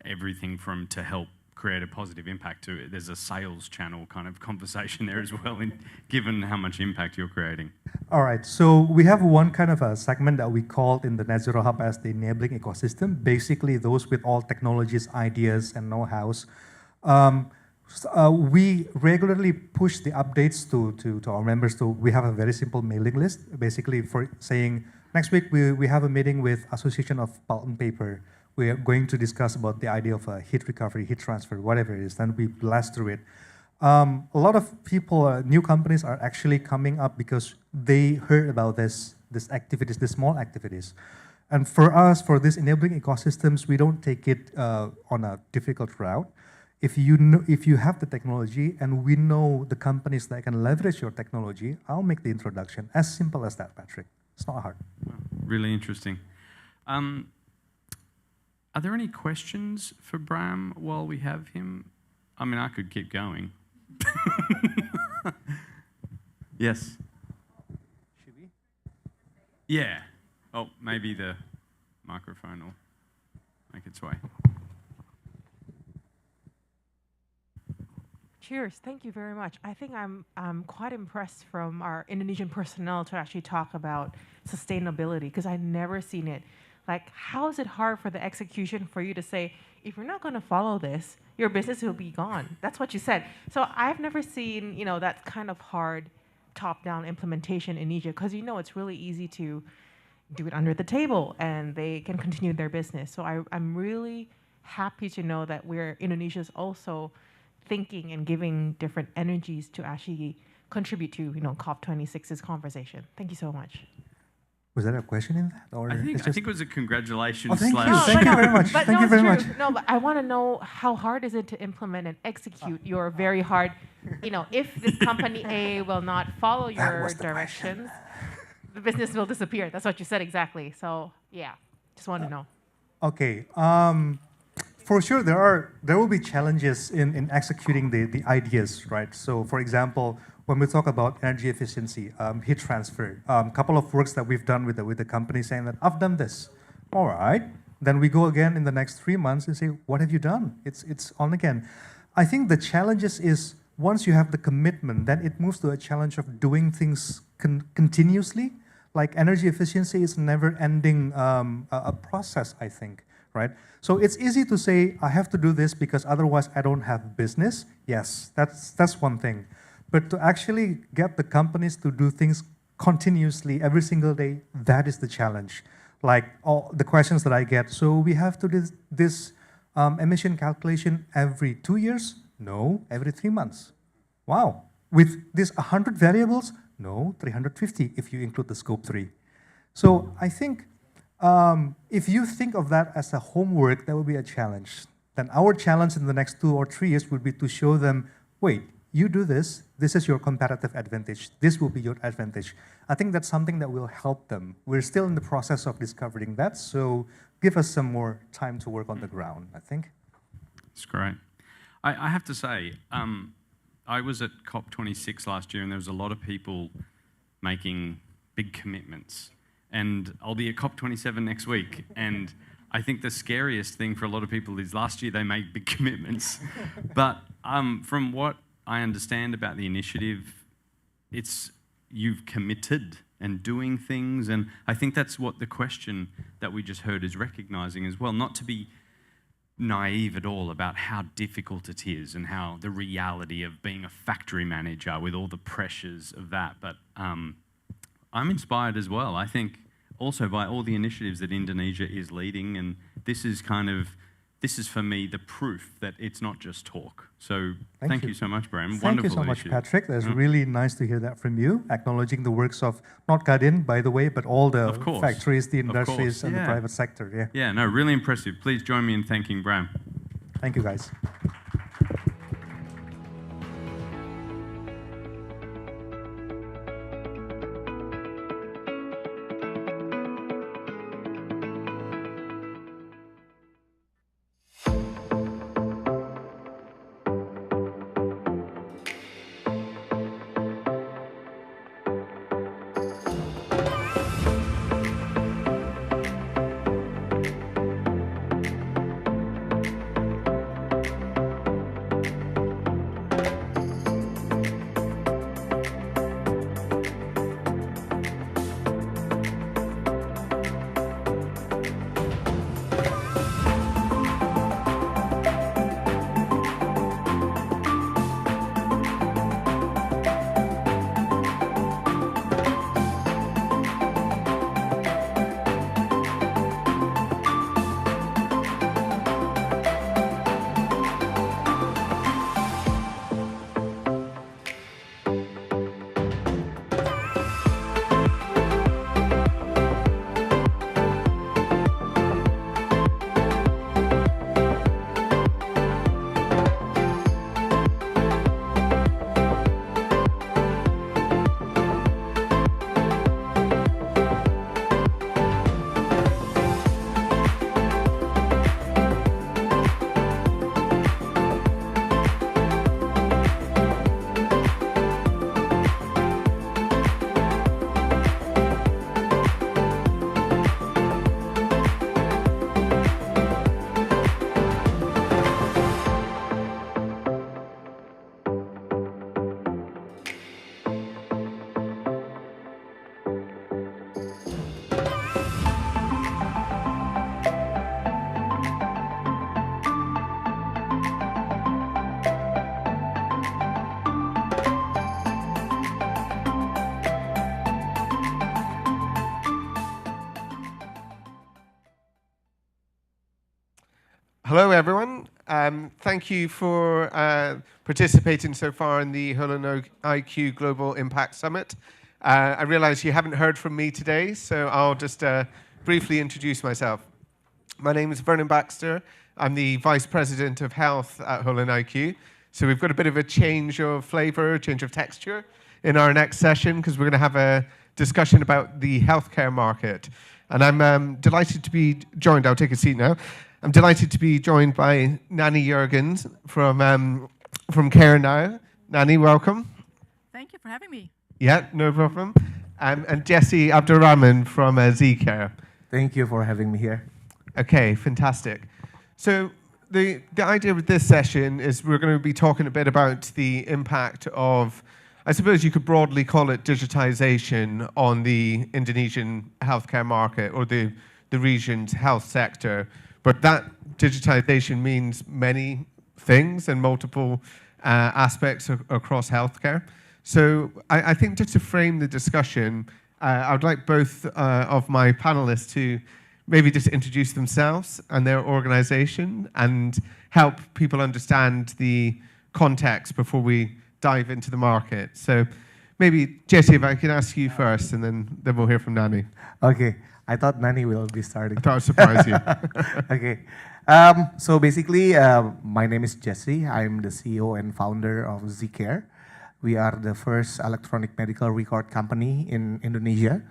everything from to help create a positive impact to there's a sales channel kind of conversation there as well, given how much impact you're creating? All right, so we have one kind of a segment that we called in the Net Zero Hub as the enabling ecosystem, basically those with all technologies, ideas, and know-hows. We regularly push the updates to our members. We have a very simple mailing list, basically for saying, next week we have a meeting with Association of Pulp and Paper. We are going to discuss about the idea of heat recovery, heat transfer, whatever it is. Then we blast through it. A lot of people, new companies are actually coming up because they heard about these activities, these small activities. And for us, for these enabling ecosystems, we don't take it on a difficult route. If you have the technology and we know the companies that can leverage your technology, I'll make the introduction. As simple as that, Patrick. It's not hard. Really interesting. Are there any questions for Bram while we have him? I mean, I could keep going. Yes. Should we? Yeah. Oh, maybe the microphone will make its way. Cheers, thank you very much. I think I'm quite impressed from our Indonesian personnel to actually talk about sustainability, because I've never seen it. Like, how is it hard for the execution for you to say, if you're not going to follow this, your business will be gone? That's what you said. So I've never seen, that kind of hard top-down implementation in Indonesia, because it's really easy to do it under the table and they can continue their business. So I'm really happy to know that Indonesia's also thinking and giving different energies to actually contribute to COP26's conversation. Thank you so much. Was there a question in that? Or I think it was a congratulations. Oh, thank you. slash. Thank you very much. But Thank you very much. No, but I want to know, how hard is it to implement and execute your very hard, if this company A will not follow your directions, the business will disappear. That's what you said exactly. So yeah, just want to know. Okay. For sure, there will be challenges in executing the ideas, right? So, for example, when we talk about energy efficiency, heat transfer, a couple of works that we've done with the company saying that I've done this. All right. Then we go again in the next 3 months and say, what have you done? It's on again. I think the challenges is once you have the commitment, then it moves to a challenge of doing things continuously. Like energy efficiency is never-ending a process, I think, right? So it's easy to say, I have to do this because otherwise I don't have business. Yes, that's one thing. But to actually get the companies to do things continuously every single day, that is the challenge. Like all the questions that I get, so we have to do this emission calculation every 2 years? No, every 3 months. Wow, with these 100 variables? No, 350 if you include the scope 3. So I think if you think of that as a homework, that will be a challenge. Then our challenge in the next 2 or 3 years would be to show them, wait, you do this, this is your competitive advantage, this will be your advantage. I think that's something that will help them. We're still in the process of discovering that, so give us some more time to work on the ground, I think. That's great. I have to say, I was at COP26 last year and there was a lot of people making big commitments. And I'll be at COP27 next week. And I think the scariest thing for a lot of people is last year they made big commitments. But from what I understand about the initiative, it's you've committed and doing things. And I think that's what the question that we just heard is recognizing as well, not to be naive at all about how difficult it is and how the reality of being a factory manager with all the pressures of that. But I'm inspired as well, I think, also by all the initiatives that Indonesia is leading, and this is for me the proof that it's not just talk. So thank you so much, Bram. Thank you so much, Patrick. That's really nice to hear that from you, acknowledging the works of not Kadin, by the way, but all the factories, the industries, and the private sector. Yeah, no, really impressive. Please join me in thanking Bram. Thank you, guys. Hello, everyone. Thank you for participating so far in the HolonIQ Global Impact Summit. I realize you haven't heard from me today, so I'll just briefly introduce myself. My name is Vernon Baxter. I'm the Vice President of Health at HolonIQ. So we've got a bit of a change of flavor, change of texture in our next session, because we're going to have a discussion about the healthcare market. And I'm delighted to be joined, I'll take a seat now. I'm delighted to be joined by Nani Jurgens from Care Now. Nani, welcome. Thank you for having me. Yeah, no problem. And Jesse Abdurrahman from Zcare. Thank you for having me here. Okay, fantastic. So the idea with this session is we're going to be talking a bit about the impact of, I suppose you could broadly call it digitization on the Indonesian healthcare market or the region's health sector. But that digitization means many things and multiple aspects across healthcare. So I think just to frame the discussion, I would like both of my panelists to maybe just introduce themselves and their organization and help people understand the context before we dive into the market. So maybe, Jesse, if I can ask you first, and then we'll hear from Nani. Okay. I thought Nani will be starting. I thought I'd surprise you. Okay. So basically, my name is Jesse. I'm the CEO and founder of Zcare. We are the first electronic medical record company in Indonesia.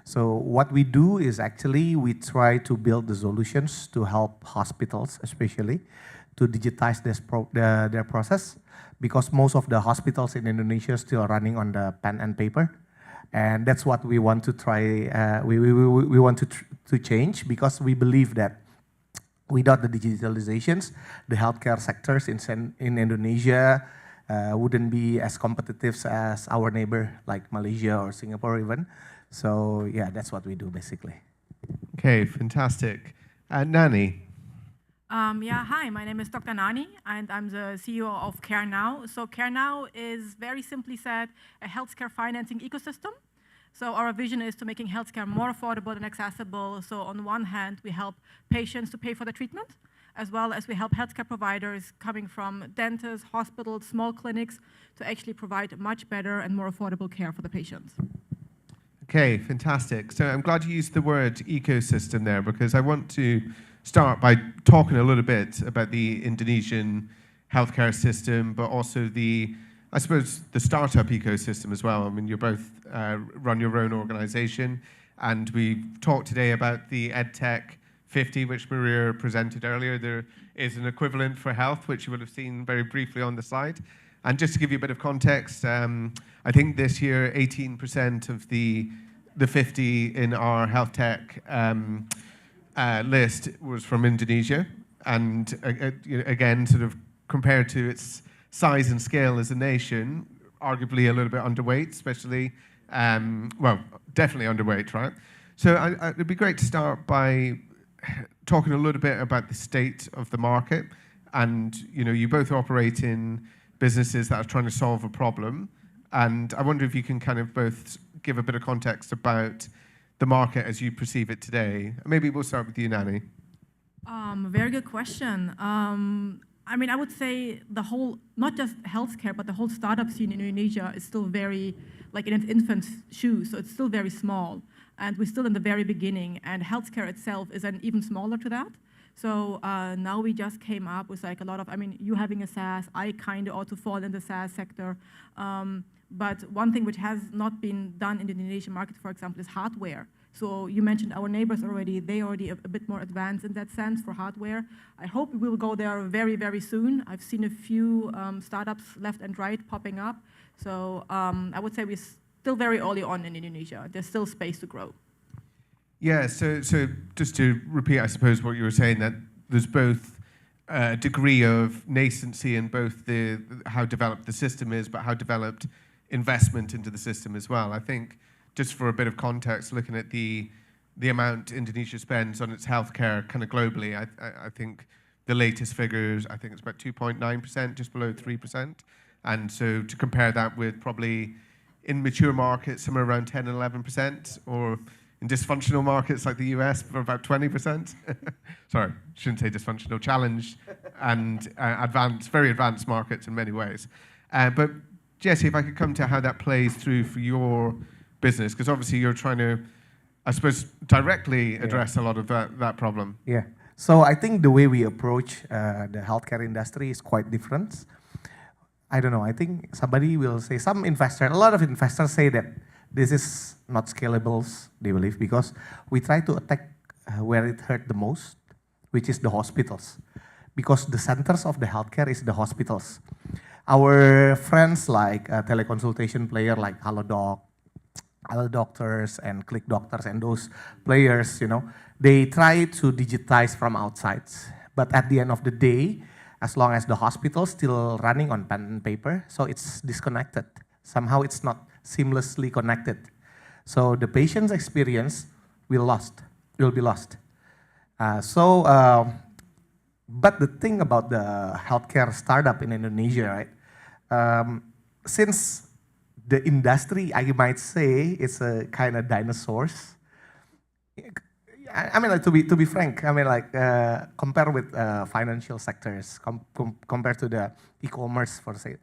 So what we do is actually we try to build the solutions to help hospitals, especially, to digitize their process, because most of the hospitals in Indonesia are still running on the pen and paper. And that's what we want to try, we want to change, because we believe that without the digitalizations, the healthcare sectors in Indonesia wouldn't be as competitive as our neighbor, like Malaysia or Singapore even. So yeah, that's what we do basically. Okay, fantastic. Nani. Yeah, hi, my name is Dr. Nani, and I'm the CEO of CareNow. So CareNow is, very simply said, a healthcare financing ecosystem. So our vision is to making healthcare more affordable and accessible. So on one hand, we help patients to pay for the treatment, as well as we help healthcare providers coming from dentists, hospitals, small clinics, to actually provide much better and more affordable care for the patients. Okay, fantastic. So I'm glad you used the word ecosystem there, because I want to start by talking a little bit about the Indonesian healthcare system, but also I suppose the startup ecosystem as well. I mean, you both run your own organization, and we talked today about the Edtech 50, which Maria presented earlier. There is an equivalent for health, which you would have seen very briefly on the slide. And just to give you a bit of context, I think this year 18% of the 50 in our health tech list was from Indonesia, and again, sort of compared to its size and scale as a nation, arguably a little bit underweight, especially, well, definitely underweight, right? So it'd be great to start by talking a little bit about the state of the market, and you both operate in businesses that are trying to solve a problem, and I wonder if you can kind of both give a bit of context about the market as you perceive it today. Maybe we'll start with you, Nani. Very good question. I mean, I would say the whole, not just healthcare, but the whole startup scene in Indonesia is still very, like in its infant shoes, so it's still very small. And we're still in the very beginning, and healthcare itself is even smaller to that. So now we just came up with like a lot of, I mean, you having a SaaS, I kind of also fall in the SaaS sector. But one thing which has not been done in the Indonesian market, for example, is hardware. So you mentioned our neighbors already. They already a bit more advanced in that sense for hardware. I hope we will go there very, very soon. I've seen a few startups left and right popping up. So I would say we're still very early on in Indonesia. There's still space to grow. Yeah, so just to repeat, I suppose, what you were saying, that there's both a degree of nascency in both how developed the system is, but how developed investment into the system as well. I think, just for a bit of context, looking at the amount Indonesia spends on its healthcare kind of globally, I think the latest figures, I think it's about 2.9%, just below 3%. And so to compare that with probably in mature markets, somewhere around 10 and 11%, or in dysfunctional markets like the US for about 20%. Sorry, shouldn't say dysfunctional, challenged and very advanced markets in many ways. But Jesse, if I could come to how that plays through for your business, because obviously you're trying to, I suppose, directly address a lot of that problem. Yeah. So I think the way we approach the healthcare industry is quite different. I don't know. I think somebody will say, a lot of investors say that this is not scalable, they believe, because we try to attack where it hurt the most, which is the hospitals. Because the centers of the healthcare is the hospitals. Our friends like a teleconsultation player like HaloDoc, Hello Doctors and Click Doctors and those players, they try to digitize from outside. But at the end of the day, as long as the hospital's still running on pen and paper, so it's disconnected. Somehow it's not seamlessly connected. So the patient's experience will be lost. But the thing about the healthcare startup in Indonesia, right? Since the industry, I might say, is a kind of dinosaurs. I mean, like, to be frank, I mean, like, compare with financial sectors, compared to the e-commerce, for say,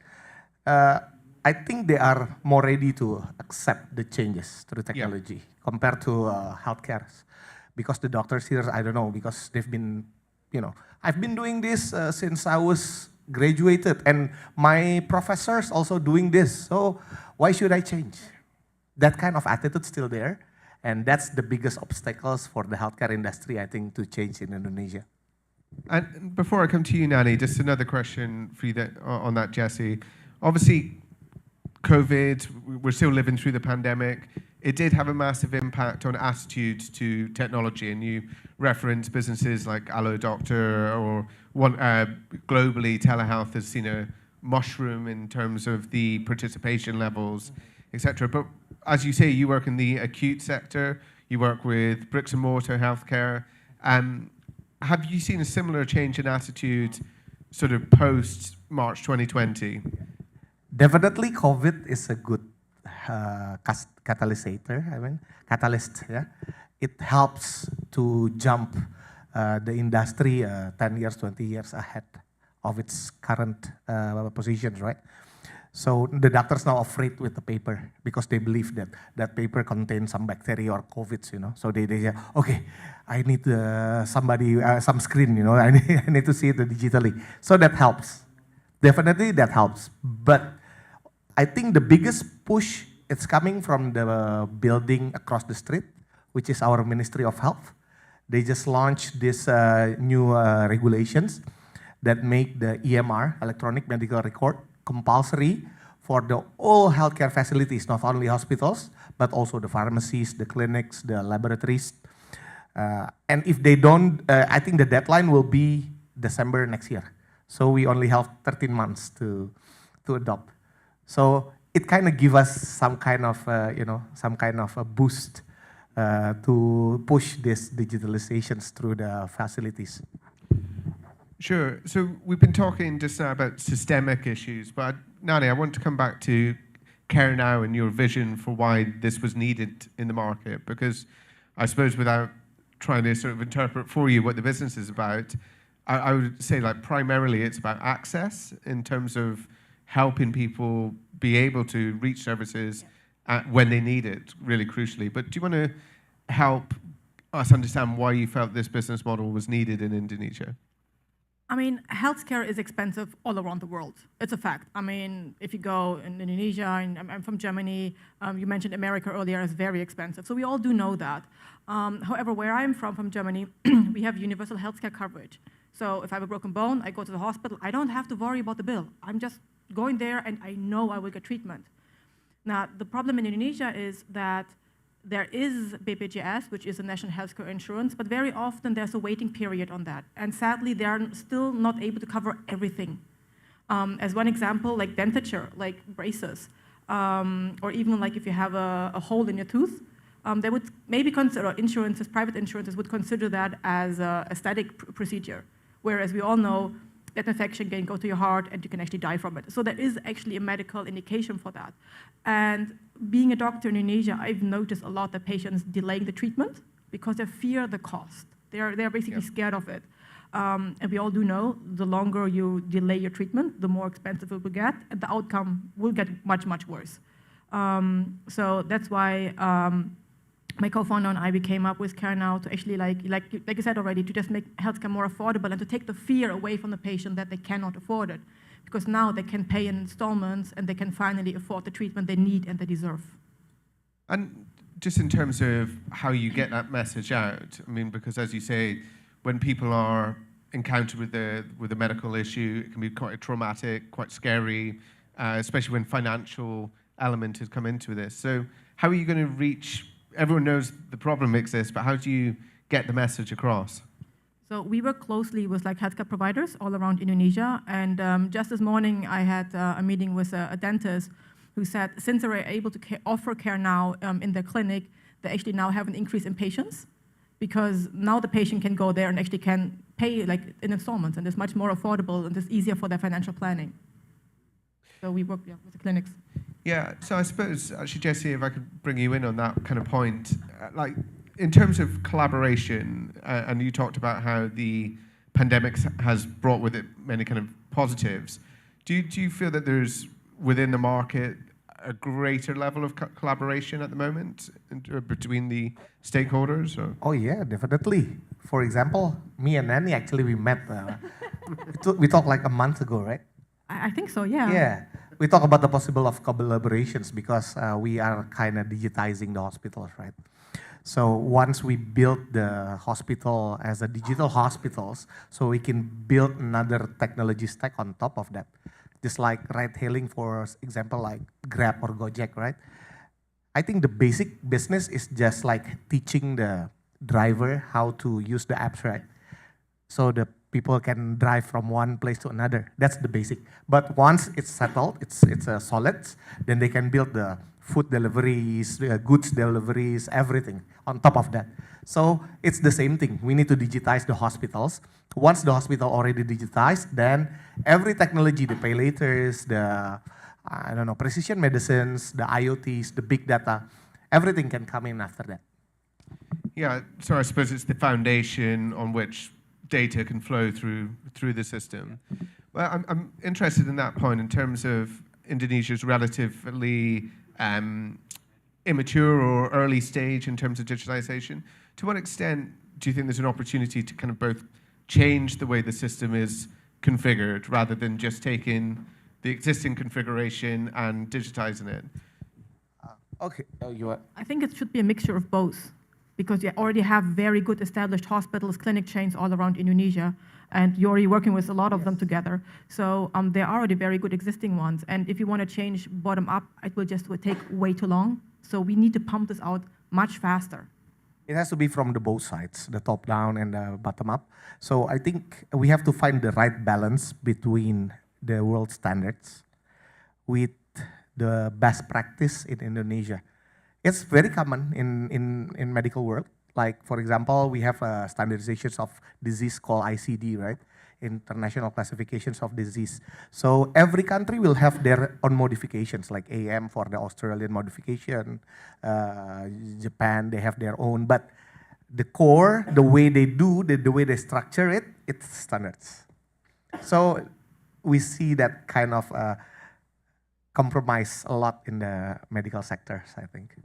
I think they are more ready to accept the changes through technology compared to healthcare, because the doctors here, I don't know, because they've been, I've been doing this since I was graduated, and my professors also doing this. So why should I change? That kind of attitude still there. And that's the biggest obstacles for the healthcare industry, I think, to change in Indonesia. And before I come to you, Nani, just another question for you on that, Jesse. Obviously, COVID, we're still living through the pandemic. It did have a massive impact on attitudes to technology, and you reference businesses like Allo Doctor, or globally, telehealth has seen a mushroom in terms of the participation levels, etc. But as you say, you work in the acute sector, you work with bricks and mortar healthcare. Have you seen a similar change in attitude sort of post-March 2020? Definitely COVID is a good catalyst, yeah. It helps to jump the industry 10 years, 20 years ahead of its current positions, right? So the doctors now afraid with the paper because they believe that that paper contains some bacteria or COVID, So they say, okay, I need some screen, I need to see it digitally. So that helps. Definitely that helps. But I think the biggest push, it's coming from the building across the street, which is our Ministry of Health. They just launched this new regulations that make the EMR, electronic medical record, compulsory for the all healthcare facilities, not only hospitals, but also the pharmacies, the clinics, the laboratories. And if they don't, I think the deadline will be December next year. So we only have 13 months to adopt. So it kind of gives us some kind of, a boost to push this digitalizations through the facilities. Sure. So we've been talking just now about systemic issues, but Nani, I want to come back to Care Now and your vision for why this was needed in the market, because I suppose without trying to sort of interpret for you what the business is about, I would say like primarily it's about access in terms of helping people be able to reach services when they need it, really crucially. But do you want to help us understand why you felt this business model was needed in Indonesia? I mean, healthcare is expensive all around the world. It's a fact. I mean, if you go in Indonesia, and I'm from Germany, you mentioned America earlier, it's very expensive. So we all do know that. However, where I'm from Germany, we have universal healthcare coverage. So if I have a broken bone, I go to the hospital, I don't have to worry about the bill. I'm just going there and I know I will get treatment. Now, the problem in Indonesia is that there is BPJS, which is a national healthcare insurance, but very often there's a waiting period on that. And sadly, they are still not able to cover everything. As one example, like denture, like braces, or even like if you have a hole in your tooth, they would maybe consider, insurances, private insurances would consider that as a aesthetic procedure. Whereas we all know that infection can go to your heart and you can actually die from it. So there is actually a medical indication for that. And being a doctor in Indonesia, I've noticed a lot of patients delaying the treatment because they fear the cost. They're basically scared of it. And we all do know the longer you delay your treatment, the more expensive it will get, and the outcome will get much, much worse. So that's why my co-founder and I, we came up with Care Now to actually, like you said already, to just make healthcare more affordable and to take the fear away from the patient that they cannot afford it. Because now they can pay in installments and they can finally afford the treatment they need and they deserve. And just in terms of how you get that message out, I mean, because as you say, when people are encountered with a medical issue, it can be quite traumatic, quite scary, especially when financial element has come into this. So how are you going to reach, everyone knows the problem exists, but how do you get the message across? So we work closely with like healthcare providers all around Indonesia. And just this morning, I had a meeting with a dentist who said since they were able to offer care now in their clinic, they actually now have an increase in patients because now the patient can go there and actually can pay like in installments, and it's much more affordable and it's easier for their financial planning. So we work with the clinics. Yeah, so I suppose, actually, Jesse, if I could bring you in on that kind of point, like in terms of collaboration, and you talked about how the pandemic has brought with it many kind of positives, do you feel that there's, within the market, a greater level of collaboration at the moment between the stakeholders? Or? Oh yeah, definitely. For example, me and Nanny, actually, we met, we talked like a month ago, right? I think so, yeah. Yeah, we talk about the possible of collaborations because we are kind of digitizing the hospitals, right? So once we build the hospital as a digital hospitals, so we can build another technology stack on top of that. Just like ride-hailing, for example, like Grab or Gojek, right? I think the basic business is just like teaching the driver how to use the apps, right? So the people can drive from one place to another. That's the basic. But once it's settled, it's a solid, then they can build the food deliveries, goods deliveries, everything on top of that. So it's the same thing. We need to digitize the hospitals. Once the hospital already digitized, then every technology, the pay laters, the I don't know, precision medicines, the IoTs, the big data, everything can come in after that. Yeah, so I suppose it's the foundation on which data can flow through the system. Well, I'm interested in that point in terms of Indonesia's relatively immature or early stage in terms of digitization. To what extent do you think there's an opportunity to kind of both change the way the system is configured rather than just taking the existing configuration and digitizing it? Okay, I think it should be a mixture of both, because you already have very good established hospitals, clinic chains all around Indonesia, and you're already working with a lot of them together. So there are already very good existing ones. And if you want to change bottom up, it will just take way too long. So we need to pump this out much faster. It has to be from the both sides, the top down and the bottom up. So I think we have to find the right balance between the world standards with the best practice in Indonesia. It's very common in medical world. Like, for example, we have standardizations of disease called ICD, right? International Classifications of Disease. So every country will have their own modifications, like AM for the Australian modification, Japan, they have their own. But the core, the way they do, the way they structure it, it's standards. So we see that kind of compromise a lot in the medical sectors, I think.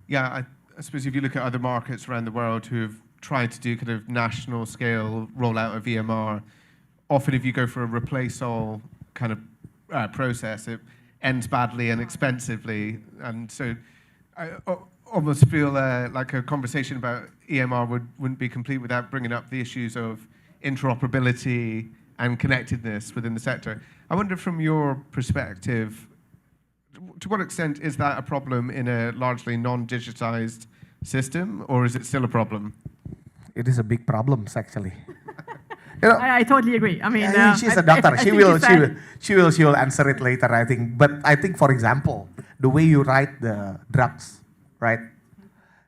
Yeah, I suppose if you look at other markets around the world who have tried to do kind of national scale rollout of EMR, often if you go for a replace all kind of process, it ends badly and expensively. And so I almost feel like a conversation about EMR wouldn't be complete without bringing up the issues of interoperability and connectedness within the sector. I wonder, from your perspective, to what extent is that a problem in a largely non-digitized system, or is it still a problem? It is a big problem, actually. I totally agree. I mean, she's a doctor. She will answer it later, I think. But I think, for example, the way you write the drugs, right?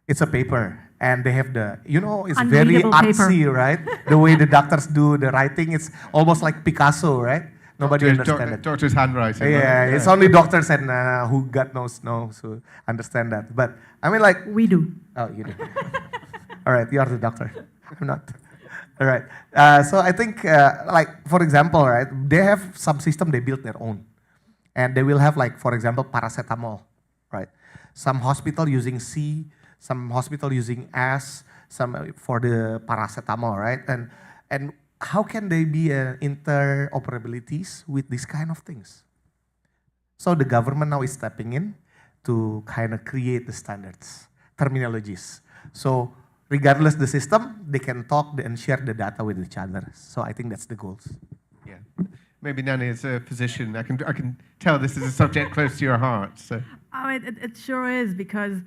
It's a paper, and they have the, it's very artsy, right? The way the doctors do the writing, it's almost like Picasso, right? Nobody understands it. Doctor's handwriting. Yeah, it's only doctors and who God knows who understand that. But I mean, like, we do. Oh, you do. All right, you are the doctor. I'm not. All right. So I think, like, for example, right, they have some system they built their own. And they will have, like, for example, paracetamol, right? Some hospital using C, some hospital using S, some for the paracetamol, right? And how can they be interoperabilities with these kind of things? So the government now is stepping in to kind of create the standards, terminologies. So regardless the system, they can talk and share the data with each other. So I think that's the goals. Yeah, maybe Nani, as a physician, I can tell this is a subject close to your heart. So. Oh, it sure is, because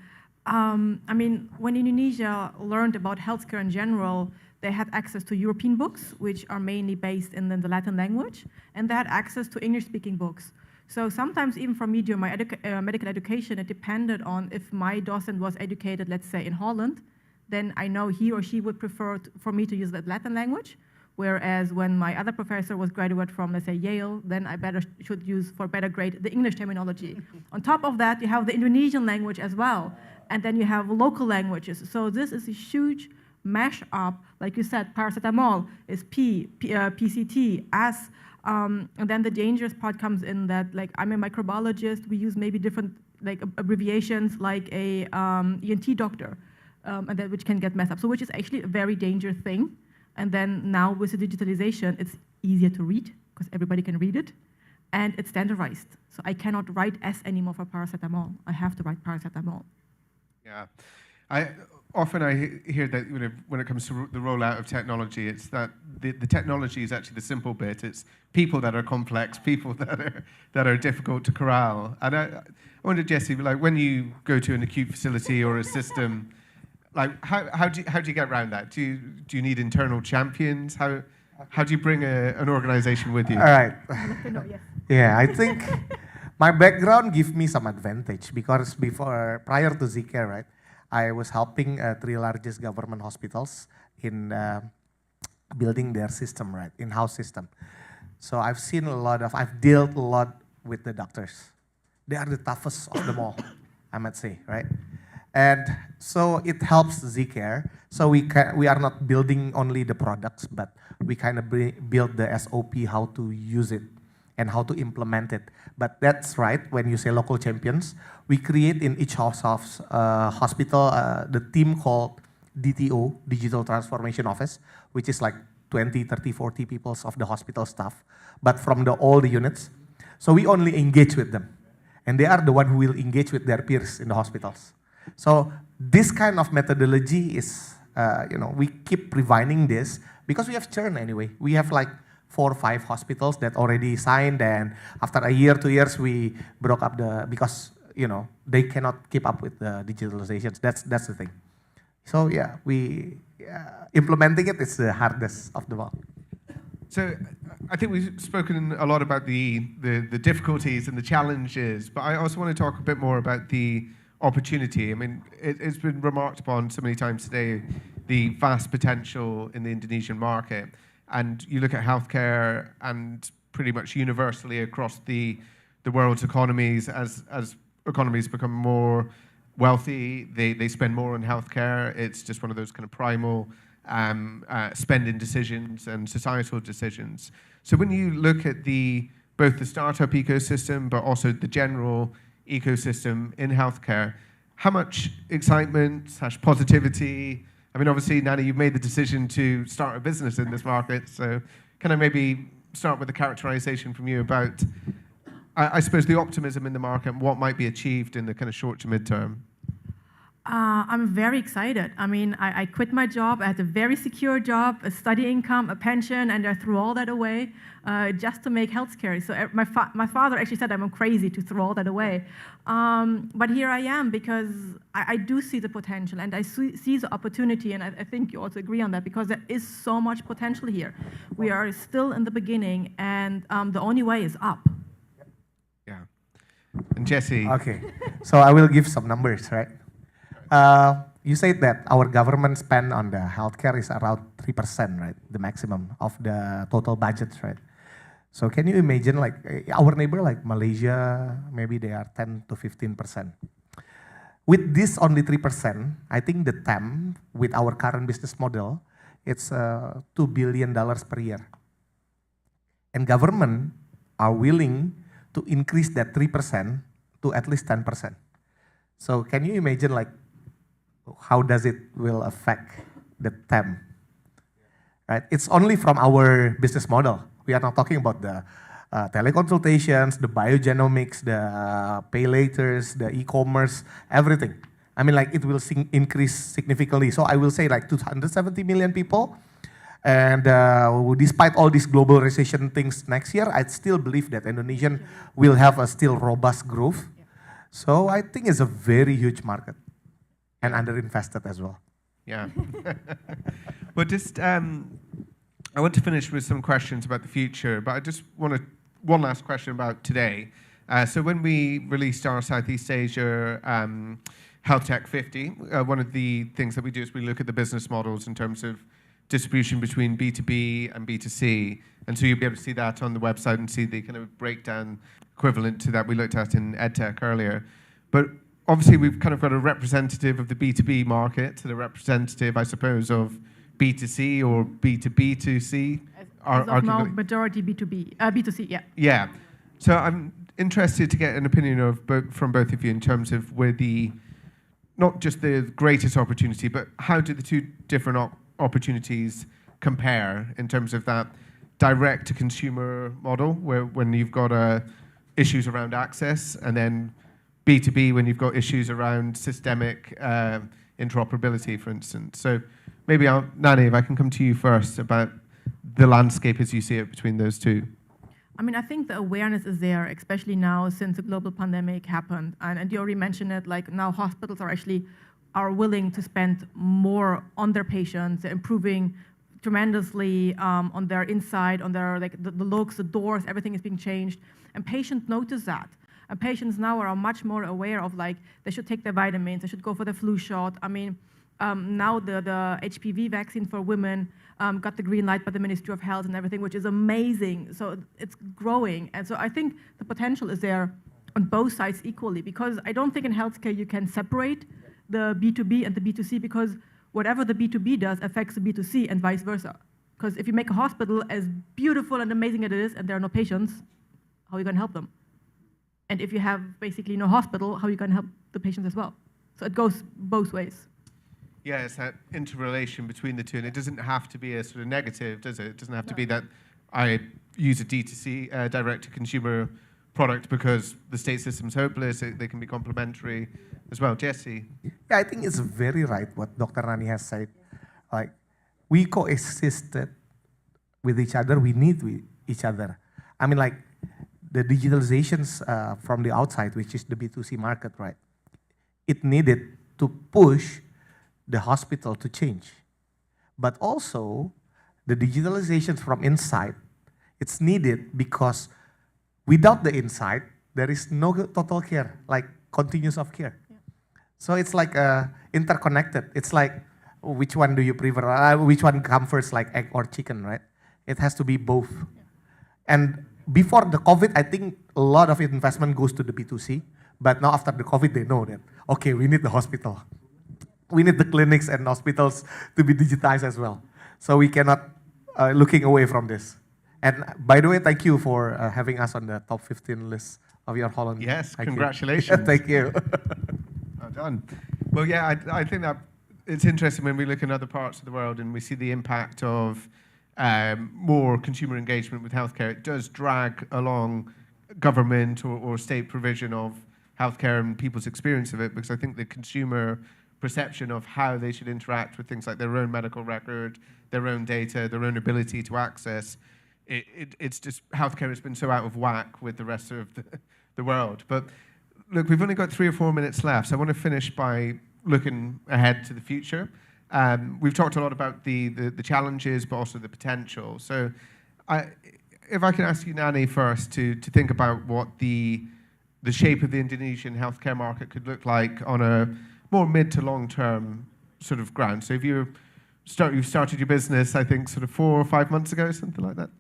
I mean, when Indonesia learned about healthcare in general, they had access to European books, which are mainly based in the Latin language, and they had access to English-speaking books. So sometimes even for me during my medical education, it depended on if my docent was educated, let's say, in Holland, then I know he or she would prefer for me to use the Latin language, whereas when my other professor was graduate from, let's say, Yale, then I should use for better grade the English terminology. On top of that, you have the Indonesian language as well, and then you have local languages. So this is a huge mash-up. Like you said, paracetamol is PCT, S, and then the dangerous part comes in that, like, I'm a microbiologist, we use maybe different like abbreviations like a ENT doctor, and that which can get messed up. So which is actually a very dangerous thing. And then now with the digitalization, it's easier to read because everybody can read it, and it's standardized. So I cannot write S anymore for paracetamol. I have to write paracetamol. Yeah, I hear that when it comes to the rollout of technology, it's that the technology is actually the simple bit. It's people that are complex, people that are difficult to corral. And I wonder, Jesse, like when you go to an acute facility or a system, like how do you get around that? Do you need internal champions? How do you bring an organization with you? All right. Yeah, I think my background gives me some advantage because prior to Zcare, right, I was helping 3 largest government hospitals in building their system, right, in-house system. So I've dealt a lot with the doctors. They are the toughest of them all, I might say, right? And so it helps Zcare. So we are not building only the products, but we kind of build the SOP, how to use it and how to implement it. But that's right, when you say local champions, we create in each hospital the team called DTO, Digital Transformation Office, which is like 20, 30, 40 people of the hospital staff, but from all the units. So we only engage with them. And they are the one who will engage with their peers in the hospitals. So this kind of methodology is, we keep refining this because we have churn anyway. We have like 4 or 5 hospitals that already signed, and after a year, 2 years, we broke up because they cannot keep up with the digitalizations. That's the thing. So yeah, implementing it is the hardest of them all. So I think we've spoken a lot about the difficulties and the challenges, but I also want to talk a bit more about the opportunity. I mean, it's been remarked upon so many times today, the vast potential in the Indonesian market. And you look at healthcare and pretty much universally across the world's economies, as economies become more wealthy, they spend more on healthcare. It's just one of those kind of primal spending decisions and societal decisions. So when you look at both the startup ecosystem, but also the general ecosystem in healthcare, how much excitement / positivity? I mean, obviously, Nani, you've made the decision to start a business in this market, so can I maybe start with a characterization from you about, I suppose, the optimism in the market and what might be achieved in the kind of short to mid-term? I'm very excited. I mean, I quit my job. I had a very secure job, a study income, a pension, and I threw all that away just to make healthcare. So my father actually said I'm crazy to throw all that away. But here I am because I do see the potential and I see the opportunity, and I think you also agree on that because there is so much potential here. We are still in the beginning, and the only way is up. Yeah. And Jesse. Okay, so I will give some numbers, right? You said that our government spend on the healthcare is around 3%, right? The maximum of the total budget, right? So can you imagine, like our neighbor, like Malaysia, maybe they are 10 to 15%. With this only 3%, I think the TAM with our current business model, it's $2 billion per year. And government are willing to increase that 3% to at least 10%. So can you imagine, like, how does it will affect the TAM, right? It's only from our business model. We are not talking about the teleconsultations, the biogenomics, the pay laters, the e-commerce, everything. I mean, like, it will increase significantly. So I will say like 270 million people. And despite all these global recession things next year, I still believe that Indonesian will have a still robust growth. So I think it's a very huge market and underinvested as well. Yeah. Well, just I want to finish with some questions about the future, but I just want one last question about today. So when we released our Southeast Asia Health Tech 50, one of the things that we do is we look at the business models in terms of distribution between B2B and B2C. And so you'll be able to see that on the website and see the kind of breakdown equivalent to that we looked at in Edtech earlier. But obviously we've kind of got a representative of the B2B market and a representative, I suppose, of B2C or B2B2C. As of now, majority B2B, B2C, yeah. Yeah. So I'm interested to get an opinion of from both of you in terms of where not just the greatest opportunity, but how do the two different opportunities compare in terms of that direct-to-consumer model, where when you've got issues around access, and then B2B when you've got issues around systemic interoperability, for instance. So maybe, Nani, if I can come to you first about the landscape as you see it between those two. I mean, I think the awareness is there, especially now since the global pandemic happened. And you already mentioned it, like now hospitals are willing to spend more on their patients, they're improving tremendously on their inside, on their the looks, the doors, everything is being changed. And patients notice that. And patients now are much more aware of they should take their vitamins, they should go for the flu shot. I mean, now the HPV vaccine for women got the green light by the Ministry of Health and everything, which is amazing. So it's growing. And so I think the potential is there on both sides equally, because I don't think in healthcare you can separate the B2B and the B2C, because whatever the B2B does affects the B2C and vice versa. Because if you make a hospital as beautiful and amazing as it is and there are no patients, how are you going to help them? And if you have basically no hospital, how are you going to help the patients as well? So it goes both ways. Yeah, it's that interrelation between the two, and it doesn't have to be a sort of negative, does it? It doesn't have to be that I use a D2C, direct-to-consumer product because the state system's hopeless. They can be complementary as well. Jesse? Yeah, I think it's very right what Dr. Nani has said. Like, we coexisted with each other, we need each other. I mean, like, the digitalizations from the outside, which is the B2C market, right? It needed to push the hospital to change. But also, the digitalizations from inside, it's needed because without the inside, there is no total care, like continuous of care. Yeah. So it's like interconnected. It's like, which one do you prefer? Which one comes first, like egg or chicken, right? It has to be both. Yeah. And before the COVID, I think a lot of investment goes to the B2C, but now after the COVID, they know that, okay, we need the hospital. We need the clinics and hospitals to be digitized as well. So we cannot looking away from this. And by the way, thank you for having us on the top 15 list of your HolonIQ. Yes, congratulations. Thank you. Well done. Well, yeah, I think that it's interesting when we look in other parts of the world and we see the impact of more consumer engagement with healthcare. It does drag along government or state provision of healthcare and people's experience of it, because I think the consumer perception of how they should interact with things like their own medical record, their own data, their own ability to access, it's just, healthcare has been so out of whack with the rest of the world. But look, we've only got 3 or 4 minutes left, so I want to finish by looking ahead to the future. We've talked a lot about the challenges, but also the potential. So if I can ask you, Nani, first to think about what the shape of the Indonesian healthcare market could look like on a more mid to long term sort of ground. So if you've started your business, I think sort of 4 or 5 months ago, something like that?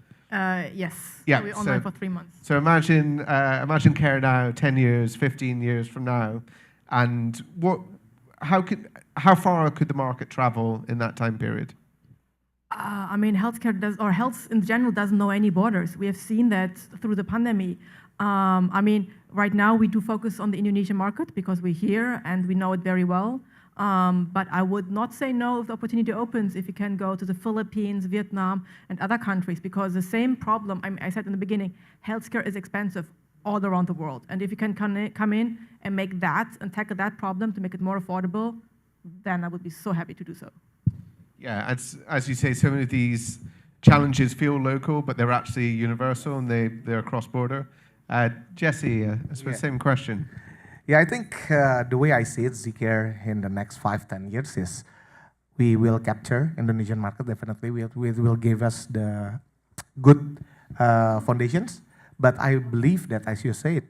Yes. Yeah, so we're online for 3 months. So imagine care now, 10 years, 15 years from now, and how far could the market travel in that time period? I mean, health in general doesn't know any borders. We have seen that through the pandemic. I mean, right now we do focus on the Indonesian market because we're here and we know it very well. But I would not say no if the opportunity opens, if you can go to the Philippines, Vietnam, and other countries, because the same problem, I said in the beginning, healthcare is expensive all around the world. And if you can come in and make that and tackle that problem to make it more affordable, then I would be so happy to do so. Yeah, as you say, some of these challenges feel local, but they're actually universal and they're cross-border. Jesse, I suppose same question. Yeah, I think the way I see it, Zcare in the next 5-10 years is we will capture Indonesian market. Definitely, will give us the good foundations. But I believe that, as you said,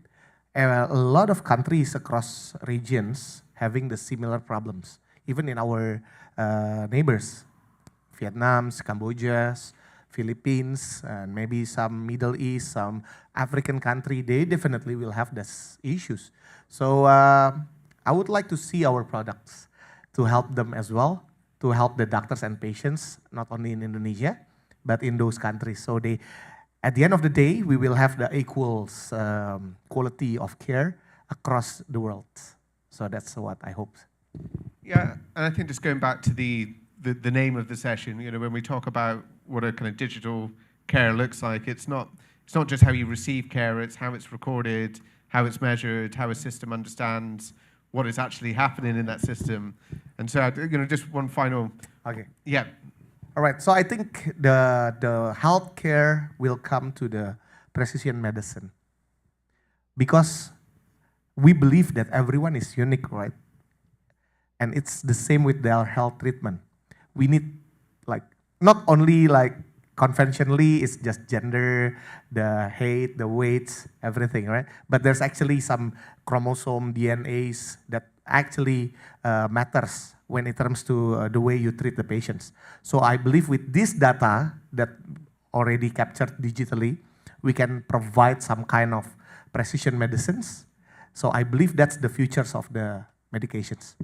a lot of countries across regions having the similar problems, even in our neighbors, Vietnam's, Cambodia's, Philippines, and maybe some Middle East, some African country, they definitely will have these issues. So I would like to see our products to help them as well, to help the doctors and patients, not only in Indonesia, but in those countries. So they, at the end of the day, we will have the equal quality of care across the world. So that's what I hope. Yeah, and I think just going back to the name of the session, you know, when we talk about what a kind of digital care looks like, it's not just how you receive care, it's how it's recorded, how it's measured, how a system understands what is actually happening in that system. And so, you know, just one final. Okay. Yeah. All right. So I think the healthcare will come to the precision medicine because we believe that everyone is unique, right? And it's the same with their health treatment. We need, like, not only like conventionally it's just gender, the height, the weight, everything, right? But there's actually some chromosome DNAs that actually matters when it comes to the way you treat the patients. So I believe with this data that already captured digitally, we can provide some kind of precision medicines. So I believe that's the futures of the medications.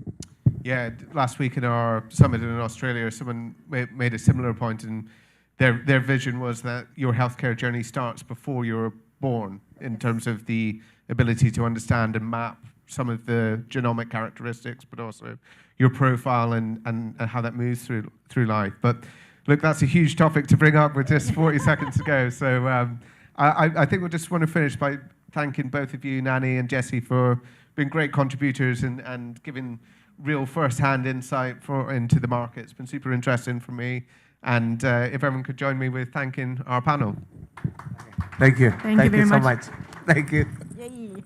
Yeah, last week in our summit in Australia, someone made a similar point, and their vision was that your healthcare journey starts before you're born in terms of the ability to understand and map some of the genomic characteristics, but also your profile and how that moves through life. But look, that's a huge topic to bring up with just 40 seconds to go. So I think we'll just want to finish by thanking both of you, Nani and Jesse, for being great contributors and giving real first-hand insight into the market. It's been super interesting for me. And if everyone could join me with thanking our panel. Thank you. Thank you very so much. much. Thank you. Yay.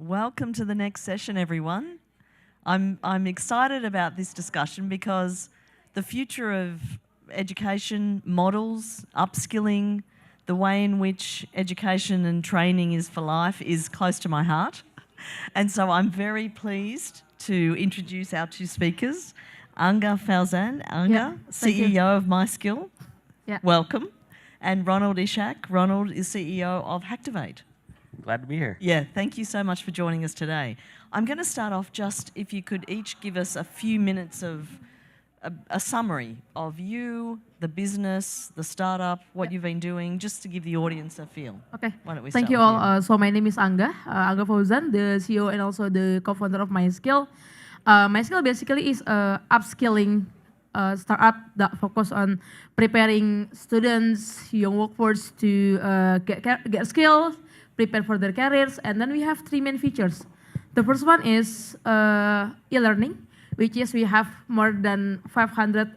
Welcome to the next session, everyone. I'm excited about this discussion because the future of education models, upskilling, the way in which education and training is for life is close to my heart. And so I'm very pleased to introduce our two speakers, Anga Fauzan. Anga, CEO of MySkill. Yeah. Welcome. And Ronald Ishak. Ronald is CEO of Hacktivate. Glad to be here. Yeah, thank you so much for joining us today. I'm going to start off just if you could each give us a few minutes of a summary of you, the business, the startup, what you've been doing, just to give the audience a feel. Okay. Why don't we Thank start you with all. So my name is Anga Fauzan, the CEO and also the co-founder of MySkill. MySkill basically is a upskilling startup that focus on preparing students, young workforce to get skills, prepare for their careers, and then we have three main features. The first one is e-learning, which is we have more than 500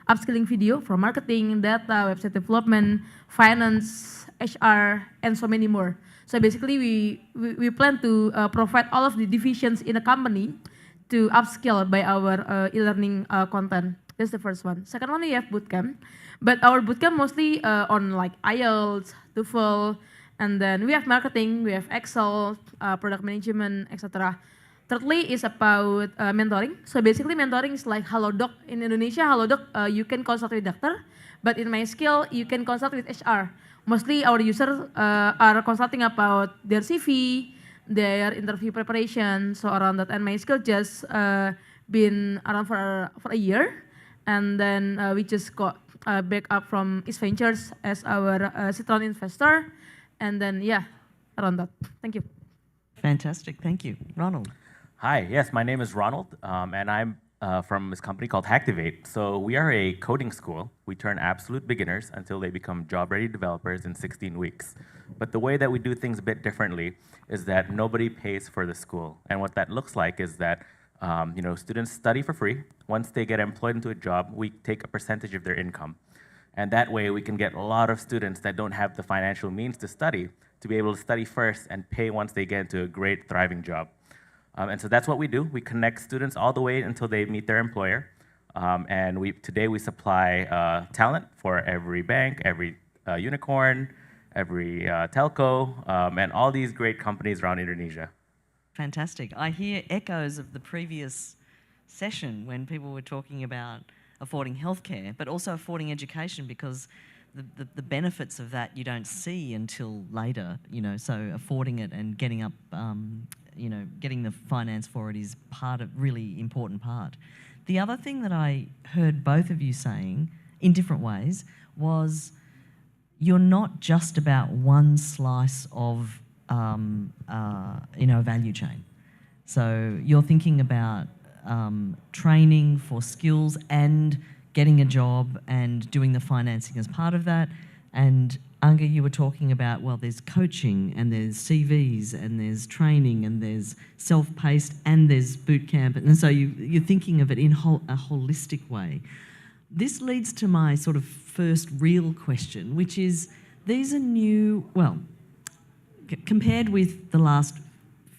upskilling video from marketing, data, website development, finance, HR, and so many more. So basically we plan to provide all of the divisions in a company to upskill by our e-learning content. That's the first one. Second one, we have bootcamp, but our bootcamp mostly on like IELTS, TOEFL, and then we have marketing, we have Excel, product management, etc. Thirdly is about mentoring. So basically mentoring is like Halodoc in Indonesia. Halodoc, you can consult with doctor, but in my skill, you can consult with HR. Mostly our users are consulting about their CV, their interview preparation, so around that. And my skill just been around for a year, and then we just got back up from East Ventures as our Citron investor, and then yeah, around that. Thank you. Fantastic, thank you. Ronald. Hi, yes, my name is Ronald, and I'm from this company called Hacktivate. So we are a coding school. We turn absolute beginners until they become job-ready developers in 16 weeks. But the way that we do things a bit differently is that nobody pays for the school. And what that looks like is that students study for free. Once they get employed into a job, we take a percentage of their income. And that way we can get a lot of students that don't have the financial means to study to be able to study first and pay once they get into a great, thriving job. And so that's what we do. We connect students all the way until they meet their employer. And today we supply talent for every bank, every unicorn, every telco, and all these great companies around Indonesia. Fantastic. I hear echoes of the previous session when people were talking about affording healthcare, but also affording education, because the benefits of that you don't see until later, so affording it and getting up, getting the finance for it is really important part. The other thing that I heard both of you saying in different ways was you're not just about one slice of a value chain. So you're thinking about training for skills and getting a job and doing the financing as part of that. And Anga, you were talking about, well, there's coaching and there's CVs and there's training and there's self-paced and there's boot camp. And so you're thinking of it in a holistic way. This leads to my sort of first real question, which is, these are new, well, compared with the last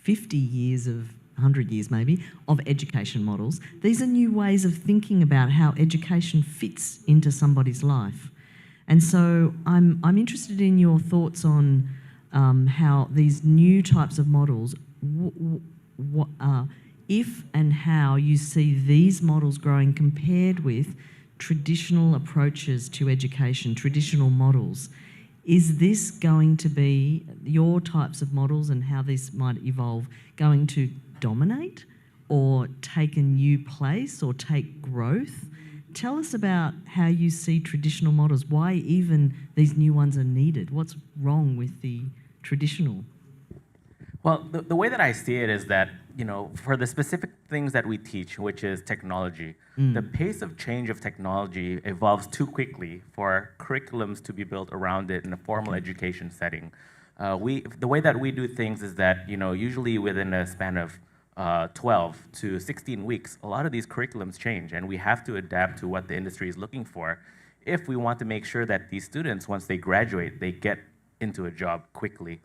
50 years 100 years maybe, of education models, these are new ways of thinking about how education fits into somebody's life. And so I'm interested in your thoughts on how these new types of models, if and how you see these models growing compared with traditional approaches to education, traditional models. Is this going to be, your types of models and how this might evolve, going to dominate or take a new place or take growth? Tell us about how you see traditional models, why even these new ones are needed. What's wrong with the traditional? Well, the way that I see it is that, for the specific things that we teach, which is technology, the pace of change of technology evolves too quickly for curriculums to be built around it in a formal education setting. The way that we do things is that, usually within a span of 12 to 16 weeks, a lot of these curriculums change, and we have to adapt to what the industry is looking for if we want to make sure that these students, once they graduate, they get into a job quickly.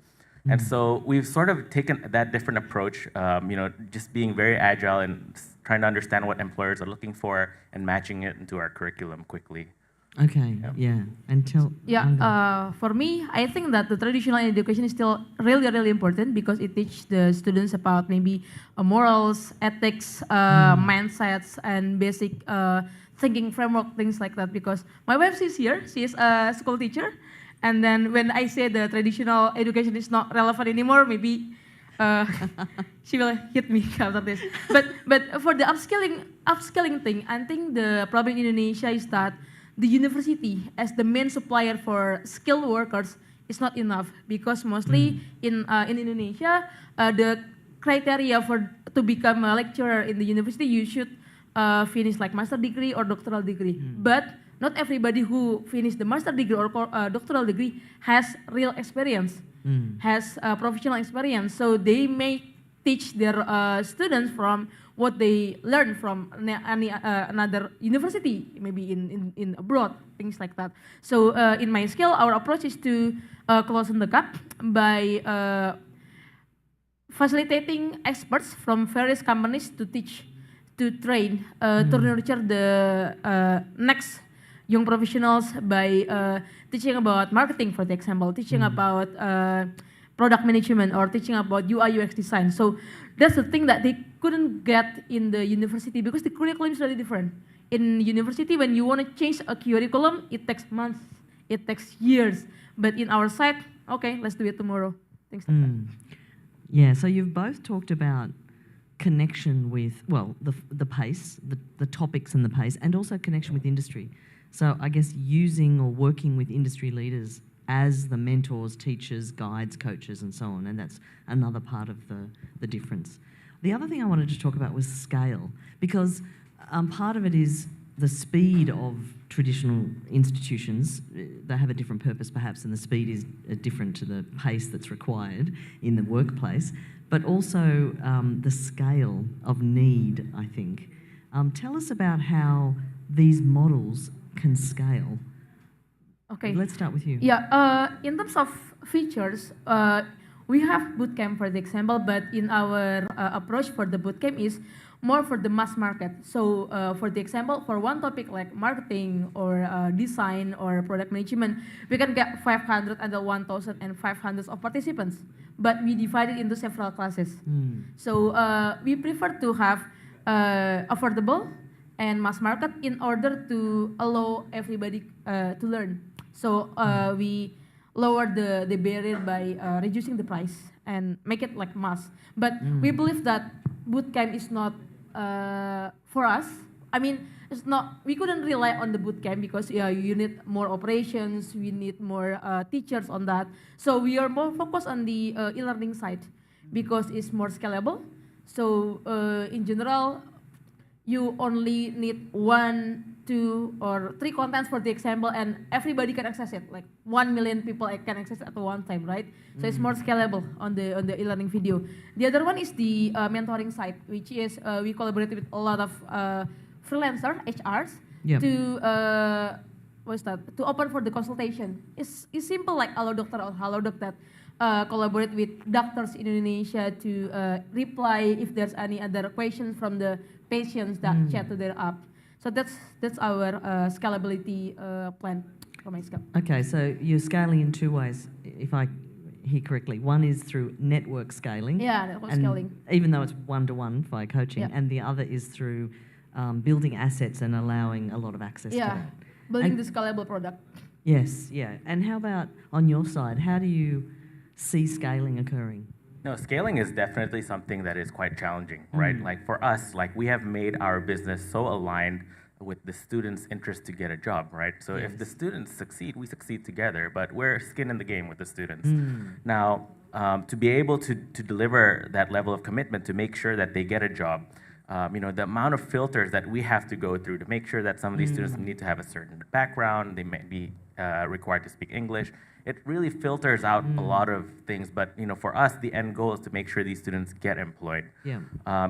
And so we've sort of taken that different approach, just being very agile and trying to understand what employers are looking for and matching it into our curriculum quickly. Okay, yeah. For me, I think that the traditional education is still really, really important because it teaches the students about maybe morals, ethics, mindsets, and basic thinking framework, things like that. Because my wife is here, she is a school teacher. And then when I say the traditional education is not relevant anymore, maybe she will hit me after this. But for the upskilling thing, I think the problem in Indonesia is that the university as the main supplier for skilled workers is not enough, because mostly in Indonesia, the criteria to become a lecturer in the university, you should finish like master degree or doctoral degree. But not everybody who finished the master degree or doctoral degree has real experience, has professional experience. So they may teach their students from what they learn from another university, maybe in abroad, things like that. So in my skill, our approach is to close the gap by facilitating experts from various companies to teach to train, to nurture the next young professionals by teaching about marketing, for example, teaching about product management, or teaching about UI UX design. So that's the thing that they couldn't get in the university because the curriculum is really different. In university, when you want to change a curriculum, it takes months, it takes years. But in our side, okay, let's do it tomorrow. Things like that. Yeah, so you've both talked about connection with, well, the pace, the topics and the pace, and also connection with industry. So I guess using or working with industry leaders as the mentors, teachers, guides, coaches, and so on, and that's another part of the difference. The other thing I wanted to talk about was scale, because part of it is the speed of traditional institutions. They have a different purpose perhaps, and the speed is different to the pace that's required in the workplace, but also the scale of need, I think. Tell us about how these models can scale. Okay. Let's start with you. Yeah, in terms of features, we have bootcamp, for example, but in our approach for the bootcamp is more for the mass market. So for the example, for one topic like marketing or design or product management, we can get 500 and 1,500 of participants, but we divide it into several classes. So we prefer to have affordable and mass market in order to allow everybody to learn. So we lower the barrier by reducing the price and make it like mass. But we believe that bootcamp is not for us. I mean, it's not. We couldn't rely on the bootcamp because you need more operations. We need more teachers on that. So we are more focused on the e-learning side because it's more scalable. So in general, you only need 1, 2, or 3 contents for the example, and everybody can access it. Like 1 million people can access it at one time, right? So it's more scalable on the e-learning video. The other one is the mentoring side, which is we collaborate with a lot of freelancer HRs to what's that? To open for the consultation. It's simple like Halo Dokter or Halodoc that collaborate with doctors in Indonesia to reply if there's any other questions from the patients that chat to their app. So that's our scalability plan for my scale. Okay, so you're scaling in 2 ways, if I hear correctly. One is through network scaling. Yeah, network scaling. Even though it's one-to-one via coaching, Yeah. and the other is through building assets and allowing a lot of access to that. Building the scalable product. Yes, yeah. And how about on your side? How do you see scaling occurring? No, scaling is definitely something that is quite challenging, right? Like for us, like we have made our business so aligned with the students' interest to get a job, right? So if the students succeed, we succeed together, but we're skin in the game with the students. Now, to be able to deliver that level of commitment to make sure that they get a job, the amount of filters that we have to go through to make sure that some of these students need to have a certain background, they may be required to speak English. It really filters out a lot of things, but for us, the end goal is to make sure these students get employed. Yeah.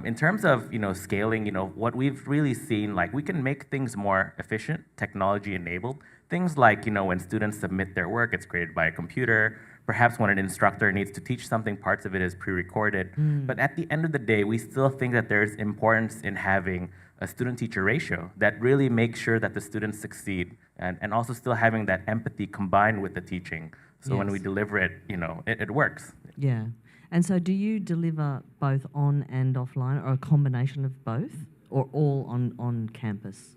In terms of scaling, what we've really seen, like we can make things more efficient, technology enabled. Things like when students submit their work, it's created by a computer. Perhaps when an instructor needs to teach something, parts of it is pre-recorded. But at the end of the day, we still think that there's importance in having a student-teacher ratio that really makes sure that the students succeed, and also still having that empathy combined with the teaching. So when we deliver it, it works. Yeah. And so do you deliver both on and offline, or a combination of both, or all on campus?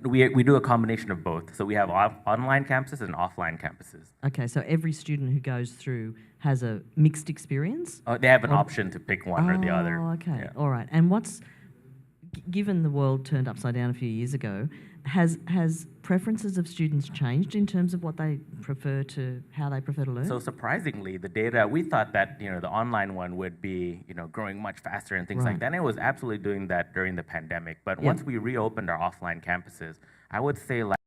We do a combination of both. So we have online campuses and offline campuses. Okay, so every student who goes through has a mixed experience? They have an option to pick one or the other. Oh, okay. Yeah. All right. And given the world turned upside down a few years ago, has preferences of students changed in terms of what they prefer to, how they prefer to learn? So surprisingly, the data, we thought that the online one would be growing much faster and things like that. And it was absolutely doing that during the pandemic. But once we reopened our offline campuses, I would say like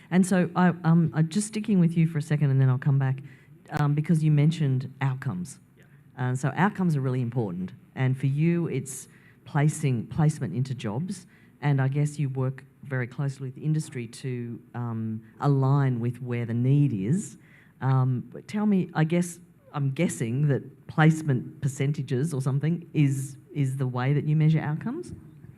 And so I'm just sticking with you for a second, and then I'll come back, because you mentioned outcomes. So outcomes are really important. And for you, it's placement into jobs. And I guess you work very closely with the industry to align with where the need is. But tell me, I'm guessing that placement percentages or something is the way that you measure outcomes?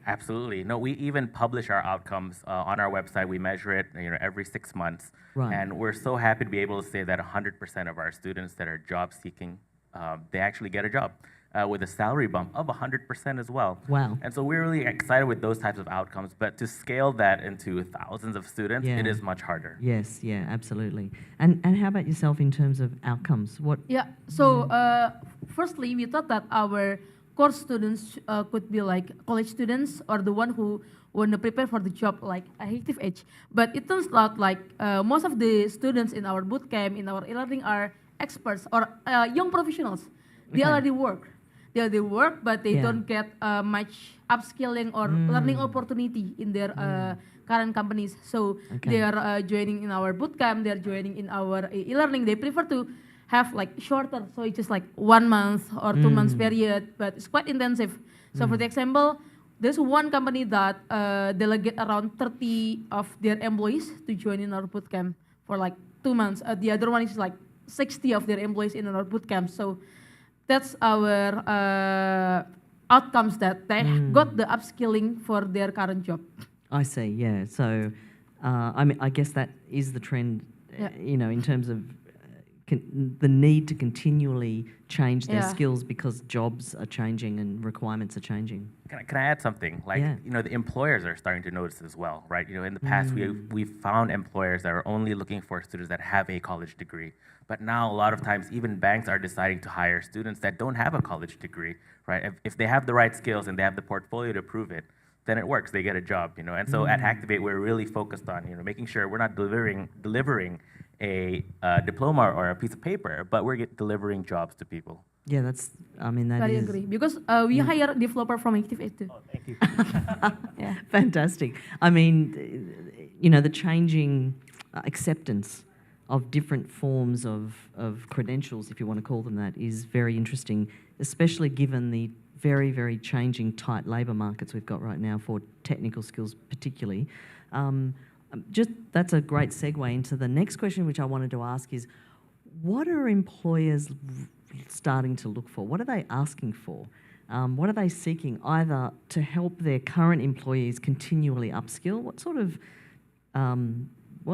Absolutely. No, we even publish our outcomes on our website. We measure it, every 6 months. Right. And we're so happy to be able to say that 100% of our students that are job seeking, they actually get a job with a salary bump of 100% as well. Wow. And so we're really excited with those types of outcomes, but to scale that into thousands of students, Yeah. it is much harder. Yes, yeah, absolutely. And how about yourself in terms of outcomes? What? Yeah. So firstly, we thought that our core students could be like college students or the one who want to prepare for the job like a active age. But it turns out like most of the students in our bootcamp, in our e-learning are experts or young professionals. They Okay. already work. They already work, but they Yeah. don't get much upskilling or learning opportunity in their current companies. So Okay. they are joining in our bootcamp, they are joining in our e-learning. They prefer to have like shorter, so it's just like 1 month or 2 months period, but it's quite intensive. So for the example, there's one company that delegate around 30 of their employees to join in our bootcamp for like 2 months. The other one is like 60 of their employees in our bootcamp. So that's our outcomes that they got the upskilling for their current job. I see, yeah. So, I mean, I guess that is the trend, Yeah. in terms of the need to continually change their Yeah. skills because jobs are changing and requirements are changing. Can I add something? Like, Yeah. the employers are starting to notice as well, right? In the past, we've found employers that are only looking for students that have a college degree. But now, a lot of times, even banks are deciding to hire students that don't have a college degree, right? If they have the right skills and they have the portfolio to prove it, then it works. They get a job, And so at Hacktivate, we're really focused on, making sure we're not delivering a diploma or a piece of paper, but we're delivering jobs to people. Yeah, that I is... agree because we hire developer from Active too. Oh, thank you. Yeah. Fantastic. I mean, the changing acceptance of different forms of credentials, if you want to call them that, is very interesting, especially given the very, very changing tight labour markets we've got right now for technical skills particularly. That's a great segue into the next question which I wanted to ask is, what are employers starting to look for? What are they asking for? What are they seeking either to help their current employees continually upskill? What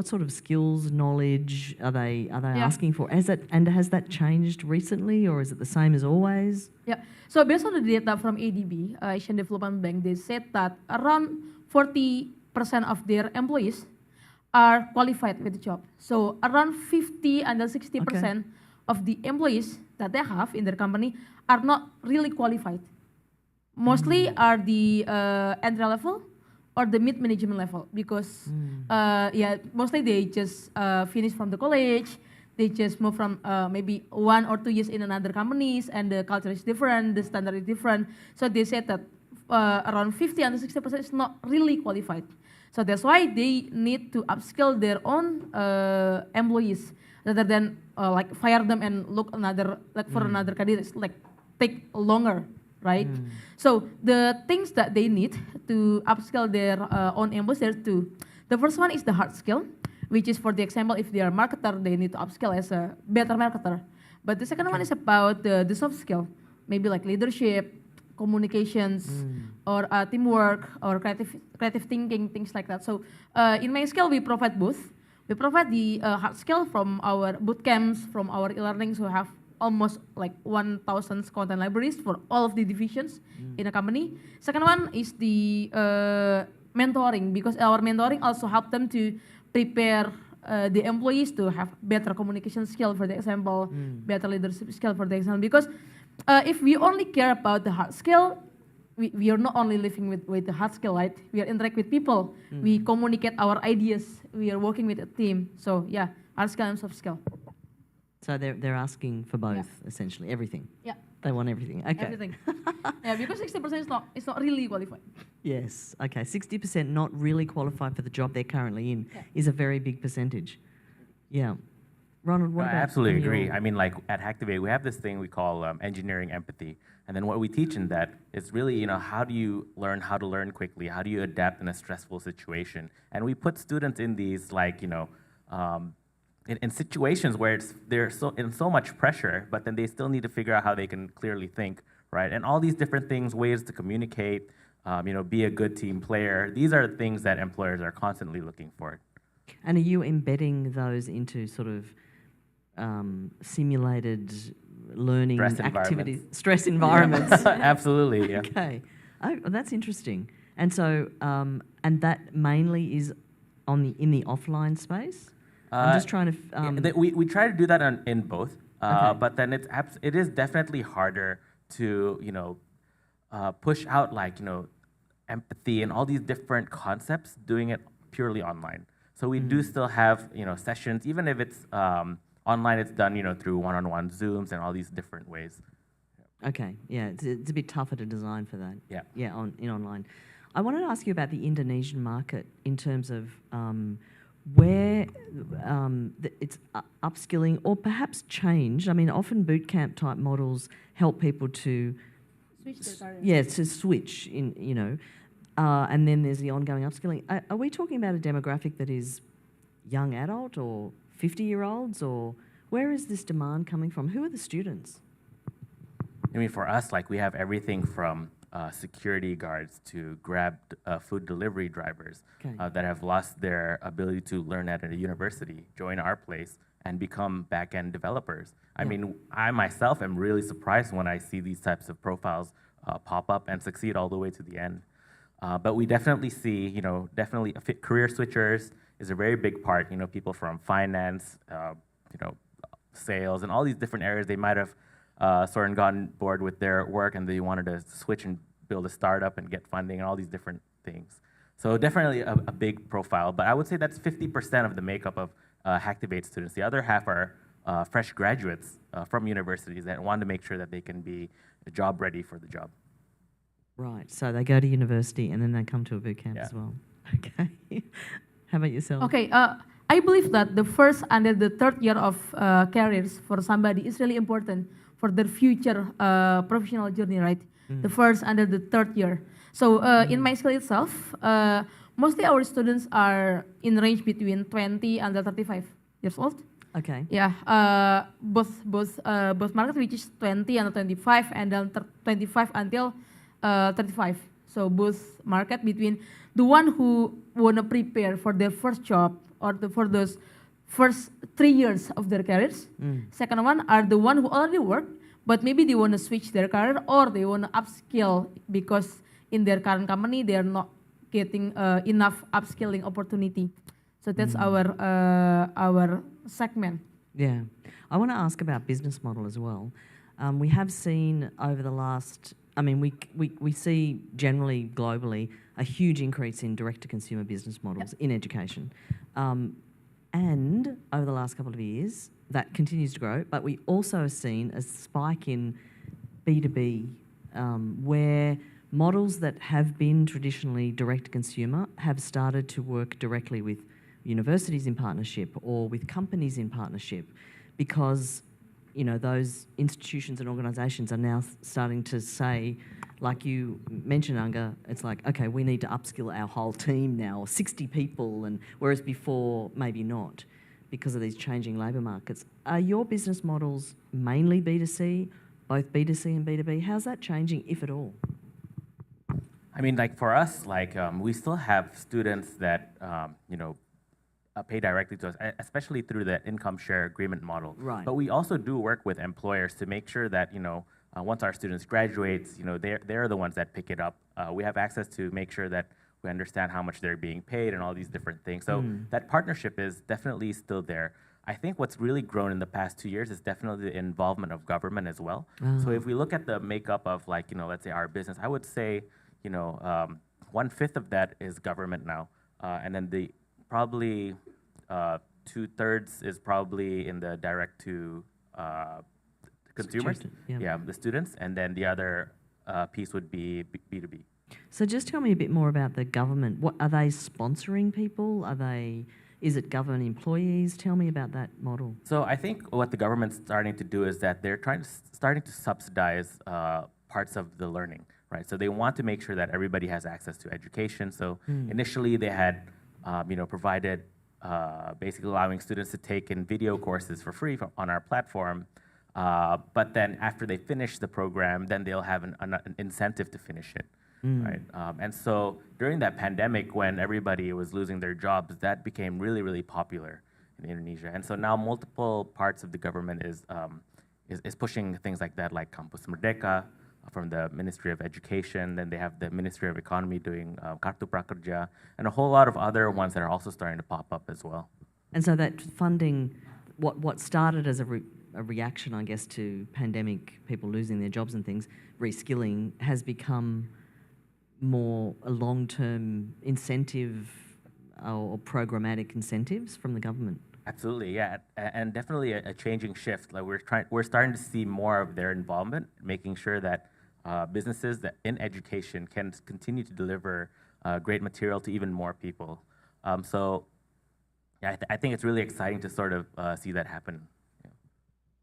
sort of skills, knowledge are they asking for? Has that changed recently, or is it the same as always? Yeah. So based on the data from ADB, Asian Development Bank, they said that around 40% of their employees are qualified with the job. So around 50 and 60% of the employees that they have in their company are not really qualified. Mostly are the entry level or the mid-management level because mostly they just finish from the college, they just move from maybe 1 or 2 years in another companies and the culture is different, the standard is different. So they said that around 50 and 60% is not really qualified. So that's why they need to upskill their own employees rather than like fire them and look for another candidate, like take longer, right? So the things that they need to upskill their own employees, there are two. The first one is the hard skill, which is for the example, if they are marketer, they need to upskill as a better marketer. But the second one is about the soft skill, maybe like leadership, communications, or teamwork, or creative thinking, things like that. So in my skill, we provide both. We provide the hard skill from our boot camps, from our e-learnings, who have almost like 1,000 content libraries for all of the divisions in a company. Second one is the mentoring, because our mentoring also help them to prepare the employees to have better communication skill, for the example, better leadership skill, for the example. Because if we only care about the hard skill, we are not only living with the hard skill, right? We are interact with people. We communicate our ideas. We are working with a team. So yeah, hard skill and soft skill. So they're asking for both, essentially, everything. Yeah. They want everything. Okay. Everything. Yeah, because 60% is not really qualified. Yes. Okay. 60% not really qualified for the job they're currently in is a very big percentage. Yeah. Ronald, what about I absolutely in your- agree. I mean, like at Hacktivate, we have this thing we call engineering empathy. And then what we teach in that is really, how do you learn how to learn quickly? How do you adapt in a stressful situation? And we put students in these in situations where they're in so much pressure, but then they still need to figure out how they can clearly think, right? And all these different things, ways to communicate, be a good team player. These are the things that employers are constantly looking for. And are you embedding those into sort of simulated learning activities, stress environments? Absolutely, yeah. Okay, oh, that's interesting. And so, and that mainly is in the offline space. I'm just trying to. We try to do that in both, Okay. but then it is definitely harder to push out empathy and all these different concepts doing it purely online. So we do still have sessions, even if it's online. It's done through one-on-one Zooms and all these different ways. Okay, yeah, it's a bit tougher to design for that. Yeah. Yeah, online. I wanted to ask you about the Indonesian market in terms of where it's upskilling or perhaps change. I mean, often boot camp type models help people to Switch their career. Yeah, to switch and then there's the ongoing upskilling. Are we talking about a demographic that is young adult or 50-year-olds, or where is this demand coming from? Who are the students? I mean, for us, we have everything from security guards to Grab food delivery drivers that have lost their ability to learn at a university, join our place, and become back-end developers. I mean, I myself am really surprised when I see these types of profiles pop up and succeed all the way to the end. But we definitely see, definitely career switchers is a very big part. People from finance, sales, and all these different areas. They might have sort of gotten bored with their work and they wanted to switch and build a startup and get funding and all these different things. So definitely a big profile. But I would say that's 50% of the makeup of Hacktivate students. The other half are fresh graduates from universities that want to make sure that they can be job ready for the job. Right, so they go to university and then they come to a boot camp as well. Okay. How about yourself? Okay, I believe that the first and the third year of careers for somebody is really important for their future professional journey, right? The first and the third year. So in my school itself, mostly our students are in range between 20 and 35 years old. Okay. Yeah, both market, which is 20 and 25, and then 25 until 35. So both market between the one who wanna prepare for their first job or for those first 3 years of their careers. Second one are the one who already work, but maybe they wanna switch their career or they wanna upskill because in their current company they are not getting enough upskilling opportunity. So that's our segment. Yeah, I want to ask about business model as well. We have seen over the last, I mean, we see generally globally a huge increase in direct-to-consumer business models in education. And over the last couple of years, that continues to grow, but we also have seen a spike in B2B, where models that have been traditionally direct-to-consumer have started to work directly with universities in partnership or with companies in partnership, because those institutions and organisations are now starting to say, like you mentioned, Anga, it's like, okay, we need to upskill our whole team now, 60 people, and whereas before maybe not, because of these changing labour markets. Are your business models mainly B2C, both B2C and B2B? How's that changing, if at all? I mean, for us, we still have students that pay directly to us, especially through the income share agreement model. Right. But we also do work with employers to make sure that once our students graduate, they're the ones that pick it up. We have access to make sure that we understand how much they're being paid and all these different things. So that partnership is definitely still there. I think what's really grown in the past 2 years is definitely the involvement of government as well. So if we look at the makeup of let's say our business, I would say 1/5 of that is government now, and then the probably 2/3 is probably in the direct to consumers, the students, and then the other piece would be B2B. So just tell me a bit more about the government. What are they sponsoring people? Is it government employees? Tell me about that model. So I think what the government's starting to do is that they're starting to subsidize parts of the learning, right? So they want to make sure that everybody has access to education. So initially they had provided basically allowing students to take in video courses for free on our platform. But then after they finish the program, then they'll have an incentive to finish it, right? And so during that pandemic, when everybody was losing their jobs, that became really, really popular in Indonesia. And so now multiple parts of the government is pushing things like that, like Kampus Merdeka from the Ministry of Education. Then they have the Ministry of Economy doing Kartu Prakerja, and a whole lot of other ones that are also starting to pop up as well. And so that funding, what started as a reaction, I guess, to pandemic, people losing their jobs and things, reskilling has become more a long-term incentive or programmatic incentives from the government. Absolutely, yeah, and definitely a changing shift. Like we're starting to see more of their involvement, making sure that businesses that in education can continue to deliver great material to even more people. So, yeah, I think it's really exciting to sort of see that happen. Yeah.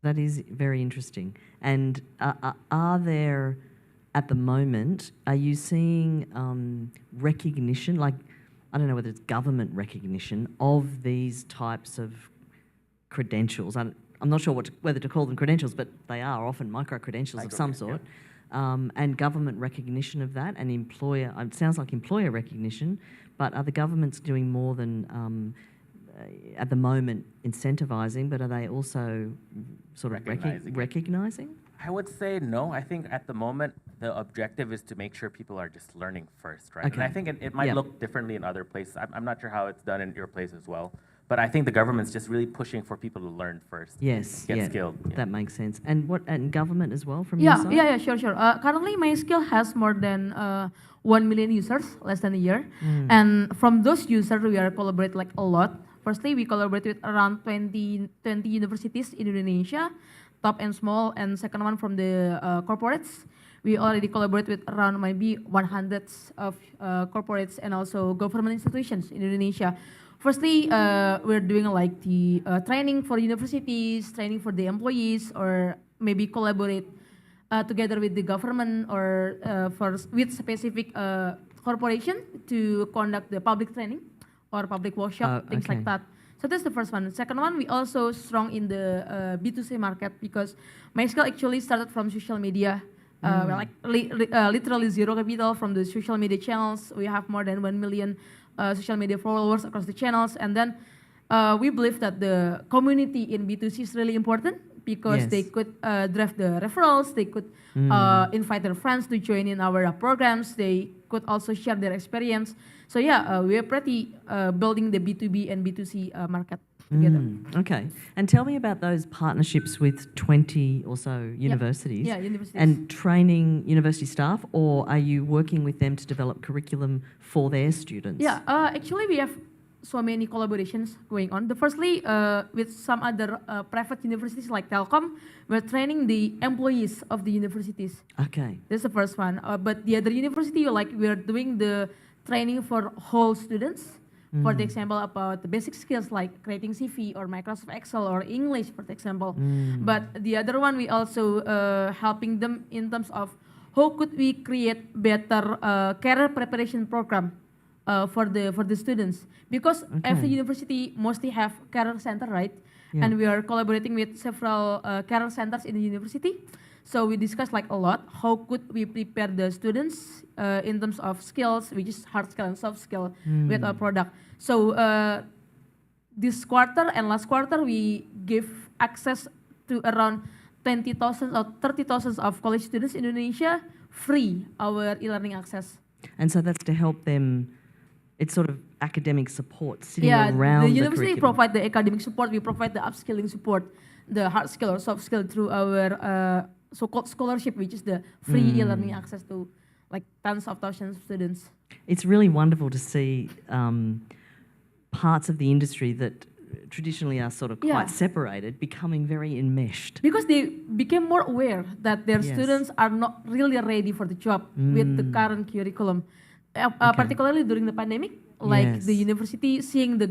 That is very interesting. And are there, at the moment, are you seeing recognition, like, I don't know whether it's government recognition of these types of credentials? I'm not sure whether to call them credentials, but they are often micro-credentials of some sort. Yeah. And government recognition of that, and employer, it sounds like employer recognition, but are the governments doing more than, at the moment, incentivizing, but are they also sort of recognizing? I would say no. I think at the moment, the objective is to make sure people are just learning first, right? Okay. And I think it might look differently in other places. I'm not sure how it's done in your place as well. But I think the government's just really pushing for people to learn first. Yes, get skilled. Yeah. That makes sense. And government as well from your side? Yeah, sure. Currently, my skill has more than 1 million users, less than a year. And from those users, we are collaborate like a lot. Firstly, we collaborate with around 20 universities in Indonesia, top and small, and second one from the corporates. We already collaborate with around maybe 100 of corporates and also government institutions in Indonesia. Firstly, we're doing like the training for universities, training for the employees, or maybe collaborate together with the government or with specific corporation to conduct the public training or public workshop, things like that. So that's the first one. Second one, we also strong in the B2C market because my skill actually started from social media. We're like literally zero capital from the social media channels. We have more than 1 million social media followers across the channels. And then we believe that the community in B2C is really important because they could drive the referrals, they could invite their friends to join in our programs, they could also share their experience. So yeah, we are pretty building the B2B and B2C market together. Okay, and tell me about those partnerships with 20 or so universities. Yeah, universities. And training university staff, or are you working with them to develop curriculum for their students? Yeah, actually we have so many collaborations going on. Firstly, with some other private universities like Telkom, we're training the employees of the universities. Okay. That's the first one. But the other university, like we're doing the training for whole students. For the example, about the basic skills like creating CV or Microsoft Excel or English, for example. But the other one, we also helping them in terms of how could we create better career preparation program for the students, because every university mostly have career center, right? Yeah. And we are collaborating with several career centers in the university. So we discussed like a lot, how could we prepare the students in terms of skills, which is hard skill and soft skill with our product. So this quarter and last quarter, we give access to around 20,000 or 30,000 of college students in Indonesia free our e-learning access. And so that's to help them. It's sort of academic support sitting around the university curriculum. provide the academic support. We provide the upskilling support, the hard skill or soft skill through our so-called scholarship, which is the free e-learning access to like tens of thousands of students. It's really wonderful to see parts of the industry that traditionally are sort of quite separated becoming very enmeshed. Because they became more aware that their students are not really ready for the job with the current curriculum. Particularly during the pandemic, like the university seeing the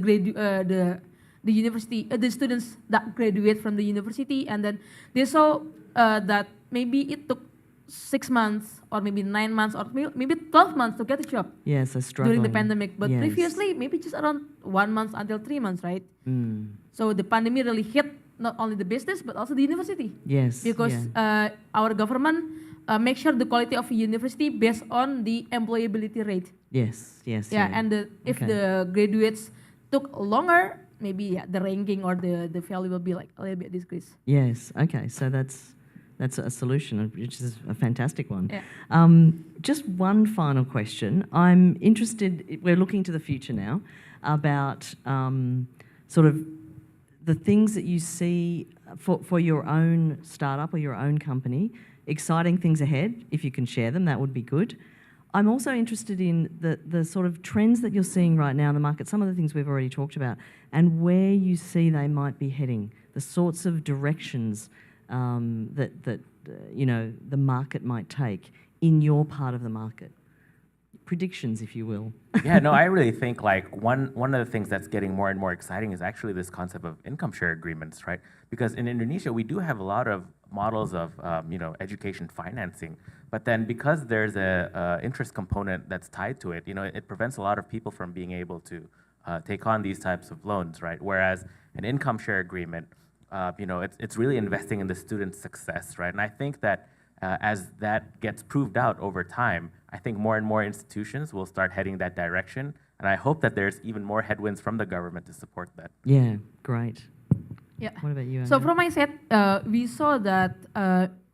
students that graduate from the university, and then they saw that maybe it took 6 months or maybe 9 months or maybe 12 months to get a job. Yes, during the pandemic. But Yes. previously, maybe just around 1 month until 3 months, right? So the pandemic really hit not only the business but also the university. Yes, Because our government make sure the quality of a university based on the employability rate. Yes, yes. Yeah, and if the graduates took longer, maybe the ranking or the value will be like a little bit decreased. Yes. Okay. So that's a solution, which is a fantastic one. Yeah. Just one final question. I'm interested. We're looking to the future now about sort of the things that you see for your own startup or your own company. Exciting things ahead. If you can share them, that would be good. I'm also interested in the sort of trends that you're seeing right now in the market, some of the things we've already talked about, and where you see they might be heading, the sorts of directions that the market might take in your part of the market. Predictions, if you will. Yeah, no, I really think like one of the things that's getting more and more exciting is actually this concept of income share agreements, right? Because in Indonesia, we do have a lot of models of education financing, but then because there's a interest component that's tied to it, it prevents a lot of people from being able to take on these types of loans, right? Whereas an income share agreement, it's really investing in the student's success, right? And I think that as that gets proved out over time, I think more and more institutions will start heading that direction, and I hope that there's even more headwinds from the government to support that. Yeah, great. Yeah. What about you, So Angga? from my side, we saw that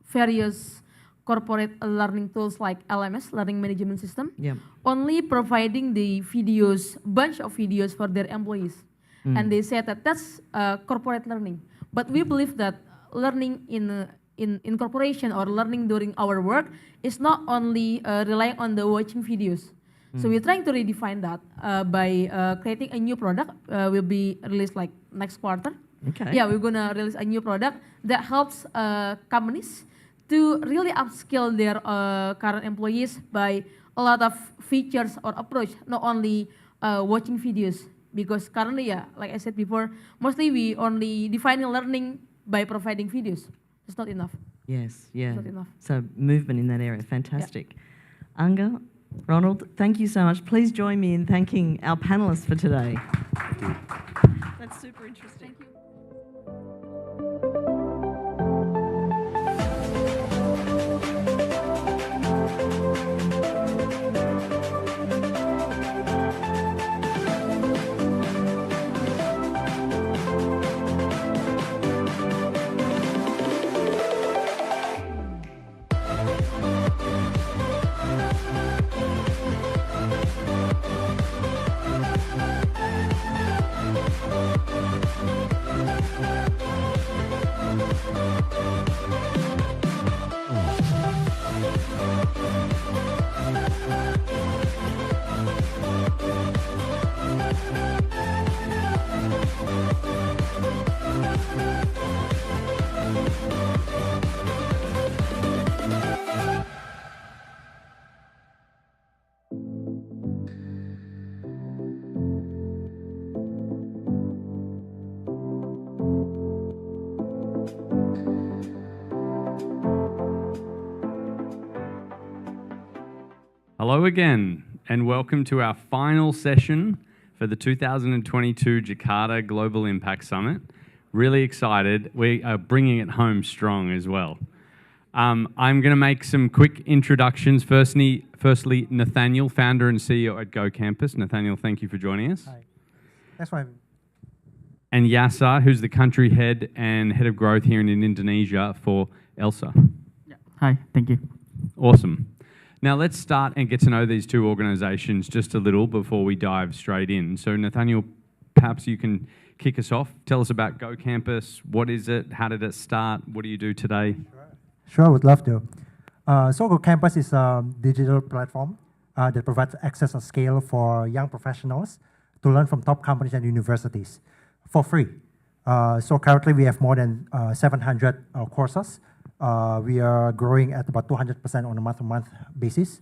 various corporate learning tools like LMS, Learning Management System, only providing the videos, bunch of videos for their employees. And they said that that's corporate learning. But we believe that learning in corporation or learning during our work is not only relying on the watching videos. So we're trying to redefine that by creating a new product will be released like next quarter. Okay. Yeah, we're gonna release a new product that helps companies to really upskill their current employees by a lot of features or approach, not only watching videos. Because currently, like I said before, mostly we only define learning by providing videos. It's not enough. Yes, yeah. Not enough. So movement in that area, fantastic. Angga, Ronald, thank you so much. Please join me in thanking our panelists for today. Thank you. That's super interesting. Thank you. Hello again, and welcome to our final session for the 2022 Jakarta Global Impact Summit. Really excited. We are bringing it home strong as well. I'm going to make some quick introductions. Firstly, Nathaniel, founder and CEO at Go Campus. Nathaniel, thank you for joining us. Hi. That's why. And Yasa, who's the country head and head of growth here in Indonesia for ELSA. Yeah. Hi, thank you. Awesome. Now let's start and get to know these two organizations just a little before we dive straight in. So Nathaniel, perhaps you can kick us off. Tell us about Go Campus. What is it? How did it start? What do you do today? Sure, I would love to. So Go Campus is a digital platform that provides access and scale for young professionals to learn from top companies and universities for free. So currently we have more than 700 courses. We are growing at about 200% on a month-to-month basis.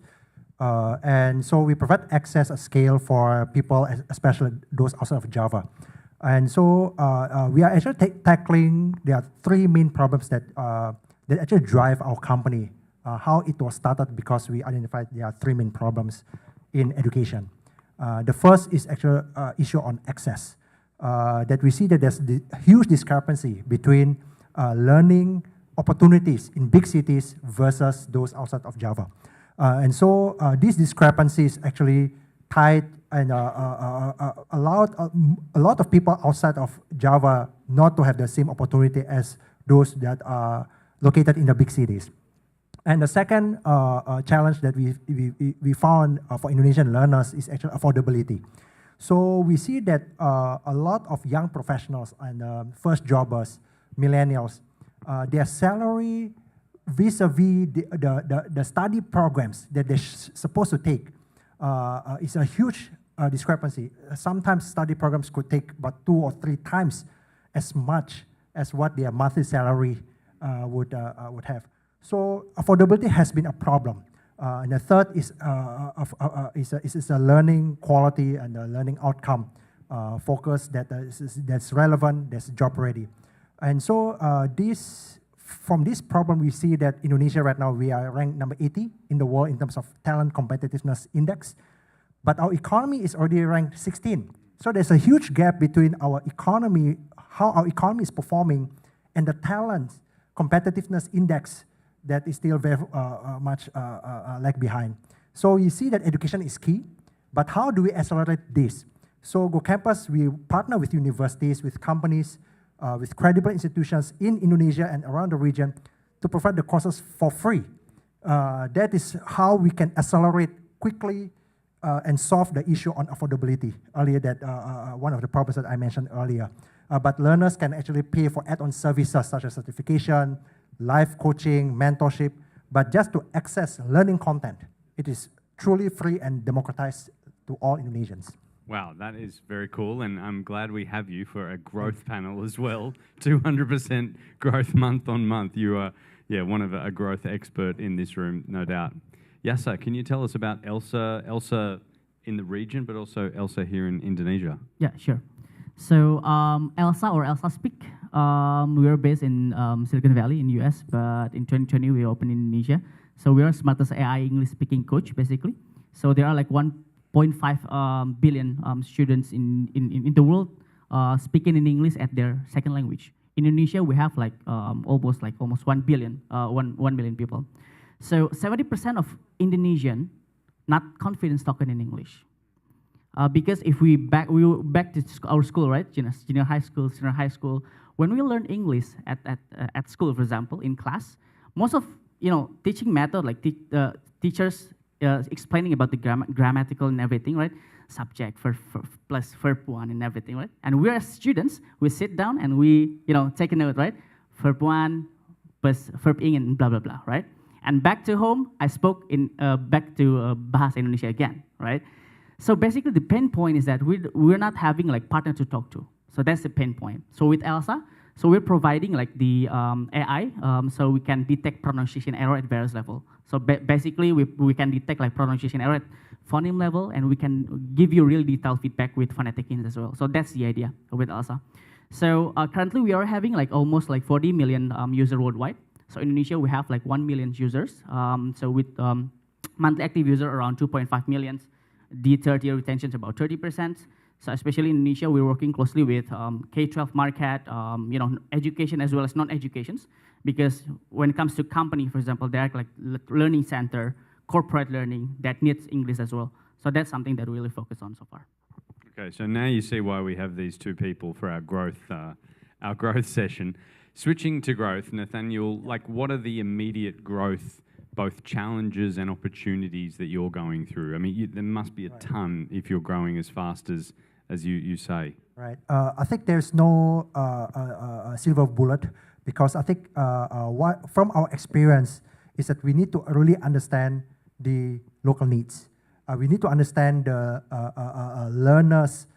And so we provide access at scale for people, especially those outside of Java. And so we are actually tackling, there are three main problems that actually drive our company how it was started, because we identified there are three main problems in education. The first is actually issue on access. That we see that there's the huge discrepancy between learning opportunities in big cities versus those outside of Java. And so these discrepancies actually tied and allowed a lot of people outside of Java not to have the same opportunity as those that are located in the big cities. And the second challenge that we found for Indonesian learners is actually affordability. So we see that a lot of young professionals and first jobbers, millennials, their salary vis-a-vis the study programs that they're supposed to take is a huge discrepancy. Sometimes study programs could take about 2 or 3 times as much as what their monthly salary would have. So affordability has been a problem. And the third is a learning quality and a learning outcome focus that's relevant, that's job ready. And so from this problem, we see that Indonesia right now, we are ranked number 80 in the world in terms of talent competitiveness index, but our economy is already ranked 16. So there's a huge gap between our economy, how our economy is performing, and the talent competitiveness index that is still very much lag behind. So you see that education is key, but how do we accelerate this? So Go Campus, we partner with universities, with companies, with credible institutions in Indonesia and around the region to provide the courses for free. That is how we can accelerate quickly and solve the issue on affordability. Earlier, that one of the problems that I mentioned earlier. But learners can actually pay for add-on services such as certification, life coaching, mentorship, but just to access learning content, it is truly free and democratized to all Indonesians. Wow, that is very cool, and I'm glad we have you for a growth panel as well. 200% growth month on month. You are, one of a growth expert in this room, no doubt. Yasa, can you tell us about Elsa in the region, but also Elsa here in Indonesia? Yeah, sure. So Elsa or Elsa Speak, we are based in Silicon Valley in US, but in 2020 we opened in Indonesia. So we are smartest AI English speaking coach basically. So there are like 1.5 billion students in the world speaking in English at their second language. In Indonesia we have like almost 1 billion, 1 million people. So 70% of Indonesian not confident talking in English. Because if we back to our school, right? Junior high school, senior high school. When we learn English at school, for example, in class, most of teaching method like teachers explaining about the grammatical and everything, right? Subject plus verb 1 and everything, right? And we as students, we sit down and we take a note, right? Verb 1 plus verb ing and blah blah blah, right? And back to home, I spoke in back to Bahasa Indonesia again, right? So basically, the pain point is that we're not having like partner to talk to. So that's the pain point. So with Elsa, so we're providing like the AI, so we can detect pronunciation error at various level. So basically, we can detect like pronunciation error at phoneme level, and we can give you real detailed feedback with phonetic hints as well. So that's the idea with Elsa. So currently, we are having like almost like 40 million users worldwide. So in Indonesia, we have like 1 million users. So with monthly active user around 2.5 million. The third-year retention is about 30%. So especially in Indonesia, we're working closely with K-12 market, education as well as non-educations. Because when it comes to company, for example, they're like learning center, corporate learning that needs English as well. So that's something that we really focus on so far. Okay, so now you see why we have these two people for our growth session. Switching to growth, Nathaniel, like what are the immediate growth both challenges and opportunities that you're going through? I mean, there must be a ton if you're growing as fast as you say. Right. I think there's no silver bullet, because I think what from our experience is that we need to really understand the local needs. We need to understand the learners'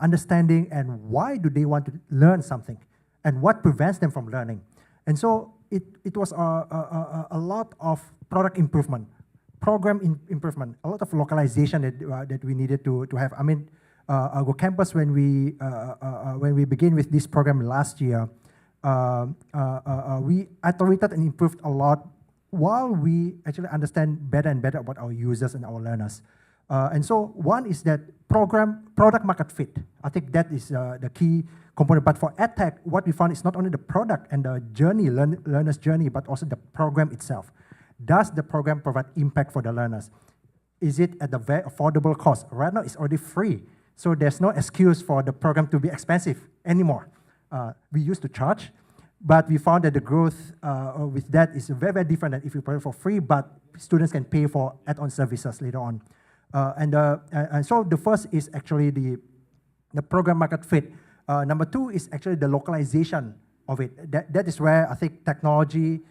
understanding and why do they want to learn something and what prevents them from learning. And so it was a lot of product improvement, program improvement, a lot of localization that we needed to have. I mean, Go Campus, when we began with this program last year, we iterated and improved a lot while we actually understand better and better about our users and our learners. And so one is that product market fit. I think that is the key component. But for Edtech, what we found is not only the product and the journey, learner's journey, but also the program itself. Does the program provide impact for the learners? Is it at a very affordable cost? Right now, it's already free. So there's no excuse for the program to be expensive anymore. We used to charge, but we found that the growth with that is very, very different than if you provide for free, but students can pay for add-on services later on. And so the first is actually the program market fit. Number two is actually the localization of it. That is where I think technology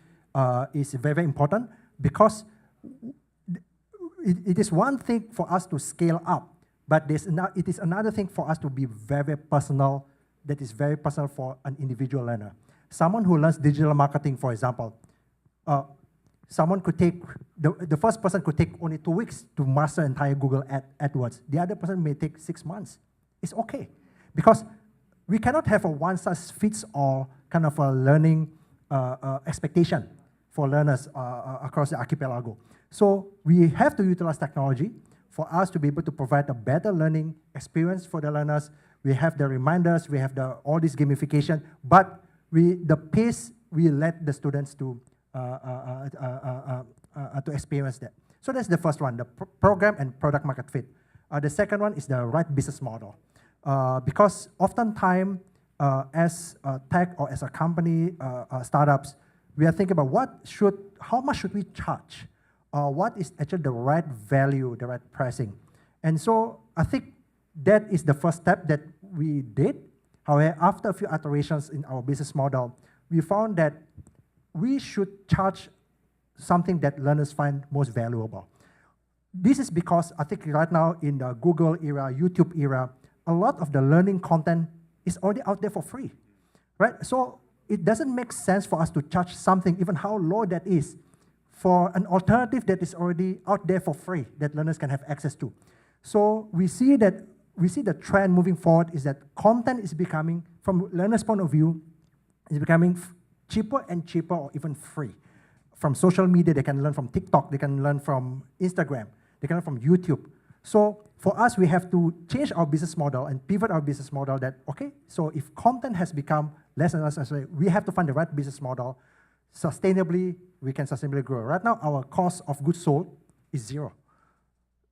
is very, very important, because it is one thing for us to scale up, but it is another thing for us to be very, very personal, that is very personal for an individual learner. Someone who learns digital marketing, for example, someone could take, the first person could take only 2 weeks to master entire Google AdWords. The other person may take 6 months. It's okay, because we cannot have a one-size-fits-all kind of a learning expectation for learners across the archipelago. So we have to utilize technology for us to be able to provide a better learning experience for the learners. We have the reminders, we have all this gamification, but the pace, we let the students to experience that. So that's the first one, the program and product market fit. The second one is the right business model. Because oftentimes, as a tech or as a company, startups, we are thinking about how much should we charge? What is actually the right value, the right pricing? And so I think that is the first step that we did. However, after a few iterations in our business model, we found that we should charge something that learners find most valuable. This is because I think right now in the Google era, YouTube era, a lot of the learning content is already out there for free, right? So it doesn't make sense for us to charge something, even how low that is, for an alternative that is already out there for free that learners can have access to. So we see the trend moving forward is that content is becoming, from learners' point of view, is becoming cheaper and cheaper, or even free. From social media, they can learn from TikTok, they can learn from Instagram, they can learn from YouTube. So for us, we have to change our business model and pivot our business model that, okay, so if content has become less and less necessary, we have to find the right business model. Sustainably, we can sustainably grow. Right now, our cost of goods sold is 0.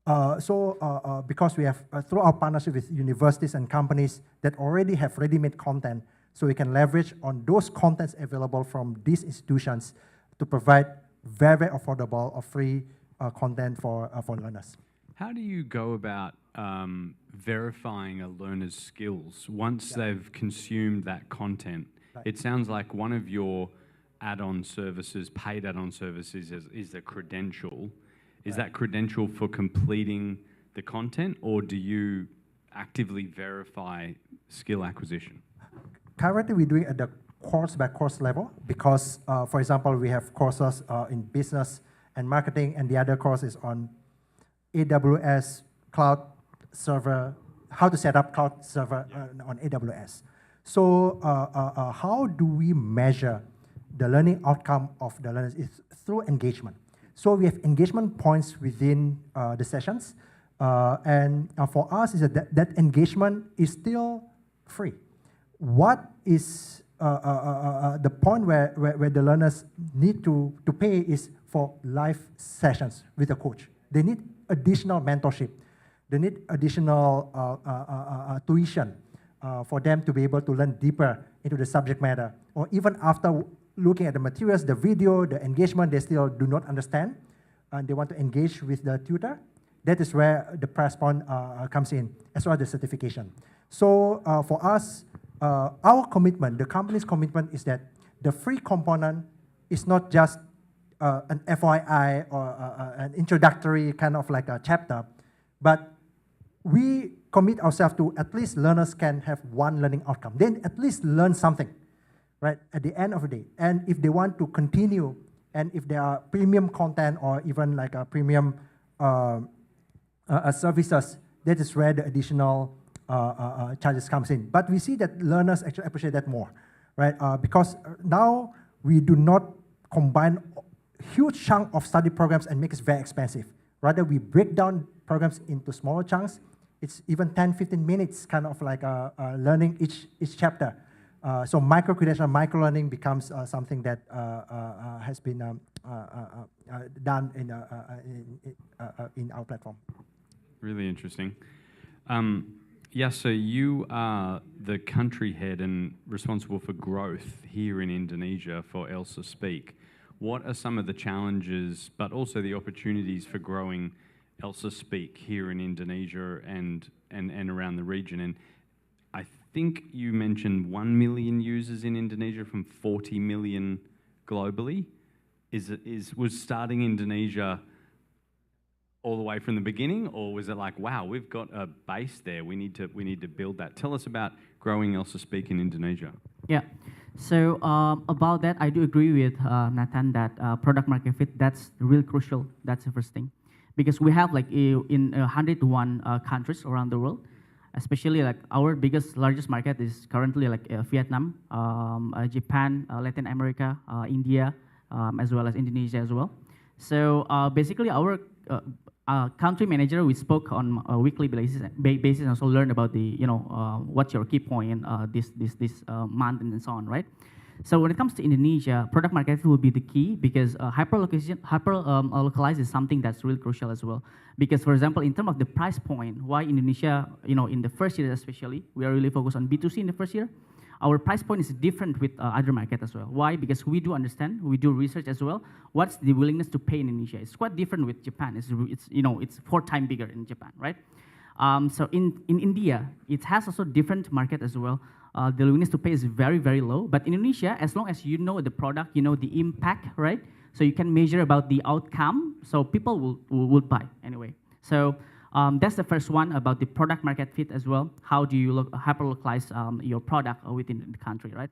Because we have, through our partnership with universities and companies that already have ready-made content, so we can leverage on those contents available from these institutions to provide very, very affordable or free content for learners. How do you go about verifying a learner's skills once they've consumed that content? Right. It sounds like one of your add-on services, paid add-on services, is the credential. Is that credential for completing the content, or do you actively verify skill acquisition? Currently, we're doing it at the course-by-course level because, for example, we have courses in business and marketing, and the other course is on AWS cloud server, how to set up cloud server on AWS. So how do we measure the learning outcome of the learners? Is through engagement. So we have engagement points within the sessions, and for us is that engagement is still free. What is the point where the learners need to pay is for live sessions with a coach. They need additional mentorship. They need additional tuition for them to be able to learn deeper into the subject matter. Or even after looking at the materials, the video, the engagement, they still do not understand, and they want to engage with the tutor. That is where the price point comes in, as well as the certification. So for us, our commitment, the company's commitment, is that the free component is not just an FYI or an introductory kind of like a chapter, but we commit ourselves to at least learners can have one learning outcome. Then at least learn something, right, at the end of the day. And if they want to continue, and if there are premium content or even like a premium services, that is where the additional charges comes in. But we see that learners actually appreciate that more, right? Because now we do not combine huge chunk of study programs and make it very expensive. Rather, we break down programs into smaller chunks. It's even 10, 15 minutes kind of like learning each chapter. So micro-credential, micro-learning becomes something that has been done in our platform. Really interesting. Yeah, so you are the country head and responsible for growth here in Indonesia for ELSA Speak. What are some of the challenges, but also the opportunities for growing ELSA Speak here in Indonesia and around the region? And I think you mentioned 1 million users in Indonesia from 40 million globally. Was starting Indonesia all the way from the beginning, or was it like, wow, we've got a base there, we need to build that? Tell us about growing ELSA Speak in Indonesia. Yeah, so about that, I do agree with Nathan that product market fit, that's real crucial. That's the first thing. Because we have like in 101 countries around the world, especially like our largest market is currently like Vietnam, Japan, Latin America, India, as well as Indonesia as well. So basically our country manager, we spoke on a weekly basis and also learned about the, what's your key point this month and so on, right? So when it comes to Indonesia, product market fit will be the key because hyper-localized is something that's really crucial as well. Because for example, in terms of the price point, why Indonesia, in the first year especially, we are really focused on B2C in the first year. Our price point is different with other markets as well. Why? Because we do understand, we do research as well. What's the willingness to pay in Indonesia? It's quite different with Japan. It's 4 times bigger in Japan, right? So in India, it has also different market as well. The willingness to pay is very, very low. But in Indonesia, as long as you know the product, you know the impact, right? So you can measure about the outcome. So people will buy anyway. So that's the first one about the product market fit as well. How do you hyper-localize your product within the country, right?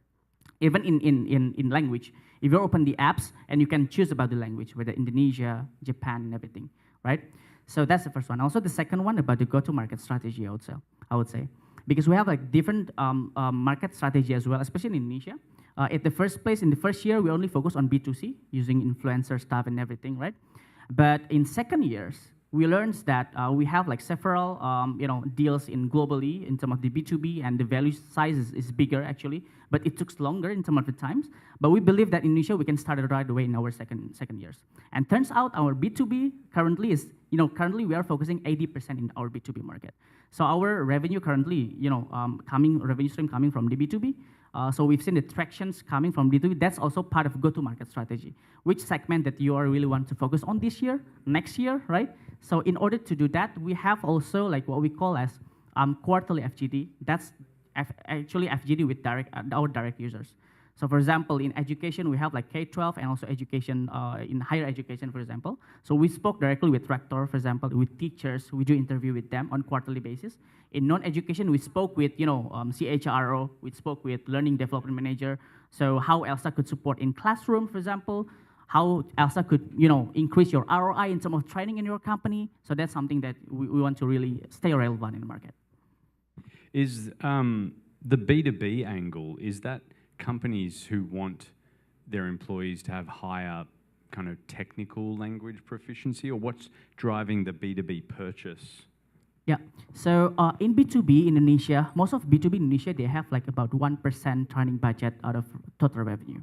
Even in language, if you open the apps and you can choose about the language, whether Indonesia, Japan, and everything, right? So that's the first one. Also the second one about the go-to-market strategy also, I would say. Because we have like different market strategy as well, especially in Indonesia. At the first place, in the first year, we only focus on B2C, using influencer stuff and everything, right? But in second years, we learned that we have like several deals in globally in terms of the B2B, and the value size is bigger actually, but it took longer in terms of the times. But we believe that in Indonesia we can start it right away in our second years. And turns out our B2B currently is, currently we are focusing 80% in our B2B market. So our revenue currently, revenue stream coming from the B2B. So we've seen the tractions coming from B2B. That's also part of go-to-market strategy. Which segment that you really want to focus on this year, next year, right? So in order to do that, we have also like what we call as quarterly FGD. That's actually FGD with our direct users. So for example, in education, we have like K-12 and also education, in higher education, for example. So we spoke directly with rector, for example, with teachers. We do interview with them on quarterly basis. In non-education, we spoke with, CHRO. We spoke with learning development manager. So how ELSA could support in classroom, for example. How ELSA could, increase your ROI in terms of training in your company. So that's something that we want to really stay relevant in the market. Is the B2B angle, is that companies who want their employees to have higher kind of technical language proficiency, or what's driving the B2B purchase? Yeah, so in B2B Indonesia, most of B2B Indonesia, they have like about 1% training budget out of total revenue.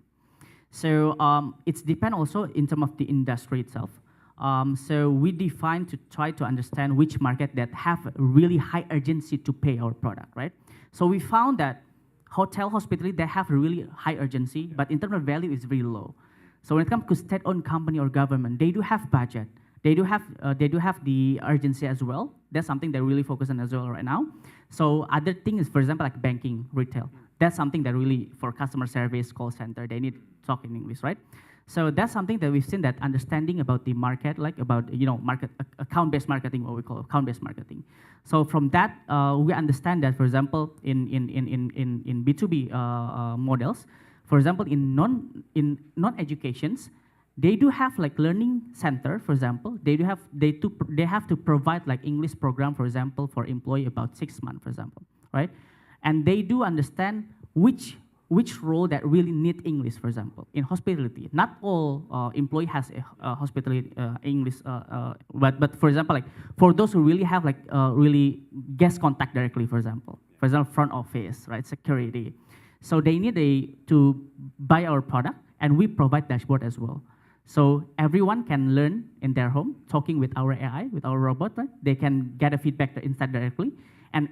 So it's depend also in terms of the industry itself. So we define to try to understand which market that have really high urgency to pay our product, right? So we found that hotel, hospitality, they have a really high urgency, but in terms of value, it's very low. So when it comes to state-owned company or government, they do have budget. They do have the urgency as well. That's something they're really focused on as well right now. So other things, for example, like banking, retail. That's something that really, for customer service, call center, they need to talk in English, right? So that's something that we've seen, that understanding about the market, like about, account-based marketing, what we call account-based marketing. So from that, we understand that, for example, in B2B models, for example, in non-educations, they do have like learning center, for example. They have to provide like English program, for example, for employee about 6 months, for example, right? And they do understand which which role that really need English, for example, in hospitality. Not all employee has a hospitality English, but for example, like for those who really have like really guest contact directly, for example, front office, right, security. So they need to buy our product, and we provide dashboard as well. So everyone can learn in their home, talking with our AI, with our robot, right? They can get a feedback inside directly. And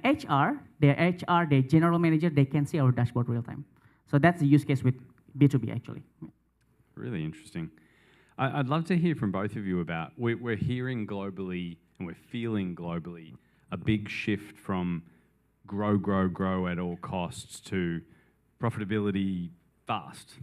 their general manager, they can see our dashboard real time. So that's the use case with B2B, actually. Really interesting. I'd love to hear from both of you about, we're hearing globally and we're feeling globally a big shift from grow at all costs to profitability fast.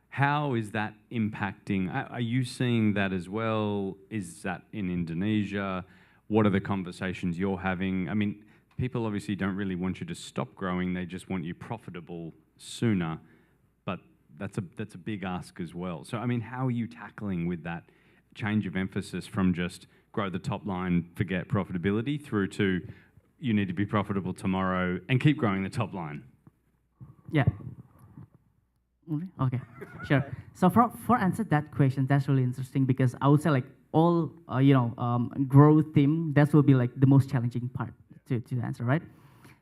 How is that impacting? Are you seeing that as well? Is that in Indonesia? What are the conversations you're having? I mean, people obviously don't really want you to stop growing. They just want you profitable sooner. But that's a big ask as well. So, I mean, how are you tackling with that change of emphasis from just grow the top line, forget profitability, through to you need to be profitable tomorrow and keep growing the top line? Yeah. Okay, sure. So for answer that question, that's really interesting because I would say like all growth theme, that will be like the most challenging part to answer, right?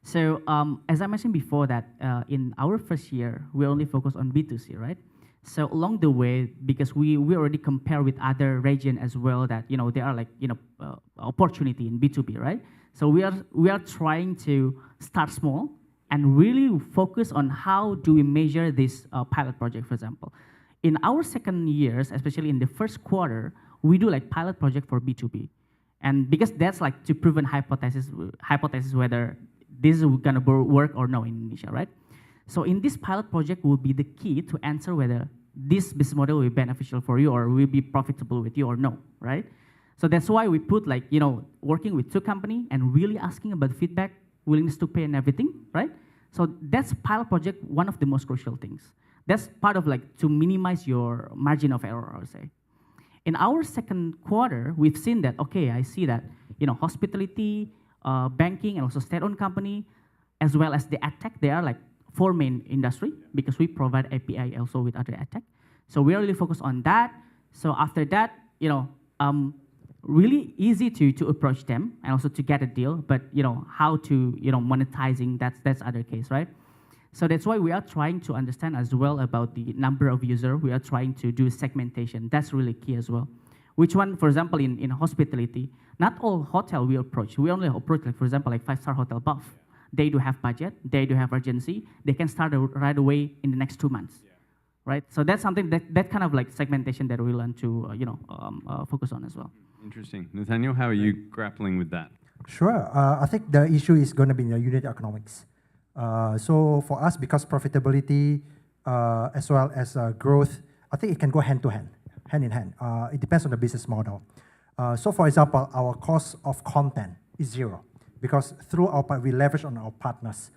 So as I mentioned before that in our first year, we only focus on B2C, right? So along the way, because we already compare with other region as well that there are like opportunity in B2B, right? So we are trying to start small and really focus on how do we measure this pilot project, for example. In our second years, especially in the first quarter, we do like pilot project for B2B. And because that's like to proven hypothesis whether this is gonna work or no in Indonesia, right? So in this pilot project will be the key to answer whether this business model will be beneficial for you or will be profitable with you or no, right? So that's why we put like, working with two companies and really asking about feedback, willingness to pay and everything, right? So that's pilot project, one of the most crucial things. That's part of like to minimize your margin of error, I would say. In our second quarter, we've seen that, okay, I see that, hospitality, banking, and also state-owned company, as well as the Edtech, they are like 4 main industry because we provide API also with other Edtech. So we are really focused on that. So after that, really easy to approach them and also to get a deal, but how to monetizing, that's other case, right? So that's why we are trying to understand as well about the number of users. We are trying to do segmentation. That's really key as well. Which one, for example, in hospitality, not all hotel we approach. We only approach, like for example, like 5-star hotel Buff. They do have budget. They do have urgency. They can start right away in the next 2 months, right? So that's something that kind of like segmentation that we learn to focus on as well. Interesting. Nathaniel, how are you grappling with that? Sure. I think the issue is going to be in the unit economics. So for us, because profitability as well as growth, I think it can go hand in hand. It depends on the business model. So for example, our cost of content is 0 because through we leverage on our partners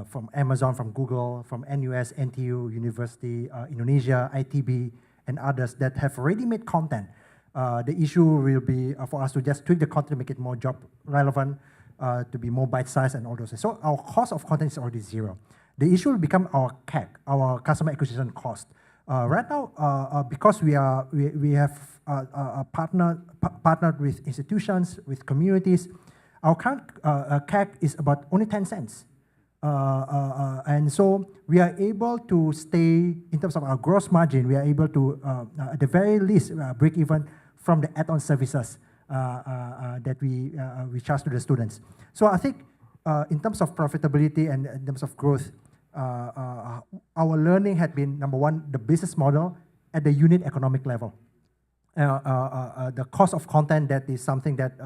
from Amazon, from Google, from NUS, NTU, University, Indonesia, ITB, and others that have ready-made content. The issue will be for us to just tweak the content to make it more job relevant, to be more bite-sized and all those things. So our cost of content is already 0. The issue will become our CAC, our customer acquisition cost. Right now, because we have partnered with institutions, with communities, our current CAC is about only 10 cents. And so we are able to stay, in terms of our gross margin, we are able to, at the very least, break even from the add-on services that we charge to the students. So I think in terms of profitability and in terms of growth, our learning had been, number one, the business model at the unit economic level. The cost of content, that is something that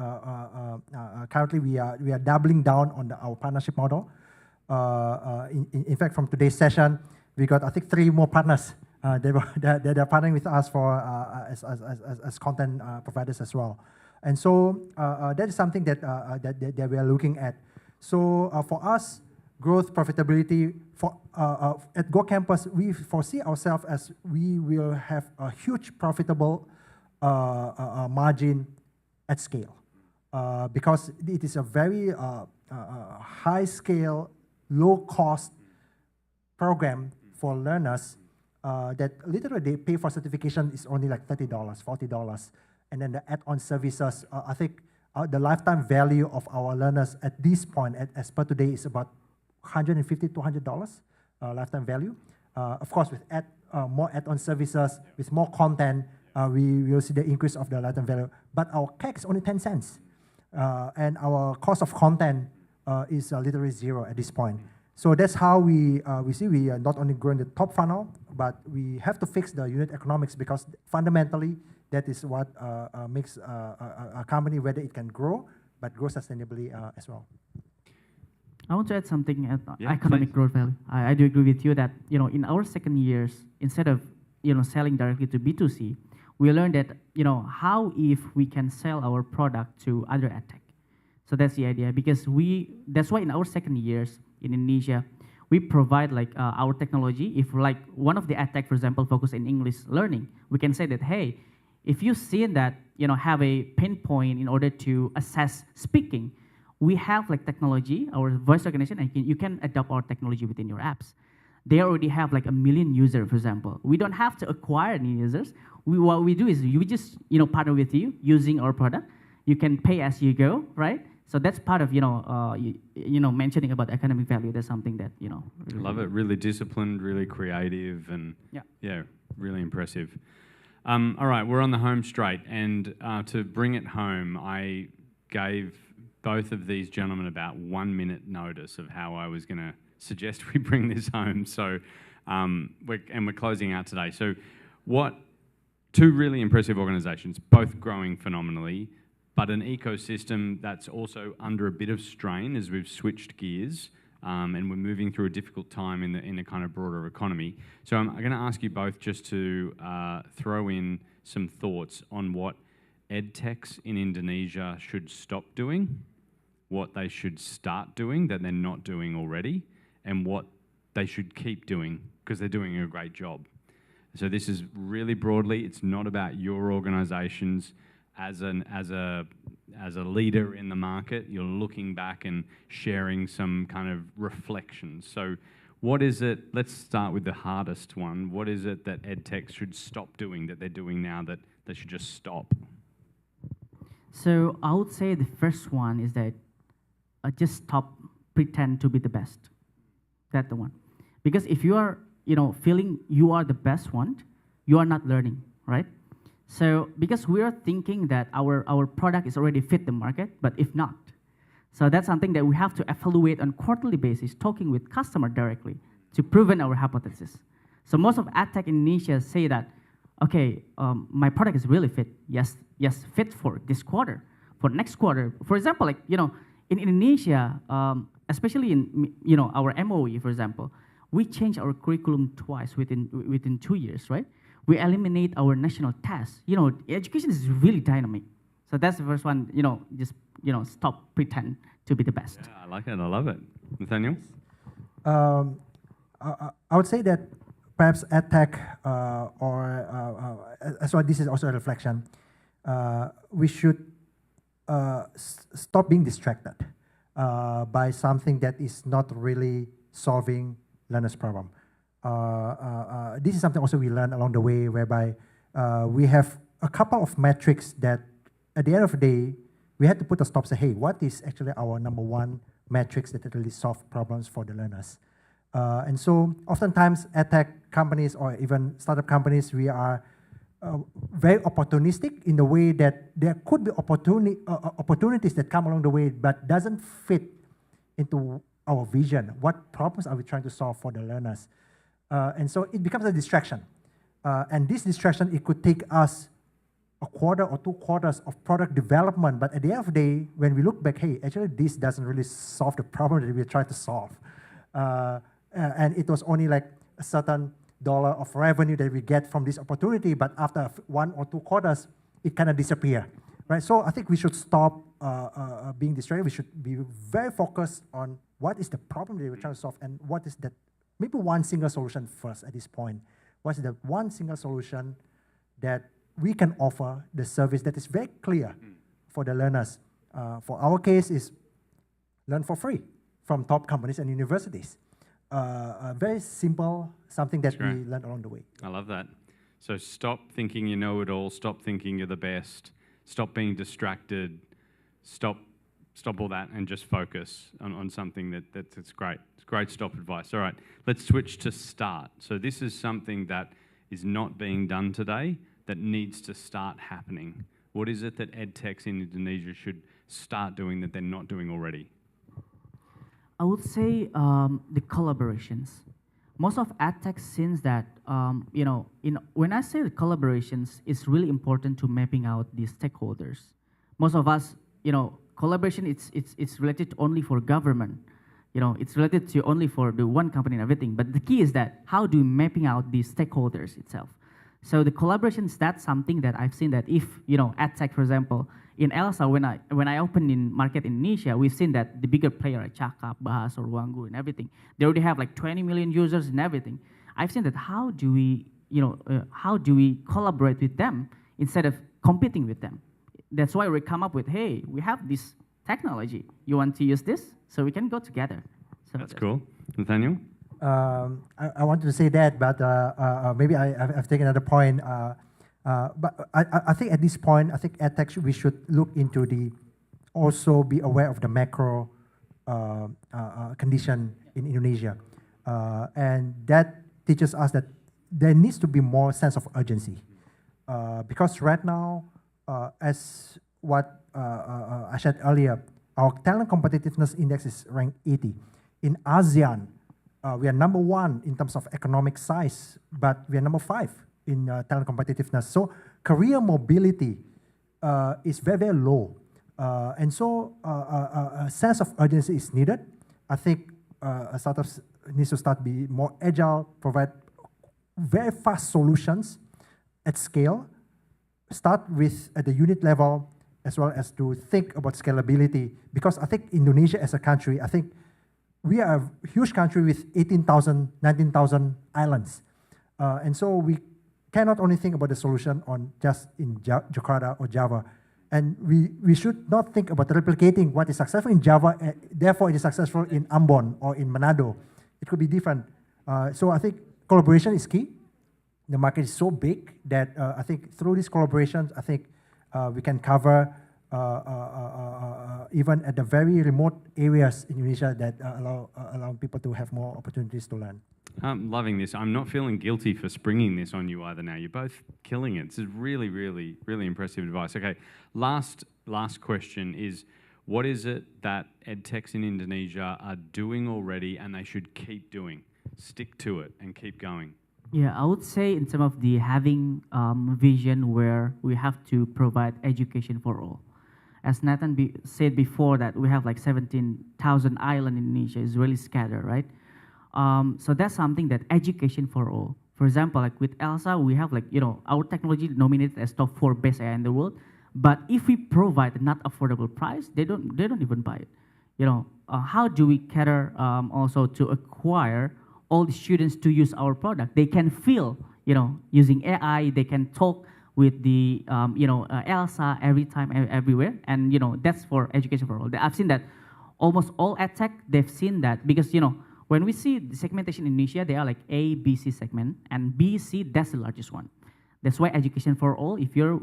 currently we are doubling down on our partnership model. In fact, from today's session, we got, I think, 3 more partners. They're partnering with us for as content providers as well. And so that is something that we are looking at. So for us, growth, profitability, at Go Campus, we foresee ourselves as we will have a huge profitable margin at scale. Because it is a very high scale, low cost program for learners that literally they pay for certification is only like $30, $40. And then the add-on services, I think the lifetime value of our learners at this point, as per today, is about $150, $200 lifetime value. Of course, with more add-on services, with more content, we will see the increase of the lifetime value. But our CAC is only 10 cents. And our cost of content is literally zero at this point. So that's how we see we are not only growing the top funnel, but we have to fix the unit economics, because fundamentally that is what makes a company, whether it can grow, but grow sustainably as well. I want to add something at economic growth value. I do agree with you that, you know, in our second years, instead of, you know, selling directly to B2C, we learned that, you know, how if we can sell our product to other edtech. So that's the idea, because that's why in our second years in Indonesia, we provide like our technology. If like one of the edtech, for example, focus in English learning, we can say that, hey, if you see that, you know, have a pinpoint in order to assess speaking, we have like technology, our voice recognition, and you can adopt our technology within your apps. They already have like 1 million users, for example. We don't have to acquire new users. What we do is we just, you know, partner with you using our product. You can pay as you go, right? So that's part of, you know, mentioning about economic value. That's something that, you know. Really love it. Really disciplined, really creative, and yeah, really impressive. All right, we're on the home straight, and to bring it home, I gave both of these gentlemen about 1 minute notice of how I was going to suggest we bring this home. So, we're closing out today. So, two really impressive organizations, both growing phenomenally, but an ecosystem that's also under a bit of strain as we've switched gears, and we're moving through a difficult time in the kind of broader economy. So I'm going to ask you both just to throw in some thoughts on what edtechs in Indonesia should stop doing, what they should start doing that they're not doing already, and what they should keep doing because they're doing a great job. So this is really broadly, it's not about your organizations as a leader in the market. You're looking back and sharing some kind of reflections. So what is it, let's start with the hardest one. What is it that edtechs should stop doing that they're doing now that they should just stop? So I would say the first one is that just stop pretend to be the best. That's the one. Because if you are, you know, feeling you are the best one, you are not learning, right? So because we are thinking that our product is already fit the market, but if not. So that's something that we have to evaluate on quarterly basis, talking with customer directly to proven our hypothesis. So most of edtech in Indonesia say that, okay, my product is really fit. Yes, fit for this quarter, for next quarter. For example, like, you know, in Indonesia, especially in, you know, our MOE, for example, we change our curriculum twice within 2 years, right? We eliminate our national tests. You know, education is really dynamic. So that's the first one, you know, just, you know, stop pretend to be the best. Yeah, I like it, I love it. Nathaniel? I would say that perhaps edtech, so this is also a reflection, we should stop being distracted by something that is not really solving learners' problem. This is something also we learned along the way, whereby we have a couple of metrics that at the end of the day, we had to put a stop, say, hey, what is actually our number one metrics that really solve problems for the learners? And so oftentimes edtech companies or even startup companies, we are very opportunistic in the way that there could be opportunities that come along the way, but doesn't fit into our vision. What problems are we trying to solve for the learners? And so it becomes a distraction. And this distraction, it could take us a quarter or 2 quarters of product development, but at the end of the day, when we look back, hey, actually this doesn't really solve the problem that we're trying to solve. And it was only like a certain dollar of revenue that we get from this opportunity, but after 1 or 2 quarters, it kind of disappear, right? So I think we should stop being distracted. We should be very focused on what is the problem that we're trying to solve and what is that, maybe one single solution first at this point. What's the one single solution that we can offer the service that is very clear for the learners? For our case is learn for free from top companies and universities. very simple, something that we great. learn along the way. I love that. So stop thinking you know it all. Stop thinking you're the best. Stop being distracted. Stop all that and just focus on something that's great. It's great stop advice. All right, let's switch to start. So this is something that is not being done today that needs to start happening. What is it that edtechs in Indonesia should start doing that they're not doing already? I would say the collaborations. Most of edtech since that, when I say the collaborations, it's really important to mapping out the stakeholders. Most of us, collaboration, it's related only for government. It's related to only for the one company and everything. But the key is that how do we mapping out the stakeholders itself? So the collaborations, that's something that I've seen that if, edtech, for example, in ELSA, when I opened in market in Indonesia, we've seen that the bigger player like Cakap, Bahas, or Wanggu and everything, they already have like 20 million users and everything. I've seen that how do we collaborate with them instead of competing with them? That's why we come up with, hey, we have this technology. You want to use this? So we can go together. So that's cool. Nathaniel? I wanted to say that, but maybe I've taken another point. But I think at this point, I think edtech, we should look into also be aware of the macro condition in Indonesia. And that teaches us that there needs to be more sense of urgency. Because right now, as what I said earlier, our talent competitiveness index is ranked 80. In ASEAN, we are number 1 in terms of economic size, but we are number 5 in talent competitiveness. So career mobility is very, very low. And so a sense of urgency is needed. I think startups need to start be more agile, provide very fast solutions at scale, start with at the unit level, as well as to think about scalability. Because I think Indonesia as a country, I think we are a huge country with 18,000, 19,000 islands. And so we cannot only think about the solution on just in Jakarta or Java. And we should not think about replicating what is successful in Java, therefore it is successful in Ambon or in Manado. It could be different. So I think collaboration is key. The market is so big that I think through these collaborations, I think we can cover even at the very remote areas in Indonesia that allow people to have more opportunities to learn. I'm loving this. I'm not feeling guilty for springing this on you either now. You're both killing it. This is really, really, really impressive advice. Okay, last question is, what is it that edtechs in Indonesia are doing already and they should keep doing? Stick to it and keep going. Yeah, I would say in terms of the having vision where we have to provide education for all. As Nathan said before that we have like 17,000 islands in Indonesia, is really scattered, right? So that's something that education for all. For example, like with ELSA, we have like, our technology nominated as top 4 best AI in the world. But if we provide a not affordable price, they don't even buy it. How do we cater also to acquire all the students to use our product? They can feel, using AI, they can talk with the, ELSA every time, everywhere. And, that's for education for all. I've seen that almost all edtech, they've seen that because, when we see the segmentation in Indonesia, they are like A, B, C segment, and B, C, that's the largest one. That's why education for all, if you're,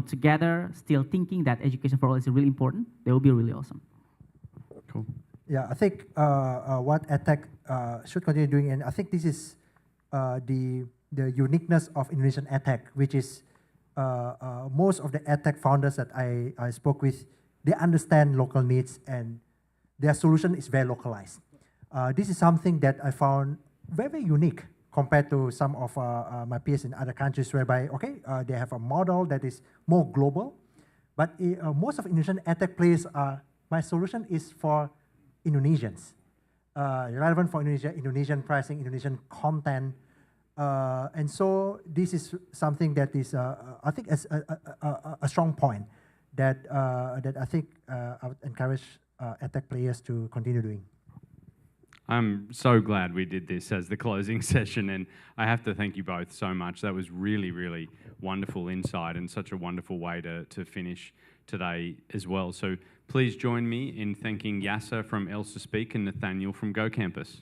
together, still thinking that education for all is really important, they will be really awesome. Cool. Yeah, I think what edtech should continue doing, and I think this is the uniqueness of Indonesian edtech, which is most of the edtech founders that I spoke with, they understand local needs and their solution is very localized. This is something that I found very, very unique compared to some of my peers in other countries whereby, they have a model that is more global, but most of Indonesian edtech players are, my solution is for Indonesians, relevant for Indonesia, Indonesian pricing, Indonesian content. And so this is something that is, I think, a strong point that I think I would encourage edtech players to continue doing. I'm so glad we did this as the closing session, and I have to thank you both so much. That was really, really wonderful insight and such a wonderful way to finish today as well. So please join me in thanking Yasser from ELSA Speak and Nathaniel from Go Campus.